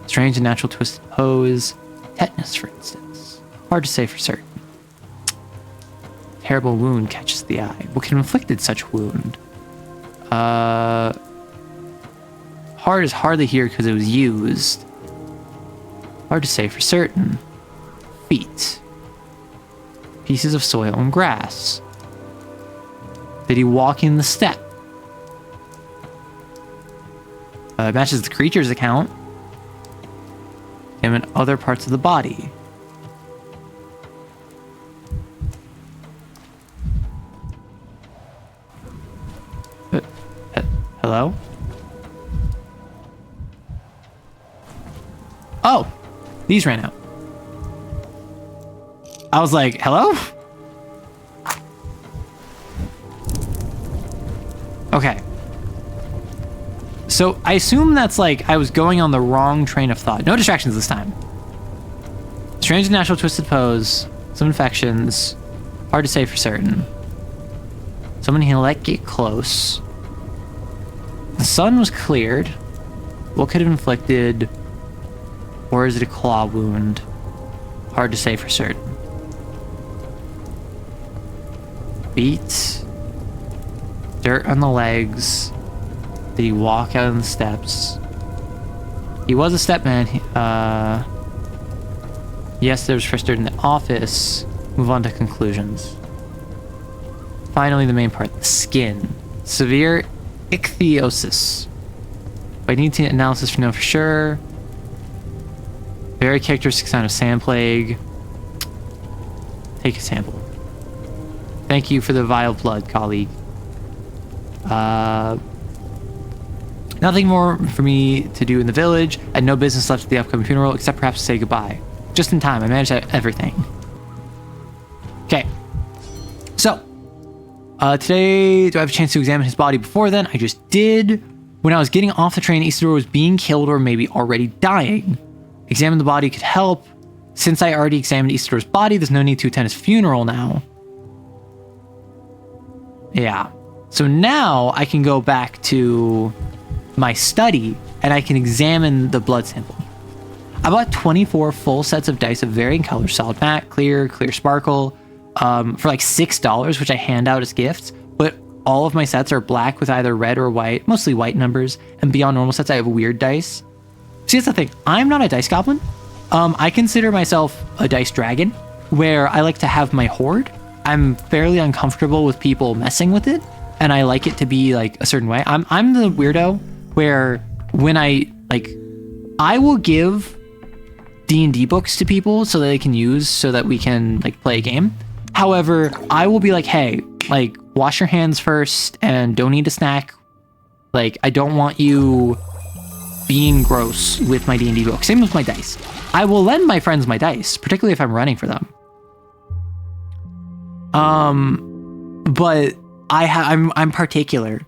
Strange and natural twisted pose. Tetanus, for instance. Hard to say for certain. Terrible wound catches the eye. What can have inflicted such wound? Hard is hardly here because it was used. Hard to say for certain. Feet. Pieces of soil and grass. Did he walk in the step? Matches the creature's account. And in other parts of the body. Hello? Oh, these ran out. I was like, hello? Okay. So I assume that's like I was going on the wrong train of thought. No distractions this time. Strange and natural twisted pose. Some infections. Hard to say for certain. Someone he let get close. The sun was cleared. What could have inflicted? Or is it a claw wound? Hard to say for certain. Feet. Dirt on the legs. Did he walk out on the steps? He was a stepman. Yes, there was first dirt in the office. Move on to conclusions. Finally, the main part, the skin. Severe ichthyosis. I need to analysis to know for sure. Very characteristic sign of sand plague. Take a sample. Thank you for the vile blood, colleague. Nothing more for me to do in the village. I had no business left at the upcoming funeral, except perhaps to say goodbye. Just in time, I managed everything. Okay. So, today, do I have a chance to examine his body before then? I just did. When I was getting off the train, Isidore was being killed or maybe already dying. Examine the body could help. Since I already examined Isidore's body, there's no need to attend his funeral now. Yeah. So now I can go back to my study and I can examine the blood sample. I bought 24 full sets of dice of varying colors, solid matte, clear sparkle, for like $6, which I hand out as gifts. But all of my sets are black with either red or white, mostly white numbers. And beyond normal sets, I have weird dice. See, that's the thing. I'm not a dice goblin. I consider myself a dice dragon. where I like to have my hoard. I'm fairly uncomfortable with people messing with it, and I like it to be like a certain way. I'm the weirdo where when I will give D&D books to people so that they can use so that we can like play a game. However, I will be like, hey, like wash your hands first and don't eat a snack. Like, I don't want you being gross with my D&D book. Same with my dice. I will lend my friends my dice, particularly if I'm running for them. But I'm particular.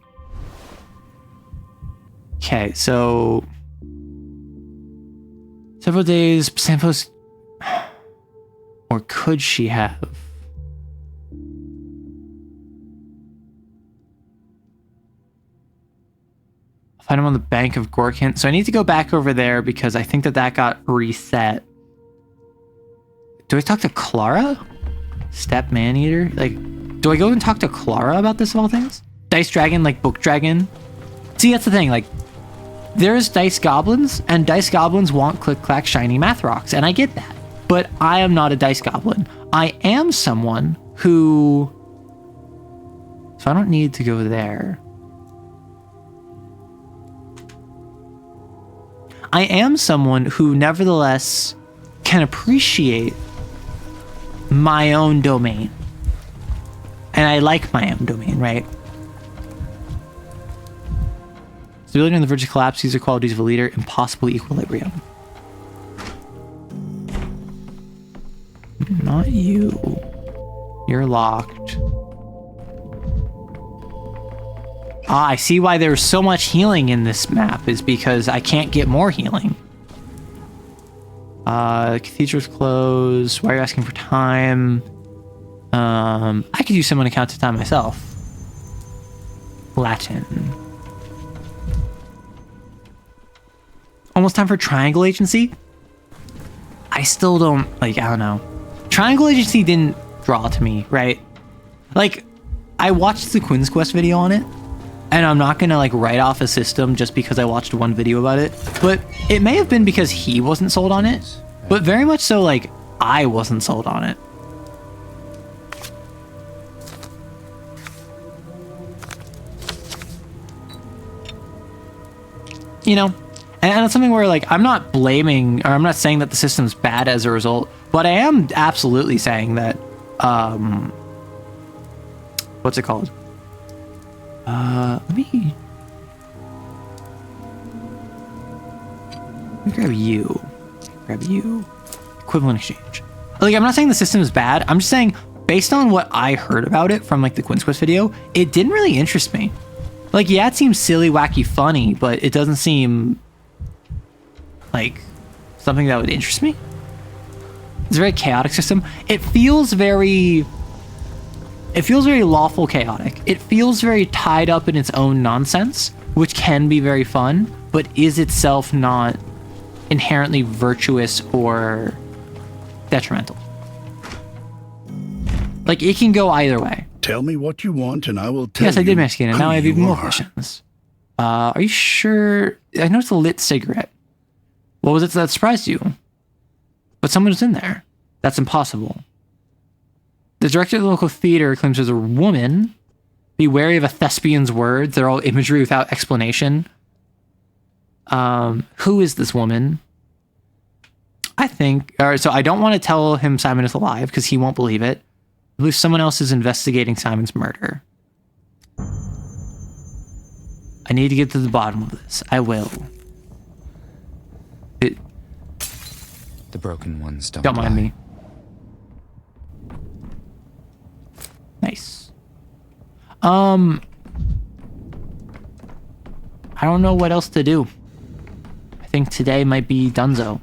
Okay, so several days, Samples, or could she have? I'll find him on the bank of Gorkant. So I need to go back over there because I think that got reset. Do I talk to Clara? Step Maneater? Like, do I go and talk to Clara about this of all things? Dice Dragon, like Book Dragon? See, that's the thing, like, there's Dice Goblins, and Dice Goblins want click-clack shiny math rocks, and I get that. But I am not a Dice Goblin. I am someone who... So I don't need to go there. I am someone who nevertheless can appreciate my own domain. And I like my own domain, right? Stability on the verge of collapse. These are qualities of a leader. Impossible equilibrium. Not you. You're locked. Ah, I see why there's so much healing in this map, is because I can't get more healing. The cathedral's closed. Why are you asking for time? I could use someone to count to time myself. Latin. Almost time for Triangle Agency? I still don't, like, I don't know. Triangle Agency didn't draw to me, right? Like, I watched the Quinn's Quest video on it, and I'm not gonna, like, write off a system just because I watched one video about it, but it may have been because he wasn't sold on it, but very much so, like, I wasn't sold on it. You know? And it's something where, like, I'm not blaming, or I'm not saying that the system's bad as a result, but I am absolutely saying that, what's it called? Let me grab you. Equivalent exchange. Like, I'm not saying the system is bad. I'm just saying, based on what I heard about it from, like, the Quinn's Quest video, it didn't really interest me. Like, yeah, it seems silly, wacky, funny, but it doesn't seem like something that would interest me. It's a very chaotic system. It feels very lawful chaotic. It feels very tied up in its own nonsense, which can be very fun, but is itself not inherently virtuous or detrimental. Like, it can go either way. Tell me what you want and I will tell you. Yes, I did, Mexican, and now I have even more are. questions. Are you sure? I know it's a lit cigarette. What was it that surprised you? But someone was in there. That's impossible. The director of the local theater claims there's a woman. Be wary of a thespian's words. They're all imagery without explanation. Who is this woman? I think... All right, so I don't want to tell him Simon is alive because he won't believe it. I believe someone else is investigating Simon's murder. I need to get to the bottom of this. I will. The broken ones Don't mind me. Nice. I don't know what else to do. I think today might be donezo.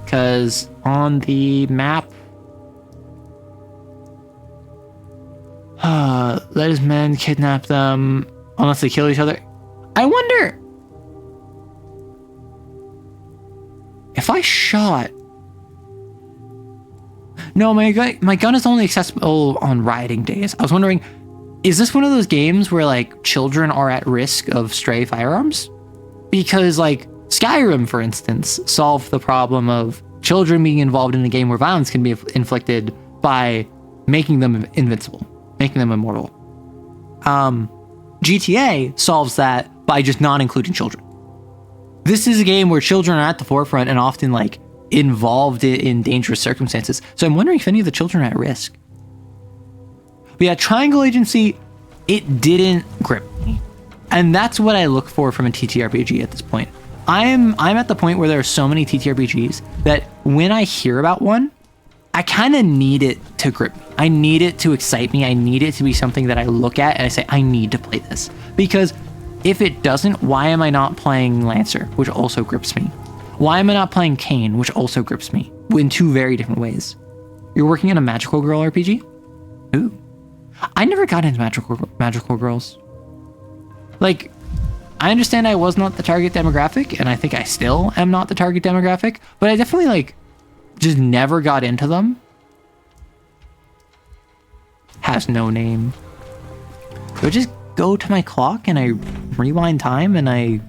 Because on the map... let his men kidnap them unless they kill each other. I wonder if I shot... No, my gun is only accessible on rioting days. I was wondering, is this one of those games where, like, children are at risk of stray firearms? Because, like, Skyrim, for instance, solved the problem of children being involved in a game where violence can be inflicted by making them invincible, making them immortal. GTA solves that by just not including children. This is a game where children are at the forefront and often like involved in dangerous circumstances. So I'm wondering if any of the children are at risk. But yeah, Triangle Agency, it didn't grip me. And that's what I look for from a TTRPG at this point. I'm at the point where there are so many TTRPGs that when I hear about one, I kind of need it to grip me. I need it to excite me. I need it to be something that I look at and I say, I need to play this. Because if it doesn't, why am I not playing Lancer, which also grips me? Why am I not playing Kane, which also grips me in two very different ways? You're working on a magical girl RPG? Ooh. I never got into magical girls. Like, I understand I was not the target demographic, and I think I still am not the target demographic, but I definitely, like, just never got into them. Has no name. Do I just go to my clock and I rewind time and I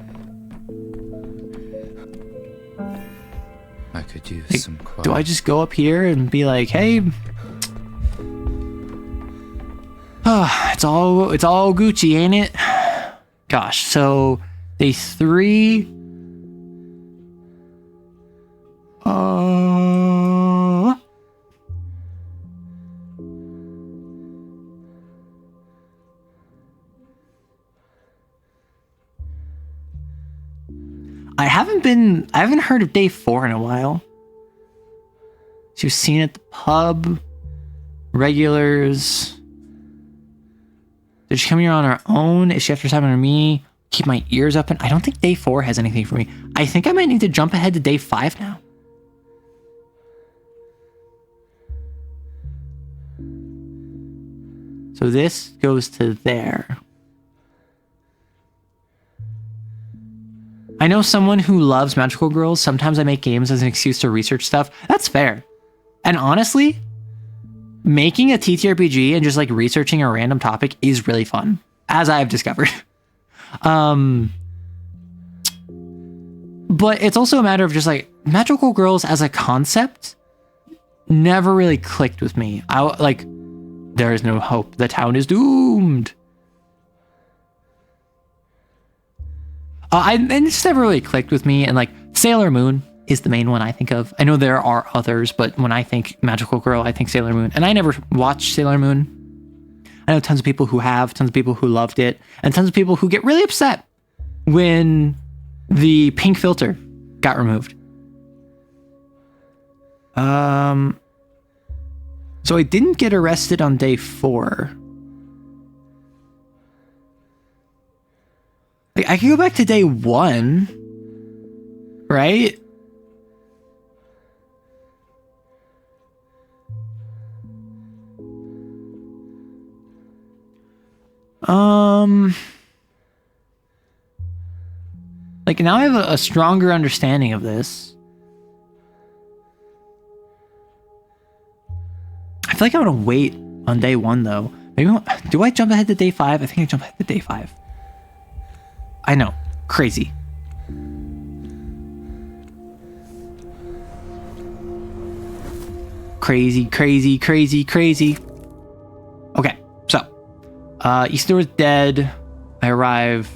could use like, some quiet. do I just go up here and be like, hey, it's all Gucci, ain't it? Gosh, so day 3. I haven't heard of day 4 in a while. She was seen at the pub. Regulars. Did she come here on her own? Is she after time under me? Keep my ears open. I don't think day 4 has anything for me. I think I might need to jump ahead to day 5 now. So this goes to there. I know someone who loves magical girls. Sometimes I make games as an excuse to research stuff. That's fair. And honestly, making a TTRPG and just like researching a random topic is really fun, as I have discovered. But it's also a matter of just like magical girls as a concept never really clicked with me. There is no hope. The town is doomed. And it's never really clicked with me. And like Sailor Moon is the main one I think of. I know there are others, but when I think magical girl, I think Sailor Moon. And I never watched Sailor Moon. I know tons of people who have, tons of people who loved it, and tons of people who get really upset when the pink filter got removed. So I didn't get arrested on day 4. Like, I could go back to day 1, right? Like, now I have a stronger understanding of this. I feel like I want to wait on day 1, though. Maybe, do I jump ahead to day 5? I think I jump ahead to day 5. I know. Crazy. Crazy, crazy, crazy, crazy. Okay, so. Easter was dead. I arrive.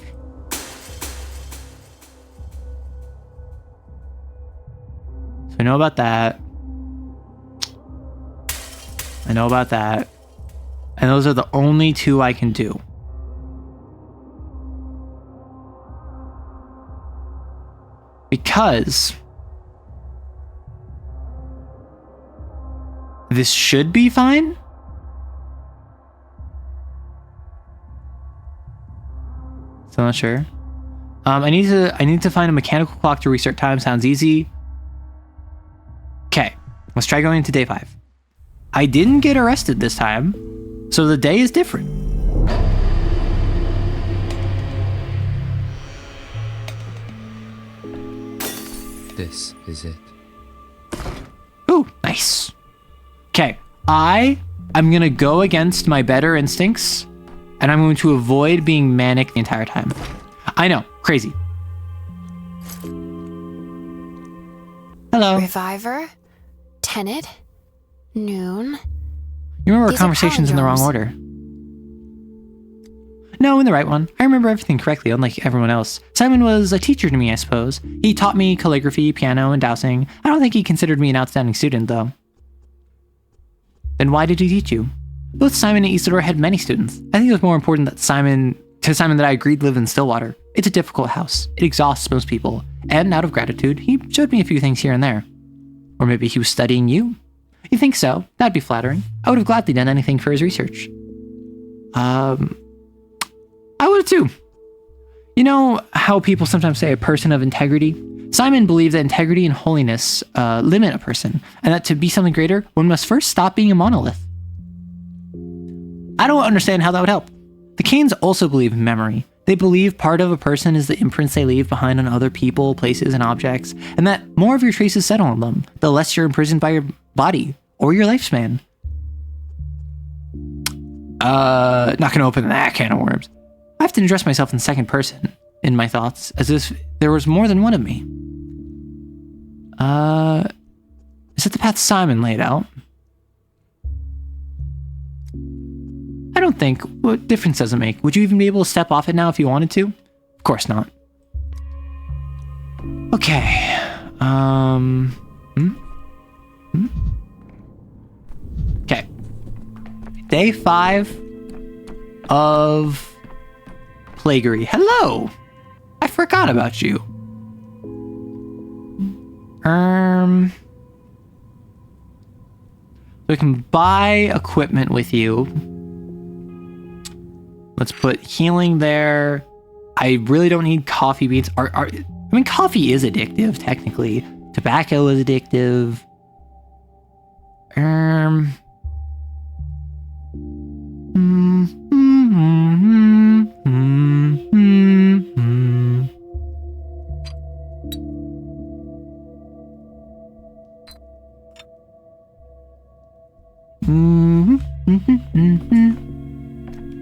So I know about that. I know about that. And those are the only 2 I can do. Because this should be fine. Still not sure. I need to find a mechanical clock to restart time. Sounds easy. Okay, let's try going into day 5. I didn't get arrested this time, so the day is different. This is it. Ooh, nice. Okay, I'm gonna go against my better instincts, and I'm going to avoid being manic the entire time. I know, crazy. Hello. Reviver? Tenet? Noon? You remember our These are conversations in the wrong palindromes. order. No, in the right one. I remember everything correctly, unlike everyone else. Simon was a teacher to me, I suppose. He taught me calligraphy, piano, and dowsing. I don't think he considered me an outstanding student, though. Then why did he teach you? Both Simon and Isidore had many students. I think it was more important that Simon that I agreed to live in Stillwater. It's a difficult house. It exhausts most people. And out of gratitude, he showed me a few things here and there. Or maybe he was studying you. You think so? That'd be flattering. I would have gladly done anything for his research. I would have too. You know how people sometimes say a person of integrity? Simon believed that integrity and holiness limit a person, and that to be something greater, one must first stop being a monolith. I don't understand how that would help. The Canes also believe in memory. They believe part of a person is the imprints they leave behind on other people, places, and objects, and that more of your traces settle on them, the less you're imprisoned by your body or your lifespan. Not gonna open that can of worms. I have to address myself in second person in my thoughts, as if there was more than one of me. Is it the path Simon laid out? I don't think. What difference does it make? Would you even be able to step off it now if you wanted to? Of course not. Okay. Okay. Day 5 of Plaguery. Hello! I forgot about you. We can buy equipment with you. Let's put healing there. I really don't need coffee beans. I mean, coffee is addictive, technically. Tobacco is addictive.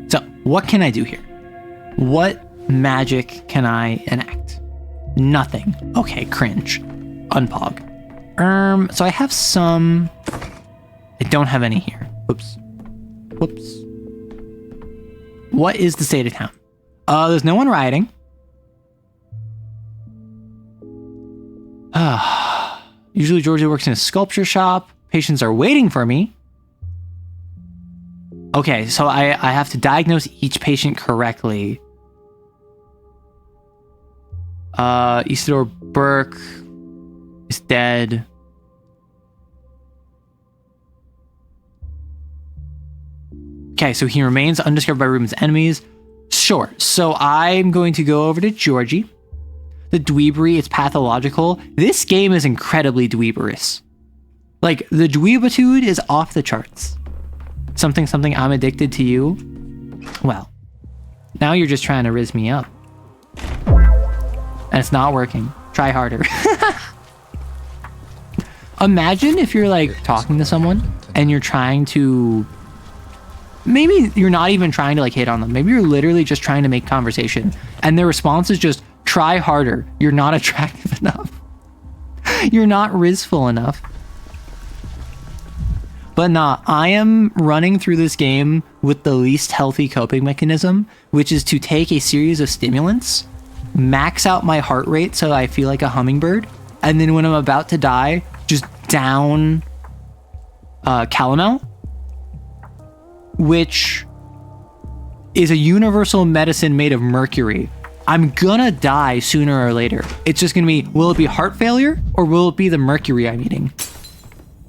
So, what can I do here? What magic can I enact? Nothing. Okay, cringe. Unpog. So I have some... I don't have any here. Whoops. What is the state of town? There's no one rioting. Usually Georgia works in a sculpture shop. Patients are waiting for me. Okay, so I have to diagnose each patient correctly. Isidore Burke is dead. Okay, so he remains undiscovered by Ruben's enemies. Sure, so I'm going to go over to Georgie. The dweebery is pathological. This game is incredibly dweeberous. Like, the dweebitude is off the charts. Something, I'm addicted to you. Well, now you're just trying to rizz me up. And it's not working. Try harder. Imagine if you're like talking to someone and you're trying to... Maybe you're not even trying to like hit on them. Maybe you're literally just trying to make conversation. And their response is just, try harder. You're not attractive enough. You're not rizzful enough. But nah, I am running through this game with the least healthy coping mechanism, which is to take a series of stimulants, max out my heart rate so I feel like a hummingbird, and then when I'm about to die, just down calomel, which is a universal medicine made of mercury. I'm gonna die sooner or later. It's just gonna be, will it be heart failure or will it be the mercury I'm eating?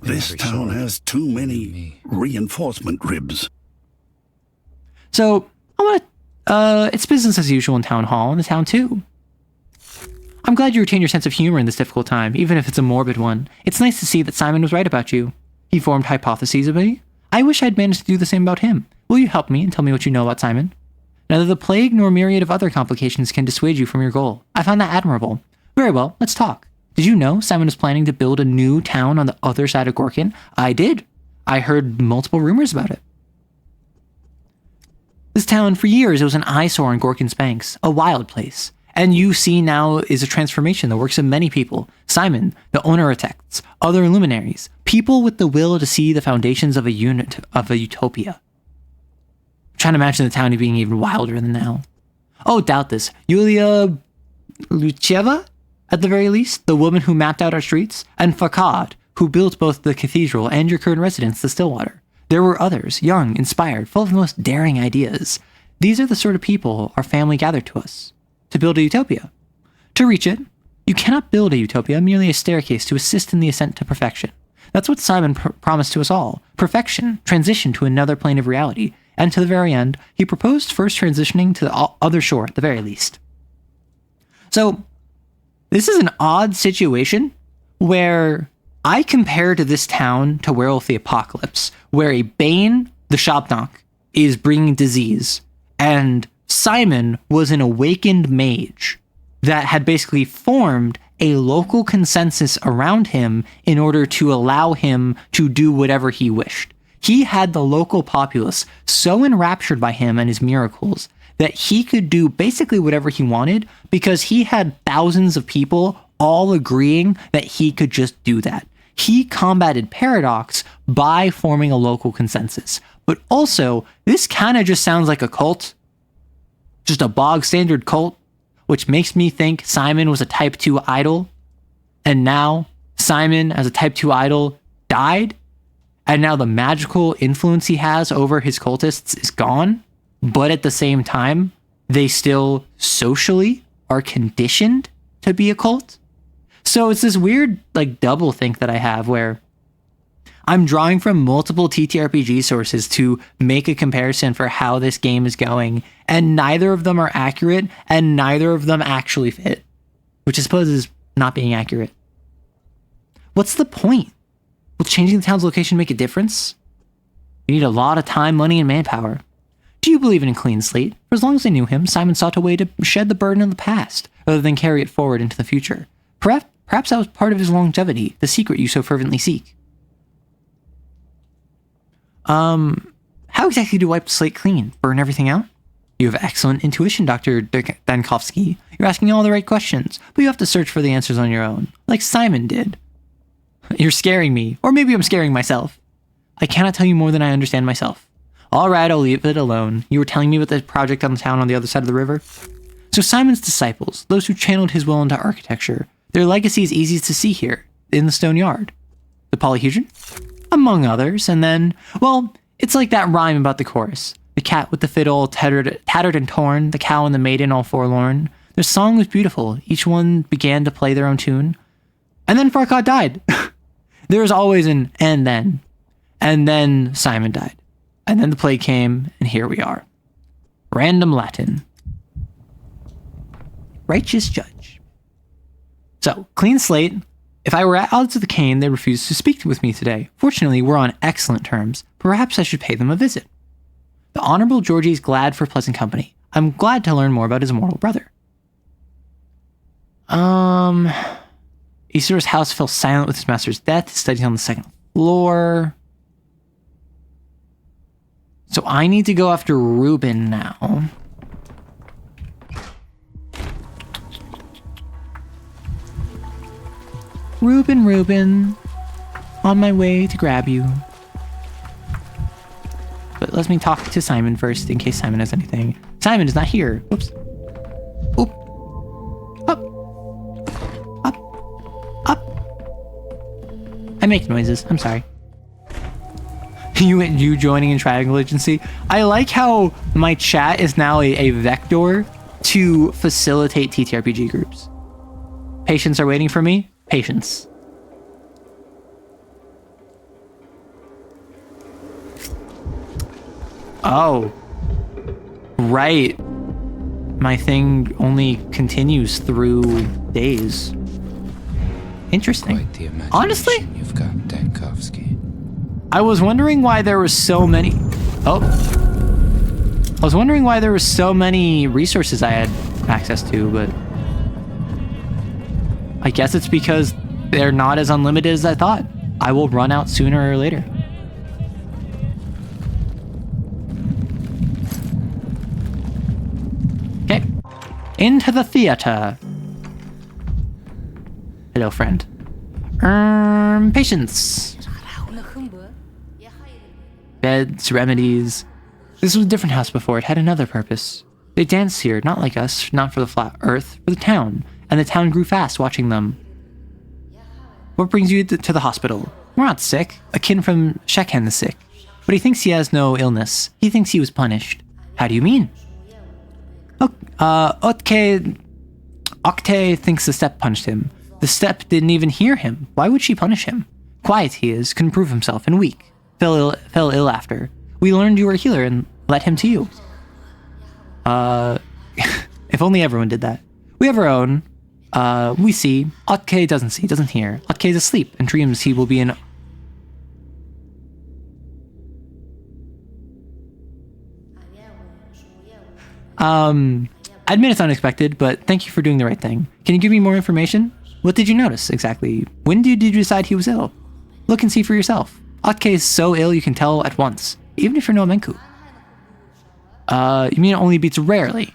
This town has too many reinforcement ribs. So, it's business as usual in Town Hall, and the town too. I'm glad you retain your sense of humor in this difficult time, even if it's a morbid one. It's nice to see that Simon was right about you. He formed hypotheses about you. I wish I'd managed to do the same about him. Will you help me and tell me what you know about Simon? Neither the plague nor myriad of other complications can dissuade you from your goal. I find that admirable. Very well, let's talk. Did you know Simon was planning to build a new town on the other side of Gorkin? I did. I heard multiple rumors about it. This town, for years, it was an eyesore on Gorkin's banks, a wild place. And you see now is a transformation that works in many people. Simon, the owner of texts, other luminaries, people with the will to see the foundations of a utopia. I'm trying to imagine the town being even wilder than now. Oh, doubt this. Yulia Lucheva, at the very least, the woman who mapped out our streets, and Farkad, who built both the cathedral and your current residence, the Stillwater. There were others, young, inspired, full of the most daring ideas. These are the sort of people our family gathered to us, to build a utopia. To reach it, you cannot build a utopia, merely a staircase to assist in the ascent to perfection. That's what Simon promised to us all. Perfection, transition to another plane of reality, and to the very end, he proposed first transitioning to the other shore at the very least. So, this is an odd situation where I compare to this town to Werewolf the Apocalypse, where a Bane, the Shopknock, is bringing disease, and Simon was an awakened mage that had basically formed a local consensus around him in order to allow him to do whatever he wished. He had the local populace so enraptured by him and his miracles that he could do basically whatever he wanted because he had thousands of people all agreeing that he could just do that. He combated paradox by forming a local consensus. But also, this kind of just sounds like a cult. Just a bog standard cult, which makes me think Simon was a type 2 idol. And now Simon, as a type 2 idol, died. And now the magical influence he has over his cultists is gone. But at the same time, they still socially are conditioned to be a cult. So it's this weird, like, double think that I have where I'm drawing from multiple TTRPG sources to make a comparison for how this game is going, and neither of them are accurate, and neither of them actually fit, which I suppose is not being accurate. What's the point? Will changing the town's location make a difference? You need a lot of time, money, and manpower. Do you believe in a clean slate? For as long as I knew him, Simon sought a way to shed the burden of the past, rather than carry it forward into the future. Perhaps that was part of his longevity, the secret you so fervently seek. How exactly do you wipe the slate clean? Burn everything out? You have excellent intuition, Dr. Dankovsky. You're asking all the right questions, but you have to search for the answers on your own, like Simon did. You're scaring me, or maybe I'm scaring myself. I cannot tell you more than I understand myself. All right, I'll leave it alone. You were telling me about the project on the town on the other side of the river? So Simon's disciples, those who channeled his will into architecture, their legacy is easy to see here, in the stone yard. The polyhedron? Among others, and then, well, it's like that rhyme about the chorus. The cat with the fiddle, tattered and torn, the cow and the maiden all forlorn. Their song was beautiful. Each one began to play their own tune. And then Farkad died. There was always an and then. And then Simon died. And then the plague came, and here we are. Random Latin. Righteous judge. So, clean slate. If I were at odds with the Cane, they refused to speak with me today. Fortunately, we're on excellent terms. Perhaps I should pay them a visit. The Honorable Georgie's glad for pleasant company. I'm glad to learn more about his immortal brother. Isir's house fell silent with his master's death. His studies on the second floor. So I need to go after Reuben now. Reuben, on my way to grab you. But let me talk to Simon first, in case Simon has anything. Simon is not here. Whoops. Oop. Up. Up. Up. I make noises. I'm sorry. You joining in Triangle Agency. I like how my chat is now a vector to facilitate TTRPG groups. Patients are waiting for me. Patience. Oh. Right. My thing only continues through days. Interesting. Honestly, You've got Dankovsky. I was wondering why there were so many... Oh. I was wondering why there were so many resources I had access to, but... I guess it's because they're not as unlimited as I thought. I will run out sooner or later. Okay. Into the theater. Hello, friend. Patience. Beds, remedies. This was a different house before. It had another purpose. They danced here, not like us, not for the flat earth, for the town. And the town grew fast watching them. What brings you to the hospital? We're not sick. A kin from Shekhen is sick. But he thinks he has no illness. He thinks he was punished. How do you mean? Okte thinks the step punished him. The step didn't even hear him. Why would she punish him? Quiet he is, couldn't prove himself, and weak. Fell ill after. We learned you were a healer and led him to you. If only everyone did that. We have our own. We see. Okte doesn't see, doesn't hear. Okte is asleep and dreams he will be in... I admit it's unexpected, but thank you for doing the right thing. Can you give me more information? What did you notice, exactly? When did you decide he was ill? Look and see for yourself. Okte is so ill you can tell at once, even if you're no Menku. You mean it only beats rarely?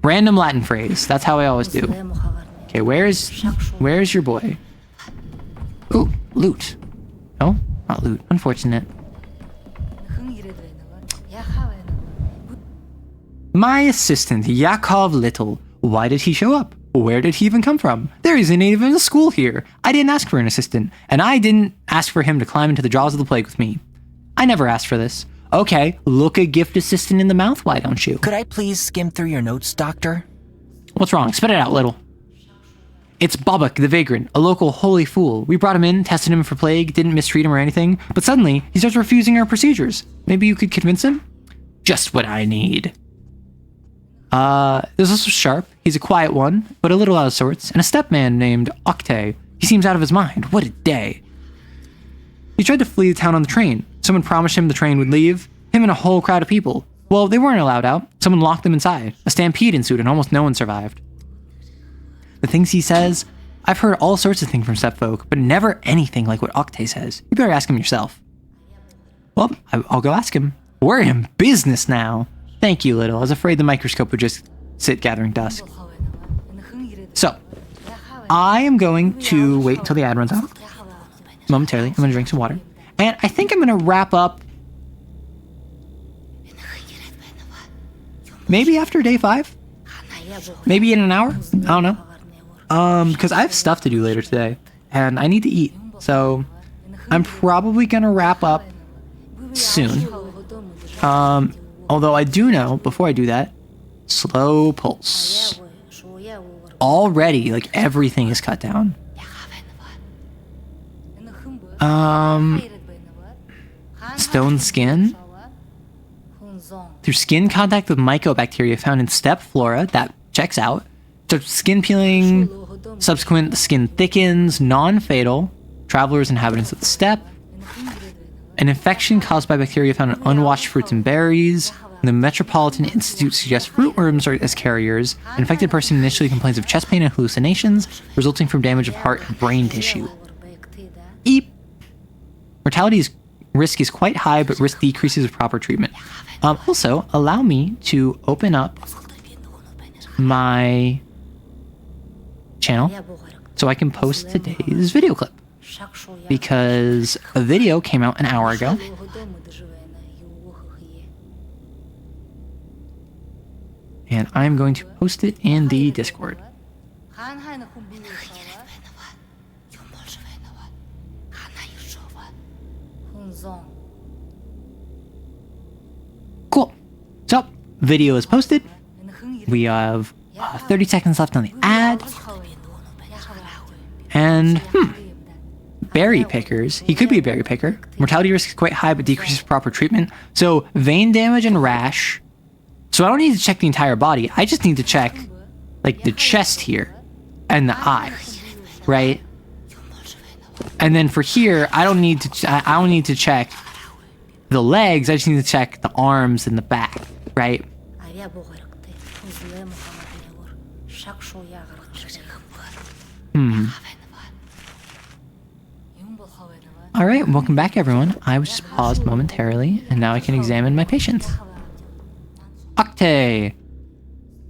Random Latin phrase. That's how I always do. Okay, where's your boy? Ooh, loot. No, not loot. Unfortunate. My assistant, Yakov Little. Why did he show up? Where did he even come from? There isn't even a school here. I didn't ask for an assistant, and I didn't ask for him to climb into the jaws of the plague with me. I never asked for this. Okay, look a gift assistant in the mouth, why don't you? Could I please skim through your notes, Doctor? What's wrong? Spit it out, Little. It's Bobak, the vagrant, a local holy fool. We brought him in, tested him for plague, didn't mistreat him or anything, but suddenly he starts refusing our procedures. Maybe you could convince him? Just what I need. There's also Sharp. He's a quiet one, but a little out of sorts, and a stepman named Okte. He seems out of his mind. What a day. He tried to flee the town on the train. Someone promised him the train would leave. Him and a whole crowd of people. Well, they weren't allowed out. Someone locked them inside. A stampede ensued and almost no one survived. The things he says, I've heard all sorts of things from stepfolk, but never anything like what Okte says. You better ask him yourself. Well, I'll go ask him. We're in business now. Thank you, Little. I was afraid the microscope would just sit gathering dust. So, I am going to wait until the ad runs out. Momentarily. I'm going to drink some water. And I think I'm going to wrap up maybe after day 5? Maybe in an hour? I don't know. Because I have stuff to do later today. And I need to eat. So, I'm probably going to wrap up soon. Although I do know, before I do that, slow pulse. Already, like, everything is cut down. Stone skin. Through skin contact with mycobacteria found in steppe flora, that checks out. So skin peeling, subsequent skin thickens, non-fatal, travelers, inhabitants of the steppe. An infection caused by bacteria found in unwashed fruits and berries. The Metropolitan Institute suggests fruit worms are as carriers. An infected person initially complains of chest pain and hallucinations, resulting from damage of heart and brain tissue. Eep. Mortality risk is quite high, but risk decreases with proper treatment. Also, allow me to open up my channel so I can post today's video clip. Because a video came out an hour ago. And I'm going to post it in the Discord. Cool. So, video is posted. We have 30 seconds left on the ad. And, berry pickers. He could be a berry picker. Mortality risk is quite high, but decreases proper treatment. So, vein damage and rash. So I don't need to check the entire body. I just need to check, like, the chest here and the eye, right? And then for here, I don't need to check the legs. I just need to check the arms and the back, right? All right, welcome back, everyone. I was just paused momentarily, and now I can examine my patients. Octay.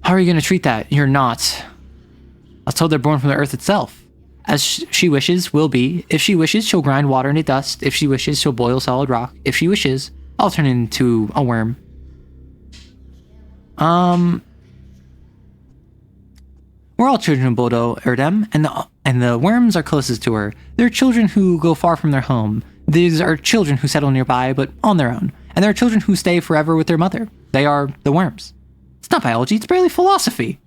How are you going to treat that? You're not. I was told they're born from the earth itself. As she wishes, will be. If she wishes, she'll grind water into dust. If she wishes, she'll boil solid rock. If she wishes, I'll turn into a worm. We're all children of Bodo Erdem, and the worms are closest to her. They're children who go far from their home. These are children who settle nearby, but on their own. And there are children who stay forever with their mother. They are the worms. It's not biology, it's barely philosophy.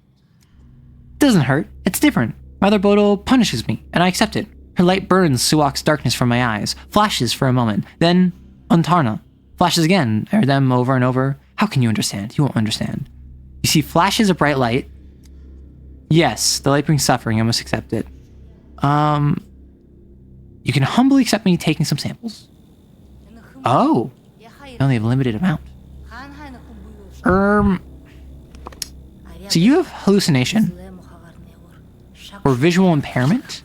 It doesn't hurt, it's different. Mother Bodo punishes me, and I accept it. Her light burns Suwak's darkness from my eyes, flashes for a moment, then Untarna. Flashes again, Erdem over and over. How can you understand? You won't understand. You see flashes of bright light. Yes, the light brings suffering, I must accept it. You can humbly accept me taking some samples. Oh, you only have a limited amount. So you have hallucination or visual impairment?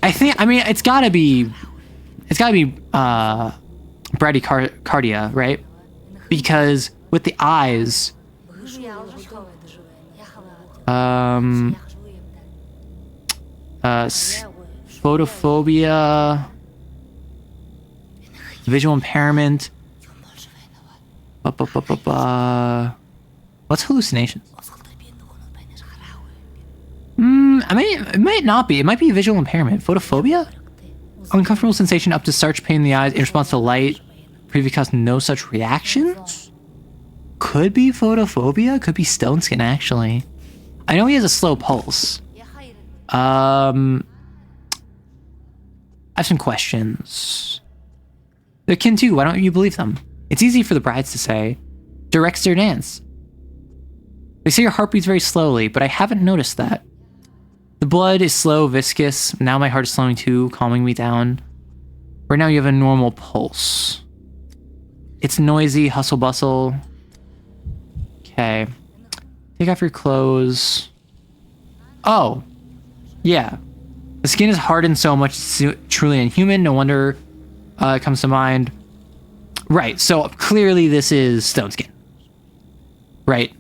I mean, it's gotta be bradycardia, right? Because with the eyes, photophobia, visual impairment. What's hallucinations? I mean, it might not be. It might be visual impairment. Photophobia? Uncomfortable sensation up to starch pain in the eyes in response to light. Previously caused no such reactions? Could be photophobia. Could be stone skin, actually. I know he has a slow pulse. I have some questions. They're kin too. Why don't you believe them? It's easy for the brides to say. Directs their dance. They say your heart beats very slowly, but I haven't noticed that. The blood is slow, viscous. Now my heart is slowing too, calming me down. Right now you have a normal pulse. It's noisy, hustle bustle. Okay. Take off your clothes. Oh. Yeah. The skin is hardened so much, it's truly inhuman. No wonder it comes to mind. Right, so clearly this is stone skin. Right.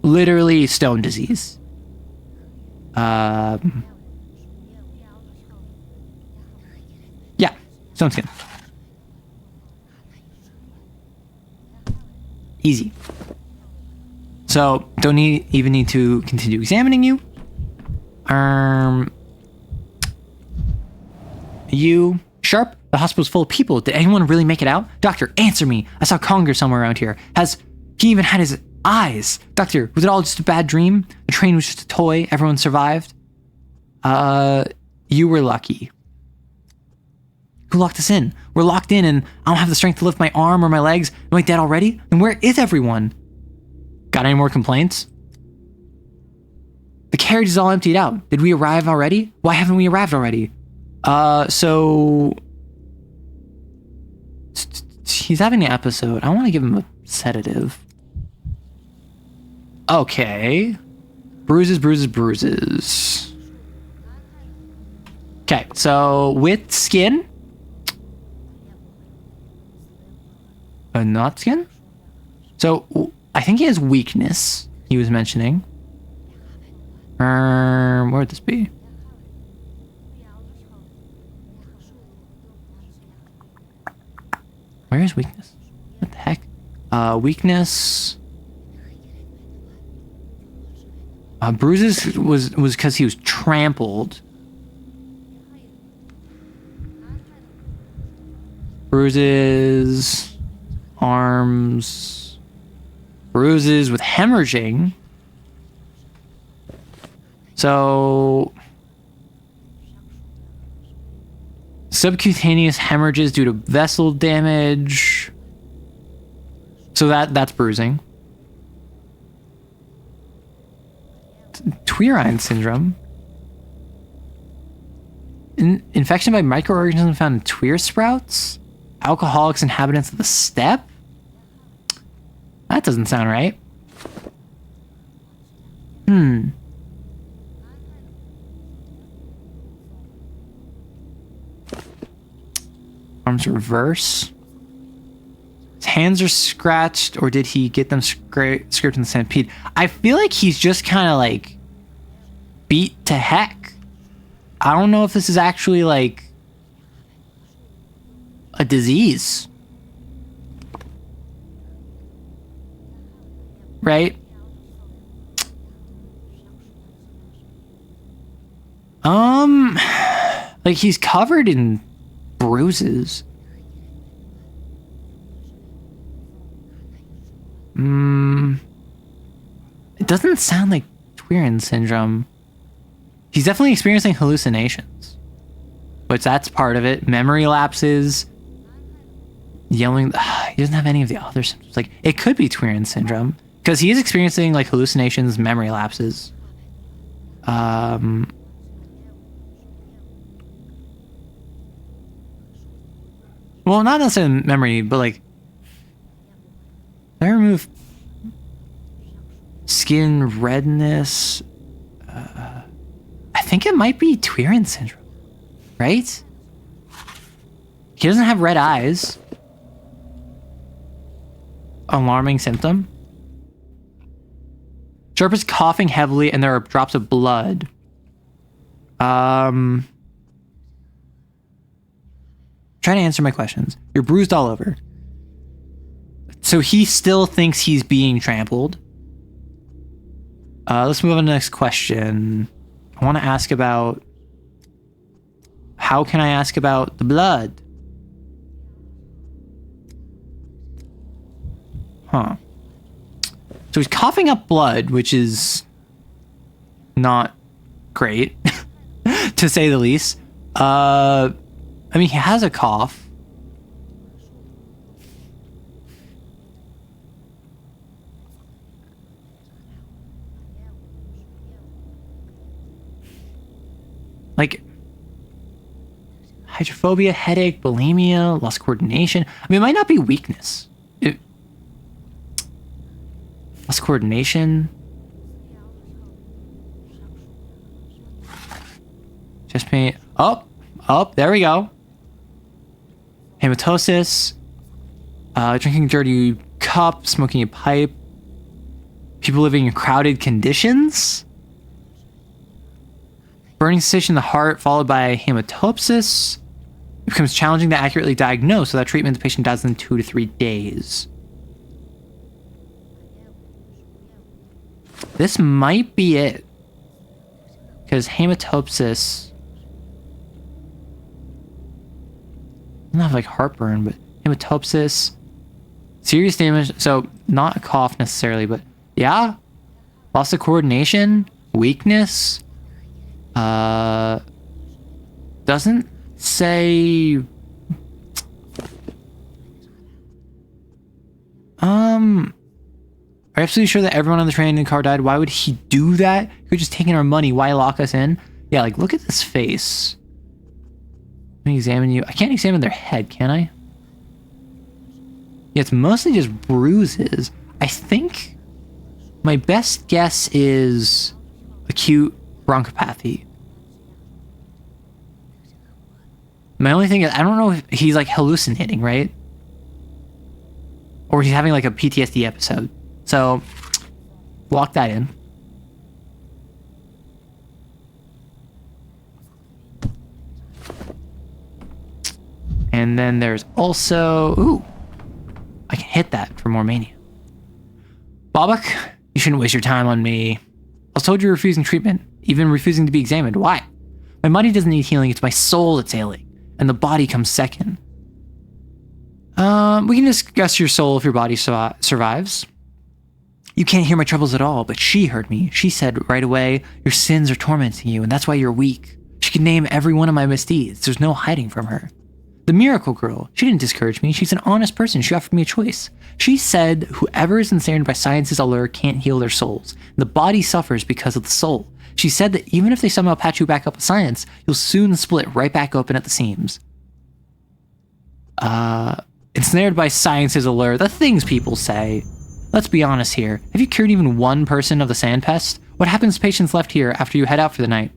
Literally stone disease. Yeah, stone skin. Easy. So, don't even need to continue examining you. You, Sharp? The hospital's full of people. Did anyone really make it out? Doctor, answer me. I saw Conger somewhere around here. He even had his eyes? Doctor, was it all just a bad dream? The train was just a toy. Everyone survived. You were lucky. Who locked us in? We're locked in and I don't have the strength to lift my arm or my legs. Am I dead already? Then where is everyone? Got any more complaints? The carriage is all emptied out. Did we arrive already? Why haven't we arrived already? So... He's having an episode. I want to give him a sedative. Okay. Bruises, bruises, bruises. Okay, so with skin. Not skin? So, I think he has weakness, he was mentioning. Where would this be? Where is weakness? What the heck? Weakness. Bruises was because he was trampled. Bruises. Arms. Bruises with hemorrhaging. So... subcutaneous hemorrhages due to vessel damage. So that's bruising. VtuberEN syndrome. Infection by microorganisms found in tuer sprouts. Alcoholics inhabitants of the steppe. That doesn't sound right. Arms reverse. hands are scratched, or did he get them scraped in the stampede? I feel like he's just kind of like beat to heck. I don't know if this is actually like a disease. Right? Like he's covered in bruises. It doesn't sound like VtuberEN syndrome. He's definitely experiencing hallucinations, but that's part of it. Memory lapses, yelling. He doesn't have any of the other symptoms. Like, it could be VtuberEN syndrome because he is experiencing like hallucinations, memory lapses. Well, not necessarily memory, but like, I remove skin redness. I think it might be VtuberEN syndrome, right? He doesn't have red eyes. Alarming symptom. Sharp is coughing heavily and there are drops of blood. Try to answer my questions. You're bruised all over. So he still thinks he's being trampled. Let's move on to the next question. I want to ask about... How can I ask about the blood? Huh. So he's coughing up blood, which is not great, to say the least. I mean, he has a cough. Like, hydrophobia, headache, bulimia, lost coordination. I mean, it might not be weakness. Lost coordination. Chest pain. Oh, there we go. Hematosis. Drinking a dirty cup, smoking a pipe. People living in crowded conditions. Burning sensation in the heart followed by hematopsis. It becomes challenging to accurately diagnose, so that treatment the patient dies in 2 to 3 days. This might be it. Because hematopsis... I don't have like heartburn, but hematopsis, serious damage. So not a cough necessarily, but yeah, loss of coordination, weakness. Doesn't say. Are you absolutely sure that everyone on the train and car died? Why would he do that? He could just taking our money. Why lock us in? Yeah, like look at this face. Let me examine you. I can't examine their head, can I? Yeah, it's mostly just bruises. I think my best guess is acute bronchopathy. My only thing is, I don't know if he's like hallucinating, right? Or he's having like a PTSD episode. So, lock that in. And then there's also... Ooh. I can hit that for more mania. Bobak, you shouldn't waste your time on me. I was told you're refusing treatment, even refusing to be examined. Why? My body doesn't need healing, it's my soul that's ailing. And the body comes second. We can discuss your soul if your body survives. You can't hear my troubles at all, but she heard me. She said right away, your sins are tormenting you, and that's why you're weak. She can name every one of my misdeeds. There's no hiding from her. The miracle girl, she didn't discourage me. She's an honest person. She offered me a choice. She said whoever is ensnared by science's allure can't heal their souls. The body suffers because of the soul. She said that even if they somehow patch you back up with science, you'll soon split right back open at the seams. Ensnared by science's allure, the things people say. Let's be honest here. Have you cured even one person of the sand pest? What happens to patients left here after you head out for the night?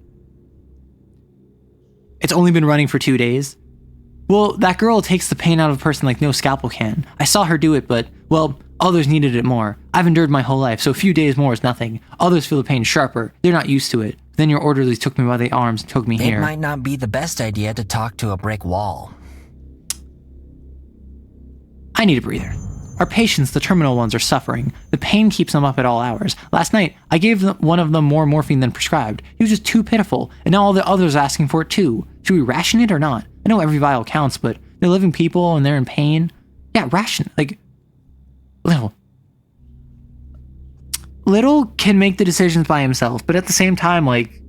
It's only been running for 2 days. Well, that girl takes the pain out of a person like no scalpel can. I saw her do it, but, well, others needed it more. I've endured my whole life, so a few days more is nothing. Others feel the pain sharper. They're not used to it. Then your orderlies took me by the arms and took me here. It might not be the best idea to talk to a brick wall. I need a breather. Our patients, the terminal ones, are suffering. The pain keeps them up at all hours. Last night, I gave one of them more morphine than prescribed. He was just too pitiful, and now all the others are asking for it too. Should we ration it or not? I know every vial counts, but they're living people and they're in pain. Yeah, ration. Like, Little can make the decisions by himself, but at the same time, like,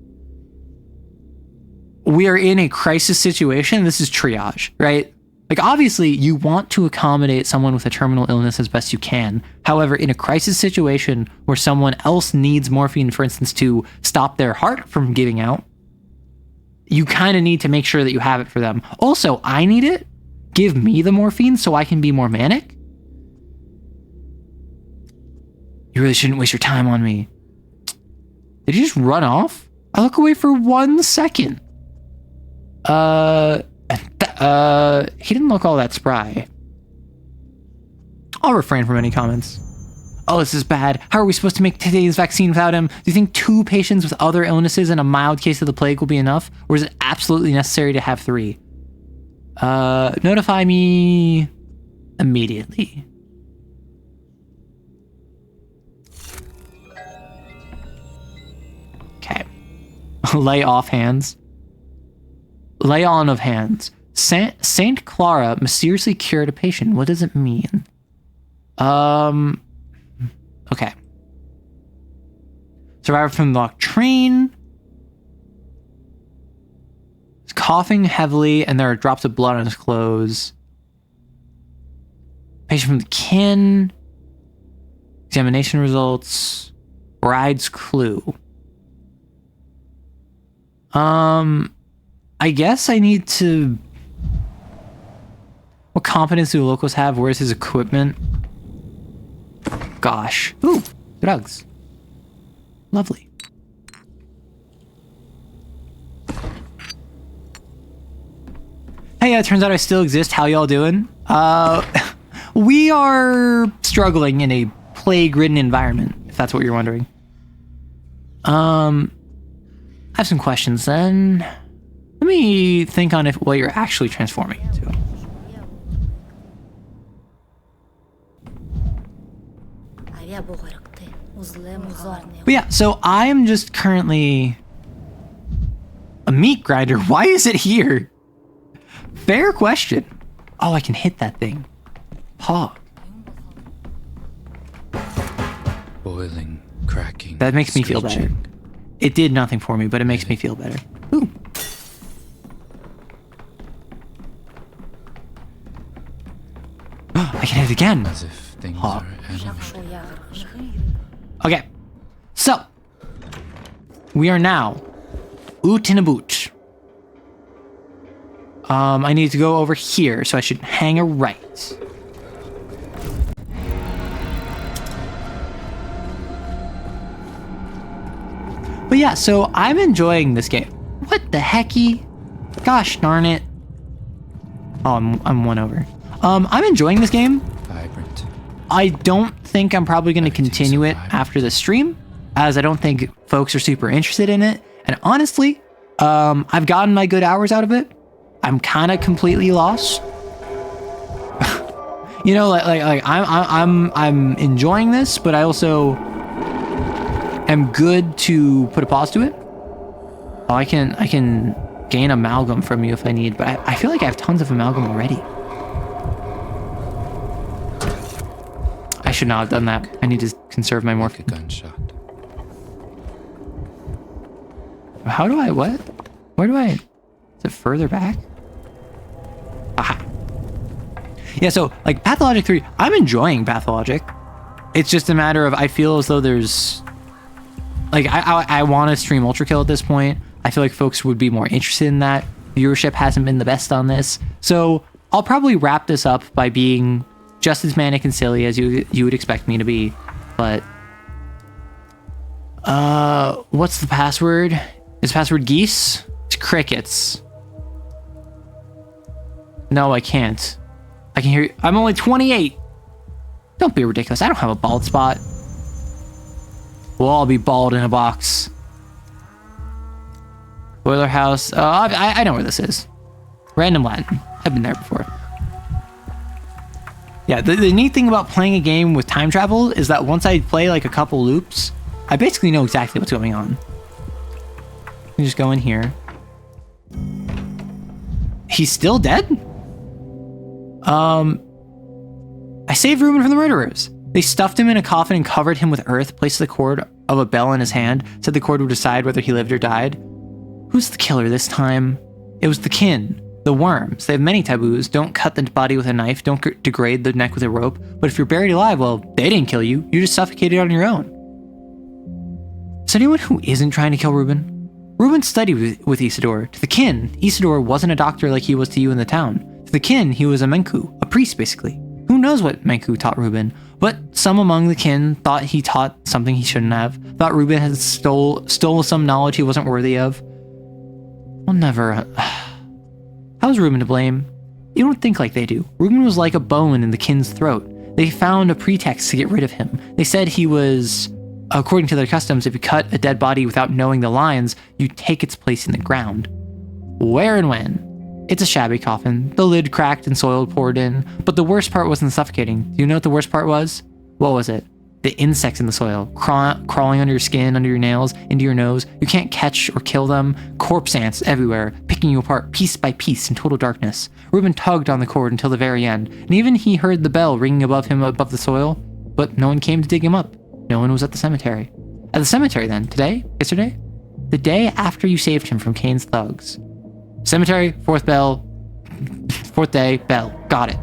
we are in a crisis situation. This is triage, right? Like, obviously, you want to accommodate someone with a terminal illness as best you can. However, in a crisis situation where someone else needs morphine, for instance, to stop their heart from giving out, you kind of need to make sure that you have it for them. Also, I need it. Give me the morphine so I can be more manic. You really shouldn't waste your time on me. Did he just run off? I look away for 1 second. He didn't look all that spry. I'll refrain from any comments. Oh, this is bad. How are we supposed to make today's vaccine without him? Do you think 2 patients with other illnesses and a mild case of the plague will be enough? Or is it absolutely necessary to have 3? Notify me immediately. Okay. Lay off hands. Lay on of hands. Saint Clara mysteriously cured a patient. What does it mean? Okay. Survivor from the locked train. He's coughing heavily, and there are drops of blood on his clothes. Patient from the kin. Examination results. Bride's clue. I guess I need to... What competence do locals have? Where's his equipment? Gosh. Ooh, drugs. Lovely. Hey, it turns out I still exist. How y'all doing? We are struggling in a plague-ridden environment, if that's what you're wondering. I have some questions then. Let me think on what you're actually transforming into. But yeah, so I am just currently a meat grinder. Why is it here? Fair question. Oh, I can hit that thing. Pog. Boiling, cracking. That makes me feel better. It did nothing for me, but it makes me feel better. Ooh. I can hit it again. As if things are okay. So, we are now oot in a boot. I need to go over here, so I should hang a right. But yeah, so I'm enjoying this game. What the hecky? Gosh darn it. Oh, I'm 1 over. I'm enjoying this game. Vibrant. I don't think I'm probably going to continue it after the stream, as I don't think folks are super interested in it. And honestly, I've gotten my good hours out of it. I'm kind of completely lost. You know, like I'm enjoying this, but I also am good to put a pause to it. Oh, I can gain amalgam from you if I need, but I feel like I have tons of amalgam already. I should not have done that. I need to conserve my morphine. Like a gunshot. How do I, what? Where do I, is it further back? Aha. Yeah, so, like, Pathologic 3, I'm enjoying Pathologic. It's just a matter of, I feel as though there's, like, I want to stream Ultra Kill at this point. I feel like folks would be more interested in that. Viewership hasn't been the best on this. So, I'll probably wrap this up by being just as manic and silly as you would expect me to be. But, what's the password? Is password geese? It's crickets. No, I can't. I can hear you. I'm only 28. Don't be ridiculous. I don't have a bald spot. We'll all be bald in a box. Boiler house. I know where this is. Random Latin. I've been there before. Yeah, the neat thing about playing a game with time travel is that once I play like a couple loops, I basically know exactly what's going on. You just go in here. He's still dead? I saved Ruben from the murderers. They stuffed him in a coffin and covered him with earth, placed the cord of a bell in his hand, said the cord would decide whether he lived or died. Who's the killer this time? It was the kin, the worms. They have many taboos. Don't cut the body with a knife. Don't degrade the neck with a rope. But if you're buried alive, well, they didn't kill you. You just suffocated on your own. Is anyone who isn't trying to kill Ruben? Ruben studied with Isidore. To the kin, Isidore wasn't a doctor like he was to you in the town. To the kin, he was a Menku, a priest basically. Who knows what Menku taught Ruben? But some among the kin thought he taught something he shouldn't have. Thought Ruben had stole some knowledge he wasn't worthy of. Well, never. How's Ruben to blame? You don't think like they do. Ruben was like a bone in the kin's throat. They found a pretext to get rid of him. They said he was, according to their customs, if you cut a dead body without knowing the lines, you take its place in the ground. Where and when? It's a shabby coffin, the lid cracked and soil poured in, but the worst part wasn't suffocating. Do you know what the worst part was? What was it? The insects in the soil, crawling under your skin, under your nails, into your nose. You can't catch or kill them. Corpse ants everywhere, picking you apart piece by piece in total darkness. Ruben tugged on the cord until the very end, and even he heard the bell ringing above him above the soil, but no one came to dig him up. No one was at the cemetery. At the cemetery then, today? Yesterday? The day after you saved him from Kane's thugs. Cemetery, fourth day, bell. Got it.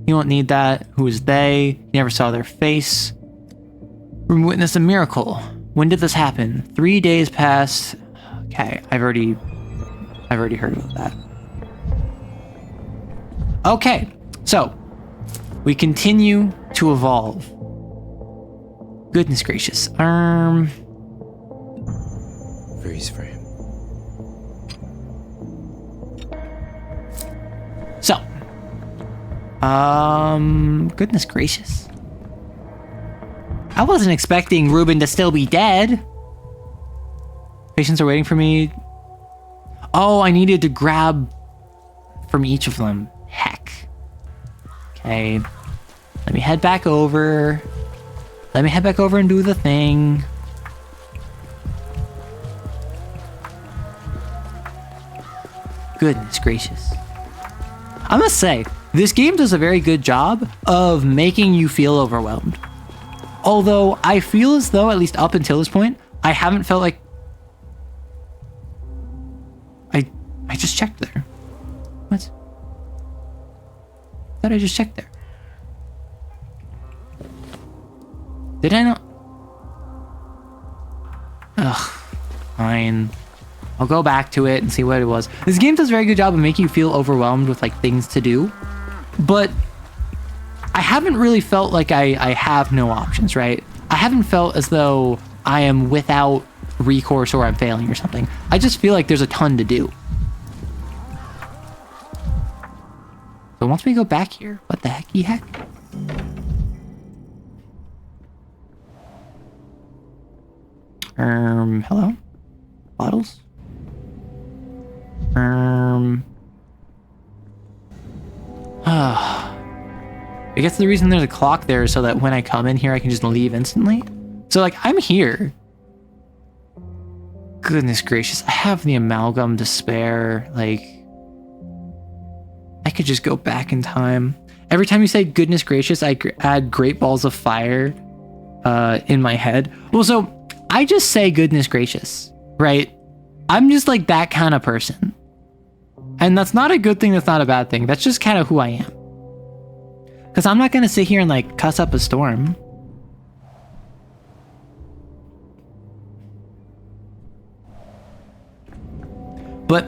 You won't need that. Who is they? You never saw their face. We witnessed a miracle. When did this happen? 3 days passed. Okay, I've already heard about that. Okay, so we continue to evolve. Goodness gracious. Freeze frame. So, goodness gracious. I wasn't expecting Ruben to still be dead. Patients are waiting for me. Oh, I needed to grab from each of them. Heck. Okay. Let me head back over. Let me head back over and do the thing. Goodness gracious. I must say, this game does a very good job of making you feel overwhelmed. Although I feel as though, at least up until this point, I haven't felt like... I just checked there. What? I thought I just checked there. Did I not? Ugh, fine. I'll go back to it and see what it was. This game does a very good job of making you feel overwhelmed with like things to do, but I haven't really felt like I have no options, right? I haven't felt as though I am without recourse or I'm failing or something. I just feel like there's a ton to do. So once we go back here, what the hecky heck? Hello? Bottles? I guess the reason there's a clock there is so that when I come in here, I can just leave instantly. So, like, I'm here. Goodness gracious, I have the amalgam to spare. Like, I could just go back in time. Every time you say goodness gracious, I add great balls of fire in my head. Well, so I just say goodness gracious, right? I'm just like that kind of person. And that's not a good thing, that's not a bad thing. That's just kind of who I am. Because I'm not going to sit here and like cuss up a storm. But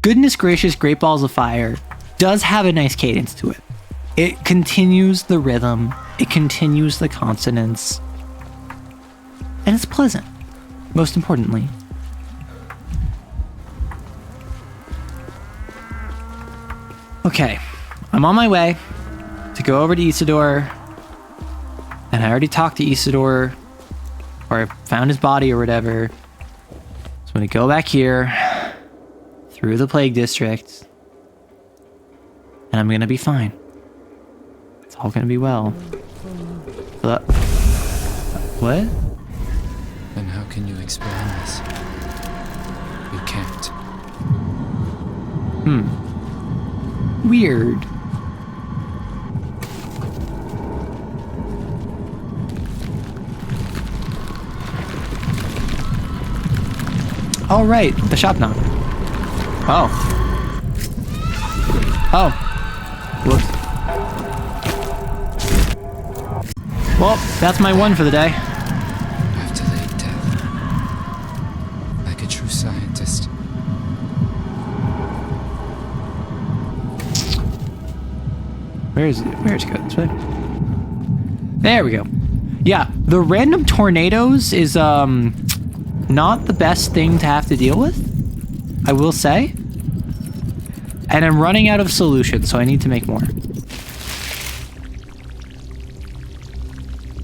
goodness gracious, great balls of fire does have a nice cadence to it. It continues the rhythm. It continues the consonants. And it's pleasant. most importantly. Okay, I'm on my way to go over to Isidore, and I already talked to Isidore, or I found his body or whatever. So I'm gonna go back here, through the Plague District, and I'm gonna be fine. It's all gonna be well. What? Then how can you explain this? You can't. Weird. All right, the shop knock. Oh. Oh. Whoops. Well, that's my one for the day. I've delayed death. Like a true scientist. Where is it? Where's it go? This way? There we go. Yeah, the random tornadoes is not the best thing to have to deal with, I will say. And I'm running out of solutions, so I need to make more.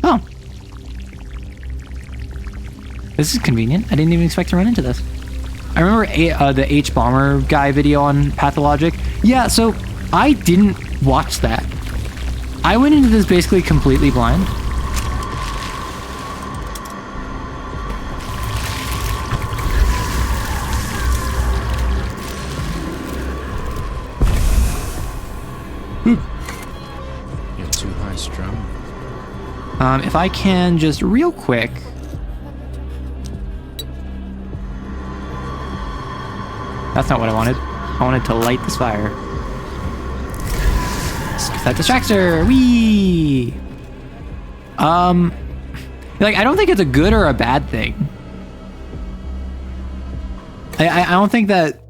Oh. This is convenient. I didn't even expect to run into this. I remember the H-Bomber guy video on Pathologic. Yeah, so I didn't watch that. I went into this basically completely blind. You're too high strung. If I can just real quick. That's not what I wanted. I wanted to light this fire. That distractor, wee. Like I don't think it's a good or a bad thing. I don't think that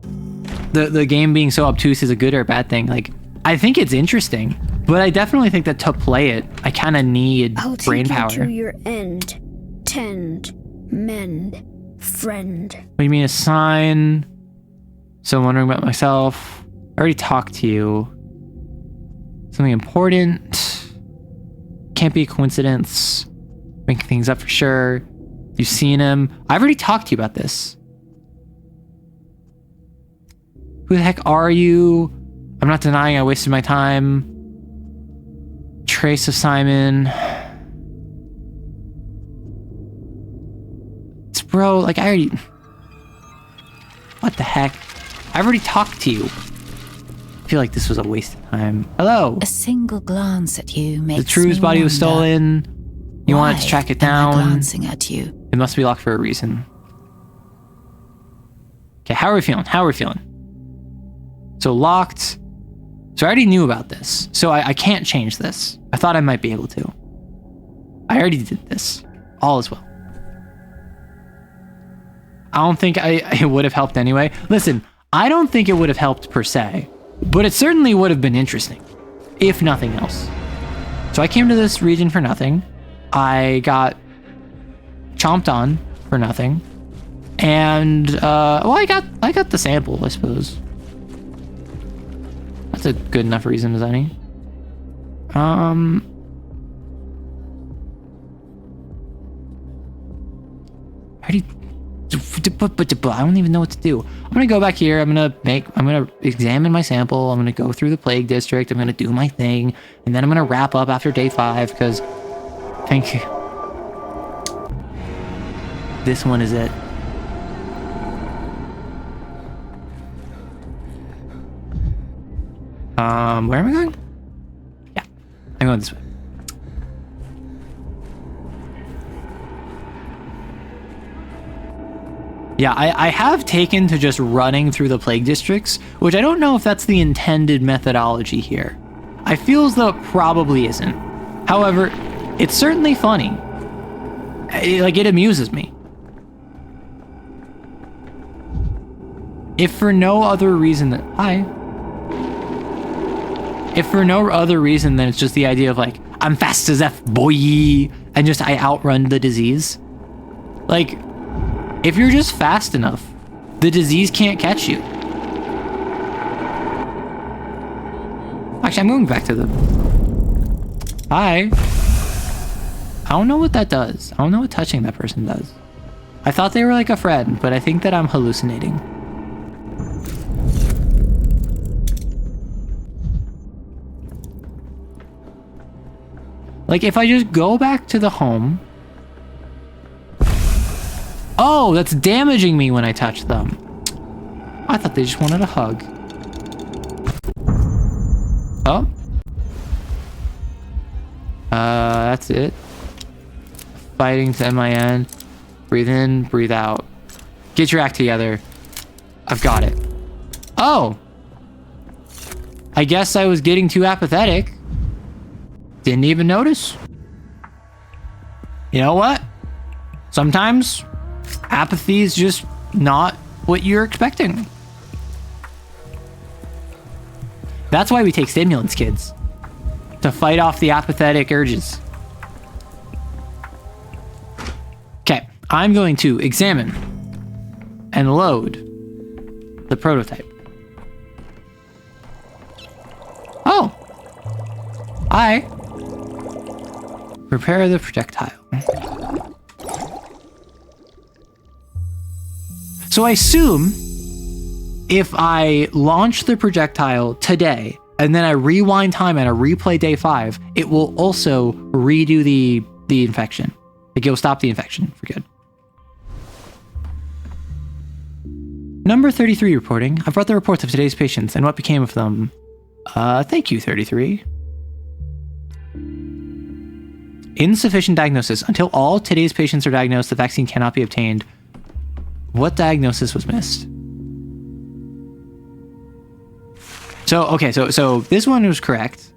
the game being so obtuse is a good or a bad thing. Like I think it's interesting, but I definitely think that to play it, I kind of need brain power. I'll take you to your end, tend, mend, friend. What do you mean a sign? So I'm wondering about myself. I already talked to you. Something important. Can't be a coincidence. Make things up for sure. You've seen him. I've already talked to you about this. Who the heck are you? I'm not denying I wasted my time. Trace of Simon. It's bro, like I already... What the heck? I've already talked to you. I feel like this was a waste of time. Hello. A single glance at you makes the True's body was stolen. You wanted to track it down. Glancing at you. It must be locked for a reason. Okay, how are we feeling? How are we feeling? So locked. So I already knew about this. So I can't change this. I thought I might be able to. I already did this. All is well. I don't think it would have helped anyway. Listen, I don't think it would have helped per se, but it certainly would have been interesting, if nothing else. So I came to this region for nothing. I got chomped on for nothing. And, well, I got the sample, I suppose. That's a good enough reason as any. I don't even know what to do. I'm gonna go back here. I'm gonna examine my sample. I'm gonna go through the Plague District. I'm gonna do my thing, and then I'm gonna wrap up after day 5 because I think this one is it. Where am I going? Yeah, I'm going this way. Yeah, I have taken to just running through the Plague Districts, which I don't know if that's the intended methodology here. I feel as though it probably isn't. However, it's certainly funny. It amuses me. If for no other reason than... If for no other reason than it's just the idea of like, I'm fast as F, boy, and just I outrun the disease. Like... If you're just fast enough, the disease can't catch you. Actually, I'm going back to the... Hi. I don't know what that does. I don't know what touching that person does. I thought they were like a friend, but I think that I'm hallucinating. Like, if I just go back to the home... Oh, that's damaging me when I touch them. I thought they just wanted a hug. Oh. That's it. Fighting to MANIA. Breathe in, breathe out. Get your act together. I've got it. Oh. I guess I was getting too apathetic. Didn't even notice. You know what? Sometimes apathy is just not what you're expecting. That's why we take stimulants, kids. To fight off the apathetic urges. Okay, I'm going to examine and load the prototype. Oh! I prepare the projectile. So I assume if I launch the projectile today and then I rewind time and I replay day 5, it will also redo the infection. Like, it will stop the infection for good. Number 33 reporting. I've brought the reports of today's patients and what became of them. Thank you, 33. Insufficient diagnosis. Until all today's patients are diagnosed, the vaccine cannot be obtained. What diagnosis was missed? So, okay, so this one was correct.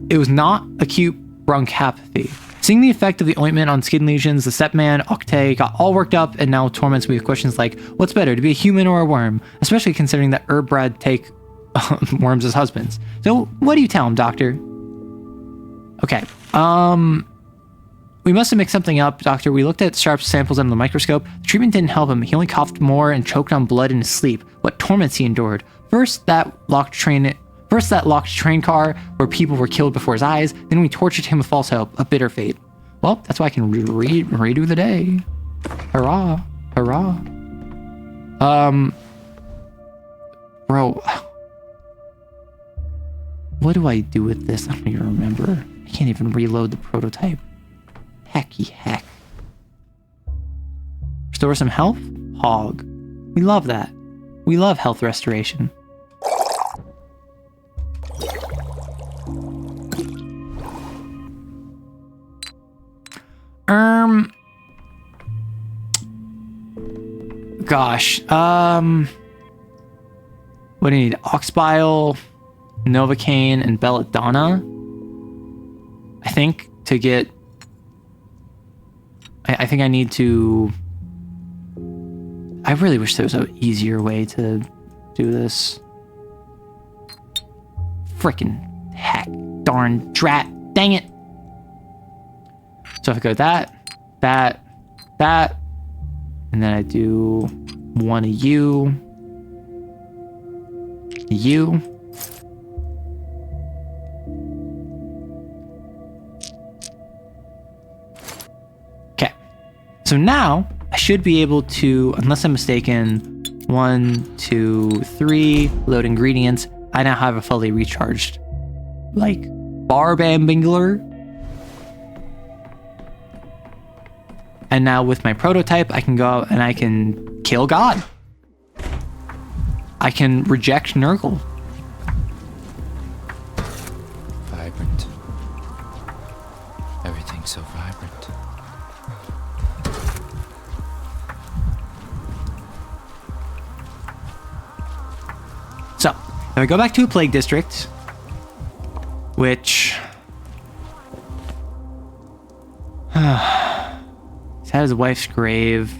It was not acute bronchopathy. Seeing the effect of the ointment on skin lesions, the stepman, Octay, got all worked up and now torments me with questions like, what's better, to be a human or a worm? Especially considering that Herbrad take worms as husbands. So, what do you tell him, doctor? Okay, we must have mixed something up, doctor. We looked at Sharp's samples under the microscope. The treatment didn't help him. He only coughed more and choked on blood in his sleep. What torments he endured. First that locked train car where people were killed before his eyes. Then we tortured him with false hope. A bitter fate. Well, that's why I can redo the day. Hurrah. Hurrah. Bro. What do I do with this? I don't even remember. I can't even reload the prototype. Hecky heck. Restore some health? Hog. We love that. We love health restoration. Gosh. What do you need? Oxbile, Novocaine, and Belladonna? I think to get... I think I need to... I really wish there was an easier way to do this. Frickin' heck. Darn drat. Dang it. So if I go that, and then I do one of you. Okay. So now I should be able to, unless I'm mistaken, 1, 2, 3, load ingredients. I now have a fully recharged, like, barbambingler. And now with my prototype, I can go out and I can kill God. I can reject Nurgle. Vibrant. Everything's so vibrant. So, if I go back to a plague district, which... he's had his wife's grave.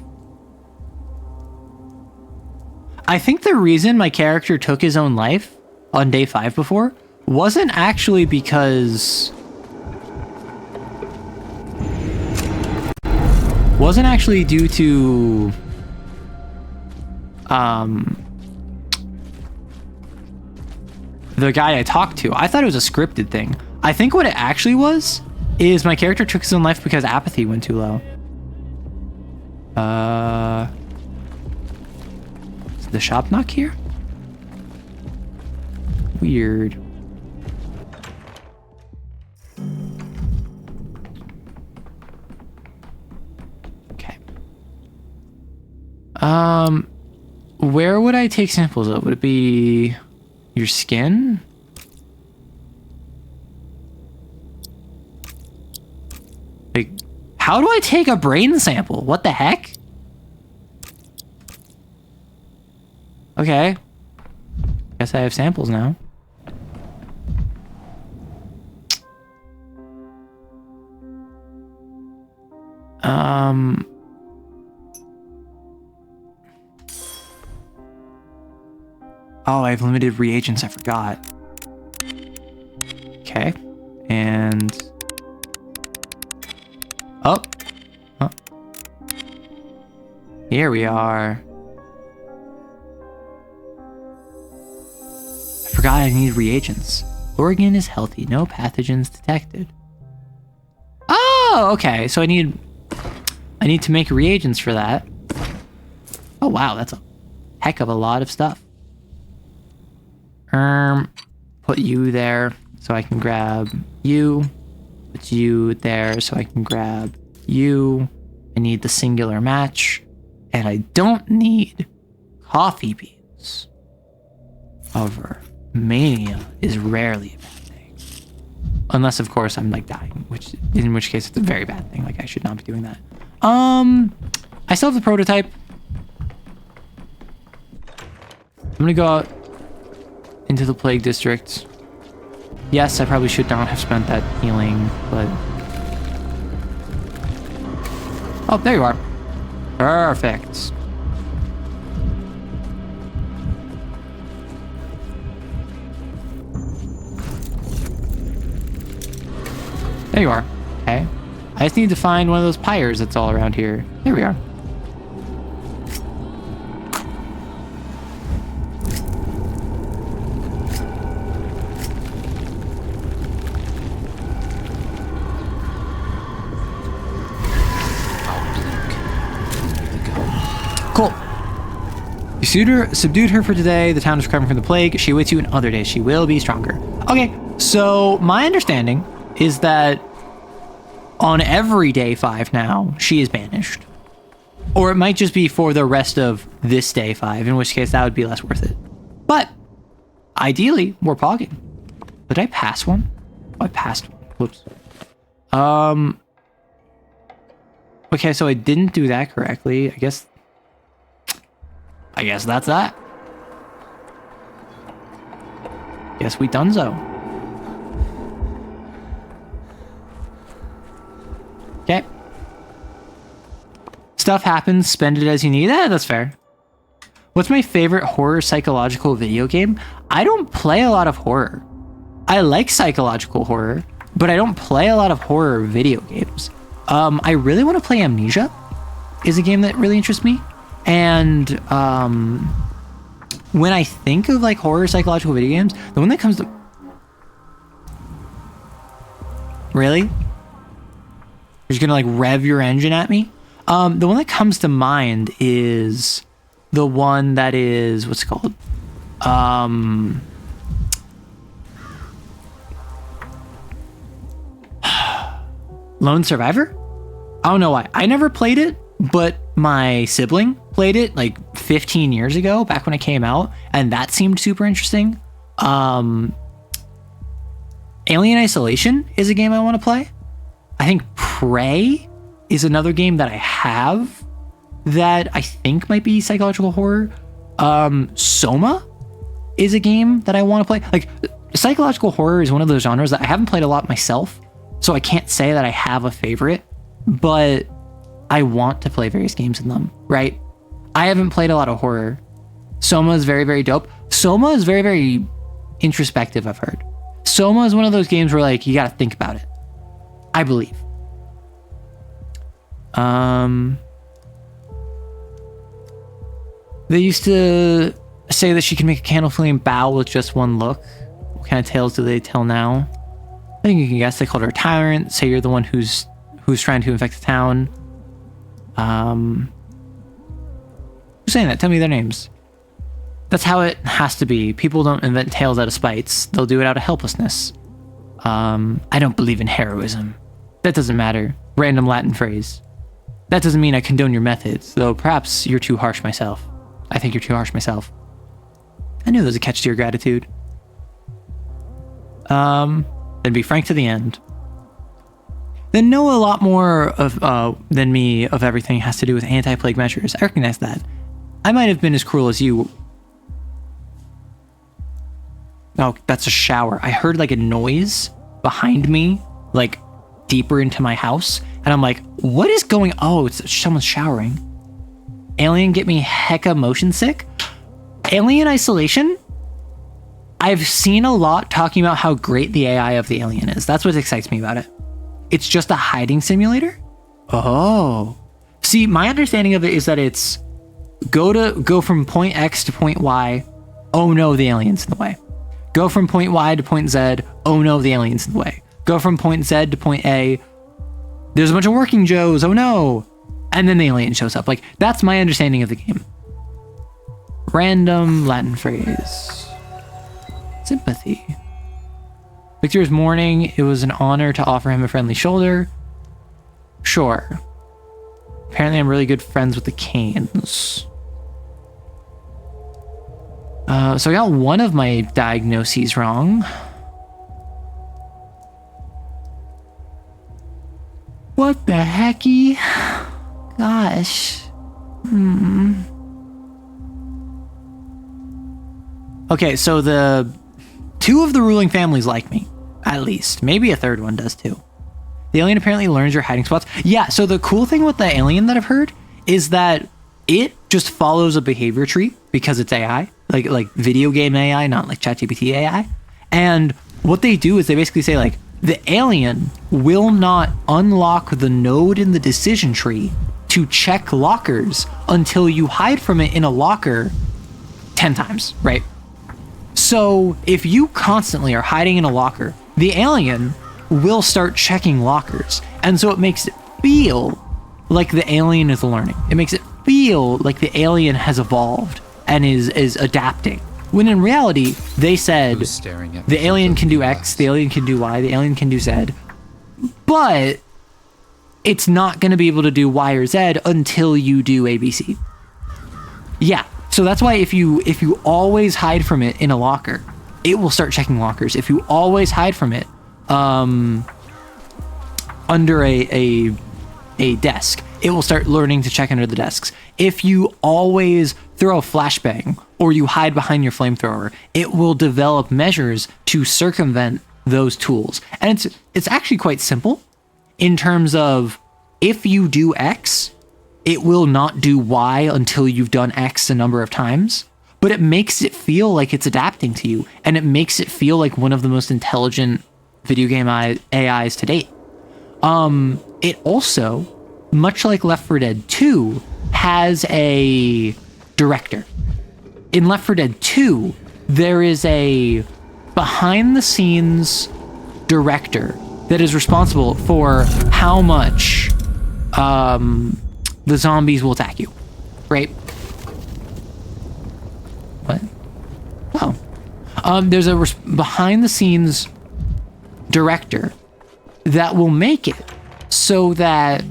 I think the reason my character took his own life on day 5 before wasn't actually because wasn't actually due to the guy I talked to. I thought it was a scripted thing. I think what it actually was is my character took his own life because apathy went too low. Is the shop knock here? Weird. Okay. Where would I take samples of? Would it be your skin? Like, how do I take a brain sample? What the heck? Okay. Guess I have samples now. Oh, I have limited reagents, I forgot. Okay. And... Oh. Here we are. I forgot I need reagents. Organ is healthy. No pathogens detected. Oh, okay. So I need to make reagents for that. Oh, wow. That's a heck of a lot of stuff. Put you there so I can grab you. Put you there so I can grab you. I need the singular match. And I don't need coffee beans. However, mania is rarely a bad thing. Unless, of course, I'm like dying, in which case it's a very bad thing. Like, I should not be doing that. I still have the prototype. I'm gonna go out into the plague district. Yes, I probably should not have spent that healing, but... Oh, there you are. Perfect. There you are. Okay. I just need to find one of those pyres that's all around here. There we are. Cool. You subdued her for today. The town is recovering from the plague. She awaits you in other days. She will be stronger. Okay, so my understanding is that on every day 5 now, she is banished. Or it might just be for the rest of this day 5, in which case that would be less worth it. But ideally, we're pogging. Did I pass one? Oh, I passed one. Whoops. Okay, so I didn't do that correctly. I guess that's that. Guess we donezo. Okay. Stuff happens, spend it as you need. That's fair. What's my favorite horror psychological video game? I don't play a lot of horror. I like psychological horror, but I don't play a lot of horror video games. I really want to play Amnesia, is a game that really interests me. And when I think of like horror psychological video games, the one that comes to... Really? You're just gonna like rev your engine at me? The one that comes to mind is the one that is, what's it called? Lone Survivor? I don't know why. I never played it, but my sibling played it like 15 years ago, back when it came out, and that seemed super interesting. Alien Isolation is a game I want to play. I think Prey is another game that I have that I think might be psychological horror. Soma is a game that I want to play. Like, psychological horror is one of those genres that I haven't played a lot myself, so I can't say that I have a favorite, but I want to play various games in them, right? I haven't played a lot of horror. Soma is very, very dope. Soma is very, very introspective, I've heard. Soma is one of those games where, like, you gotta think about it. I believe. They used to say that she can make a candle flame bow with just one look. What kind of tales do they tell now? I think you can guess. They called her a tyrant. Say you're the one who's trying to infect the town. Who's saying that? Tell me their names. That's how it has to be. People don't invent tales out of spites. They'll do it out of helplessness. I don't believe in heroism. That doesn't matter. Random Latin phrase. That doesn't mean I condone your methods, though perhaps you're too harsh myself. I think you're too harsh myself. I knew there was a catch to your gratitude. Then be frank to the end. Then know a lot more of than me of everything has to do with anti-plague measures. I recognize that. I might have been as cruel as you. Oh, that's a shower. I heard like a noise behind me, like deeper into my house. And I'm like, what is going on? Oh, it's someone's showering. Alien get me hecka motion sick. Alien Isolation. I've seen a lot talking about how great the AI of the Alien is. That's what excites me about it. It's just a hiding simulator? Oh. See, my understanding of it is that it's go from point X to point Y. Oh no, the alien's in the way. Go from point Y to point Z. Oh no, the alien's in the way. Go from point Z to point A. There's a bunch of working Joes. Oh no. And then the alien shows up. Like, that's my understanding of the game. Random Latin phrase. Sympathy. Victor's mourning. It was an honor to offer him a friendly shoulder. Sure. Apparently I'm really good friends with the Canes. So I got one of my diagnoses wrong. What the hecky? Gosh. Okay, so the two of the ruling families like me, at least. Maybe a third one does too. The alien apparently learns your hiding spots. Yeah, so the cool thing with the alien that I've heard is that it just follows a behavior tree because it's AI, like video game AI, not like ChatGPT AI. And what they do is they basically say like, the alien will not unlock the node in the decision tree to check lockers until you hide from it in a locker 10 times, right? So if you constantly are hiding in a locker, the alien will start checking lockers. And so it makes it feel like the alien is learning. It makes it feel like the alien has evolved and is adapting. When in reality, they said the alien can do X, the alien can do Y, the alien can do Z, but it's not going to be able to do Y or Z until you do ABC. Yeah, so that's why if you always hide from it in a locker, it will start checking lockers. If you always hide from it under a desk, it will start learning to check under the desks. If you always throw a flashbang or you hide behind your flamethrower, it will develop measures to circumvent those tools. And it's actually quite simple in terms of if you do X, it will not do Y until you've done X a number of times, but it makes it feel like it's adapting to you, and it makes it feel like one of the most intelligent video game AIs to date. It also, much like Left 4 Dead 2, has a director. In Left 4 Dead 2, there is a behind-the-scenes director that is responsible for how much the zombies will attack you, right? What? Oh. There's a behind-the-scenes director that will make it so that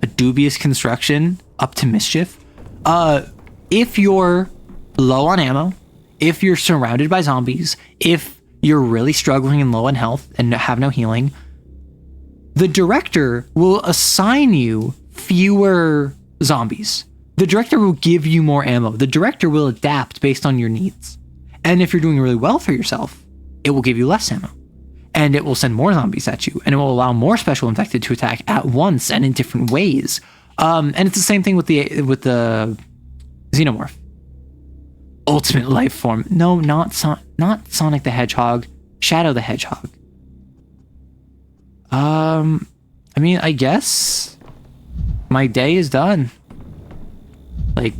a dubious construction up to mischief. If you're low on ammo, if you're surrounded by zombies, if you're really struggling and low on health and have no healing, the director will assign you fewer zombies. The director will give you more ammo. The director will adapt based on your needs. And if you're doing really well for yourself, it will give you less ammo. And it will send more zombies at you, and it will allow more special infected to attack at once and in different ways. And it's the same thing with the xenomorph. Ultimate life form. No, not Sonic the Hedgehog. Shadow the Hedgehog. I mean, I guess my day is done. Like,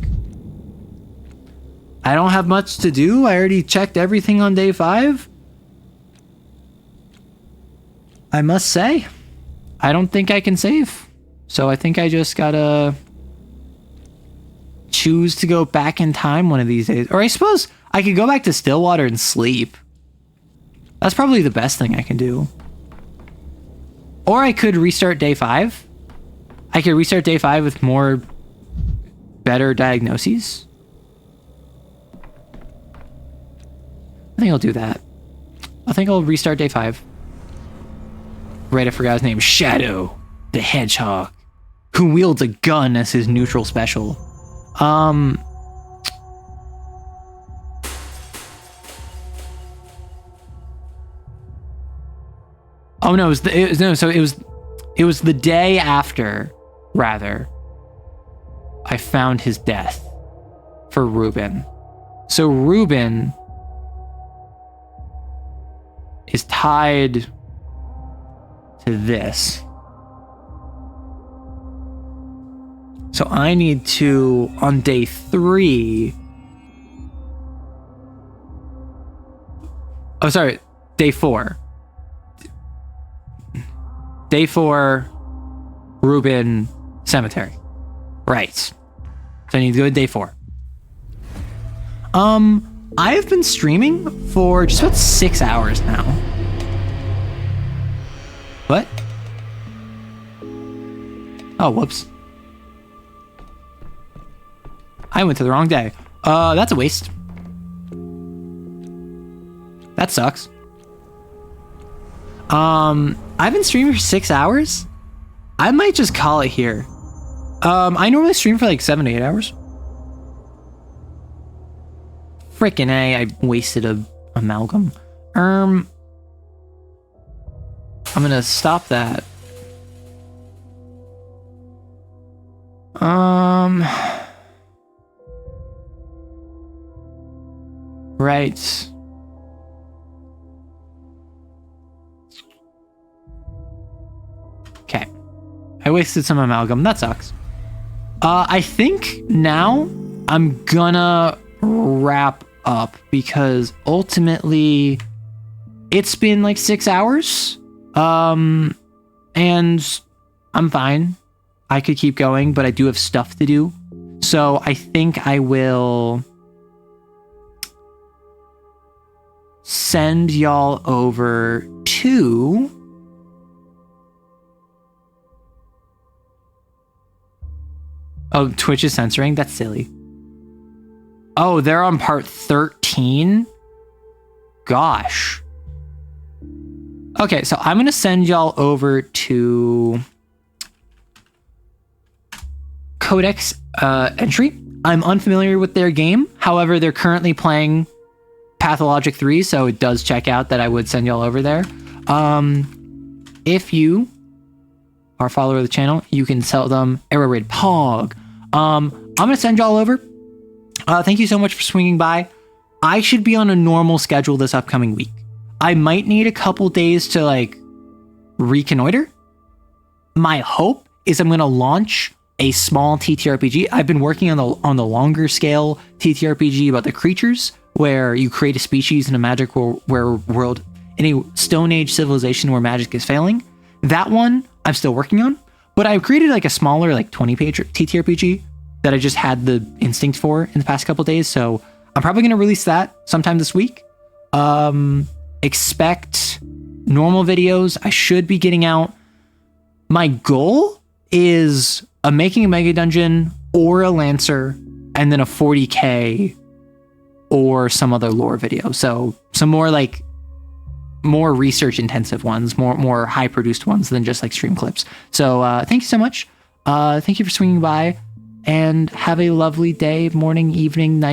I don't have much to do. I already checked everything on day 5. I must say, I don't think I can save. So I think I just gotta choose to go back in time one of these days. Or I suppose I could go back to Stillwater and sleep. That's probably the best thing I can do. Or I could restart day 5. I could restart day 5 with more better diagnoses. I think I'll do that. I think I'll restart day 5. Right, I forgot his name. Shadow the Hedgehog, who wields a gun as his neutral special. Oh no, it was the day after, rather, I found his death for Ruben. So Ruben is tied to this. So I need to, on day 3... Oh, sorry, day 4. Day 4, Ruben Cemetery. Right. So I need to go to day 4. I have been streaming for just about 6 hours now. What? Oh, whoops. I went to the wrong day. That's a waste. That sucks. I've been streaming for 6 hours. I might just call it here. I normally stream for like 7 to 8 hours. Frickin' A, I wasted a amalgam. I'm gonna stop that. Right. Okay. I wasted some amalgam. That sucks. I think now I'm gonna wrap up because ultimately it's been like 6 hours. And I'm fine. I could keep going, but I do have stuff to do. So I think I will send y'all over to oh, Twitch is censoring? That's silly. Oh, they're on part 13? Gosh. Okay, so I'm going to send y'all over to Codex Entry. I'm unfamiliar with their game. However, they're currently playing Pathologic 3, so it does check out that I would send y'all over there. If you are a follower of the channel, you can tell them Error Raid Pog. I'm going to send y'all over. Thank you so much for swinging by. I should be on a normal schedule this upcoming week. I might need a couple days to like reconnoiter. My hope is I'm going to launch a small TTRPG. I've been working on the longer scale TTRPG about the creatures, where you create a species in a magic world in a Stone Age civilization where magic is failing. That one I'm still working on, but I've created like a smaller, like 20-page TTRPG that I just had the instinct for in the past couple days. So I'm probably going to release that sometime this week. Expect normal videos. I should be getting out. My goal is making a mega dungeon or a Lancer, and then a 40k or some other lore video. So some more research intensive ones, more high produced ones than just like stream clips. So thank you so much. Thank you for swinging by, and have a lovely day, morning, evening, night.